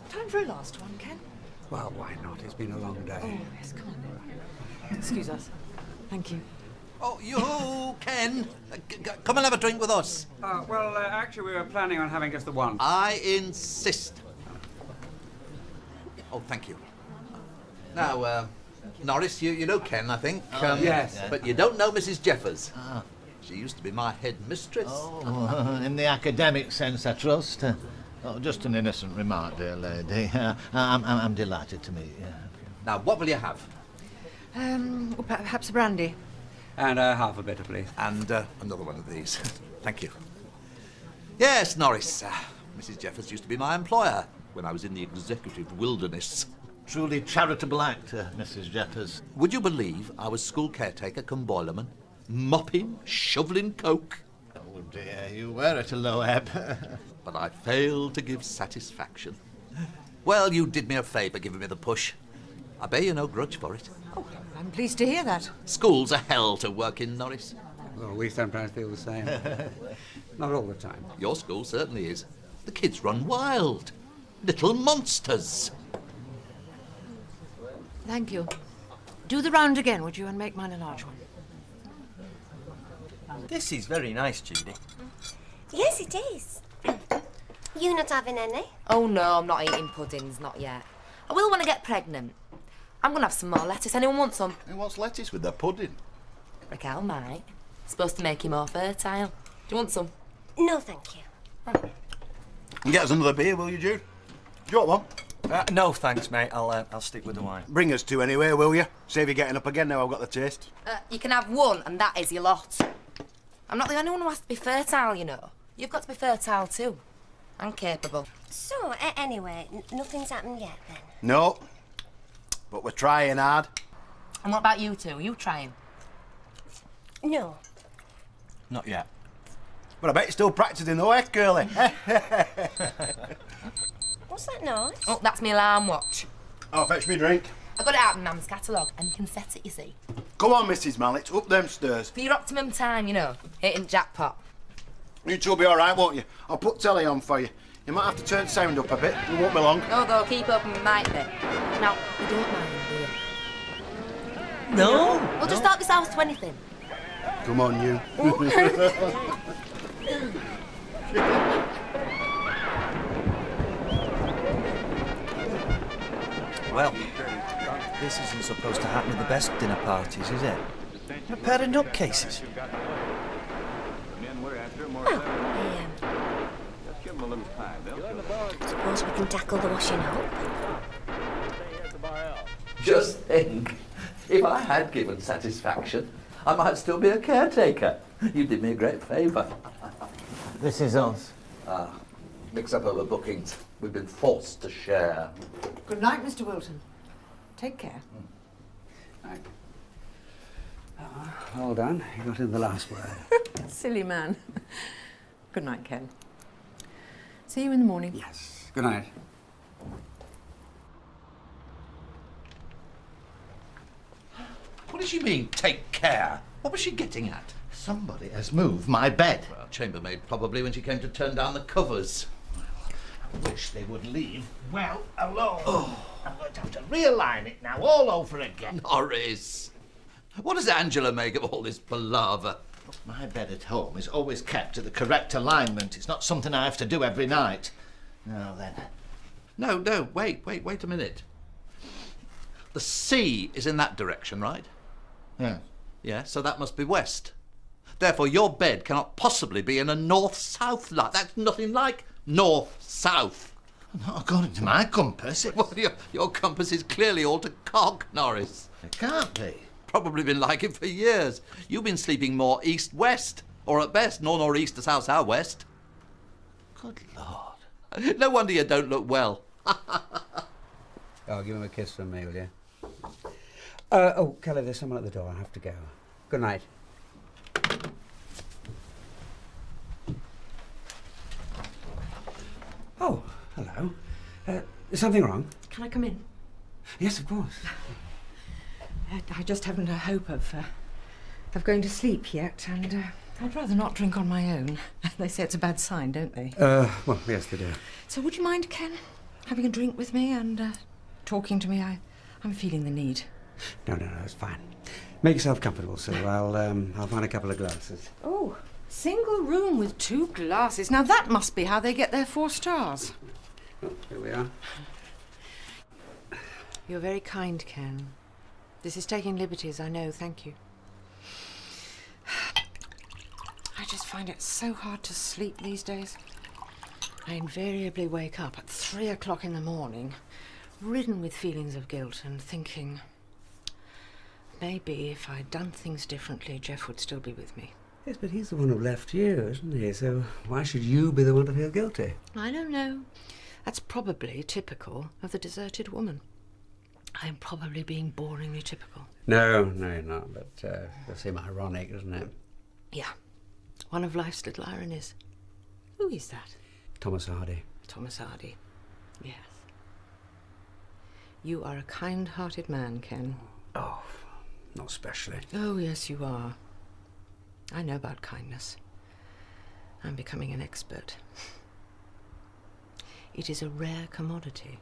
Time for a last one, Ken? Well, why not? It's been a long day. Oh, yes, come on. Excuse us. Thank you. Oh, you, Ken. Come and have a drink with us. Well, actually, we were planning on having just the one. I insist. Oh, thank you. Now, Norris, you know Ken, I think. Yes. But you don't know Mrs. Jeffers. She used to be my head mistress. Oh, in the academic sense, I trust. Oh, just an innocent remark, dear lady. I'm delighted to meet you. Now, what will you have? Well, perhaps a brandy. And half a bitter, please. And another one of these. Thank you. Yes, Norris. Mrs. Jeffers used to be my employer when I was in the executive wilderness. Truly charitable act, Mrs. Jeffers. Would you believe I was school caretaker cum boilerman? Mopping, shoveling coke. Oh dear, you were at a low ebb. But I failed to give satisfaction. Well, you did me a favour giving me the push. I bear you no grudge for it. Oh, I'm pleased to hear that. School's a hell to work in, Norris. Well, we sometimes feel the same. Not all the time. Your school certainly is. The kids run wild. Little monsters. Thank you. Do the round again, would you, and make mine a large one? This is very nice, Judy. Yes, it is. You not having any? Oh no, I'm not eating puddings, not yet. I will when I get pregnant. I'm gonna have some more lettuce. Anyone want some? And what's lettuce with the pudding? Raquel might. It's supposed to make you more fertile. Do you want some? No, thank you. And get us another beer, will you, Jude? Do you want one? No, thanks, mate. I'll stick with the wine. Bring us two anyway, will you? Save you getting up again now I've got the taste. You can have one, and that is your lot. I'm not the only one who has to be fertile, you know. You've got to be fertile too. I'm capable. So, anyway, nothing's happened yet, then? No. But we're trying hard. And what about you two? Are you trying? No. Not yet. But I bet you're still practising though, eh, girlie? What's that noise? Oh, that's my alarm watch. I'll fetch me a drink. I got it out in Mum's catalogue, and you can set it, you see. Come on, Mrs. Mallet, up them stairs. For your optimum time, you know, hitting jackpot. You two will be all right, won't you? I'll put telly on for you. You might have to turn sound up a bit. It won't be long. No, though, keep open we might be. Now, you don't mind, do you? No. We'll just start this house to anything. Come on, you. Well, this isn't supposed to happen at the best dinner parties, is it? A pair of nutcases. Suppose we can tackle the washing up. Just think, if I had given satisfaction, I might still be a caretaker. You did me a great favour. This is us. Mix up over bookings. We've been forced to share. Good night, Mr. Wilton. Take care. Hold on, you got in the last word. Silly man. Good night, Ken. See you in the morning. Yes. Good night. What does she mean, take care? What was she getting at? Somebody has moved my bed. Well, chambermaid probably when she came to turn down the covers. I wish they would leave well alone. Oh. I'm going to have to realign it now all over again. Norris, what does Angela make of all this palaver? My bed at home is always kept at the correct alignment. It's not something I have to do every night. Now then. No, wait a minute. The sea is in that direction, right? Yeah. Yeah, so that must be west. Therefore, your bed cannot possibly be in a north-south line. That's nothing like north-south. Not according to my compass. Well, your compass is clearly all to cock, Norris. It can't be. Probably been like it for years. You've been sleeping more east-west, or at best, north-north-east to south-south-west. Good Lord. No wonder you don't look well. Oh, give him a kiss from me, will you? Oh, Kelly, there's someone at the door. I have to go. Good night. Oh, hello. Is something wrong? Can I come in? Yes, of course. I just haven't a hope of going to sleep yet, and I'd rather not drink on my own. They say it's a bad sign, don't they? Well, yes, they do. So would you mind, Ken, having a drink with me and talking to me? I'm feeling the need. No, it's fine. Make yourself comfortable, Sue. I'll find a couple of glasses. Oh, single room with 2 glasses. Now that must be how they get their 4 stars. Oh, here we are. You're very kind, Ken. This is taking liberties, I know, thank you. I just find it so hard to sleep these days. I invariably wake up at 3 o'clock in the morning, ridden with feelings of guilt and thinking, maybe if I'd done things differently, Jeff would still be with me. Yes, but he's the one who left you, isn't he? So why should you be the one to feel guilty? I don't know. That's probably typical of the deserted woman. I'm probably being boringly typical. No, you're not, but it does seem ironic, doesn't it? Yeah. One of life's little ironies. Who is that? Thomas Hardy. Thomas Hardy. Yes. You are a kind-hearted man, Ken. Oh, not especially. Oh, yes, you are. I know about kindness. I'm becoming an expert. It is a rare commodity.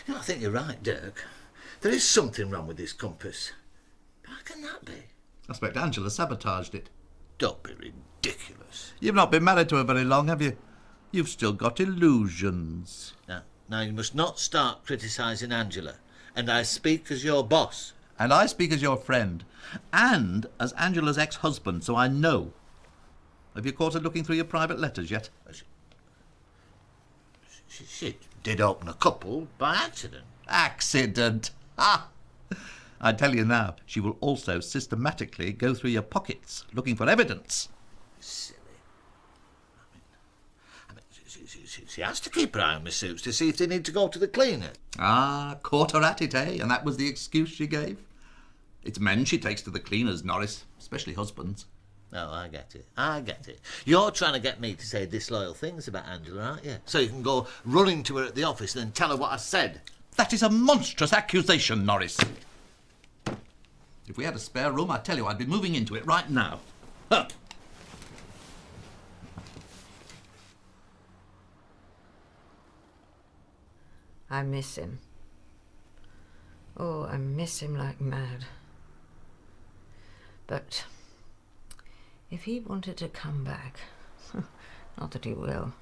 You know, I think you're right, Dirk. There is something wrong with this compass. How can that be? I expect Angela sabotaged it. Don't be ridiculous. You've not been married to her very long, have you? You've still got illusions. Now you must not start criticising Angela. And I speak as your boss. And I speak as your friend. And as Angela's ex-husband, so I know. Have you caught her looking through your private letters yet? She did open a couple by accident. Accident? Ah! I tell you now, she will also systematically go through your pockets, looking for evidence. Silly. I mean, she has to keep her eye on my suits to see if they need to go to the cleaner. Ah, caught her at it, eh? And that was the excuse she gave? It's men she takes to the cleaners, Norris, especially husbands. No, I get it. You're trying to get me to say disloyal things about Angela, aren't you? So you can go running to her at the office and then tell her what I said. That is a monstrous accusation, Norris. If we had a spare room, I tell you, I'd be moving into it right now. Huh. I miss him. Oh, I miss him like mad. But if he wanted to come back, not that he will,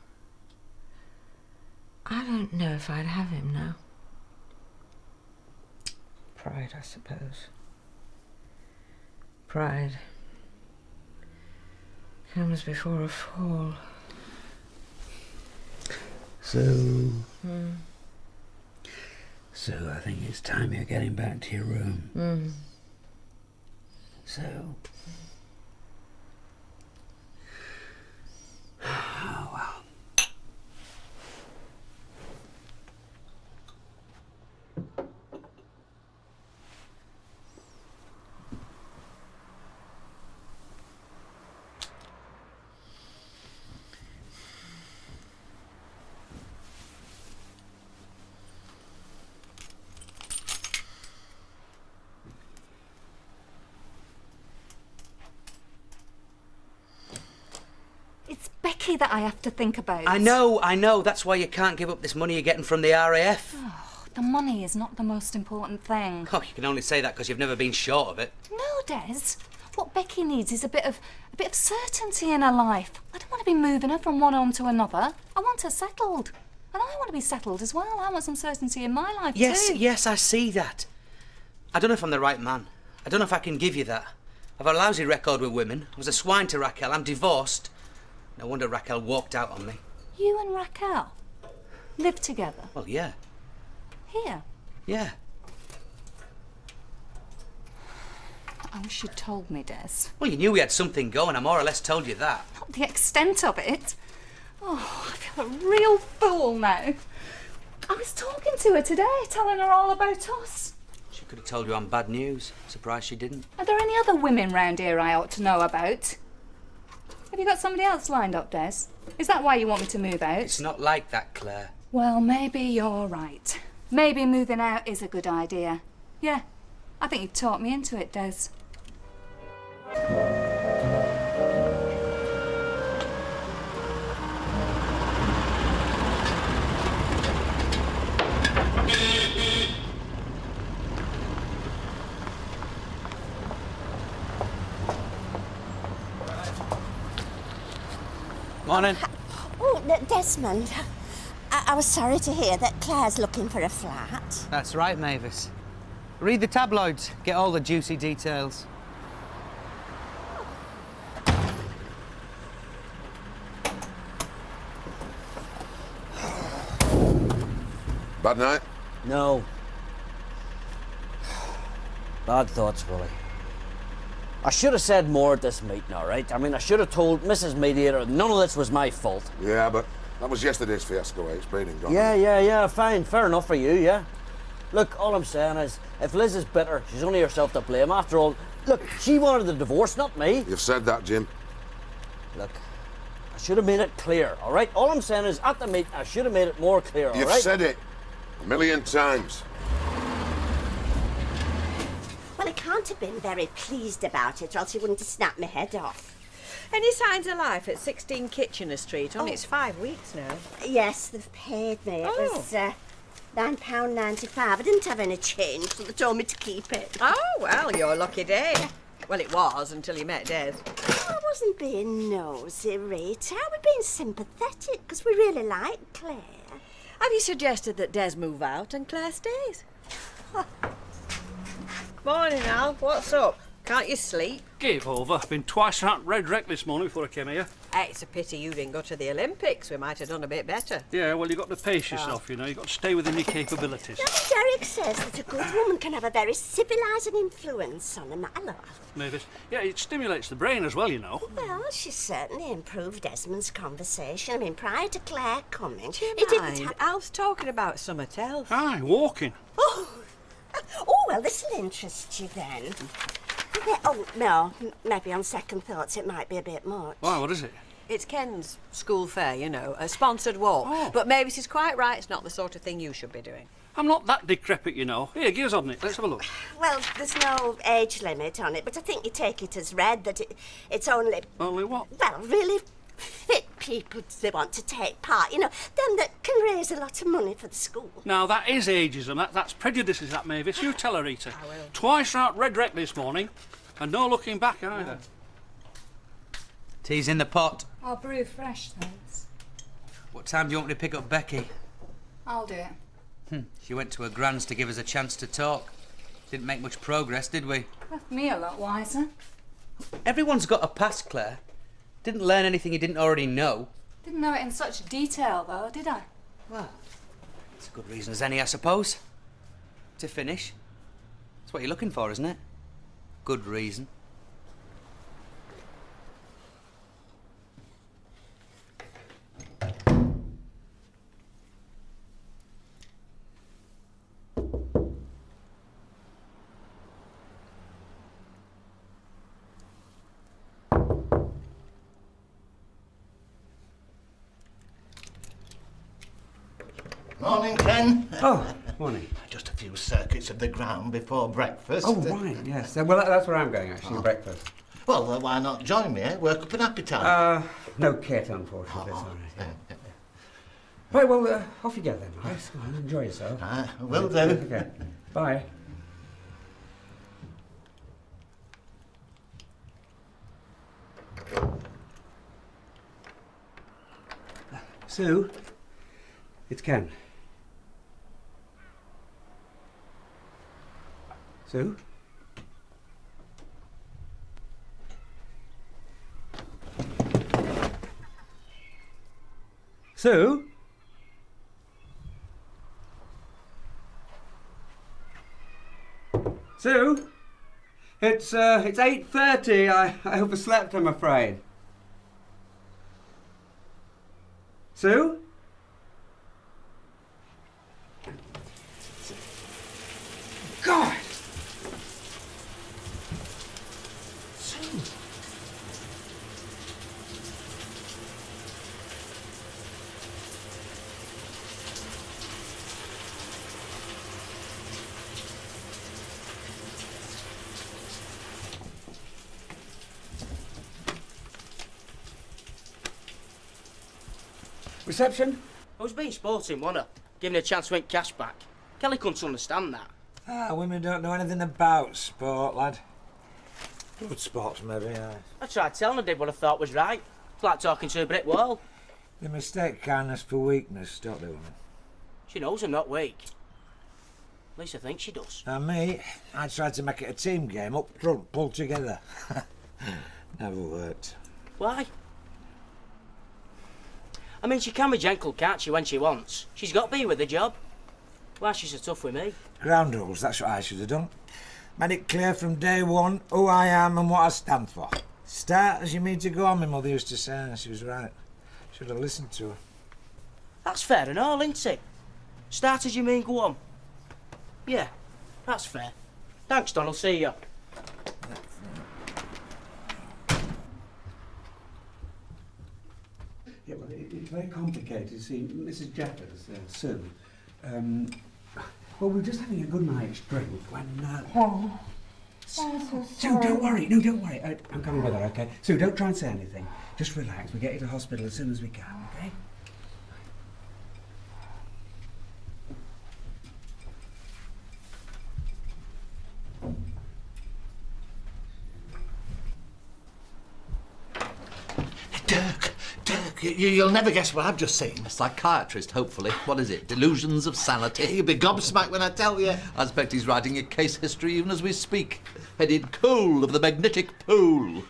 I don't know if I'd have him now. Pride, I suppose. Pride comes before a fall. So I think it's time you're getting back to your room. So... Oh, well. It's Becky that I have to think about. I know. That's why you can't give up this money you're getting from the RAF. Oh, the money is not the most important thing. Oh, you can only say that because you've never been short of it. No, Des. What Becky needs is a bit of certainty in her life. I don't want to be moving her from one home to another. I want her settled. And I want to be settled as well. I want some certainty in my life too. Yes, I see that. I don't know if I'm the right man. I don't know if I can give you that. I've a lousy record with women. I was a swine to Raquel. I'm divorced. No wonder Raquel walked out on me. You and Raquel live together? Well, yeah. Here? Yeah. I wish you'd told me, Des. Well, you knew we had something going. I more or less told you that. Not the extent of it. Oh, I feel a real fool now. I was talking to her today, telling her all about us. She could have told you I'm bad news. Surprised she didn't. Are there any other women round here I ought to know about? Have you got somebody else lined up, Des? Is that why you want me to move out? It's not like that, Claire. Well, maybe you're right. Maybe moving out is a good idea. Yeah, I think you've talked me into it, Des. Morning. Oh, Desmond. I was sorry to hear that Claire's looking for a flat. That's right, Mavis. Read the tabloids, get all the juicy details. Bad night? No. Bad thoughts, Willie. I should have said more at this meeting, all right? I mean, I should have told Mrs. Mediator none of this was my fault. Yeah, but that was yesterday's fiasco, eh? It's been and gone. Yeah, fine. Fair enough for you, yeah? Look, all I'm saying is, if Liz is bitter, she's only herself to blame. After all, look, she wanted the divorce, not me. You've said that, Jim. Look, I should have made it clear, all right? All I'm saying is, at the meeting, I should have made it more clear, all right? You've said it 1,000,000 times. Well, I can't have been very pleased about it, or else he wouldn't have snapped my head off. Any signs of life at 16 Kitchener Street? Only it's 5 weeks now. Yes, they've paid me. It was £9.95. I didn't have any change, so they told me to keep it. Oh, well, your lucky day. Well, it was until you met Des. I wasn't being nosy, Rita. I was being sympathetic, because we really like Claire. Have you suggested that Des move out and Claire stays? Morning, Al. What's up? Can't you sleep? Gave over. Been twice around Red Wreck this morning before I came here. It's a pity you didn't go to the Olympics. We might have done a bit better. Yeah, well, you've got to pace yourself, you know. You've got to stay within your capabilities. Derek says that a good woman can have a very civilising influence on a my love. Mavis. Yeah, it stimulates the brain as well, you know. Well, she certainly improved Desmond's conversation. I mean, prior to Claire coming, Do you he didn't mind? have... Al's talking about something else. Aye, walking. Oh, well, this'll interest you then. Yeah, oh, no, maybe on second thoughts it might be a bit much. Why, what is it? It's Ken's school fair, you know, a sponsored walk. Oh. But Mavis is quite right. It's not the sort of thing you should be doing. I'm not that decrepit, you know. Here, give us on it. Let's have a look. Well, there's no age limit on it, but I think you take it as read that it's only... Only what? Well, really fit people they want to take part, you know, them that can raise a lot of money for the school. Now, that is ageism. That's prejudices, that, Mavis. You tell her, Rita. I will. Twice round Red Wreck this morning, and no looking back either. Tea's in the pot. I'll brew fresh, thanks. What time do you want me to pick up Becky? I'll do it. She went to her grand's to give us a chance to talk. Didn't make much progress, did we? Left me a lot wiser. Everyone's got a past, Claire. Didn't learn anything you didn't already know. Didn't know it in such detail, though, did I? Well, it's a good reason as any, I suppose. To finish. That's what you're looking for, isn't it? Good reason. Morning, Ken. Oh, morning. Just a few circuits of the ground before breakfast. Oh, right, yes. Well, that's where I'm going, actually, breakfast. Well, why not join me, eh? Work up an appetite. No kit, unfortunately, sorry. Right, well, off you go then, Maurice. Come on, enjoy yourself. Will do. Okay. Bye. Sue, it's Ken. Sue? Sue? Sue? It's 8:30. I overslept, I'm afraid. Sue? God! Sue! Reception? I was being sporting, wasn't I? Giving her a chance to win cash back. Kelly couldn't understand that. Women don't know anything about sport, lad. Good sports, maybe, yeah. I tried telling her I did what I thought was right. It's like talking to a brick wall. They mistake kindness for weakness, don't they, women? She knows I'm not weak. At least I think she does. And me, I tried to make it a team game, up front, pull together. Never worked. Why? I mean, she can be gentle, can't she, when she wants? She's got to be with the job. Why she's so tough with me? Ground rules, that's what I should have done. Made it clear from day one who I am and what I stand for. Start as you mean to go on, my mother used to say, and she was right. Should have listened to her. That's fair and all, isn't it? Start as you mean, go on. Yeah, that's fair. Thanks, Don, I'll see you. Yeah, well, it's very complicated. See, Mrs. Jeffers, Sue, well, we were just having a good night's drink when, Sue, don't worry. No, don't worry. I'm coming with her, OK? Sue, don't try and say anything. Just relax. We'll get you to hospital as soon as we can, OK? Dirk, you'll never guess what I've just seen. A psychiatrist, hopefully. What is it? Delusions of sanity? You'll be gobsmacked when I tell you. I expect he's writing a case history even as we speak. Headed Cole of the Magnetic Pole.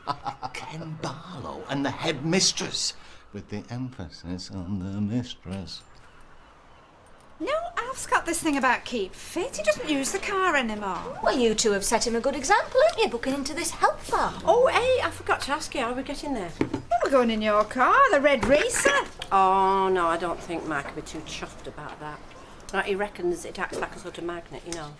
Ken Barlow and the headmistress, with the emphasis on the mistress. No, Alf's got this thing about keep fit. He doesn't use the car anymore. Well, you two have set him a good example, haven't you, booking into this help farm? Oh, hey, I forgot to ask you, how are we getting there? We're going in your car, the red racer. Oh, no, I don't think Mike will be too chuffed about that. Like, he reckons it acts like a sort of magnet, you know.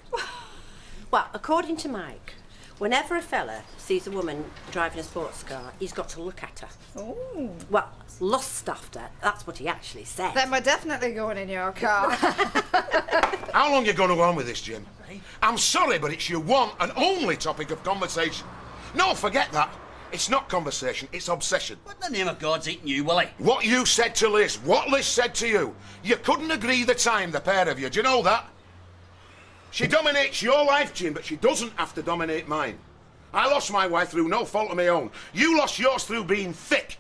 Well, according to Mike, whenever a fella sees a woman driving a sports car, he's got to look at her. Oh. Well, lust after, that's what he actually said. Then we're definitely going in your car. How long are you going to go on with this, Jim? I'm sorry, but it's your one and only topic of conversation. No, forget that. It's not conversation, it's obsession. What in the name of God's eating you, Willie? What you said to Liz, what Liz said to you. You couldn't agree the time, the pair of you. Do you know that? She dominates your life, Jim, but she doesn't have to dominate mine. I lost my wife through no fault of my own. You lost yours through being thick.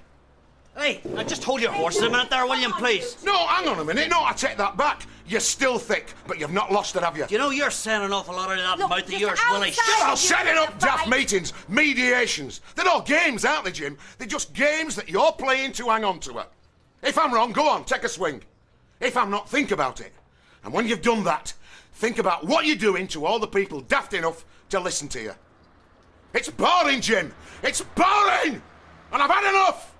Hey, now just hold your horses a minute there, William, please. No, hang on a minute. No, I take that back. You're still thick, but you've not lost it, have you? You know, you're saying an awful lot of that mouth of yours, Willie. Well, setting up daft meetings, mediations. They're all games, aren't they, Jim? They're just games that you're playing to hang on to her. If I'm wrong, go on, take a swing. If I'm not, think about it. And when you've done that, think about what you're doing to all the people daft enough to listen to you. It's boring, Jim. It's boring! And I've had enough!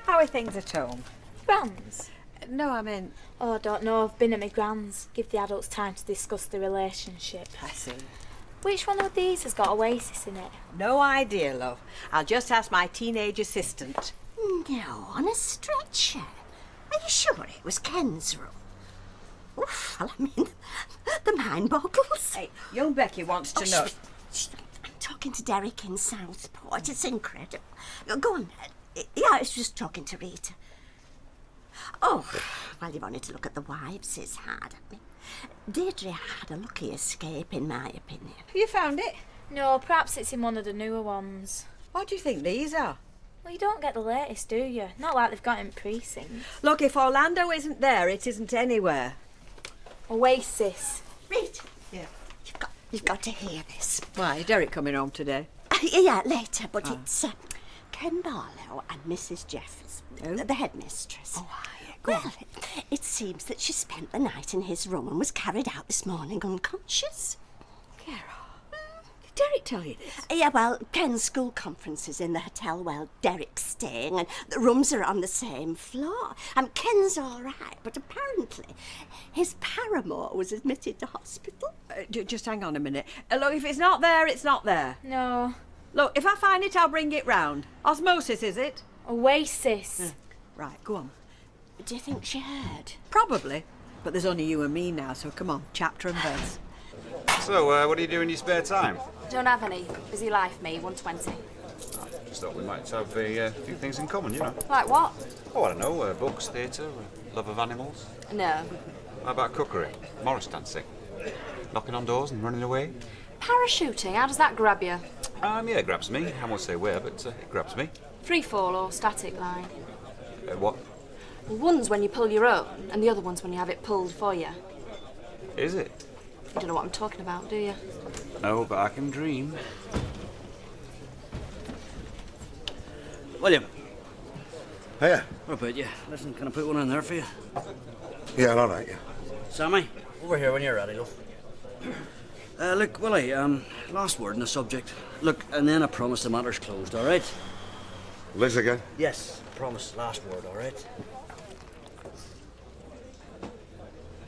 How are things at home? Grand's? No, I mean... Oh, I don't know. I've been at my grand's. Give the adults time to discuss the relationship. I see. Which one of these has got Oasis in it? No idea, love. I'll just ask my teenage assistant. No, on a stretcher. Are you sure it was Ken's room? Oof, well, I mean, the mind boggles. Hey, young Becky wants to know... I'm talking to Derek in Southport. It's incredible. Go on. Yeah, I was just talking to Rita. Oh, well, you wanted to look at the wives he's had. Deirdre had a lucky escape, in my opinion. Have you found it? No, perhaps it's in one of the newer ones. What do you think these are? Well, you don't get the latest, do you? Not like they've got in precincts. Look, if Orlando isn't there, it isn't anywhere. Oasis. Rita. Yeah. You've got to hear this. Why, is Derek coming home today? Yeah, later, but it's Ken Barlow and Mrs. Jeffers, the headmistress. Oh, hi. Well, it seems that she spent the night in his room and was carried out this morning unconscious. Carol, did Derek tell you this? Yeah, well, Ken's school conference is in the hotel where Derek's staying, and the rooms are on the same floor. And Ken's all right, but apparently his paramour was admitted to hospital. Just hang on a minute. Look, if it's not there, it's not there. No. Look, if I find it, I'll bring it round. Osmosis, is it? Oasis. Right, go on. Do you think she heard? Probably. But there's only you and me now, so come on, chapter and verse. So, what do you do in your spare time? Don't have any. Busy life, me, 120. Just thought we might have a few things in common, you know. Like what? Oh, I don't know, books, theatre, love of animals. No. How about cookery, Morris dancing, knocking on doors and running away? Parachuting, how does that grab you? Yeah, it grabs me. I won't say where, but it grabs me. Free fall or static line? What? Well, one's when you pull your own, and the other one's when you have it pulled for you. Is it? You don't know what I'm talking about, do you? No, but I can dream. William. Hiya. What about you? Listen, can I put one in there for you? Yeah, all right, yeah. Sammy, over here when you're ready, love. Look, Willie, last word on the subject. Look, and then I promise the matter's closed, all right? Liz again? Yes, promise, last word, all right?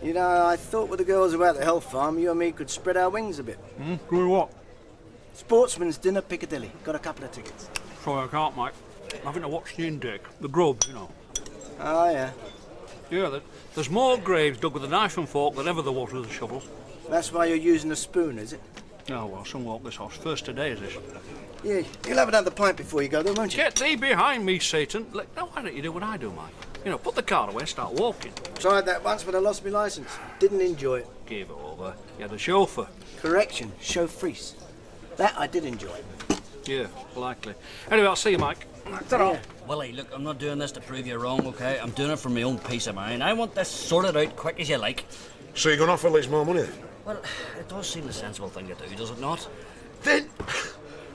You know, I thought with the girls about the health farm, you and me could spread our wings a bit. Doing what? Sportsman's dinner, Piccadilly. Got a couple of tickets. Sorry, I can't, mate. I'm having to watch the intake. The grub, you know. Oh, yeah. Yeah, there's more graves dug with a knife and fork than ever there was with a shovel. That's why you're using a spoon, is it? Oh, well, some walk this horse. First today, is this? Yeah, you'll have another pint before you go, though, won't you? Get thee behind me, Satan. Look, now, why don't you do what I do, mate? You know, put the car away and start walking. Tried that once, but I lost my licence. Didn't enjoy it. Give over. You had a chauffeur. Correction, chauffeuse. That I did enjoy. Yeah, likely. Anyway, I'll see you, Mike. Ta-ra. Willie, look, I'm not doing this to prove you wrong, okay? I'm doing it for my own peace of mind. I want this sorted out quick as you like. So you're going to offer Liz more money then? Well, it does seem the sensible thing to do, does it not? Then,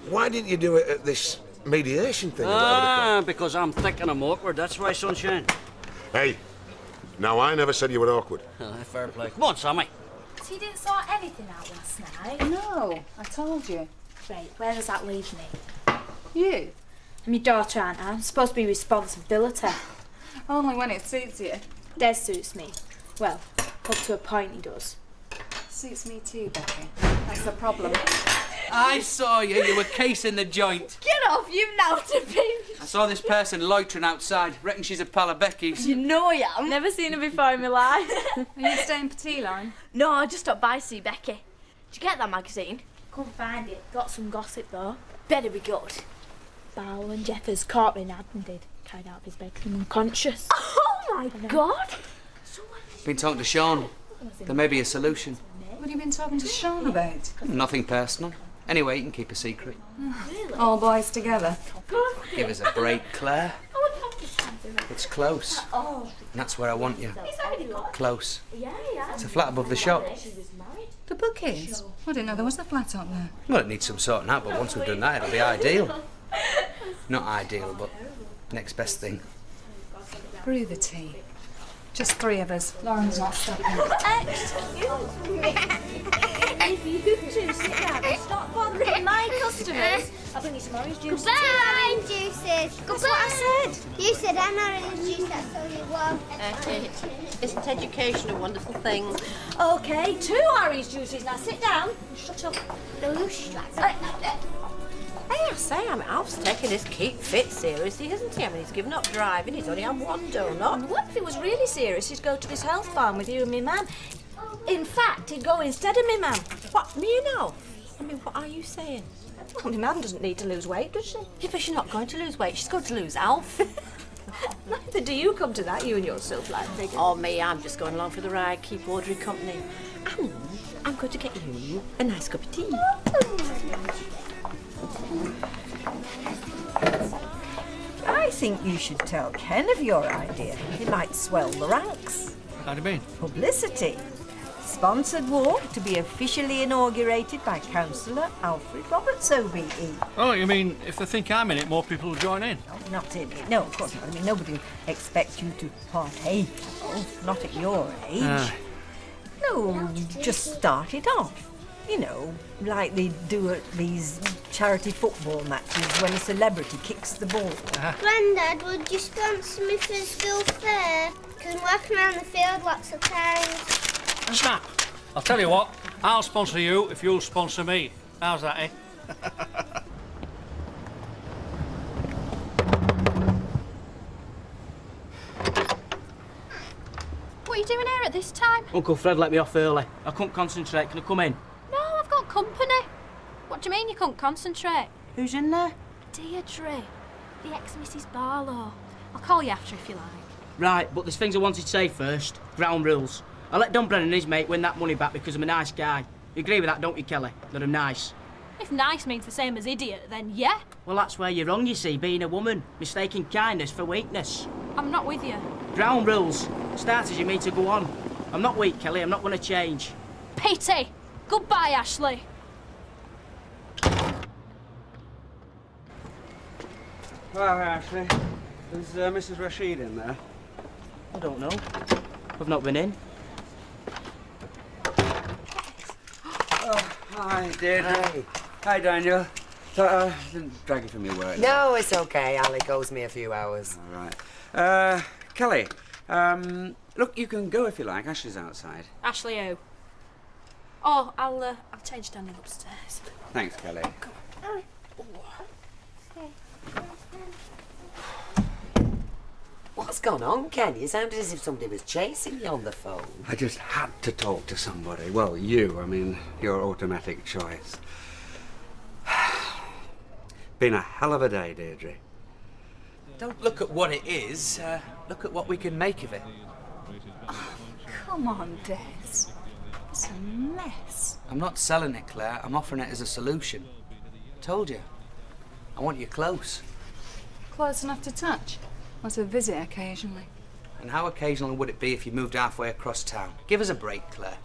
why didn't you do it at this mediation thing? Or whatever they call it? Because I'm thick and I'm awkward, that's why, sunshine. Hey, now I never said you were awkward. Fair play. Come on, Sammy. So you didn't sort anything out last night? No, I told you. Right, where does that leave me? You? I'm your daughter, aren't I? I'm supposed to be responsibility. Only when it suits you. Des suits me. Well, up to a point he does. Suits me too, Becky. That's the problem. I saw you. You were casing the joint. Get off, you know to be. I saw this person loitering outside. Reckon she's a pal of Becky's. You know I am. Never seen her before in my life. Are you staying for tea line? No, I just stopped by to see Becky. Did you get that magazine? Couldn't find it. Got some gossip though. Better be good. Barlow and Jeffers caught in Adden carried out of his bedroom unconscious. Oh my God! Been talking to Sean. There may be a solution. What have you been talking to Sean about? Nothing personal. Anyway, you can keep a secret. All boys together. Give us a break, Claire. It's close. And that's where I want you. Close. It's a flat above the shop. The bookies? I didn't know there was a flat up there. Well, it needs some sorting out, but once we've done that, it'll be ideal. Not ideal, but next best thing. Brew the tea. Just three of us. Lauren's not stopping. Excuse me. If you two sit down and stop bothering my customers, I'll bring you some orange juice. Goodbye. Orange juices. That's what I said. You said an orange juice, that's all you want. Isn't education a wonderful thing? Okay, 2 orange juices. Now sit down and shut up. No, you shut Hey, I say, Alf's taking his keep fit seriously, isn't he? I mean, he's given up driving, he's only on one donut. What if it was really serious? He'd go to this health farm with you and me mum. In fact, he'd go instead of me mum. What, me and Alf? I mean, what are you saying? Well, my mum doesn't need to lose weight, does she? Yeah, but she's not going to lose weight, she's going to lose Alf. Neither do you come to that, you and your self-like figure. Oh, me, I'm just going along for the ride, keep ordering company. And I'm going to get you a nice cup of tea. I think you should tell Ken of your idea. It might swell the ranks. How do you mean? Publicity. Sponsored walk to be officially inaugurated by Councillor Alfred Roberts, OBE. Oh, you mean if they think I'm in it, more people will join in? No, not in it. No, of course not. I mean, nobody will expect you to partake, not at your age. No, just start it off. You know, like they do at these charity football matches when a celebrity kicks the ball. Grandad, would you sponsor me for the school fair? Because I'm walking around the field lots of times. Snap! I'll tell you what, I'll sponsor you if you'll sponsor me. How's that, eh? What are you doing here at this time? Uncle Fred let me off early. I couldn't concentrate. Can I come in? No, I've got company. What do you mean you couldn't concentrate? Who's in there? Deirdre, the ex-Mrs. Barlow. I'll call you after if you like. Right, but there's things I wanted to say first. Ground rules. I let Dunbrennan and his mate win that money back because I'm a nice guy. You agree with that, don't you, Kelly? That I'm nice. If nice means the same as idiot, then yeah. Well, that's where you're wrong, you see, being a woman. Mistaking kindness for weakness. I'm not with you. Ground rules. Start as you mean to go on. I'm not weak, Kelly. I'm not going to change. Pity! Goodbye, Ashley. Well, Ashley, is Mrs. Rashid in there? I don't know. I've not been in. Oh, hi, Deirdre. Hi, Daniel. So, didn't drag you from your work. No, it's okay. Alec owes me a few hours. All right. Kelly, look, you can go if you like. Ashley's outside. Ashley who? Oh, I'll change Daniel upstairs. Thanks, Kelly. What's gone on, Ken? You sounded as if somebody was chasing you on the phone. I just had to talk to somebody. Well, you, I mean, your automatic choice. Been a hell of a day, Deirdre. Don't look at what it is, look at what we can make of it. Oh, come on, Des. It's a mess. I'm not selling it, Claire. I'm offering it as a solution. Told you. I want you close. Close enough to touch? Or to visit occasionally? And how occasional would it be if you moved halfway across town? Give us a break, Claire.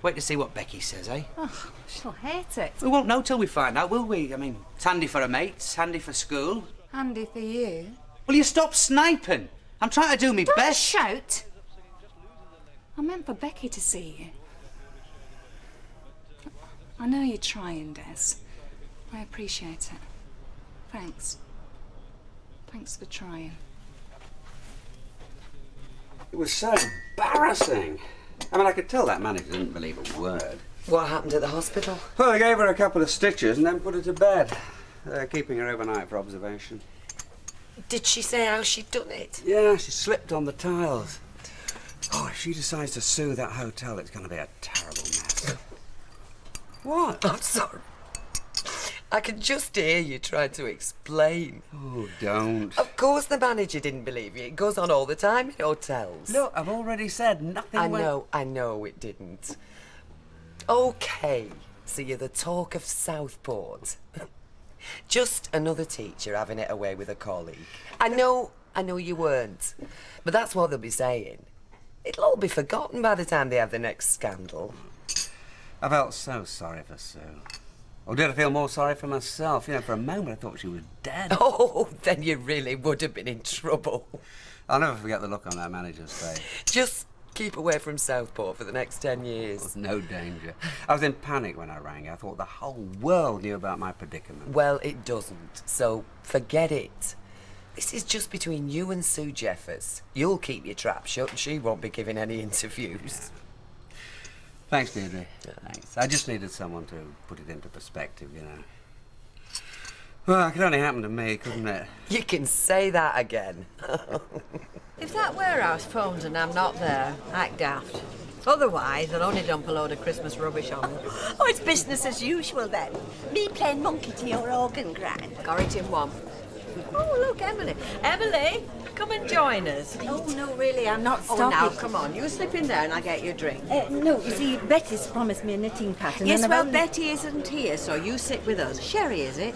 Wait to see what Becky says, eh? Oh, she'll hate it. We won't know till we find out, will we? I mean, it's handy for a mate, it's handy for school. Handy for you. Will you stop sniping? I'm trying to do me Don't best. shout. I meant for Becky to see you. I know you're trying, Des. I appreciate it. Thanks. Thanks for trying. It was so embarrassing. I mean, I could tell that manager didn't believe a word. What happened at the hospital? Well, they gave her a couple of stitches and then put her to bed. They're keeping her overnight for observation. Did she say how she'd done it? Yeah, she slipped on the tiles. Oh, if she decides to sue that hotel, it's going to be a terrible mess. What? I'm sorry. I can just hear you trying to explain. Oh, don't. Of course the manager didn't believe you. It goes on all the time in hotels. Look, I've already said nothing I know it didn't. Okay, so you're the talk of Southport. Just another teacher having it away with a colleague. I know you weren't. But that's what they'll be saying. It'll all be forgotten by the time they have the next scandal. I felt so sorry for Sue. Or did I feel more sorry for myself? You know, for a moment I thought she was dead. Oh, then you really would have been in trouble. I'll never forget the look on that manager's face. Just keep away from Southport for the next 10 years. There's no danger. I was in panic when I rang. I thought the whole world knew about my predicament. Well, it doesn't, so forget it. This is just between you and Sue Jeffers. You'll keep your trap shut and she won't be giving any interviews. Thanks, Deirdre. Thanks. I just needed someone to put it into perspective, you know. Well, it could only happen to me, couldn't it? You can say that again. If that warehouse phones and I'm not there, act daft. Otherwise, they'll only dump a load of Christmas rubbish on me. Oh, it's business as usual then. Me playing monkey to your organ grind. Got it in one. Oh, look, Emily. Emily, come and join us. Oh, no, really, I'm not Oh, stopping. now, come on. You slip in there and I'll get you a drink. No, you see, Betty's promised me a knitting pattern. Yes, and well, I've only... Betty isn't here, so you sit with us. Sherry, is it?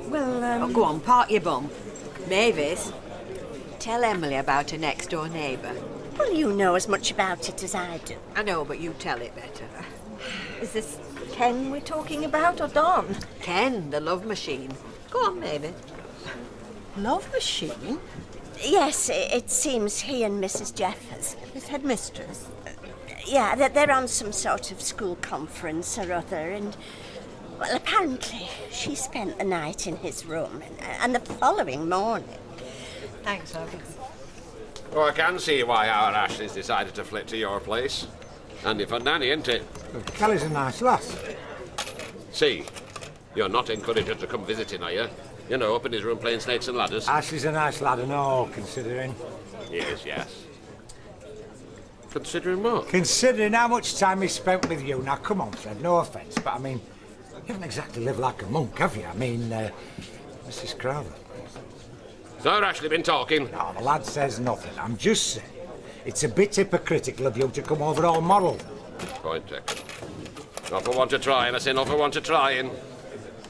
Well, Oh, go on, part your bum. Mavis, tell Emily about her next-door neighbour. Well, you know as much about it as I do. I know, but you tell it better. Is this Ken we're talking about, or Don? Ken, the love machine. Go on, Mavis. Love machine? Yes, it seems he and Mrs. Jeffers. His headmistress? Yeah, they're on some sort of school conference or other, and, well, apparently she spent the night in his room, and the following morning... Thanks, August. Oh, I can see why our Ashley's decided to flit to your place. Handy for Nanny, isn't it? Kelly's a nice lass. See, you're not encouraging her to come visiting, are you? You know, up in his room playing snakes and ladders. Ashley's a nice lad and all, considering. Yes, yes. Considering what? Considering how much time he spent with you. Now, come on, Fred, no offence, but I mean, you haven't exactly lived like a monk, have you? I mean, Mrs. Crowther. Sir Ashley been talking? No, the lad says nothing. I'm just saying. It's a bit hypocritical of you to come over all moral. Point taken. Not for want of trying, I say not for want of trying.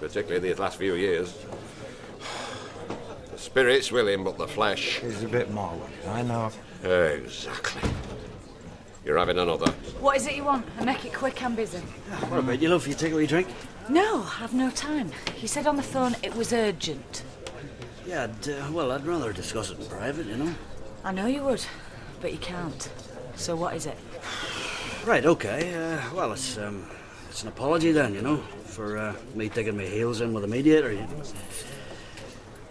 Particularly these last few years. The spirit's willing, but the flesh is a bit more willing, I know. Exactly. You're having another. What is it you want? And make it quick, I'm busy. What about you, love? You take a wee drink? No, I've no time. You said on the phone it was urgent. Yeah, well, I'd rather discuss it in private, you know. I know you would, but you can't. So what is it? Right, okay. Well, it's an apology then, you know, for me digging my heels in with a mediator, you know.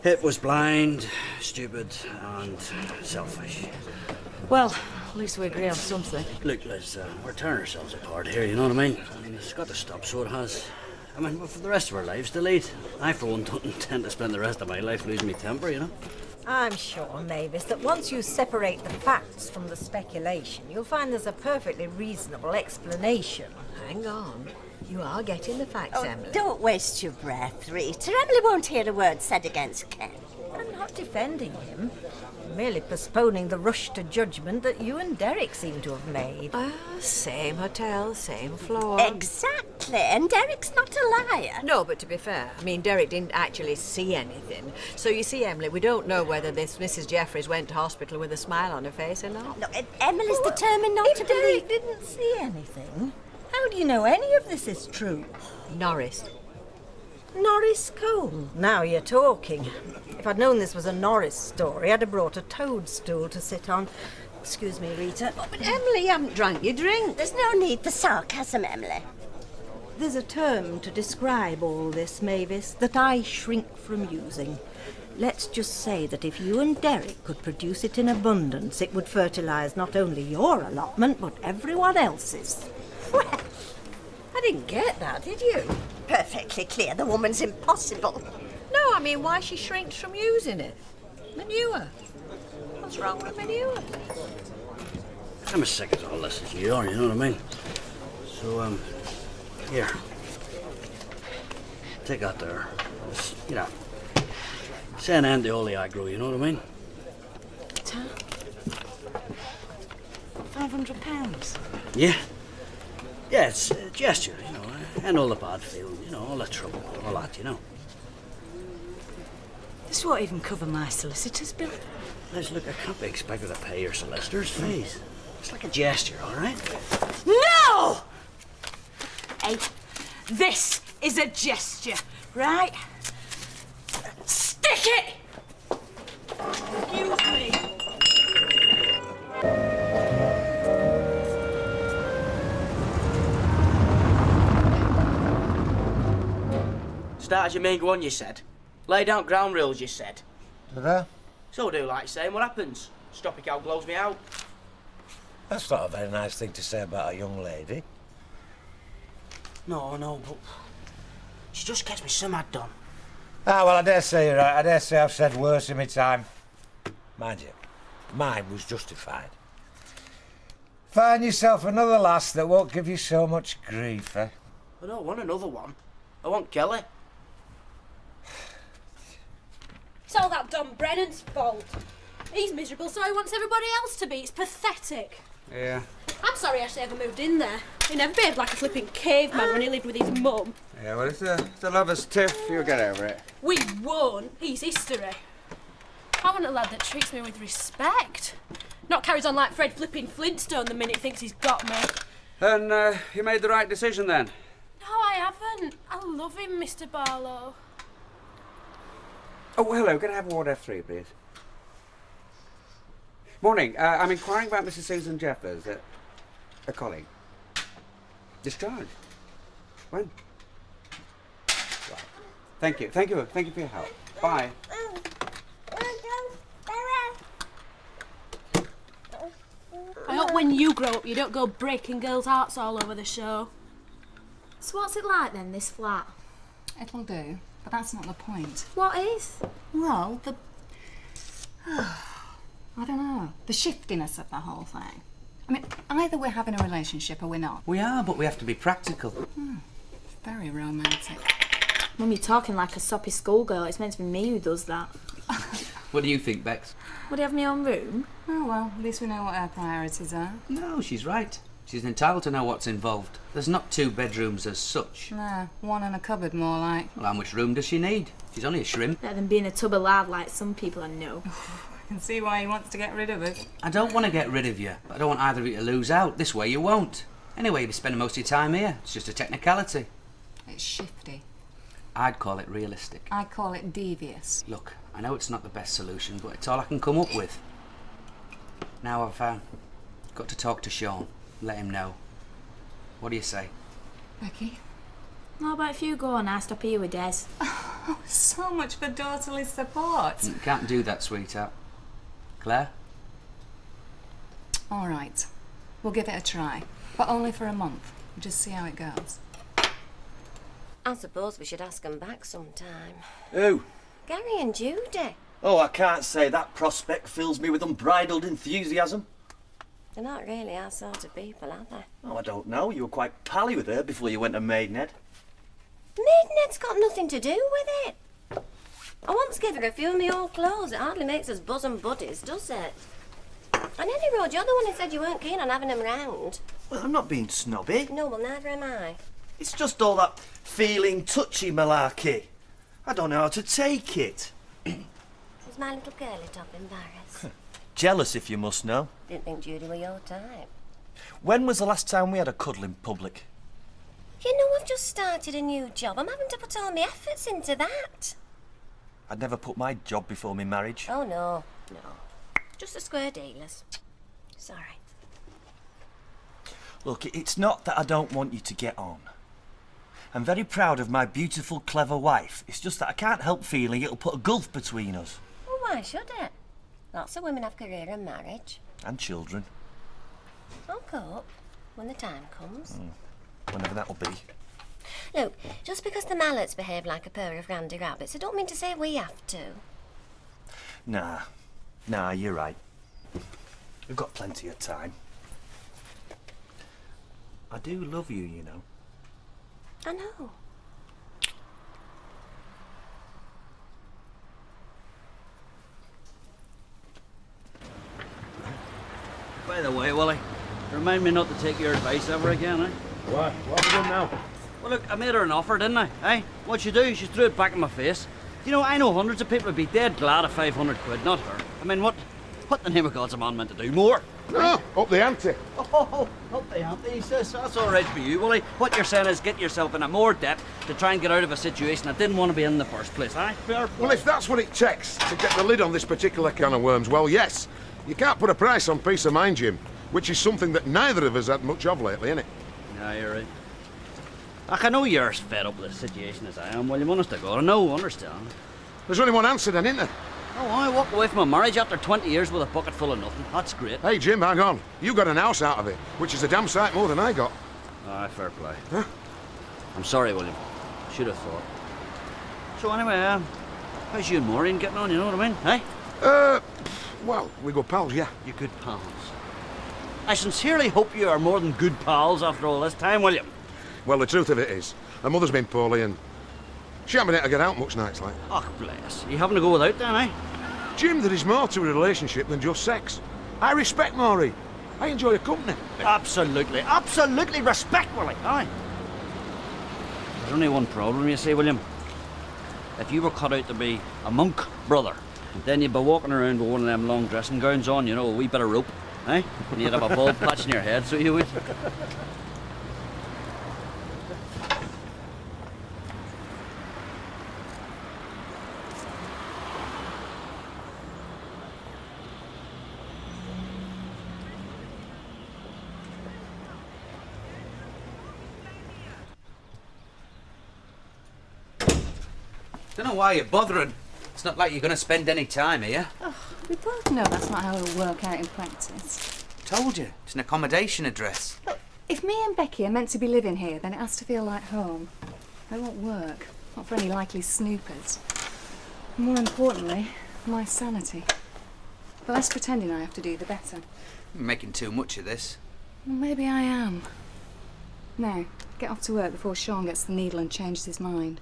It was blind, stupid, and selfish. Well, at least we agree on something. Look, Liz, we're tearing ourselves apart here, you know what I mean? I mean, it's got to stop, so it has. I mean, for the rest of our lives to lead. I, for one, don't intend to spend the rest of my life losing my temper, you know? I'm sure, Mavis, that once you separate the facts from the speculation, you'll find there's a perfectly reasonable explanation. Hang on. You are getting the facts, Emily. Don't waste your breath, Rita. Emily won't hear a word said against Ken. I'm not defending him. I'm merely postponing the rush to judgment that you and Derek seem to have made. Same hotel, same floor. Exactly, and Derek's not a liar. No, but to be fair, I mean, Derek didn't actually see anything. So you see, Emily, we don't know whether this Mrs. Jeffries went to hospital with a smile on her face or not. No, Emily's determined not to Derek believe. didn't see anything, how do you know any of this is true? Norris. Norris Cole. Now you're talking. If I'd known this was a Norris story, I'd have brought a toadstool to sit on. Excuse me, Rita. Oh, but Emily, you haven't drank your drink. There's no need for sarcasm, Emily. There's a term to describe all this, Mavis, that I shrink from using. Let's just say that if you and Derek could produce it in abundance, it would fertilise not only your allotment, but everyone else's. Well, I didn't get that, did you? perfectly clear the woman's impossible. No, I mean, why she shrinks from using it. Manure. What's wrong with manure? I'm as sick as all this as you are, you know what I mean? So, here. Take that there. Just, you know, say an end to all the aggro, you know what I mean? £500. Yeah. Yeah, it's a gesture, you know, and all the bad feeling, you know, all the trouble, all that, you know. This won't even cover my solicitor's bill. Liz, look, I can't be expected to pay your solicitor's fees. It's like a gesture, all right? No! Hey, this is a gesture, right? Stick it! Excuse me. Start as your main go on, you said. Lay down ground rules, you said. Did I? So do like saying what happens. Stop it, cow blows me out. That's not a very nice thing to say about a young lady. No, but she just gets me so mad done. Ah, well, I dare say you're right. I dare say I've said worse in my time. Mind you, mine was justified. Find yourself another lass that won't give you so much grief, eh? I don't want another one. I want Kelly. It's all that Don Brennan's fault. He's miserable, so he wants everybody else to be. It's pathetic. Yeah. I'm sorry Ashley ever moved in there. He never behaved like a flipping caveman when he lived with his mum. Yeah, well, it's a lover's tiff. You'll get over it. We won. He's history. I want a lad that treats me with respect. Not carries on like Fred flipping Flintstone the minute he thinks he's got me. And you made the right decision then? No, I haven't. I love him, Mr. Barlow. Oh, hello. Can I have a Ward F3, please? Morning. I'm inquiring about Mrs. Susan Jeffers, a colleague. Discharged. When? Right. Thank you for your help. Bye. I hope when you grow up you don't go breaking girls' hearts all over the show. So what's it like then, this flat? It'll do, but that's not the point. What is? Well, I don't know. The shiftiness of the whole thing. I mean, either we're having a relationship or we're not. We are, but we have to be practical. Very romantic. Mum, you're talking like a soppy schoolgirl. It's meant to be me who does that. What do you think, Bex? Would I have my own room? Oh, well, at least we know what our priorities are. No, she's right. She's entitled to know what's involved. There's not 2 bedrooms as such. No, one and a cupboard more like. Well, how much room does she need? She's only a shrimp. Better than being a tub of lard like some people I know. I can see why he wants to get rid of us. I don't want to get rid of you, but I don't want either of you to lose out. This way you won't. Anyway, you'll be spending most of your time here. It's just a technicality. It's shifty. I'd call it realistic. I call it devious. Look, I know it's not the best solution, but it's all I can come up with. Now I've got to talk to Sean. Let him know. What do you say? Becky? How about if you go and I stop here with Des? Oh, so much for daughterly support. You can't do that, sweetheart. Claire? All right. We'll give it a try. But only for a month. We'll just see how it goes. I suppose we should ask them back sometime. Who? Gary and Judy. Oh, I can't say that prospect fills me with unbridled enthusiasm. They're not really our sort of people, are they? Oh, I don't know. You were quite pally with her before you went to Maidenhead. Maidenhead's got nothing to do with it. I once gave her a few of my old clothes. It hardly makes us bosom buddies, does it? On any road, you're the one who said you weren't keen on having them round. Well, I'm not being snobby. No, well, neither am I. It's just all that feeling touchy malarkey. I don't know how to take it. Was my little girly top embarrassed? Jealous, if you must know. Didn't think Judy were your type. When was the last time we had a cuddle in public? You know, I've just started a new job. I'm having to put all my efforts into that. I'd never put my job before my marriage. Oh, no. No. Just the square dealers. Sorry. Look, it's not that I don't want you to get on. I'm very proud of my beautiful, clever wife. It's just that I can't help feeling it'll put a gulf between us. Well, why should it? Lots of women have career and marriage. And children. I'll cope when the time comes. Whenever that'll be. Look, just because the Mallets behave like a pair of randy rabbits, I don't mean to say we have to. Nah, you're right. We've got plenty of time. I do love you, you know. I know. By the way, Willie, remind me not to take your advice ever again, eh? Why? What have we done now? Well, look, I made her an offer, didn't I? Eh? What'd she do? She threw it back in my face. You know, I know hundreds of people would be dead glad of 500 quid, not her. I mean, what the name of God's a man meant to do? More? No, up the ante. Oh, up the ante, he says. That's all right for you, Willie. What you're saying is get yourself into more debt to try and get out of a situation I didn't want to be in the first place, eh? Fair. Well, if that's what it takes to get the lid on this particular can of worms, well, yes. You can't put a price on peace of mind, Jim, which is something that neither of us had much of lately, innit? Yeah, you're right. Ach, I know you're as fed up with the situation as I am. Well, you honest to God, I know, understand. There's only one answer then, isn't there? Oh, I walked away from a marriage after 20 years with a bucket full of nothing. That's great. Hey, Jim, hang on. You got an house out of it, which is a damn sight more than I got. Aye, fair play. Huh? I'm sorry, William. Should have thought. So anyway, how's you and Maureen getting on, you know what I mean, eh? Well, we go pals, yeah. You're good pals. I sincerely hope you are more than good pals after all this time, William. Well, the truth of it is, her mother's been poorly and she hasn't been able to get out much nights, like. Oh, bless. You having to go without then, eh? Jim, there is more to a relationship than just sex. I respect Maureen. I enjoy her company. Absolutely, absolutely respect, Willie. Aye. There's only one problem, you see, William. If you were cut out to be a monk, brother, then you'd be walking around with one of them long dressing gowns on, you know, a wee bit of rope, eh? And you'd have a bald patch in your head, so you would. Don't know why you're bothering. It's not like you're going to spend any time here. Oh, we both know that's not how it'll work out in practice. Told you, it's an accommodation address. Look, if me and Becky are meant to be living here, then it has to feel like home. It won't work. Not for any likely snoopers. More importantly, my sanity. The less pretending I have to do, the better. You're making too much of this. Well, maybe I am. Now, get off to work before Sean gets the needle and changes his mind.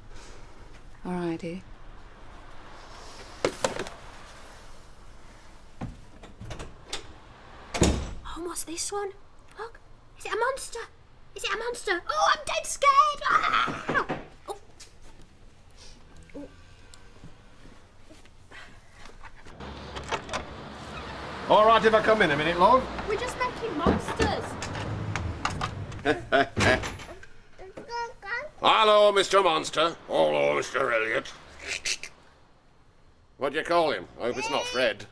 Alrighty. Oh, what's this one? Look, is it a monster? Is it a monster? Oh, I'm dead scared! Ah! Oh. All right if I come in a minute, love? We're just making monsters. Hello, Mr. Monster. Hello, Mr. Elliot. What do you call him? I hope it's not Fred.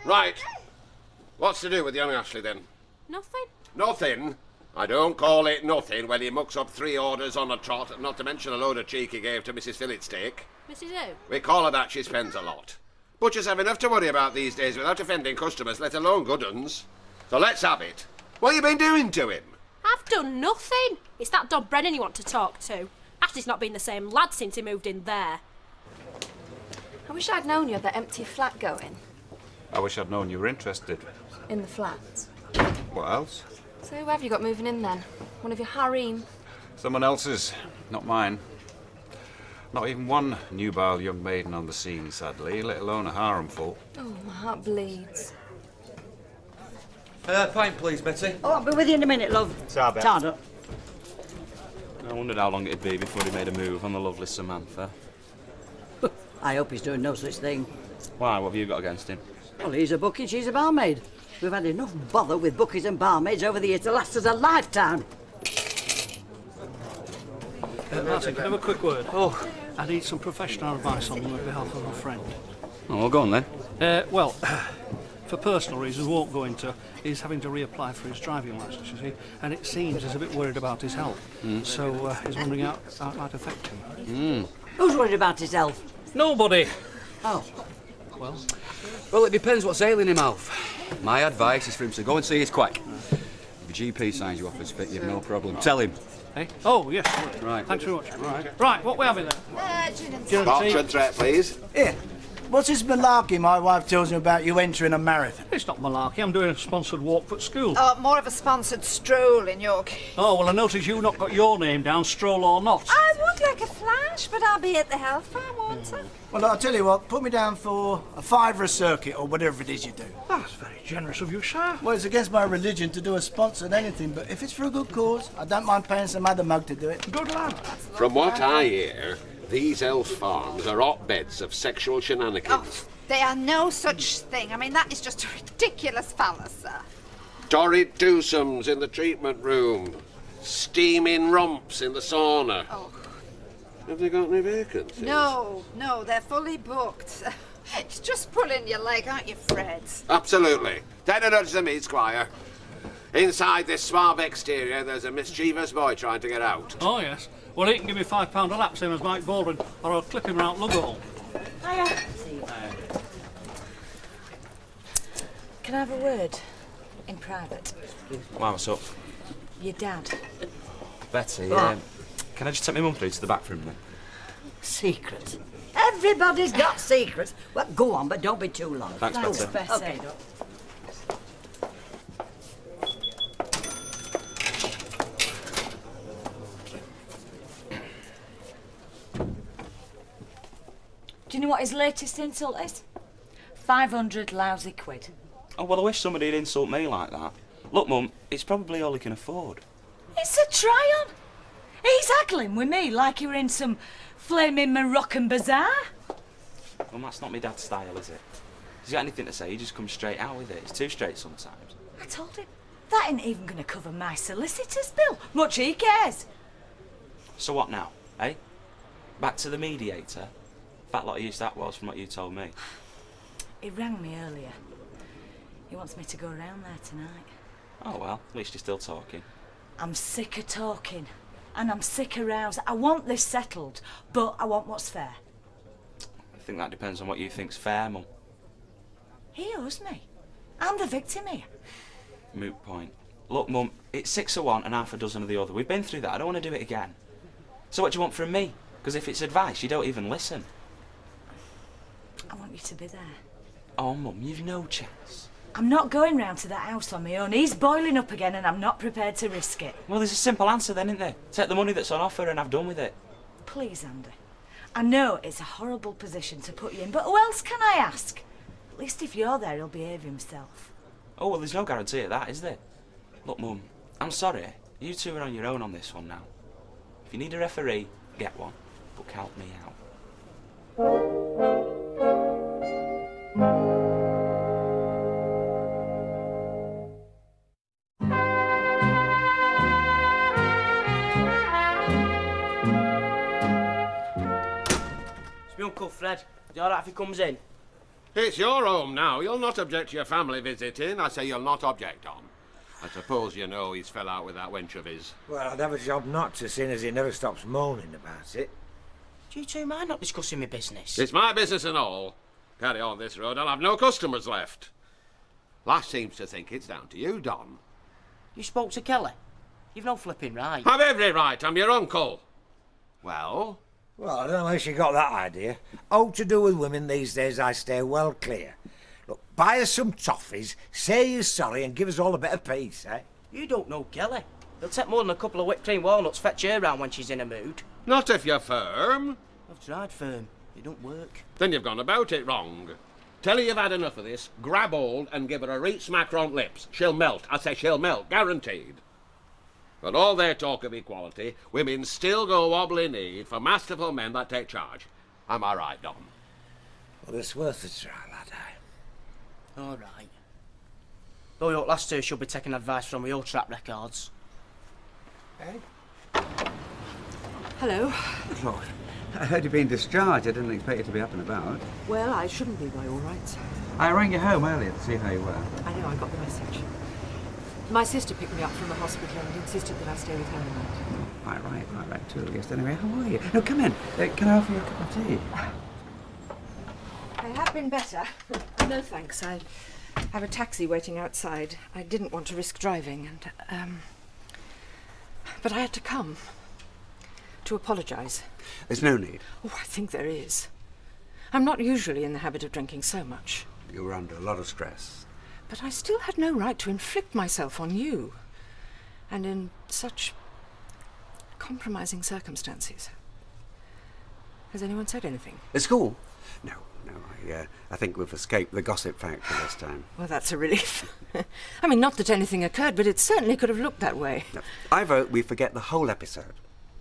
Right. What's to do with young Ashley, then? Nothing. Nothing? I don't call it nothing when he mucks up 3 orders on a trot, not to mention a load of cheek he gave to Mrs. Fillet Steak. Mrs. Who? We call her that, she spends a lot. Butchers have enough to worry about these days without offending customers, let alone good uns. So let's have it. What you been doing to him? I've done nothing. It's that Don Brennan you want to talk to. Ashley's not been the same lad since he moved in there. I wish I'd known you had that empty flat going. I wish I'd known you were interested. In the flats. What else? So who have you got moving in then? One of your harem? Someone else's, not mine. Not even one nubile young maiden on the scene, sadly, let alone a harem full. Oh, my heart bleeds. Pint, please, Betty. Oh, I'll be with you in a minute, love. Sabbath. Tied up. I wondered how long it'd be before he made a move on the lovely Samantha. I hope he's doing no such thing. Why, what have you got against him? Well, he's a bookie, she's a barmaid. We've had enough bother with bookies and barmaids over the years to last us a lifetime. Martin, can I have a quick word? Oh. I need some professional advice on behalf of a friend. Oh, well, go on then. Well, for personal reasons, we won't go into. He's having to reapply for his driving licence, you see, and it seems he's a bit worried about his health. So he's wondering how it might affect him. Who's worried about his health? Nobody. Oh. Well, it depends what's ailing him, Alf. My advice is for him to go and see his quack. If your GP signs you off as fit, you've no problem. Tell him. Hey? Oh, yes. Right. Thanks very much. Right, what we having then? Gin and Box tea. and threat, please. Here, what's this malarkey my wife tells me about you entering a marathon? It's not malarkey. I'm doing a sponsored walk for school. More of a sponsored stroll in your case. Oh, well, I notice you've not got your name down, stroll or not. I would like a flash, but I'll be at the health farm, won't I? Well, I'll tell you what, put me down for a fiver a circuit or whatever it is you do. That's very generous of you, sir. Well, it's against my religion to do a sponsored anything, but if it's for a good cause, I don't mind paying some other mug to do it. Good lad. From what I hear, these elf farms are hotbeds of sexual shenanigans. They are no such thing. I mean, that is just a ridiculous fallacy, sir. Torrid twosomes in the treatment room. Steaming romps in the sauna. Oh. Have they got any vacancies? No, they're fully booked. It's just pulling your leg, aren't you, Fred? Absolutely. Take a nudge to me, Squire. Inside this suave exterior, there's a mischievous boy trying to get out. Oh, yes. Well, he can give me £5 a lap, same as Mike Baldwin, or I'll clip him out Lughall. Hiya. Can I have a word? In private. Wow, what's up? Your dad. Betty, What? can I just take my mum through to the back room then? Secrets. Everybody's got secrets. Well, go on, but don't be too long. Thanks, Betty. Okay. Do you know what his latest insult is? 500 lousy quid. Oh, well, I wish somebody'd insult me like that. Look, Mum, it's probably all he can afford. It's a try-on. He's haggling with me like he were in some flaming Moroccan bazaar. Well, that's not my dad's style, is it? If he's got anything to say, he just comes straight out with it. It's too straight sometimes. I told him, that ain't even going to cover my solicitor's bill. Much he cares. So what now, eh? Back to the mediator? Fat lot of use that was from what you told me. He rang me earlier. He wants me to go around there tonight. Oh, well, at least you're still talking. I'm sick of talking. And I'm sick of rows. I want this settled, but I want what's fair. I think that depends on what you think's fair, Mum. He owes me. I'm the victim here. Moot point. Look, Mum, it's 6 of one and half a dozen of the other. We've been through that. I don't want to do it again. So what do you want from me? Because if it's advice, you don't even listen. I want you to be there. Oh, Mum, you've no chance. I'm not going round to that house on my own. He's boiling up again and I'm not prepared to risk it. Well, there's a simple answer then, isn't there? Take the money that's on offer and have done with it. Please, Andy. I know it's a horrible position to put you in, but who else can I ask? At least if you're there, he'll behave himself. Oh, well, there's no guarantee of that, is there? Look, Mum, I'm sorry. You two are on your own on this one now. If you need a referee, get one. But count me out. It's my Uncle Fred. Is it all right if he comes in? It's your home now. You'll not object to your family visiting. I say you'll not object, Tom. I suppose you know he's fell out with that wench of his. Well, I'd have a job not to, seeing as he never stops moaning about it. Do you two mind not discussing my business? It's my business and all. Carry on this road, I'll have no customers left. Lass seems to think it's down to you, Don. You spoke to Kelly? You've no flipping right. Have every right, I'm your uncle. Well? Well, I don't know where she got that idea. All to do with women these days, I stay well clear. Look, buy us some toffees, say you're sorry, and give us all a bit of peace, eh? You don't know Kelly. He'll take more than a couple of whipped cream walnuts fetch her round when she's in a mood. Not if you're firm. I've tried firm. It don't work. Then you've gone about it wrong. Tell her you've had enough of this, grab hold and give her a reach smack round lips. She'll melt. I say she'll melt, guaranteed. But all their talk of equality, women still go wobbly kneed for masterful men that take charge. Am I right, Don? Well, it's worth a try, lad, All right. Though your last two should be taking advice from your track records. eh? Hello. Lord, I heard you've been discharged. I didn't expect you to be up and about. Well, I shouldn't be by all rights. I rang you home earlier to see how you were. I know, I got the message. My sister picked me up from the hospital and insisted that I stay with her tonight. Right, too. Yes, anyway, how are you? No, come in. Can I offer you a cup of tea? I have been better. No, thanks. I have a taxi waiting outside. I didn't want to risk driving, and, but I had to come to apologise. There's no need. Oh, I think there is. I'm not usually in the habit of drinking so much. You were under a lot of stress. But I still had no right to inflict myself on you. And in such compromising circumstances. Has anyone said anything? At school? No. I think we've escaped the gossip factory this time. Well, that's a relief. I mean, not that anything occurred, but it certainly could have looked that way. No, I vote we forget the whole episode.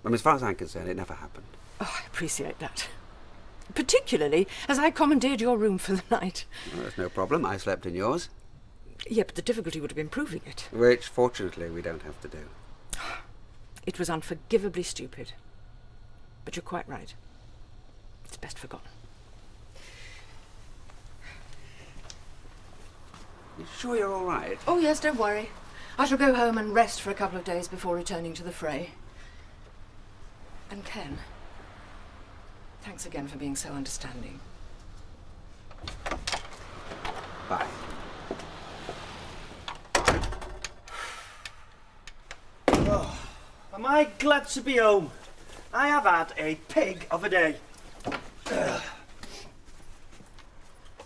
I mean, as far as I'm concerned, it never happened. Oh, I appreciate that. Particularly as I commandeered your room for the night. Well, that's no problem. I slept in yours. Yeah, but the difficulty would have been proving it. Which, fortunately, we don't have to do. It was unforgivably stupid. But you're quite right. It's best forgotten. You sure you're all right? Oh, yes, don't worry. I shall go home and rest for a couple of days before returning to the fray. And Ken, thanks again for being so understanding. Bye. Oh, am I glad to be home? I have had a pig of a day.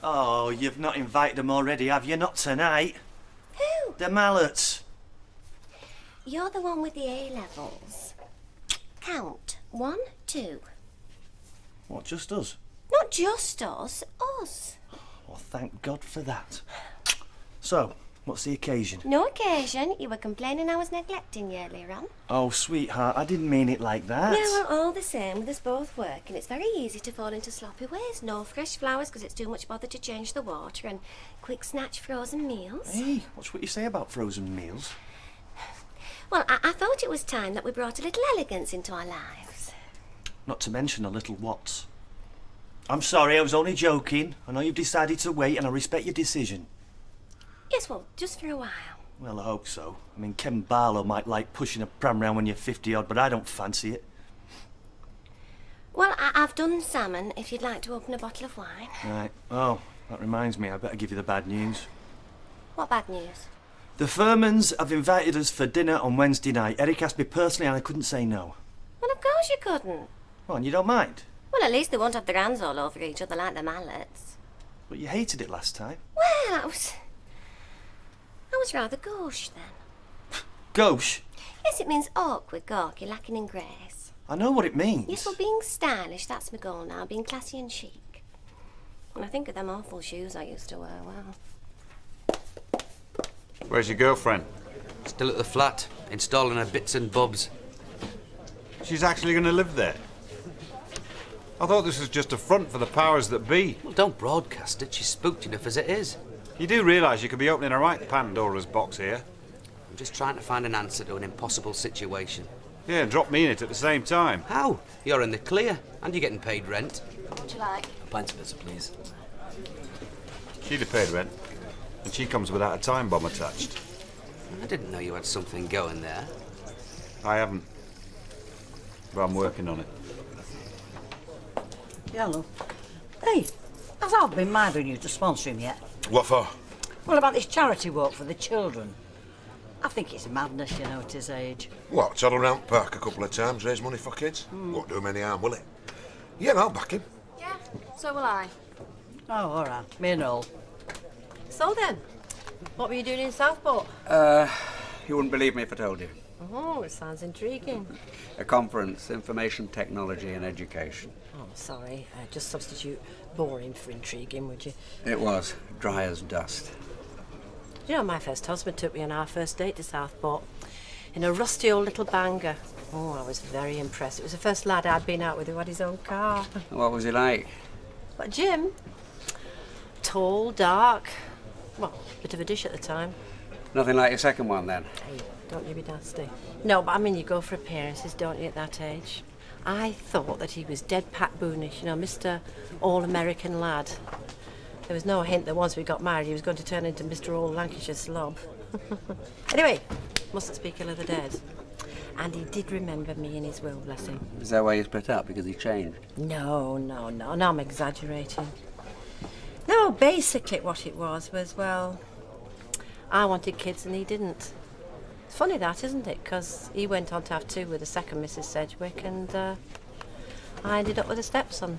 Oh, you've not invited them already, have you? Not tonight. Who? The Mallets. You're the one with the A-levels. Count. 1, 2. What, just us? Not just us. Us. Well, thank God for that. So, what's the occasion? No occasion. You were complaining I was neglecting you earlier on. Oh, sweetheart, I didn't mean it like that. Yeah, well, all the same, with us both working, it's very easy to fall into sloppy ways. No fresh flowers because it's too much bother to change the water, and quick snatch frozen meals. Hey, what's what you say about frozen meals? Well, I thought it was time that we brought a little elegance into our lives. Not to mention a little what. I'm sorry, I was only joking. I know you've decided to wait, and I respect your decision. Yes, well, just for a while. Well, I hope so. I mean, Ken Barlow might like pushing a pram round when you're 50-odd, but I don't fancy it. Well, I've done salmon, if you'd like to open a bottle of wine. Right. Oh, that reminds me, I better give you the bad news. What bad news? The Furmans have invited us for dinner on Wednesday night. Eric asked me personally and I couldn't say no. Well, of course you couldn't. Oh, and you don't mind? Well, at least they won't have their hands all over each other like the Mallets. But you hated it last time. Well, I was rather gauche then. Gauche? Yes, it means awkward, gawky, lacking in grace. I know what it means. Yes, well, being stylish, that's my goal now, being classy and chic. And I think of them awful shoes I used to wear, well. Where's your girlfriend? Still at the flat, installing her bits and bobs. She's actually going to live there? I thought this was just a front for the powers that be. Well, don't broadcast it. She's spooked enough as it is. You do realise you could be opening a right Pandora's box here? I'm just trying to find an answer to an impossible situation. Yeah, and drop me in it at the same time. How? You're in the clear, and you're getting paid rent. What would you like? A pint of pizza, please. She'd have paid rent, and she comes without a time bomb attached. I didn't know you had something going there. I haven't, but I'm working on it. Yeah, love. Hey, has Alf been minding you to sponsor him yet? What for? Well, about this charity walk for the children. I think it's madness, you know, at his age. What, toddle around the park a couple of times, raise money for kids? Won't do him any harm, will it? Yeah, I'll back him. Yeah, so will I. Oh, all right. Me and all. So then, what were you doing in Southport? You wouldn't believe me if I told you. Oh, it sounds intriguing. A conference, Information Technology and Education. Oh, sorry. Just substitute boring for intriguing, would you? It was. Dry as dust. You know, my first husband took me on our first date to Southport in a rusty old little banger. Oh, I was very impressed. It was the first lad I'd been out with who had his own car. What was he like? But Jim? Tall, dark. Well, bit of a dish at the time. Nothing like your second one, then? Hey, don't you be nasty. No, but I mean, you go for appearances, don't you, at that age? I thought that he was dead Pat Boonish, you know, Mr. All-American lad. There was no hint that once we got married he was going to turn into Mr. All-Lancashire slob. Anyway, mustn't speak ill of the dead. And he did remember me in his will, bless him. Is that why you split up? Because he changed? No, I'm exaggerating. No, basically what it was, well, I wanted kids and he didn't. It's funny that, isn't it? Because he went on to have two with the second Mrs. Sedgwick and I ended up with a stepson.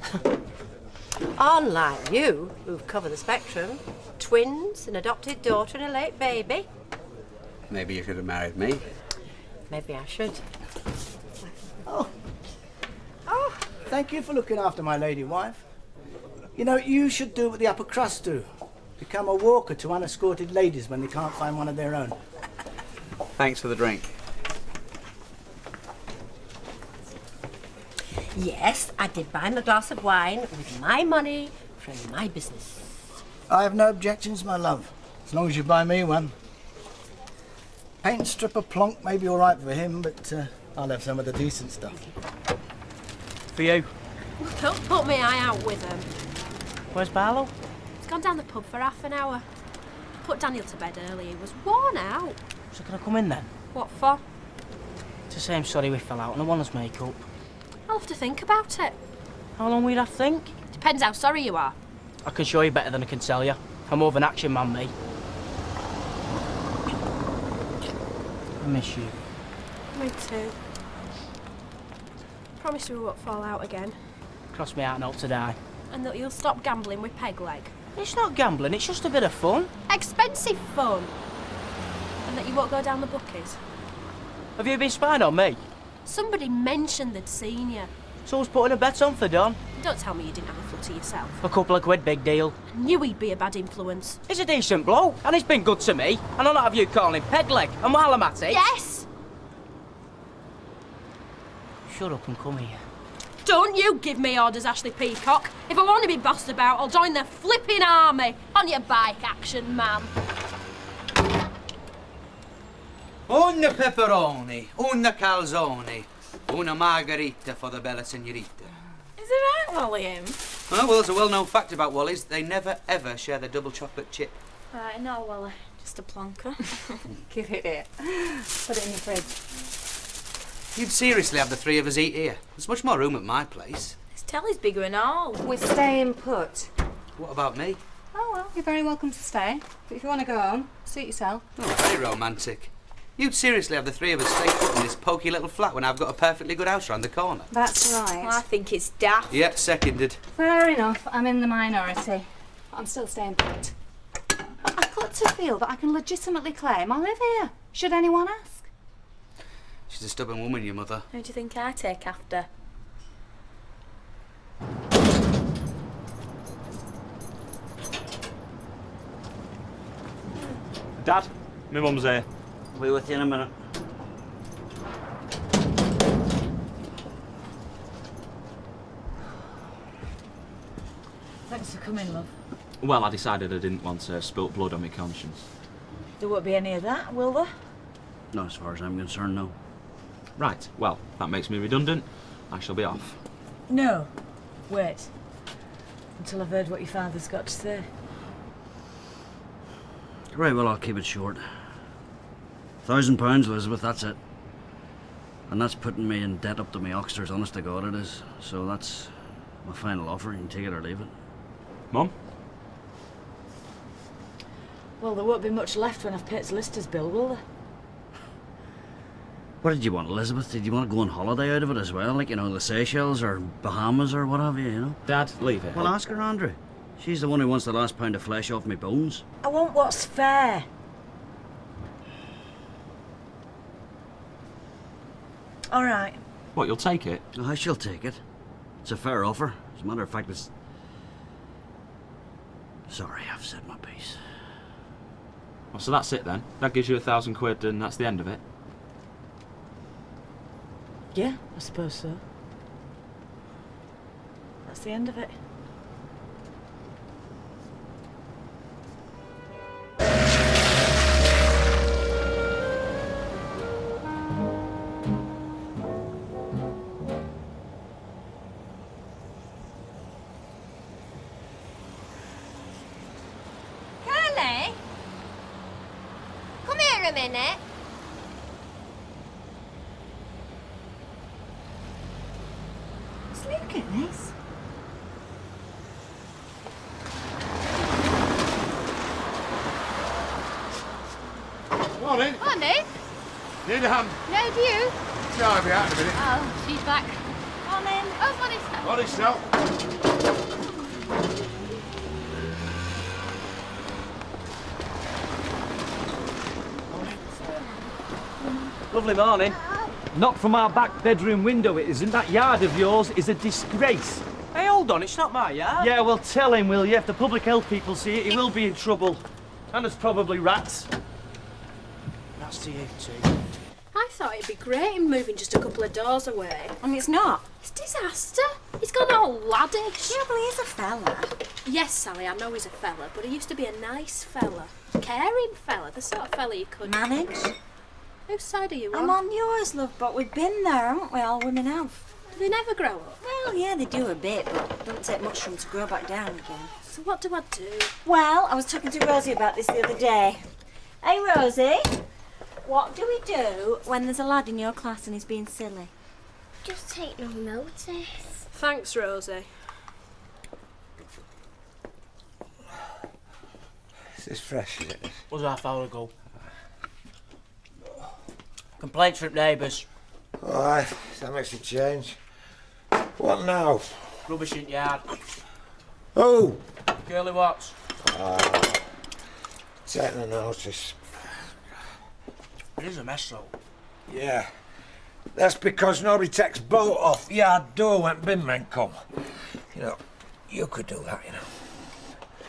Unlike you, who've covered the spectrum. Twins, an adopted daughter and a late baby. Maybe you should have married me. Maybe I should. Oh, thank you for looking after my lady wife. You know, you should do what the upper crust do. Become a walker to unescorted ladies when they can't find one of their own. Thanks for the drink. Yes, I did buy him a glass of wine with my money from my business. I have no objections, my love, as long as you buy me one. Paint stripper plonk may be all right for him, but I'll have some of the decent stuff. For you. Don't put me eye out with him. Where's Barlow? He's gone down the pub for half an hour. Put Daniel to bed early. He was worn out. So can I come in then? What for? To say I'm sorry we fell out and I want us make up. I'll have to think about it. How long will you have to think? Depends how sorry you are. I can show you better than I can tell you. I'm more of an action man, me. I miss you. Me too. Promise we won't fall out again. Cross me out and hope to die. And that you'll stop gambling with peg leg. It's not gambling, it's just a bit of fun. Expensive fun. And that you won't go down the bookies. Have you been spying on me? Somebody mentioned they'd seen you. So I was putting a bet on for Don. Don't tell me you didn't have a footy yourself. A couple of quid, big deal. I knew he'd be a bad influence. He's a decent bloke, and he's been good to me. And I'll not have you calling him peg leg and while I'm at it. Yes! Shut up and come here. Don't you give me orders, Ashley Peacock. If I want to be bossed about, I'll join the flipping army. On your bike, action man. Una pepperoni, una calzone, una margherita for the bella signorita. Is it right, William? Oh, well, there's a well-known fact about Wallies. They never, ever share their double chocolate chip. Right, no, well, just a plonker. Give it here. Put it in your fridge. You'd seriously have the three of us eat here? There's much more room at my place. This telly's bigger and all. We're staying put. What about me? Oh, well, you're very welcome to stay. But if you want to go home, suit yourself. Oh, very romantic. You'd seriously have the three of us stay put in this poky little flat when I've got a perfectly good house round the corner? That's right. Well, I think it's daft. Yeah, seconded. Fair enough. I'm in the minority. But I'm still staying put. I've got to feel that I can legitimately claim I live here, should anyone ask. She's a stubborn woman, your mother. Who do you think I take after? Dad, my mum's here. I'll be with you in a minute. Thanks for coming, love. Well, I decided I didn't want spilt blood on my conscience. There won't be any of that, will there? Not as far as I'm concerned, no. Right, well, that makes me redundant. I shall be off. No. Wait. Until I've heard what your father's got to say. Right, well, I'll keep it short. £1,000, Elizabeth, that's it. And that's putting me in debt up to my oxters, honest to God it is. So that's my final offer. You can take it or leave it. Mum? Well, there won't be much left when I've paid solicitor's bill, will there? What did you want, Elizabeth? Did you want to go on holiday out of it as well? Like, you know, the Seychelles or Bahamas or what have you, you know? Dad, leave it. Well, ask her, Andrew. She's the one who wants the last pound of flesh off me bones. I want what's fair. All right. What, you'll take it? Oh, I shall take it. It's a fair offer. As a matter of fact, it's... Sorry, I've said my piece. Well, so that's it then? That gives you £1,000 and that's the end of it? Yeah, I suppose so. That's the end of it. Curly? Come here a minute. Look at this. Morning. Morning. Need a hand? No, do you? No, I'll be out in a minute. Oh, she's back. Morning. Oh, what is that? What is that? Lovely morning. Not from our back bedroom window, it isn't. That yard of yours is a disgrace. Hey, hold on, it's not my yard. Yeah, well, tell him, will you? If the public health people see it, he will be in trouble. And there's probably rats. That's to you too. I thought it'd be great him moving just a couple of doors away. And it's not. It's disaster. He's gone all laddish. Yeah, well, he is a fella. Yes, Sally, I know he's a fella, but he used to be a nice fella. Caring fella, the sort of fella you could... Manage? Whose side are you on? I'm on yours, love, but we've been there, haven't we? All women have. Do they never grow up? Well, yeah, they do a bit, but it doesn't take much for them to grow back down again. So what do I do? Well, I was talking to Rosie about this the other day. Hey, Rosie, what do we do when there's a lad in your class and he's being silly? Just take no notice. Thanks, Rosie. Is this fresh, is it? Was half hour ago. Complaints from neighbours. Aye, that makes a change. What now? Rubbish in yard. Oh! Curly Watts. Take no notice. It is a mess, though. Yeah. That's because nobody takes bolt off yard door when bin men come. You know, you could do that, you know.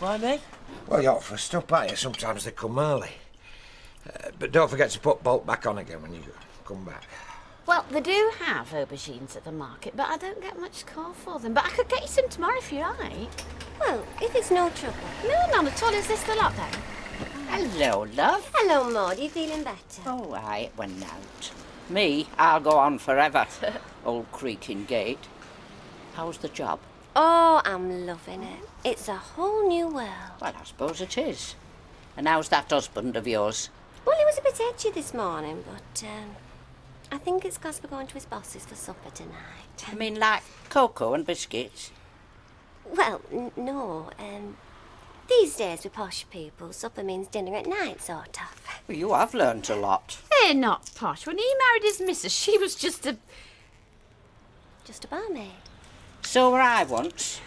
Why me? Well, you ought for a stop at you. Sometimes they come early. But don't forget to put bolt back on again when you come back. Well, they do have aubergines at the market, but I don't get much call for them. But I could get you some tomorrow if you like. Well, if it's no trouble. No, none at all. Is this the lot then? Hello, love. Hello, Maud. You feeling better? Oh, aye, it went out. Me, I'll go on forever. Old creaking gate. How's the job? Oh, I'm loving it. It's a whole new world. Well, I suppose it is. And how's that husband of yours? Well, he was a bit edgy this morning, but I think it's 'cause we're going to his boss's for supper tonight. I mean, like cocoa and biscuits? Well, no. These days with posh people, supper means dinner at night, sort of. Well, you have learnt a lot. They're not posh. When he married his missus, she was just a barmaid. So were I once.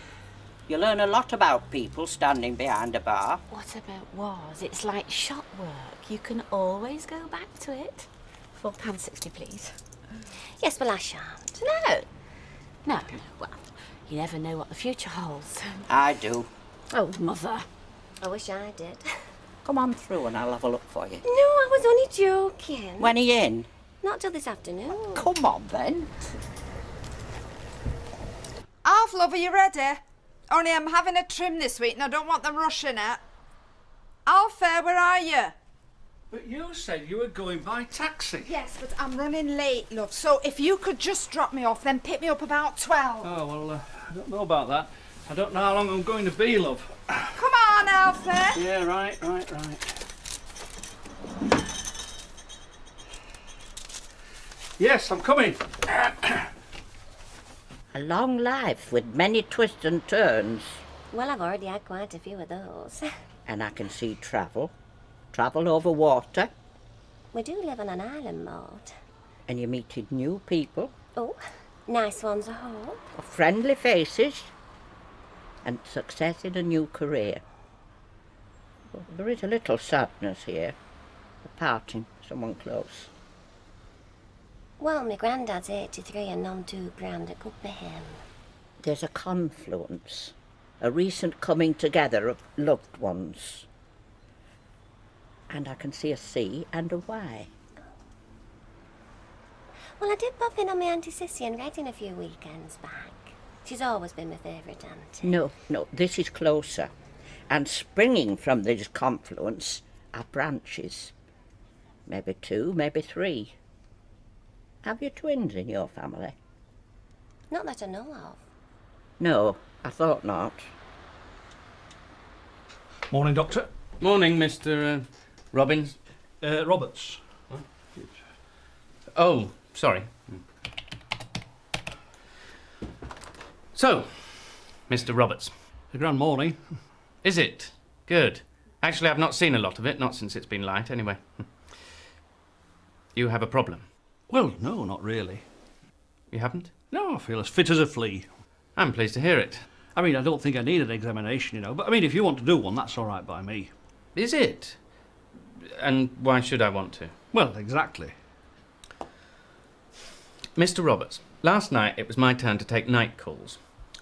You learn a lot about people standing behind a bar. What about was? It's like shop work. You can always go back to it. £4.60, please. Yes, well, I shan't. No. No. Well, you never know what the future holds. I do. Oh, Mother. I wish I did. Come on through and I'll have a look for you. No, I was only joking. When are you in? Not till this afternoon. Come on then. Alf, love, are you ready? Only I'm having a trim this week and I don't want them rushing it. Alf, where are you? But you said you were going by taxi. Yes, but I'm running late, love. So if you could just drop me off, then pick me up about 12. Oh, well, I don't know about that. I don't know how long I'm going to be, love. Come on, Alfie. Yeah, right. Yes, I'm coming. A long life with many twists and turns. Well, I've already had quite a few of those. And I can see travel. Travel over water. We do live on an island, Maud. And you're meeting new people. Oh, nice ones, I hope. Friendly faces. And success in a new career. Well, there is a little sadness here. A parting, someone close. Well, my granddad's 83 and none too grand. It could be him. There's a confluence. A recent coming together of loved ones. And I can see a C and a Y. Well, I did pop in on my Auntie Sissy in Reading a few weekends back. She's always been my favourite auntie. No, this is closer. And springing from this confluence are branches. Maybe 2, maybe 3. Have you twins in your family? Not that I know of. No, I thought not. Morning, Doctor. Morning, Mr. Robbins. Roberts. Oh, sorry. So, Mr. Roberts. A grand morning. Is it? Good. Actually, I've not seen a lot of it, not since it's been light, anyway. You have a problem? Well, no, not really. You haven't? No, I feel as fit as a flea. I'm pleased to hear it. I mean, I don't think I need an examination, but I mean, if you want to do one, that's all right by me. Is it? And why should I want to? Well, exactly. Mr. Roberts, last night it was my turn to take night calls.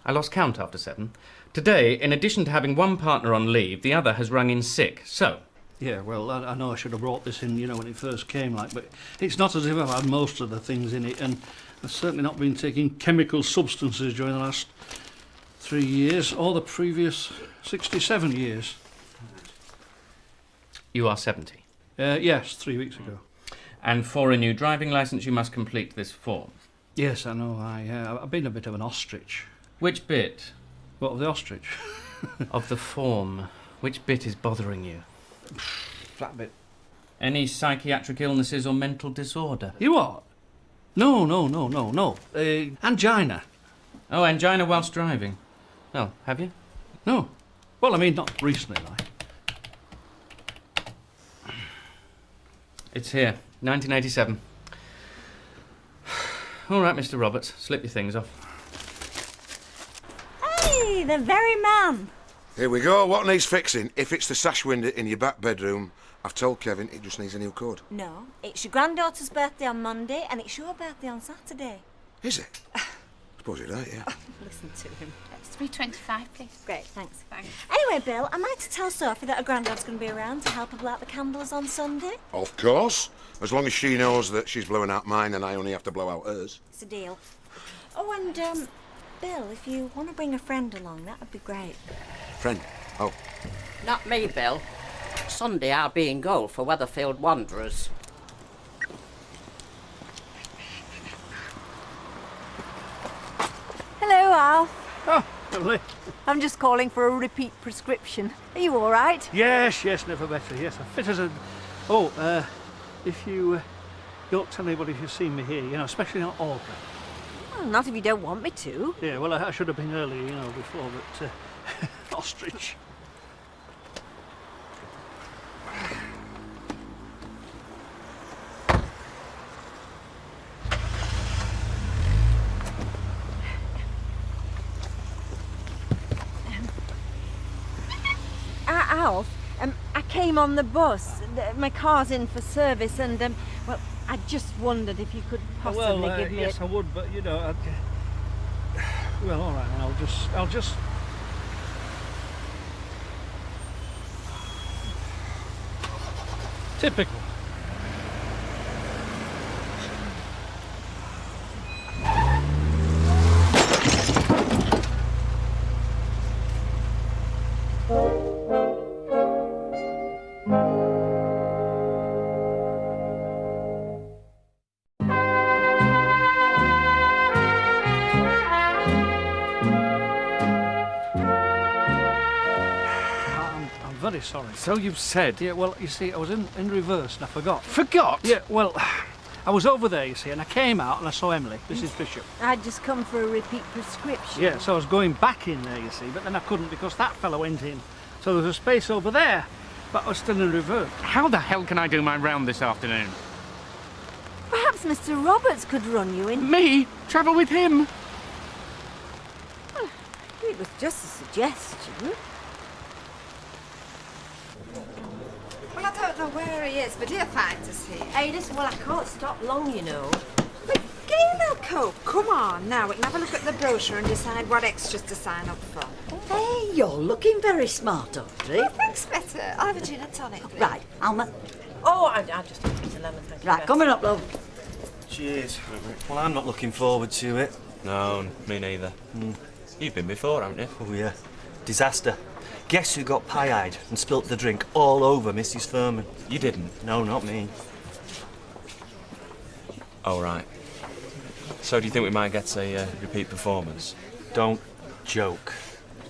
I lost count after 7. Today, in addition to having one partner on leave, the other has rung in sick, so... Yeah, well, I know I should have brought this in, when it first came, but it's not as if I've had most of the things in it, and I've certainly not been taking chemical substances during the last 3 years, or the previous 67 years. You are 70? Yes, 3 weeks ago. And for a new driving licence, you must complete this form. Yes, I know. I've been a bit of an ostrich. Which bit? What, of the ostrich? Of the form. Which bit is bothering you? That bit. Any psychiatric illnesses or mental disorder? You what? No. Angina. Oh, angina whilst driving. Well, have you? No. Well, I mean, not recently, like. It's here. 1987. All right, Mr. Roberts. Slip your things off. Hey, the very man. Here we go. What needs fixing? If it's the sash window in your back bedroom, I've told Kevin it just needs a new cord. No, it's your granddaughter's birthday on Monday and it's your birthday on Saturday. Is it? I suppose you're right, yeah. Listen to him. It's £3.25, please. Great, thanks. Thanks. Anyway, Bill, am I to tell Sophie that her granddad's going to be around to help her blow out the candles on Sunday? Of course. As long as she knows that she's blowing out mine and I only have to blow out hers. It's a deal. Oh, and, Bill, if you want to bring a friend along, that would be great. Friend? Oh. Not me, Bill. Sunday I'll be in goal for Weatherfield Wanderers. Hello, Alf. Oh, lovely. I'm just calling for a repeat prescription. Are you all right? Yes, never better. Yes, I'm fit as a... Oh, if you don't tell anybody you've seen me here, especially not Aubrey. Well, not if you don't want me to. Yeah, well, I should have been earlier, before, but... ostrich. Alf, I came on the bus. My car's in for service and, well, I just wondered if you could possibly give me yes, I would, but you know, well, all right, I'll just. Typical. Very sorry. So you've said. Yeah, well, you see, I was in reverse and I forgot. Forgot? Yeah, well, I was over there, you see, and I came out and I saw Emily, Mrs. Bishop. I'd just come for a repeat prescription. Yeah, so I was going back in there, you see, but then I couldn't because that fellow went in. So there was a space over there, but I was still in reverse. How the hell can I do my round this afternoon? Perhaps Mr. Roberts could run you in. Me? Travel with him? Well, it was just a suggestion. Well, I don't know where he is, but he'll find us here. Hey, listen, well, I can't stop long, you know. But get your little coat. Come on, now. We can have a look at the brochure and decide what extras to sign up for. Hey, you're looking very smart, Audrey. Oh, thanks, better. I'll have a gin and tonic, please. Right, Alma. Oh, I just need a bit of lemon, thank you. Right, coming up, love. Cheers. Well, I'm not looking forward to it. No, me neither. You've been before, haven't you? Oh, yeah. Disaster. Guess who got pie-eyed and spilt the drink all over Mrs. Furman? You didn't? No, not me. Oh, right. So do you think we might get a repeat performance? Don't joke.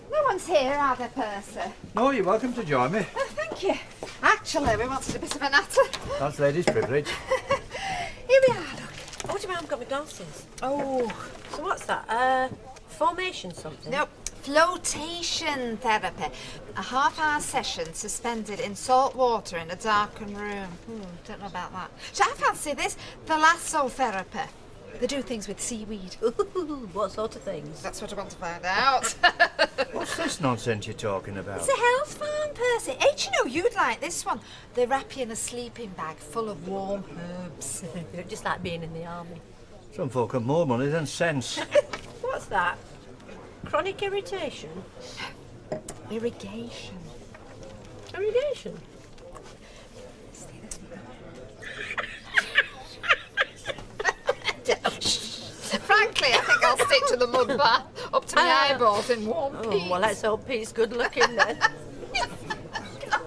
No one's here, are they, Percy? No, you're welcome to join me. Oh, thank you. Actually, we wanted a bit of a natter. That's ladies' privilege. Here we are, look. Oh, do you mind I've got my glasses? Oh, so what's that? Formation something? Nope. Flotation therapy. A half-hour session suspended in salt water in a darkened room. Don't know about that. Shall I fancy this? Thalassotherapeutics therapy. They do things with seaweed. What sort of things? That's what I want to find out. What's this nonsense you're talking about? It's a health farm, Percy. Hey, do you know, you'd like this one. They wrap you in a sleeping bag full of warm herbs. Just like being in the army. Some folk have more money than sense. What's that? Chronic irritation? Irrigation. Irrigation? Frankly, I think I'll stick to the mud bath up to my eyeballs in warm peas. Oh, well, let's hope Pete's good looking then.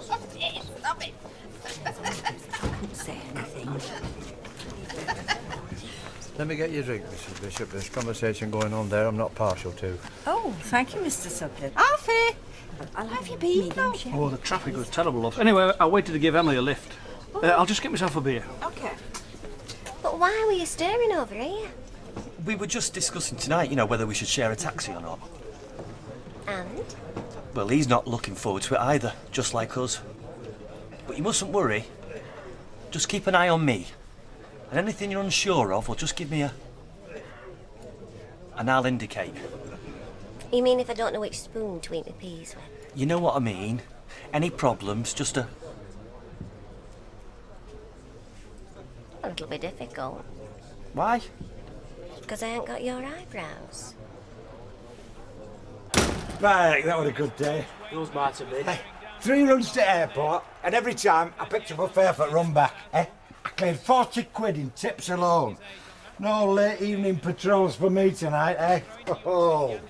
Stop it. Don't say anything. Let me get your drink, Mrs. Bishop. There's conversation going on there I'm not partial to. Oh, thank you, Mr. Sutcliffe. Alfie! I'll have you been, though? Oh, the traffic was terrible, love. Anyway, I waited to give Emily a lift. I'll just get myself a beer. Okay. But why were you staring over here? We were just discussing tonight, you know, whether we should share a taxi or not. And? Well, he's not looking forward to it either, just like us. But you mustn't worry. Just keep an eye on me. And anything you're unsure of, well, just give me and I'll indicate. You mean if I don't know which spoon to eat my peas with? You know what I mean. Any problems, just A little bit difficult. Why? Because I ain't got your eyebrows. Right, that was a good day. Yours might have been. Hey, 3 runs to airport, and every time I picked up a fare for run back. I cleared 40 quid in tips alone. No late evening patrols for me tonight, eh? Oh.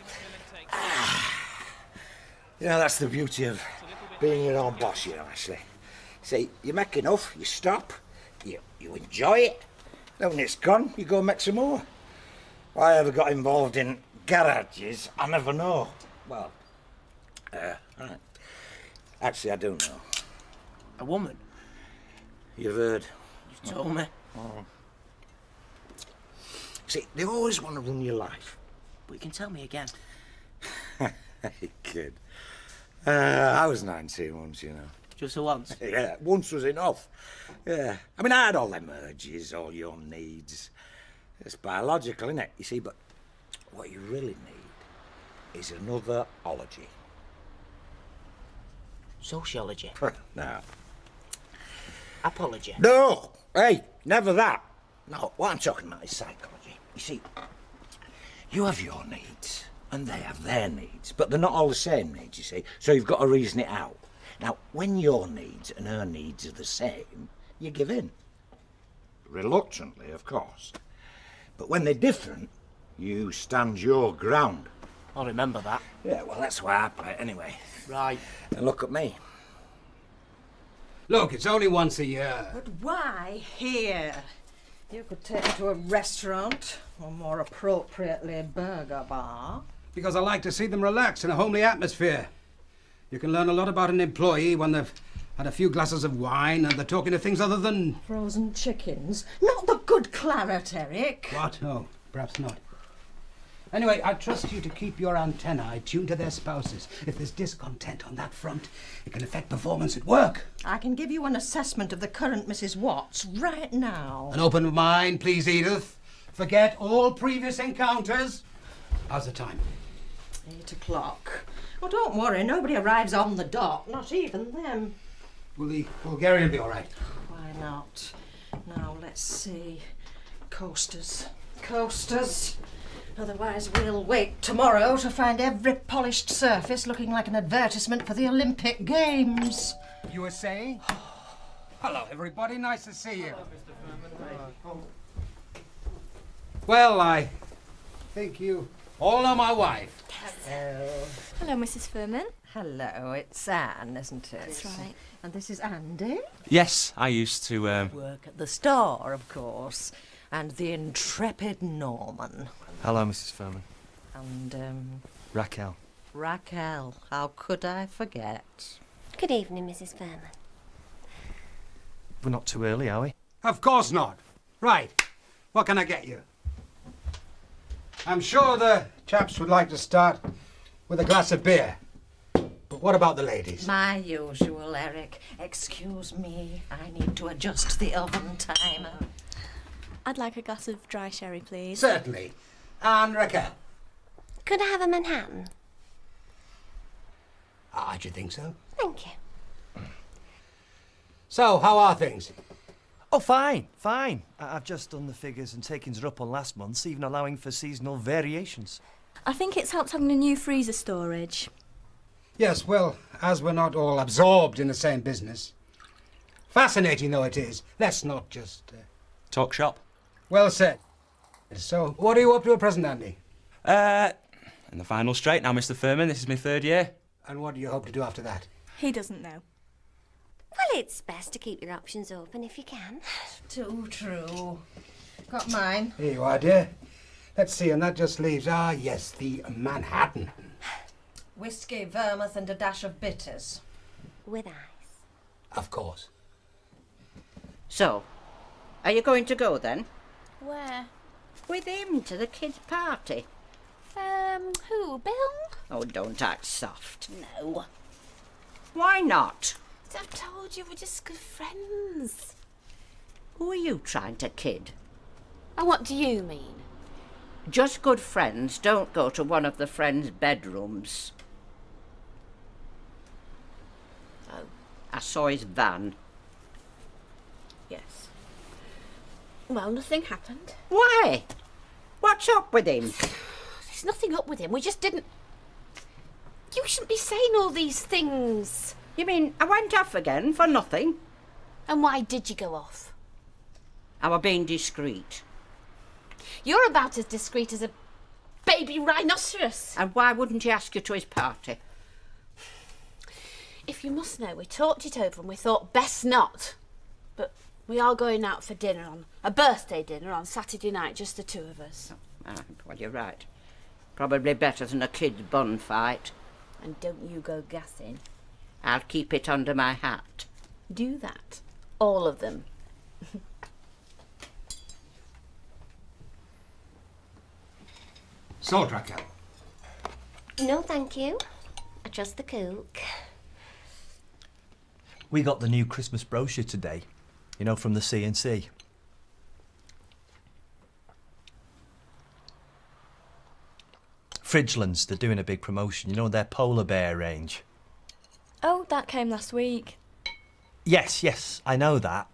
You know, that's the beauty of being your own boss, you know, Ashley. See, you make enough, you stop, you enjoy it, then when it's gone, you go make some more. Why I ever got involved in garages, I never know. Well, right. Actually, I do know. A woman? You've heard. You've told me. Oh. See, they always want to run your life. But you can tell me again. Hey, kid. I was 19 once, you know. Just the once? Yeah, once was enough. Yeah. I mean, I had all them urges, all your needs. It's biological, isn't it? You see, but what you really need is another ology. Sociology? No. Apology? No! Hey, never that. No, what I'm talking about is psychology. You see, you have your needs, and they have their needs, but they're not all the same needs, you see, so you've got to reason it out. Now, when your needs and her needs are the same, you give in. Reluctantly, of course. But when they're different, you stand your ground. I remember that. Yeah, well, that's why I play it anyway. Right. And look at me. Look, it's only once a year. But why here? You could take me to a restaurant, or more appropriately, a burger bar. Because I like to see them relax in a homely atmosphere. You can learn a lot about an employee when they've had a few glasses of wine and they're talking of things other than... Frozen chickens. Not the good claret, Eric. What? Oh, perhaps not. Anyway, I trust you to keep your antennae tuned to their spouses. If there's discontent on that front, it can affect performance at work. I can give you an assessment of the current Mrs. Watts right now. An open mind, please, Edith. Forget all previous encounters. How's the time? 8 o'clock. Oh, don't worry, nobody arrives on the dot, not even them. Will the Bulgarian be all right? Why not? Now, let's see. Coasters. Coasters. Otherwise, we'll wait tomorrow to find every polished surface looking like an advertisement for the Olympic Games. You were saying? Hello, everybody. Nice to see you. Hello, Mr. Well, I think you all know my wife. Hello. Hello, Mrs. Furman. Hello, it's Anne, isn't it? That's right. And this is Andy? Yes, I used to, Work at the store, of course. And the intrepid Norman. Hello, Mrs. Furman. And, Raquel. Raquel. How could I forget? Good evening, Mrs. Furman. We're not too early, are we? Of course not. Right. What can I get you? I'm sure the chaps would like to start with a glass of beer. But what about the ladies? My usual, Eric. Excuse me. I need to adjust the oven timer. I'd like a glass of dry sherry, please. Certainly. And Raquel? Could I have a Manhattan? Ah, do you think so? Thank you. So, how are things? Oh, fine, fine. I've just done the figures and taken her up on last month's, even allowing for seasonal variations. I think it's helped having a new freezer storage. Yes, well, as we're not all absorbed in the same business. Fascinating though it is, let's not just... talk shop. Well said. So, what are you up to at present, Andy? In the final straight now, Mr. Furman. This is my 3rd year. And what do you hope to do after that? He doesn't know. Well, it's best to keep your options open if you can. Too true. Got mine. Here you are, dear. Let's see, and that just leaves, yes, the Manhattan. Whiskey, vermouth and a dash of bitters. With ice. Of course. So, are you going to go then? Where? With him to the kids' party. Who, Bill? Oh, don't act soft. No. Why not? I've told you we're just good friends. Who are you trying to kid? And what do you mean? Just good friends don't go to one of the friends' bedrooms. Oh. I saw his van. Yes. Well, nothing happened. Why? What's up with him? There's nothing up with him. We just didn't... You shouldn't be saying all these things. You mean I went off again for nothing? And why did you go off? I were being discreet. You're about as discreet as a baby rhinoceros. And why wouldn't he ask you to his party? If you must know, we talked it over and we thought best not. But we are going out for dinner on a birthday dinner on Saturday night, just the two of us. Well, you're right. Probably better than a kid's bun fight. And don't you go gassing. I'll keep it under my hat. Do that. All of them. Salt, Raquel. No, thank you. I trust the cook. We got the new Christmas brochure today, you know, from the C&C. Fridgelands, they're doing a big promotion, you know, their polar bear range. Oh, that came last week. Yes, I know that.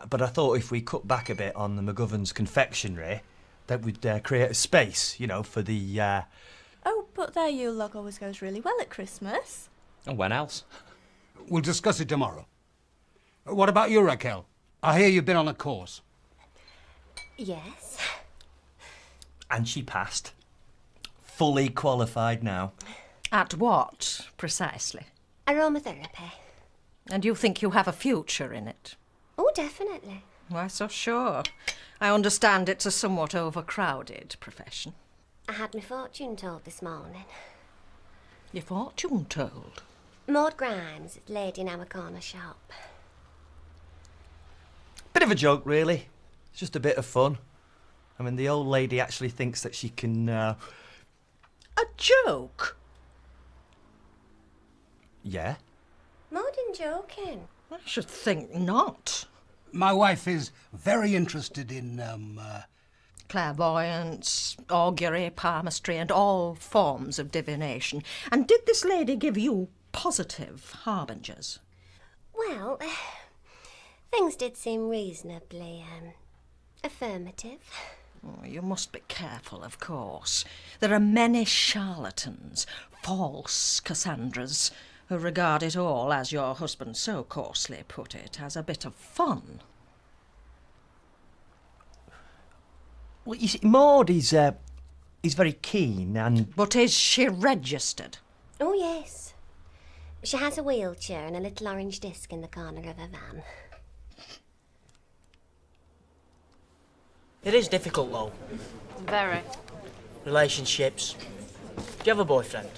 But I thought if we cut back a bit on the McGovern's confectionery, that would create a space, you know, for the... Oh, but their Yule log always goes really well at Christmas. And when else? We'll discuss it tomorrow. What about you, Raquel? I hear you've been on a course. Yes. And she passed. Fully qualified now. At what, precisely? Aromatherapy. And you think you have a future in it? Oh, definitely. Why so sure? I understand it's a somewhat overcrowded profession. I had my fortune told this morning. Your fortune told? Maud Grimes, lady in our corner shop. Bit of a joke, really. It's just a bit of fun. I mean, the old lady actually thinks that she can... A joke? Yeah? More than joking. I should think not. My wife is very interested in, Clairvoyance, augury, palmistry, and all forms of divination. And did this lady give you positive harbingers? Well, things did seem reasonably, affirmative. Oh, you must be careful, of course. There are many charlatans, false Cassandras, who regard it all, as your husband so coarsely put it, as a bit of fun. Well, you see, Maud is very keen and... But is she registered? Oh, yes. She has a wheelchair and a little orange disc in the corner of her van. It is difficult, though. Very. Relationships. Do you have a boyfriend?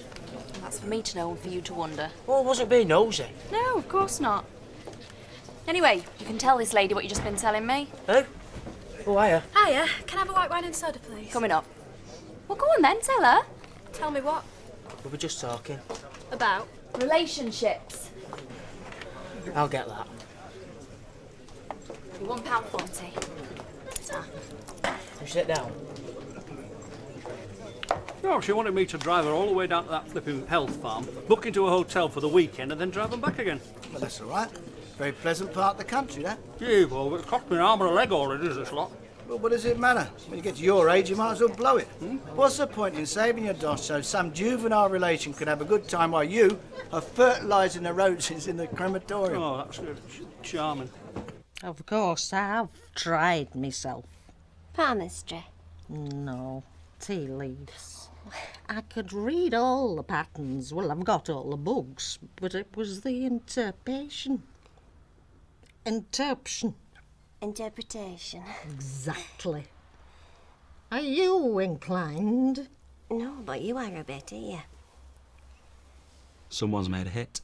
That's for me to know and for you to wonder. Well, wasn't being nosy. No, of course not. Anyway, you can tell this lady what you've just been telling me. Who? Oh, hiya. Hiya, can I have a white wine and soda, please? Coming up. Well, go on then, tell her. Tell me what? We were just talking. About? Relationships. I'll get that. £1.40. You sit down. Oh, she wanted me to drive her all the way down to that flipping health farm, book into a hotel for the weekend, and then drive them back again. Well, that's all right. Very pleasant part of the country, that. Gee, well, it cost me an arm and a leg already, this lot. Well, what does it matter? When you get to your age, you might as well blow it. What's the point in saving your dosh so some juvenile relation can have a good time while you are fertilising the roses in the crematorium? Oh, that's good. Charming. Of course, I've tried myself. Palmistry. No, tea leaves. I could read all the patterns. Well, I've got all the books, but it was the interpretation. Interpretation. Exactly. Are you inclined? No, but you are a bit, are you? Someone's made a hit.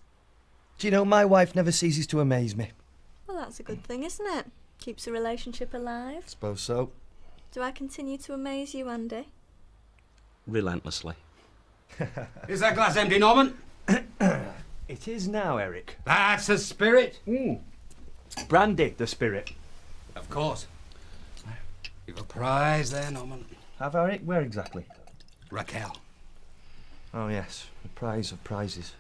Do you know, my wife never ceases to amaze me. Well, that's a good thing, isn't it? Keeps a relationship alive. Suppose so. Do I continue to amaze you, Andy? Relentlessly. Is that glass empty, Norman? It is now, Eric. That's the spirit. Brandy, the spirit. Of course. You've a prize there, Norman. Have, Eric? Where exactly? Raquel. Oh, yes. The prize of prizes.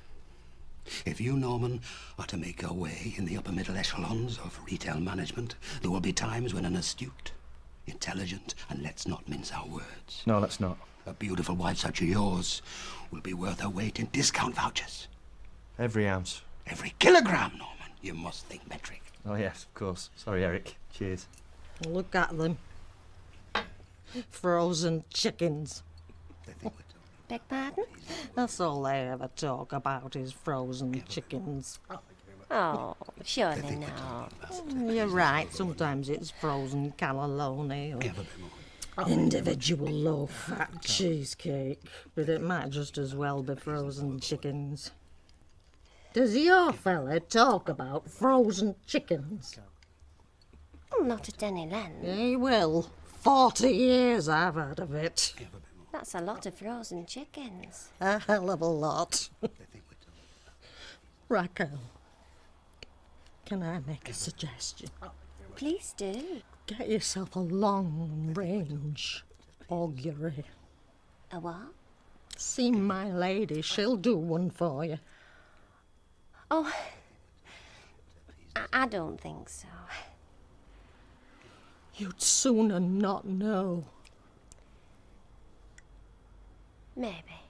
If you, Norman, are to make your way in the upper middle echelons of retail management, there will be times when an astute, intelligent, and let's not mince our words, No, that's not. a beautiful wife such as yours will be worth her weight in discount vouchers. Every ounce. Every kilogram, Norman. You must think metric. Oh, yes, of course. Sorry, Eric. Cheers. Look at them. Frozen chickens. Beg pardon? That's all they ever talk about is frozen chickens. Oh, surely not. You're right, sometimes it's frozen cannelloni or individual low-fat cheesecake, but it might just as well be frozen chickens. Does your fella talk about frozen chickens? Not at any length. He will. 40 years I've had of it. That's a lot of frozen chickens. A hell of a lot. Raquel, can I make a suggestion? Please do. Get yourself a long-range augury. A what? See my lady, she'll do one for you. Oh, I don't think so. You'd sooner not know. Maybe.